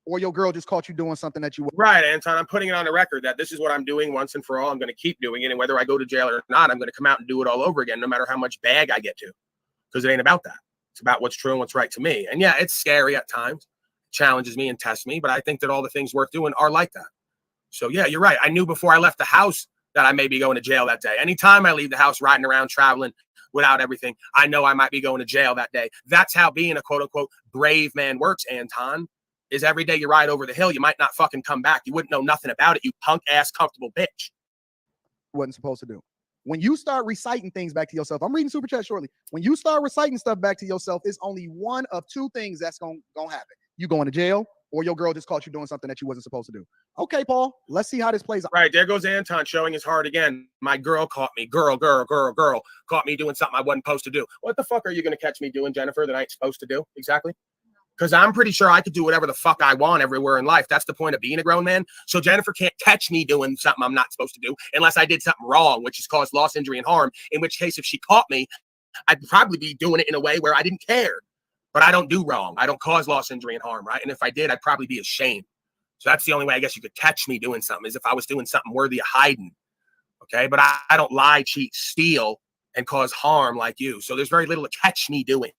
or your girl just caught you doing something that you were. Right, Anton. I'm putting it on the record that this is what I'm doing once and for all. I'm going to keep doing it, and whether I go to jail or not, I'm going to come out and do it all over again, no matter how much bag I get to, because it ain't about that. It's about what's true and what's right to me. And yeah, it's scary at times, challenges me and tests me, but I think that all the things worth doing are like that. So yeah, you're right. I knew before I left the house that I may be going to jail that day. Anytime I leave the house riding around, traveling without everything, I know I might be going to jail that day. That's how being a quote unquote brave man works, Anton, is every day you ride over the hill, you might not fucking come back. You wouldn't know nothing about it, you punk ass comfortable bitch. Wasn't supposed to do. When you start reciting things back to yourself, I'm reading super chat shortly. When you start reciting stuff back to yourself, it's only one of two things that's gonna happen. You going to jail, or your girl just caught you doing something that you wasn't supposed to do. Okay, Paul, let's see how this plays out. Right, there goes Anton showing his heart again. My girl caught me. Girl caught me doing something I wasn't supposed to do. What the fuck are you going to catch me doing, Jennifer, that I ain't supposed to do? Exactly. Because I'm pretty sure I could do whatever the fuck I want everywhere in life. That's the point of being a grown man. So Jennifer can't catch me doing something I'm not supposed to do unless I did something wrong, which has caused loss, injury, and harm. In which case, if she caught me, I'd probably be doing it in a way where I didn't care. But I don't do wrong. I don't cause loss, injury, and harm, right? And if I did, I'd probably be ashamed. So that's the only way I guess you could catch me doing something, is if I was doing something worthy of hiding. Okay, but I don't lie, cheat, steal, and cause harm like you. So there's very little to catch me doing.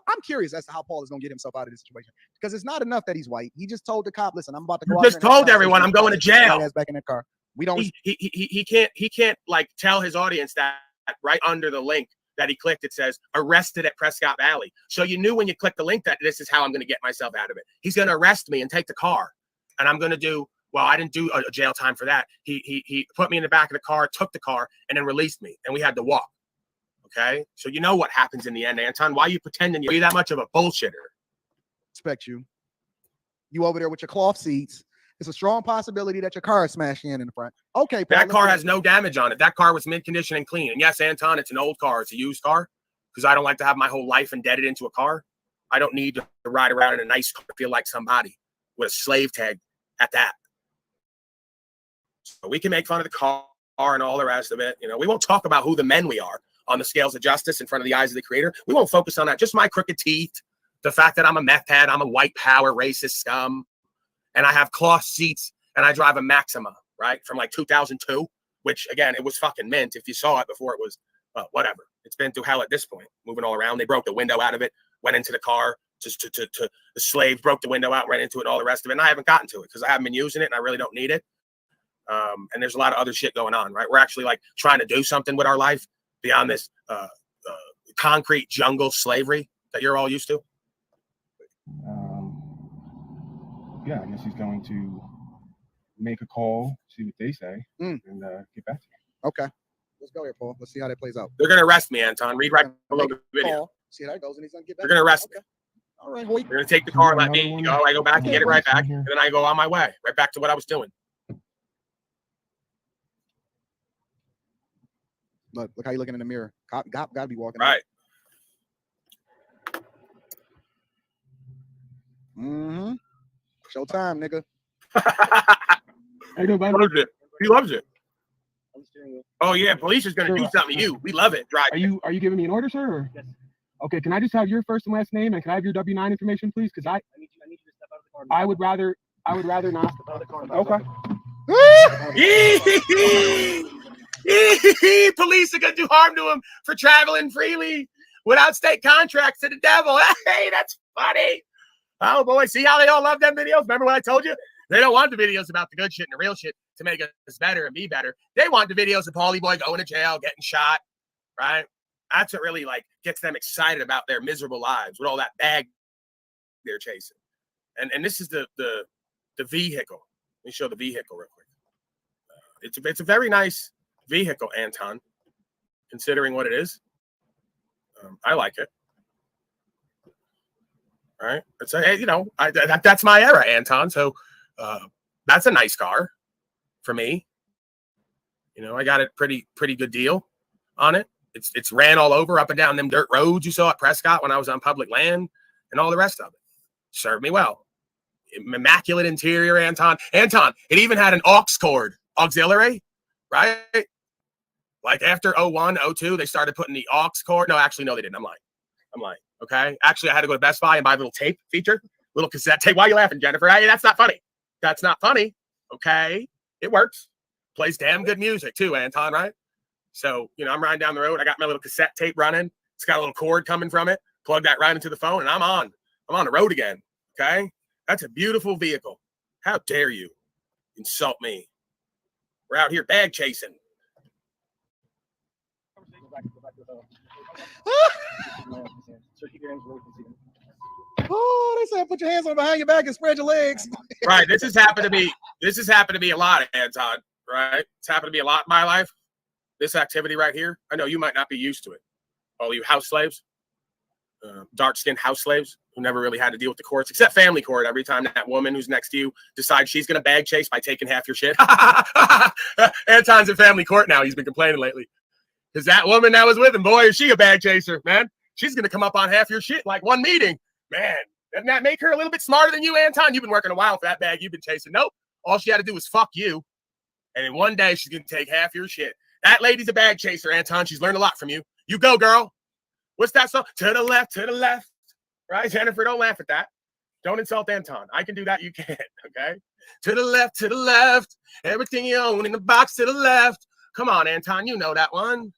I'm curious as to how Paul is going to get himself out of this situation, because it's not enough that he's white. He just told the cop, "Listen, I'm about to go." You out just there and told everyone I'm going to jail. Back in that car. We don't. He can't like tell his audience that right under the link that he clicked, it says arrested at Prescott Valley. So you knew when you clicked the link that this is how I'm going to get myself out of it. He's going to arrest me and take the car, and I'm going to do. Well, I didn't do a jail time for that. He put me in the back of the car, took the car, and then released me, and we had to walk. Okay, so you know what happens in the end, Anton. Why are you pretending you're that much of a bullshitter? Respect you. You over there with your cloth seats. It's a strong possibility that your car is smashed in the front. Okay, Paul, that car has no damage on it. That car was mint condition and clean. And yes, Anton, it's an old car. It's a used car, because I don't like to have my whole life indebted into a car. I don't need to ride around in a nice car, feel like somebody with a slave tag at that. So we can make fun of the car and all the rest of it. You know, we won't talk about who the men we are on the scales of justice in front of the eyes of the creator. We won't focus on that. Just my crooked teeth, the fact that I'm a meth head, I'm a white power racist scum, and I have cloth seats, and I drive a Maxima, right, from like 2002, which, again, it was fucking mint. If you saw it before, it was, whatever. It's been through hell at this point, moving all around. They broke the window out of it, went into the car, just to the slave, broke the window out, ran into it, and all the rest of it. And I haven't gotten to it because I haven't been using it, and I really don't need it. And there's a lot of other shit going on, right? We're actually like trying to do something with our life beyond this concrete jungle slavery that you're all used to. Yeah, I guess he's going to make a call, see what they say, and get back to me. Okay, let's go here, Paul. Let's see how that plays out. They're going to arrest me, Anton. Read right below the video. Paul. See how that goes, and he's going to get back. They're going to arrest me. All right, they're going to take the car, let me go. I go back and get it right back, and then I go on my way, right back to what I was doing. Look how you're looking in the mirror. Cop got to be walking. Right. Mm-hmm. Showtime, nigga. He loves it. Oh yeah, police is gonna do something to you. We love it. Drive. Are you giving me an order, sir? Or? Yes. Okay, can I just have your first and last name, and can I have your W-9 information, please? Because I need you to step out of the car. I would rather not step out of the car. Okay. Police are gonna do harm to him for traveling freely without state contracts to the devil. Hey, that's funny. Oh boy, see how they all love them videos? Remember what I told you? They don't want the videos about the good shit and the real shit to make us better and be better. They want the videos of Paulie Boy going to jail, getting shot, right? That's what really like gets them excited about their miserable lives with all that bag they're chasing. And this is the vehicle. Let me show the vehicle real quick. It's a very nice vehicle, Anton, considering what it is. I like it. All right. It's that's my era, Anton. So that's a nice car for me. You know, I got a pretty good deal on it. It's ran all over up and down them dirt roads you saw at Prescott when I was on public land and all the rest of it. Served me well. Immaculate interior, Anton. Anton, it even had an aux cord auxiliary, right? Like after 01, 02, they started putting the aux cord. No, actually, no, they didn't. I'm lying. Okay. Actually, I had to go to Best Buy and buy a little tape feature, little cassette tape. Why are you laughing, Jennifer? Hey, that's not funny. That's not funny. Okay. It works. Plays damn good music too, Anton, right? So, you know, I'm riding down the road. I got my little cassette tape running. It's got a little cord coming from it. Plug that right into the phone and I'm on the road again. Okay. That's a beautiful vehicle. How dare you insult me? We're out here bag chasing. Oh, they said put your hands on behind your back and spread your legs. Right. This has happened to me a lot, Anton. Right. It's happened to me a lot in my life. This activity right here, I know you might not be used to it. All you house slaves, dark-skinned house slaves who never really had to deal with the courts, except family court. Every time that woman who's next to you decides she's going to bag chase by taking half your shit. Anton's in family court now. He's been complaining lately. Because that woman that was with him, boy, is she a bag chaser, man. She's going to come up on half your shit like one meeting. Man, doesn't that make her a little bit smarter than you, Anton? You've been working a while for that bag you've been chasing. Nope. All she had to do was fuck you. And in one day, she's going to take half your shit. That lady's a bag chaser, Anton. She's learned a lot from you. You go, girl. What's that song? To the left, to the left. Right, Jennifer? Don't laugh at that. Don't insult Anton. I can do that. You can't, okay? To the left, to the left. Everything you own in the box to the left. Come on, Anton. You know that one.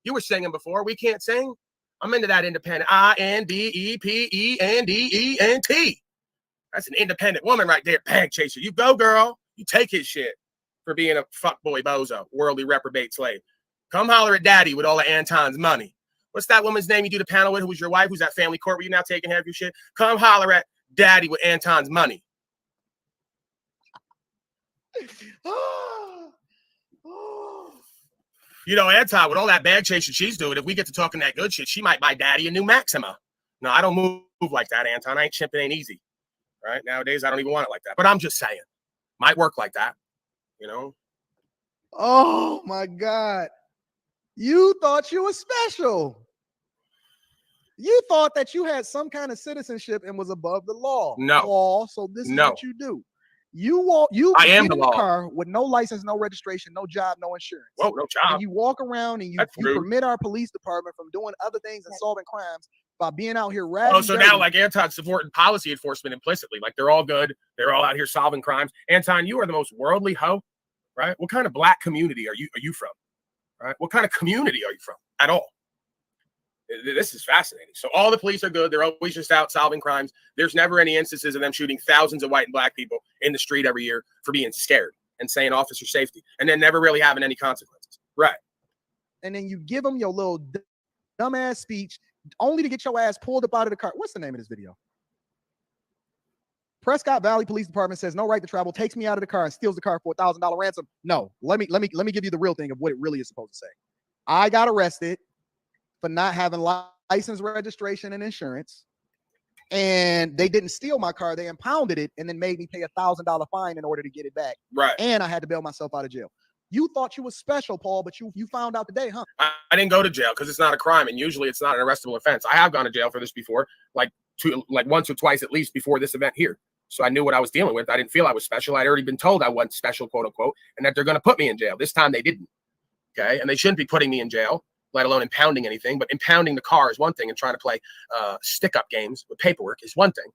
You were singing before. We can't sing. I'm into that independent. INDEPENDENT. That's an independent woman right there. Bag chaser. You go, girl. You take his shit for being a fuckboy bozo, worldly reprobate slave. Come holler at daddy with all of Anton's money. What's that woman's name you do the panel with? Who was your wife? Who's that family court where you now taking half your shit? Come holler at daddy with Anton's money. You know, Anton, with all that bag chasing she's doing, if we get to talking that good shit, she might buy daddy a new Maxima. No, I don't move like that, Anton. I ain't chimping, ain't easy. Right? Nowadays, I don't even want it like that. But I'm just saying. Might work like that. You know? Oh, my God. You thought you were special. You thought that you had some kind of citizenship and was above the law. No. Paul, so this is what you do. You I am get the in law. the car with no license, no registration, no job, no insurance. Whoa, no job. And you walk around and you permit our police department from doing other things and solving crimes by being out here ragging. Oh, so now like Anton's supporting policy enforcement implicitly. Like they're all good. They're all out here solving crimes. Anton, you are the most worldly hoe, right? What kind of black community are you from? Right? What kind of community are you from at all? This is fascinating. So all the police are good. They're always just out solving crimes. There's never any instances of them shooting thousands of white and black people in the street every year for being scared and saying officer safety and then never really having any consequences. Right. And then you give them your little dumbass speech only to get your ass pulled up out of the car. What's the name of this video? Prescott Valley Police Department says no right to travel, takes me out of the car and steals the car for $1,000 ransom. No, let me give you the real thing of what it really is supposed to say. I got arrested for not having license, registration, and insurance. And they didn't steal my car. They impounded it and then made me pay $1,000 fine in order to get it back. Right. And I had to bail myself out of jail. You thought you were special, Paul, but you found out today, huh? I didn't go to jail because it's not a crime. And usually it's not an arrestable offense. I have gone to jail for this before, like once or twice at least before this event here. So I knew what I was dealing with. I didn't feel I was special. I'd already been told I wasn't special, quote unquote, and that they're going to put me in jail. This time they didn't. Okay. And they shouldn't be putting me in jail, let alone impounding anything. But impounding the car is one thing, and trying to play stick-up games with paperwork is one thing.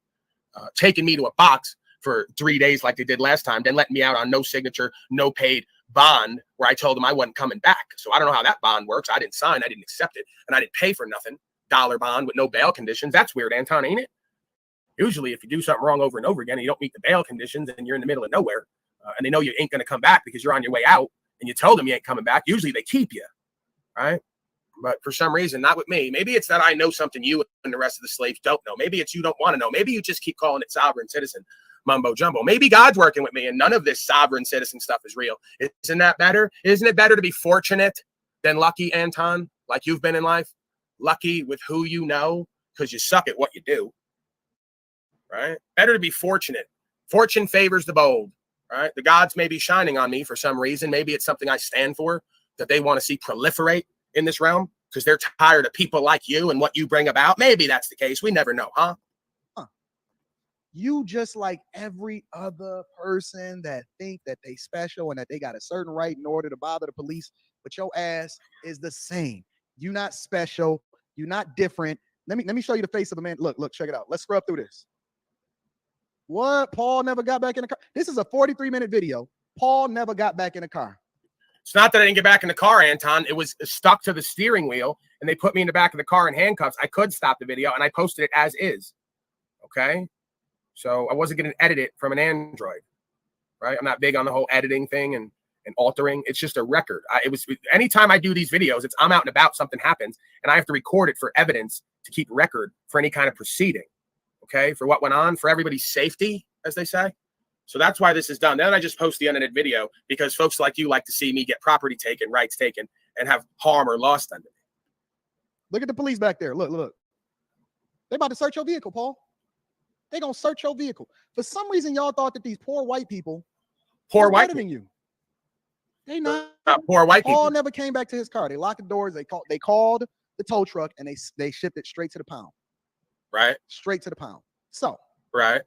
Taking me to a box for 3 days like they did last time, then letting me out on no signature, no paid bond, where I told them I wasn't coming back. So I don't know how that bond works. I didn't sign. I didn't accept it. And I didn't pay for nothing. Dollar bond with no bail conditions. That's weird, Anton, ain't it? Usually if you do something wrong over and over again and you don't meet the bail conditions and you're in the middle of nowhere and they know you ain't going to come back because you're on your way out and you told them you ain't coming back, usually they keep you, right? But for some reason, not with me. Maybe it's that I know something you and the rest of the slaves don't know. Maybe it's you don't want to know. Maybe you just keep calling it sovereign citizen mumbo jumbo. Maybe God's working with me and none of this sovereign citizen stuff is real. Isn't that better? Isn't it better to be fortunate than lucky, Anton, like you've been in life? Lucky with who you know because you suck at what you do, right? Better to be fortunate. Fortune favors the bold, right? The gods may be shining on me for some reason. Maybe it's something I stand for that they want to see proliferate in this realm because they're tired of people like you and what you bring about. Maybe that's the case. We never know, huh? You just like every other person that think that they special and that they got a certain right in order to bother the police, but your ass is the same. You're not special. You're not different. Let me show you the face of a man. Look, check it out. Let's scrub through this. What? Paul never got back in the car. This is a 43-minute video. Paul never got back in the car. It's not that I didn't get back in the car, Anton. It was stuck to the steering wheel, and they put me in the back of the car in handcuffs. I could stop the video, and I posted it as is. Okay? So I wasn't going to edit it from an Android, right? I'm not big on the whole editing thing and altering. It's just a record. Anytime I do these videos, I'm out and about, something happens, and I have to record it for evidence to keep record for any kind of proceeding, okay? For what went on, for everybody's safety, as they say. So that's why this is done. Then I just post the unedited video because folks like you like to see me get property taken, rights taken, and have harm or loss done to me. Look at the police back there. Look. They about to search your vehicle, Paul. They gonna search your vehicle. For some reason, y'all thought that these poor white people Poor was white better than you. They not. Poor white Paul people. never came back to his car. They locked the doors. They called the tow truck and they shipped it straight to the pound. Right. Straight to the pound. So right.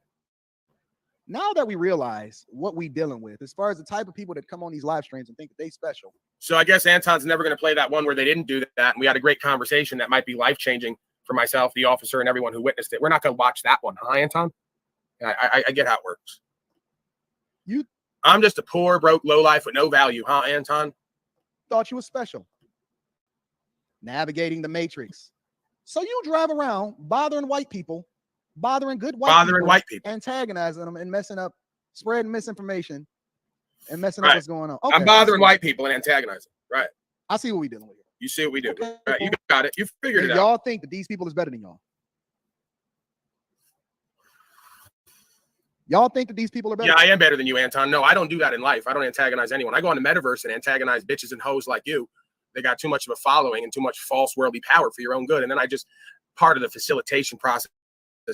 Now that we realize what we dealing with, as far as the type of people that come on these live streams and think that they special. So I guess Anton's never going to play that one where they didn't do that. And we had a great conversation that might be life-changing for myself, the officer, and everyone who witnessed it. We're not going to watch that one, huh, Anton? I get how it works. I'm just a poor, broke, lowlife with no value, huh, Anton? Thought you was special. Navigating the matrix. So you drive around bothering white people, bothering good white people, antagonizing them and messing up, spreading misinformation and messing up what's going on. Okay, I'm bothering white people and antagonizing. Right. I see what we dealing with here. You see what we do. Okay. Right. You got it. You figured it out. Y'all think that these people is better than y'all. Y'all think that these people are better? Yeah, I am better than you, Anton. No, I don't do that in life. I don't antagonize anyone. I go on the metaverse and antagonize bitches and hoes like you. They got too much of a following and too much false worldly power for your own good. And then I just part of the facilitation process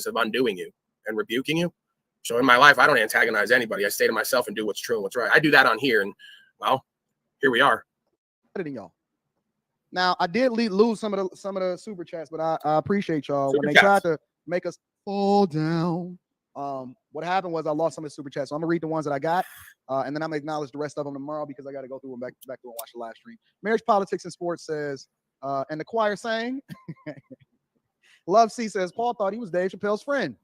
of undoing you and rebuking you. So in my life, I don't antagonize anybody. I stay to myself and do what's true and what's right. I do that on here. And well, here we are. Better than y'all. Now, I did lose some of the super chats, but I appreciate y'all when they tried to make us fall down. What happened was I lost some of the super chats, so I'm gonna read the ones that I got, and then I'm gonna acknowledge the rest of them tomorrow because I got to go through them back through and watch the live stream. Marriage, Politics, and Sports says, and the choir sang. Love C says Paul thought he was Dave Chappelle's friend.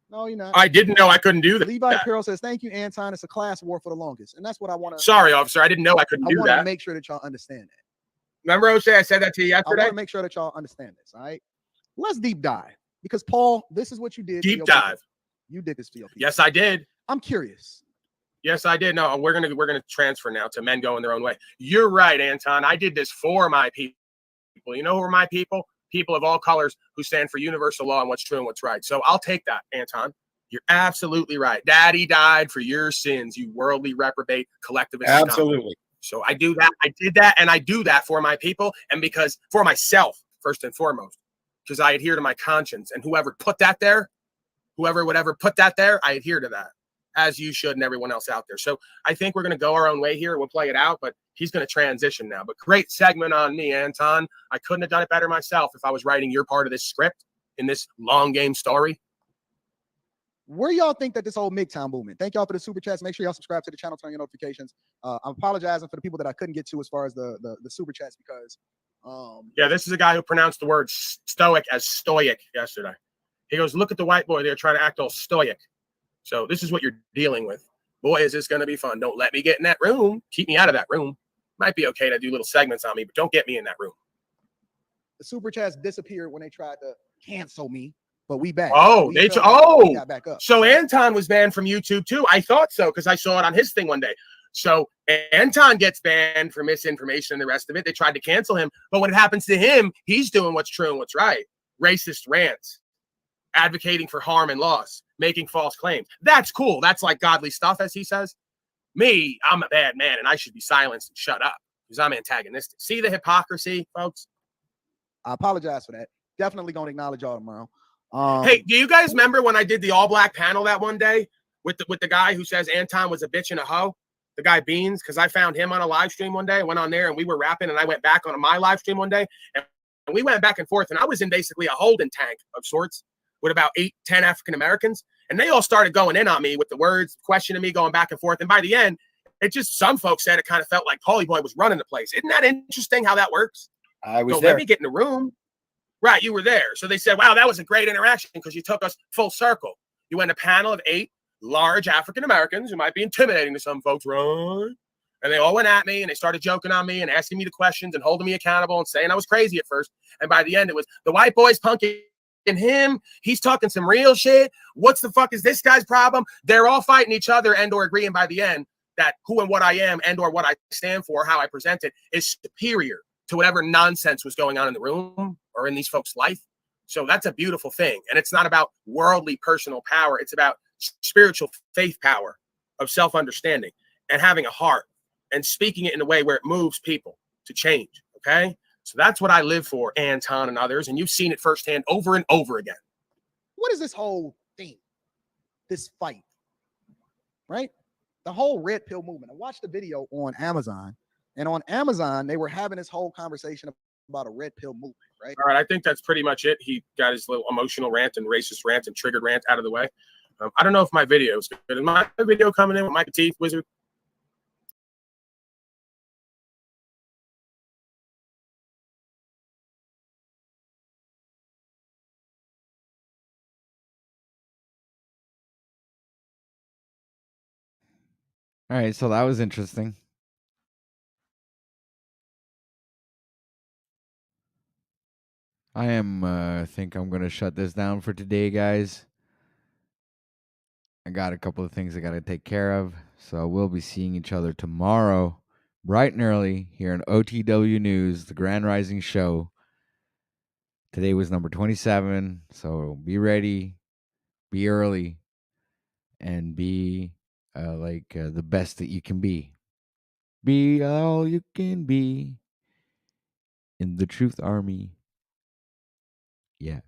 No, you're not. I didn't know I couldn't do that. Levi Carroll says, thank you, Anton. It's a class war for the longest, and that's what I want to. Sorry, officer, I didn't know I couldn't do I want that. to make sure that y'all understand that. Remember, O'Shea, I said that to you yesterday. I want to make sure that y'all understand this. All right, let's deep dive because Paul, this is what you did. Deep dive. You did this to your people. Yes, I did. I'm curious. Yes, I did. No, we're gonna transfer now to men going their own way. You're right, Anton. I did this for my people. You know who are my people? People of all colors who stand for universal law and what's true and what's right. So I'll take that, Anton. You're absolutely right. Daddy died for your sins, you worldly reprobate collectivist. Absolutely. So I do that. I did that, and I do that for my people, and because for myself first and foremost, because I adhere to my conscience, and whoever put that there. Whoever would ever put that there, I adhere to that, as you should and everyone else out there. So I think we're going to go our own way here. We'll play it out, but he's going to transition now. But great segment on me, Anton. I couldn't have done it better myself if I was writing your part of this script in this long game story. Where y'all think that this whole MGTOWN movement? Thank y'all for the super chats. Make sure y'all subscribe to the channel, turn your notifications. I'm apologizing for the people that I couldn't get to as far as the super chats because. Yeah, this is a guy who pronounced the word stoic as stoic yesterday. He goes, look at the white boy there trying to act all stoic. So this is what you're dealing with. Boy, is this going to be fun. Don't let me get in that room. Keep me out of that room. Might be okay to do little segments on me, but don't get me in that room. The super chats disappeared when they tried to cancel me, but we back. Oh, we got back up. So Anton was banned from YouTube too. I thought so because I saw it on his thing one day. So Anton gets banned for misinformation and the rest of it. They tried to cancel him, but when it happens to him, he's doing what's true and what's right. Racist rants. Advocating for harm and loss, making false claims. That's cool. That's like godly stuff, as he says. Me, I'm a bad man, and I should be silenced and shut up because I'm antagonistic. See the hypocrisy, folks? I apologize for that. Definitely going to acknowledge y'all tomorrow. Hey, do you guys remember when I did the all-black panel that one day with the guy who says Anton was a bitch and a hoe? The guy Beans, because I found him on a live stream one day. I went on there, and we were rapping, and I went back on my live stream one day, and we went back and forth, and I was in basically a holding tank of sorts with about 8-10 African Americans. And they all started going in on me with the words, questioning me, going back and forth. And by the end, it just, some folks said it kind of felt like Paulie Boy was running the place. Isn't that interesting how that works? I was so there. Let me get in the room. Right, you were there. So they said, wow, that was a great interaction because you took us full circle. You went a panel of 8 large African Americans who might be intimidating to some folks, right? And they all went at me and they started joking on me and asking me the questions and holding me accountable and saying I was crazy at first. And by the end, it was the white boys punking him, he's talking some real shit. What's the fuck is this guy's problem? They're all fighting each other and or agreeing by the end that who and what I am and or what I stand for, how I present it is superior to whatever nonsense was going on in the room or in these folks' life. So that's a beautiful thing. And it's not about worldly personal power. It's about spiritual faith power of self-understanding and having a heart and speaking it in a way where it moves people to change. Okay. So that's what I live for, Anton and others. And you've seen it firsthand over and over again. What is this whole thing? This fight, right? The whole red pill movement. I watched a video on Amazon, and on Amazon, they were having this whole conversation about a red pill movement, right? All right. I think that's pretty much it. He got his little emotional rant and racist rant and triggered rant out of the way. I don't know if my video is good. Is my video coming in with Mike Teeth Wizard? All right, so that was interesting. I think I'm gonna shut this down for today, guys. I got a couple of things I gotta take care of, so we'll be seeing each other tomorrow, bright and early, here in OTW News, the Grand Rising Show. Today was number 27, so be ready, be early, and be the best that you can be. Be all you can be in the Truth Army. Yeah.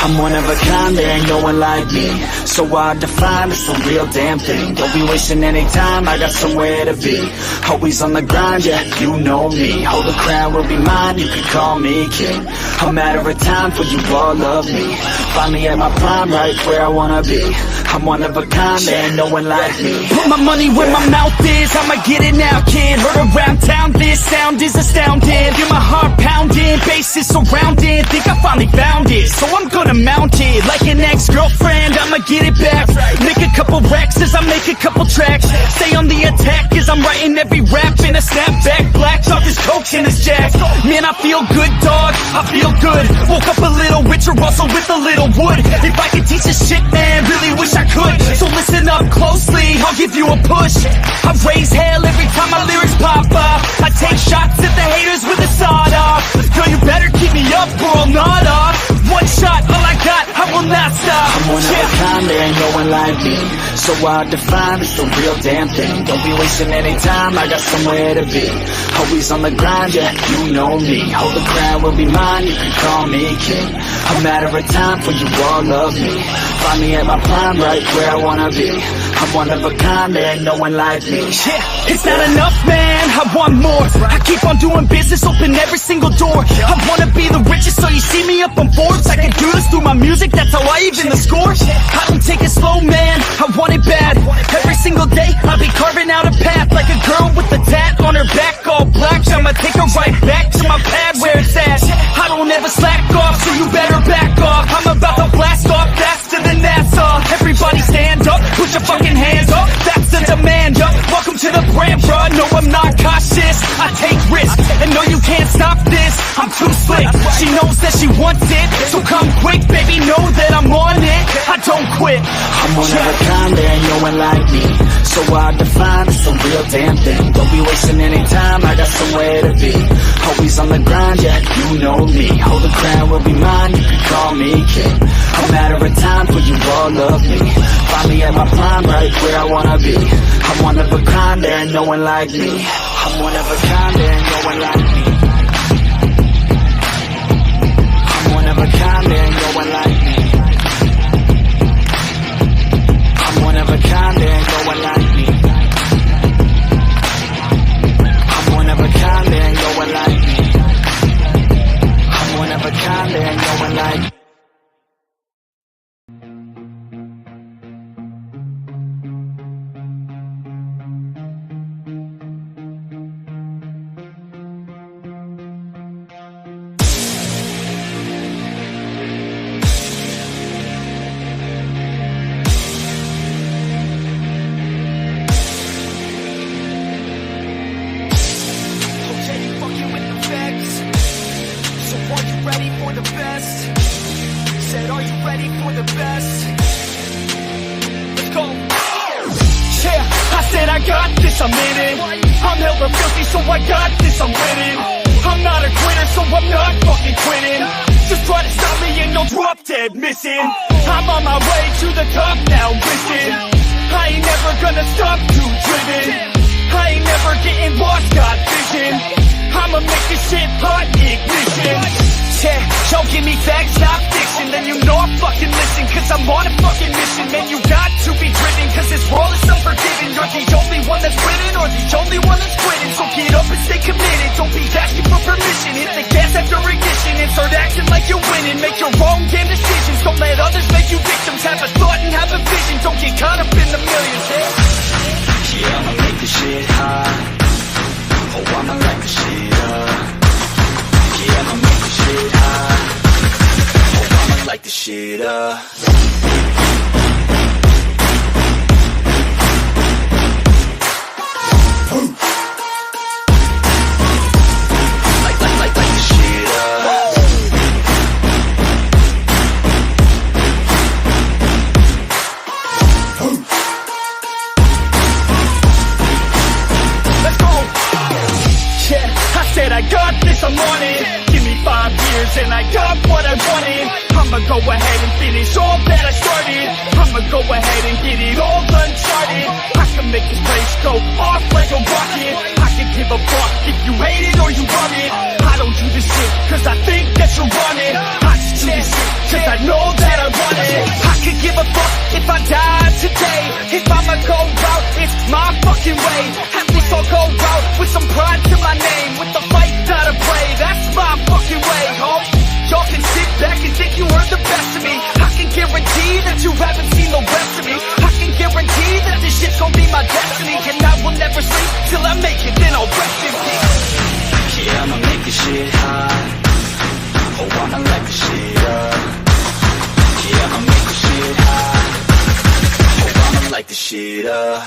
I'm one of a kind, there ain't no one like me. So hard to find, it's the real damn thing. Don't be wasting any time, I got somewhere to be. Always on the grind, yeah, you know me. Hold the crown will be mine, you can call me king. A matter of time for you all love me. Find me at my prime, right where I wanna be. I'm one of a kind, there ain't no one like me. Put my money where my mouth is, I'ma get it now, kid. Heard around town, this sound is astounding. Feel my heart pounding, bass is surrounding. Think I finally found it, so I'm gonna mount it. Like an ex-girlfriend, I'ma get it back. Make a couple racks as I make a couple tracks. Stay on the attack as I'm writing every rap. In a snapback, black dog is coke in his jack. Man, I feel good, dog, I feel good. Woke up a little richer, also with a little wood. If I could teach this shit, man, really wish I could. So listen up closely, I'll give you a push. I raise hell every time my lyrics pop up. I take shots at the haters with a sawed off. Girl, you better keep me up or I'll nod off. One shot, all I got, I will not stop. I'm one of a kind, there ain't no one like me. So hard to find, it's the real damn thing. Don't be wasting any time, I got somewhere to be. Always on the grind, yeah, you know me. Hold the crown will be mine, you can call me king. A matter of time for you all love me. Find me at my prime, right where I wanna be. I'm one of a kind, there ain't no one like me. Yeah, it's not enough, man, I want more. I keep on doing business, open every single door. I wanna be the richest, so you see me up on Forbes. I can do this through my music, that's how I even the score. I don't take it slow, man, I want it bad. Every single day, I'll be carving out a path. Like a girl with a tat on her back, all black. I'ma take her right back to my pad where it's at. I don't ever slack off, so you better back off. I'm about to blast off faster than NASA. Everybody stand up, put your fucking hands up. That's the demand, up. Welcome to the brand, bruh. No, I'm not cautious, I take risks. And no, you can't stop this, I'm too slick. She knows that she wants it, so come quick, baby, know that I'm on it. I don't quit. I'm one of a kind, there ain't no one like me. So hard to find, it's the real damn thing. Don't be wasting any time, I got somewhere to be. Always on the grind, yeah, you know me. Hold the crown will be mine, you can call me king. A matter of time for you all love me. Find me at my prime, right where I wanna be. I'm one of a kind, there ain't no one like me. I'm one of a kind, there ain't no one like me. I'm one of a kind, there ain't no one like me. I'm one of a kind, there ain't no one like me. I'm one of a kind, there ain't no one like me. I'm one of a kind, there ain't no one like me. ready for the best. Let's go. Yeah, I said I got this, I'm in it. I'm hella filthy, so I got this, I'm winning. I'm not a quitter, so I'm not fucking quitting. Just try to stop me and you'll drop dead missing. I'm on my way to the top now, listen. I ain't never gonna stop, too driven. I ain't never getting lost, got vision. I'ma make this shit hot, ignition. Yeah, y'all give me facts, not fiction. Then you know I fucking listen, cause I'm on a fucking mission. Man, you got to be driven, cause this world is unforgiving. You're the only one that's winning, or the only one that's quitting. So get up and stay committed, don't be asking for permission. Hit the gas after ignition and start acting like you're winning. Make your own damn decisions, don't let others make you victims. Have a thought and have a vision, don't get caught up in the millions. Yeah, I'ma make this shit hot. Oh, I'ma light the shit up. Yeah, I'ma make this shit hot. Oh, I'ma light the shit up. Light the shit up. Let's go. Yeah, I said I got this, I'm on it. Give me 5 years and I got what I wanted. I'ma go ahead and finish all that I started. I'ma go ahead and get it all uncharted. I can make this place go off like a rocket. I can give a fuck if you hate it or you love it. I don't do this shit cause I think that you want it. I just do this shit cause I know that I want it. I could give a fuck if I die today. If I'ma go out, it's my fucking way. At least I'll go out with some pride to my name. With the fight that I play, that's my fucking way, ho. Y'all can sit back and think you heard the best of me. I can guarantee that you haven't seen the rest of me. I can guarantee that this shit's gonna be my destiny. And I will never sleep till I make it, then I'll rest in peace. Yeah, I'ma make this shit hot. Oh, I'ma light the shit up. Yeah, I'ma make this shit hot. Oh, I'ma light the shit up.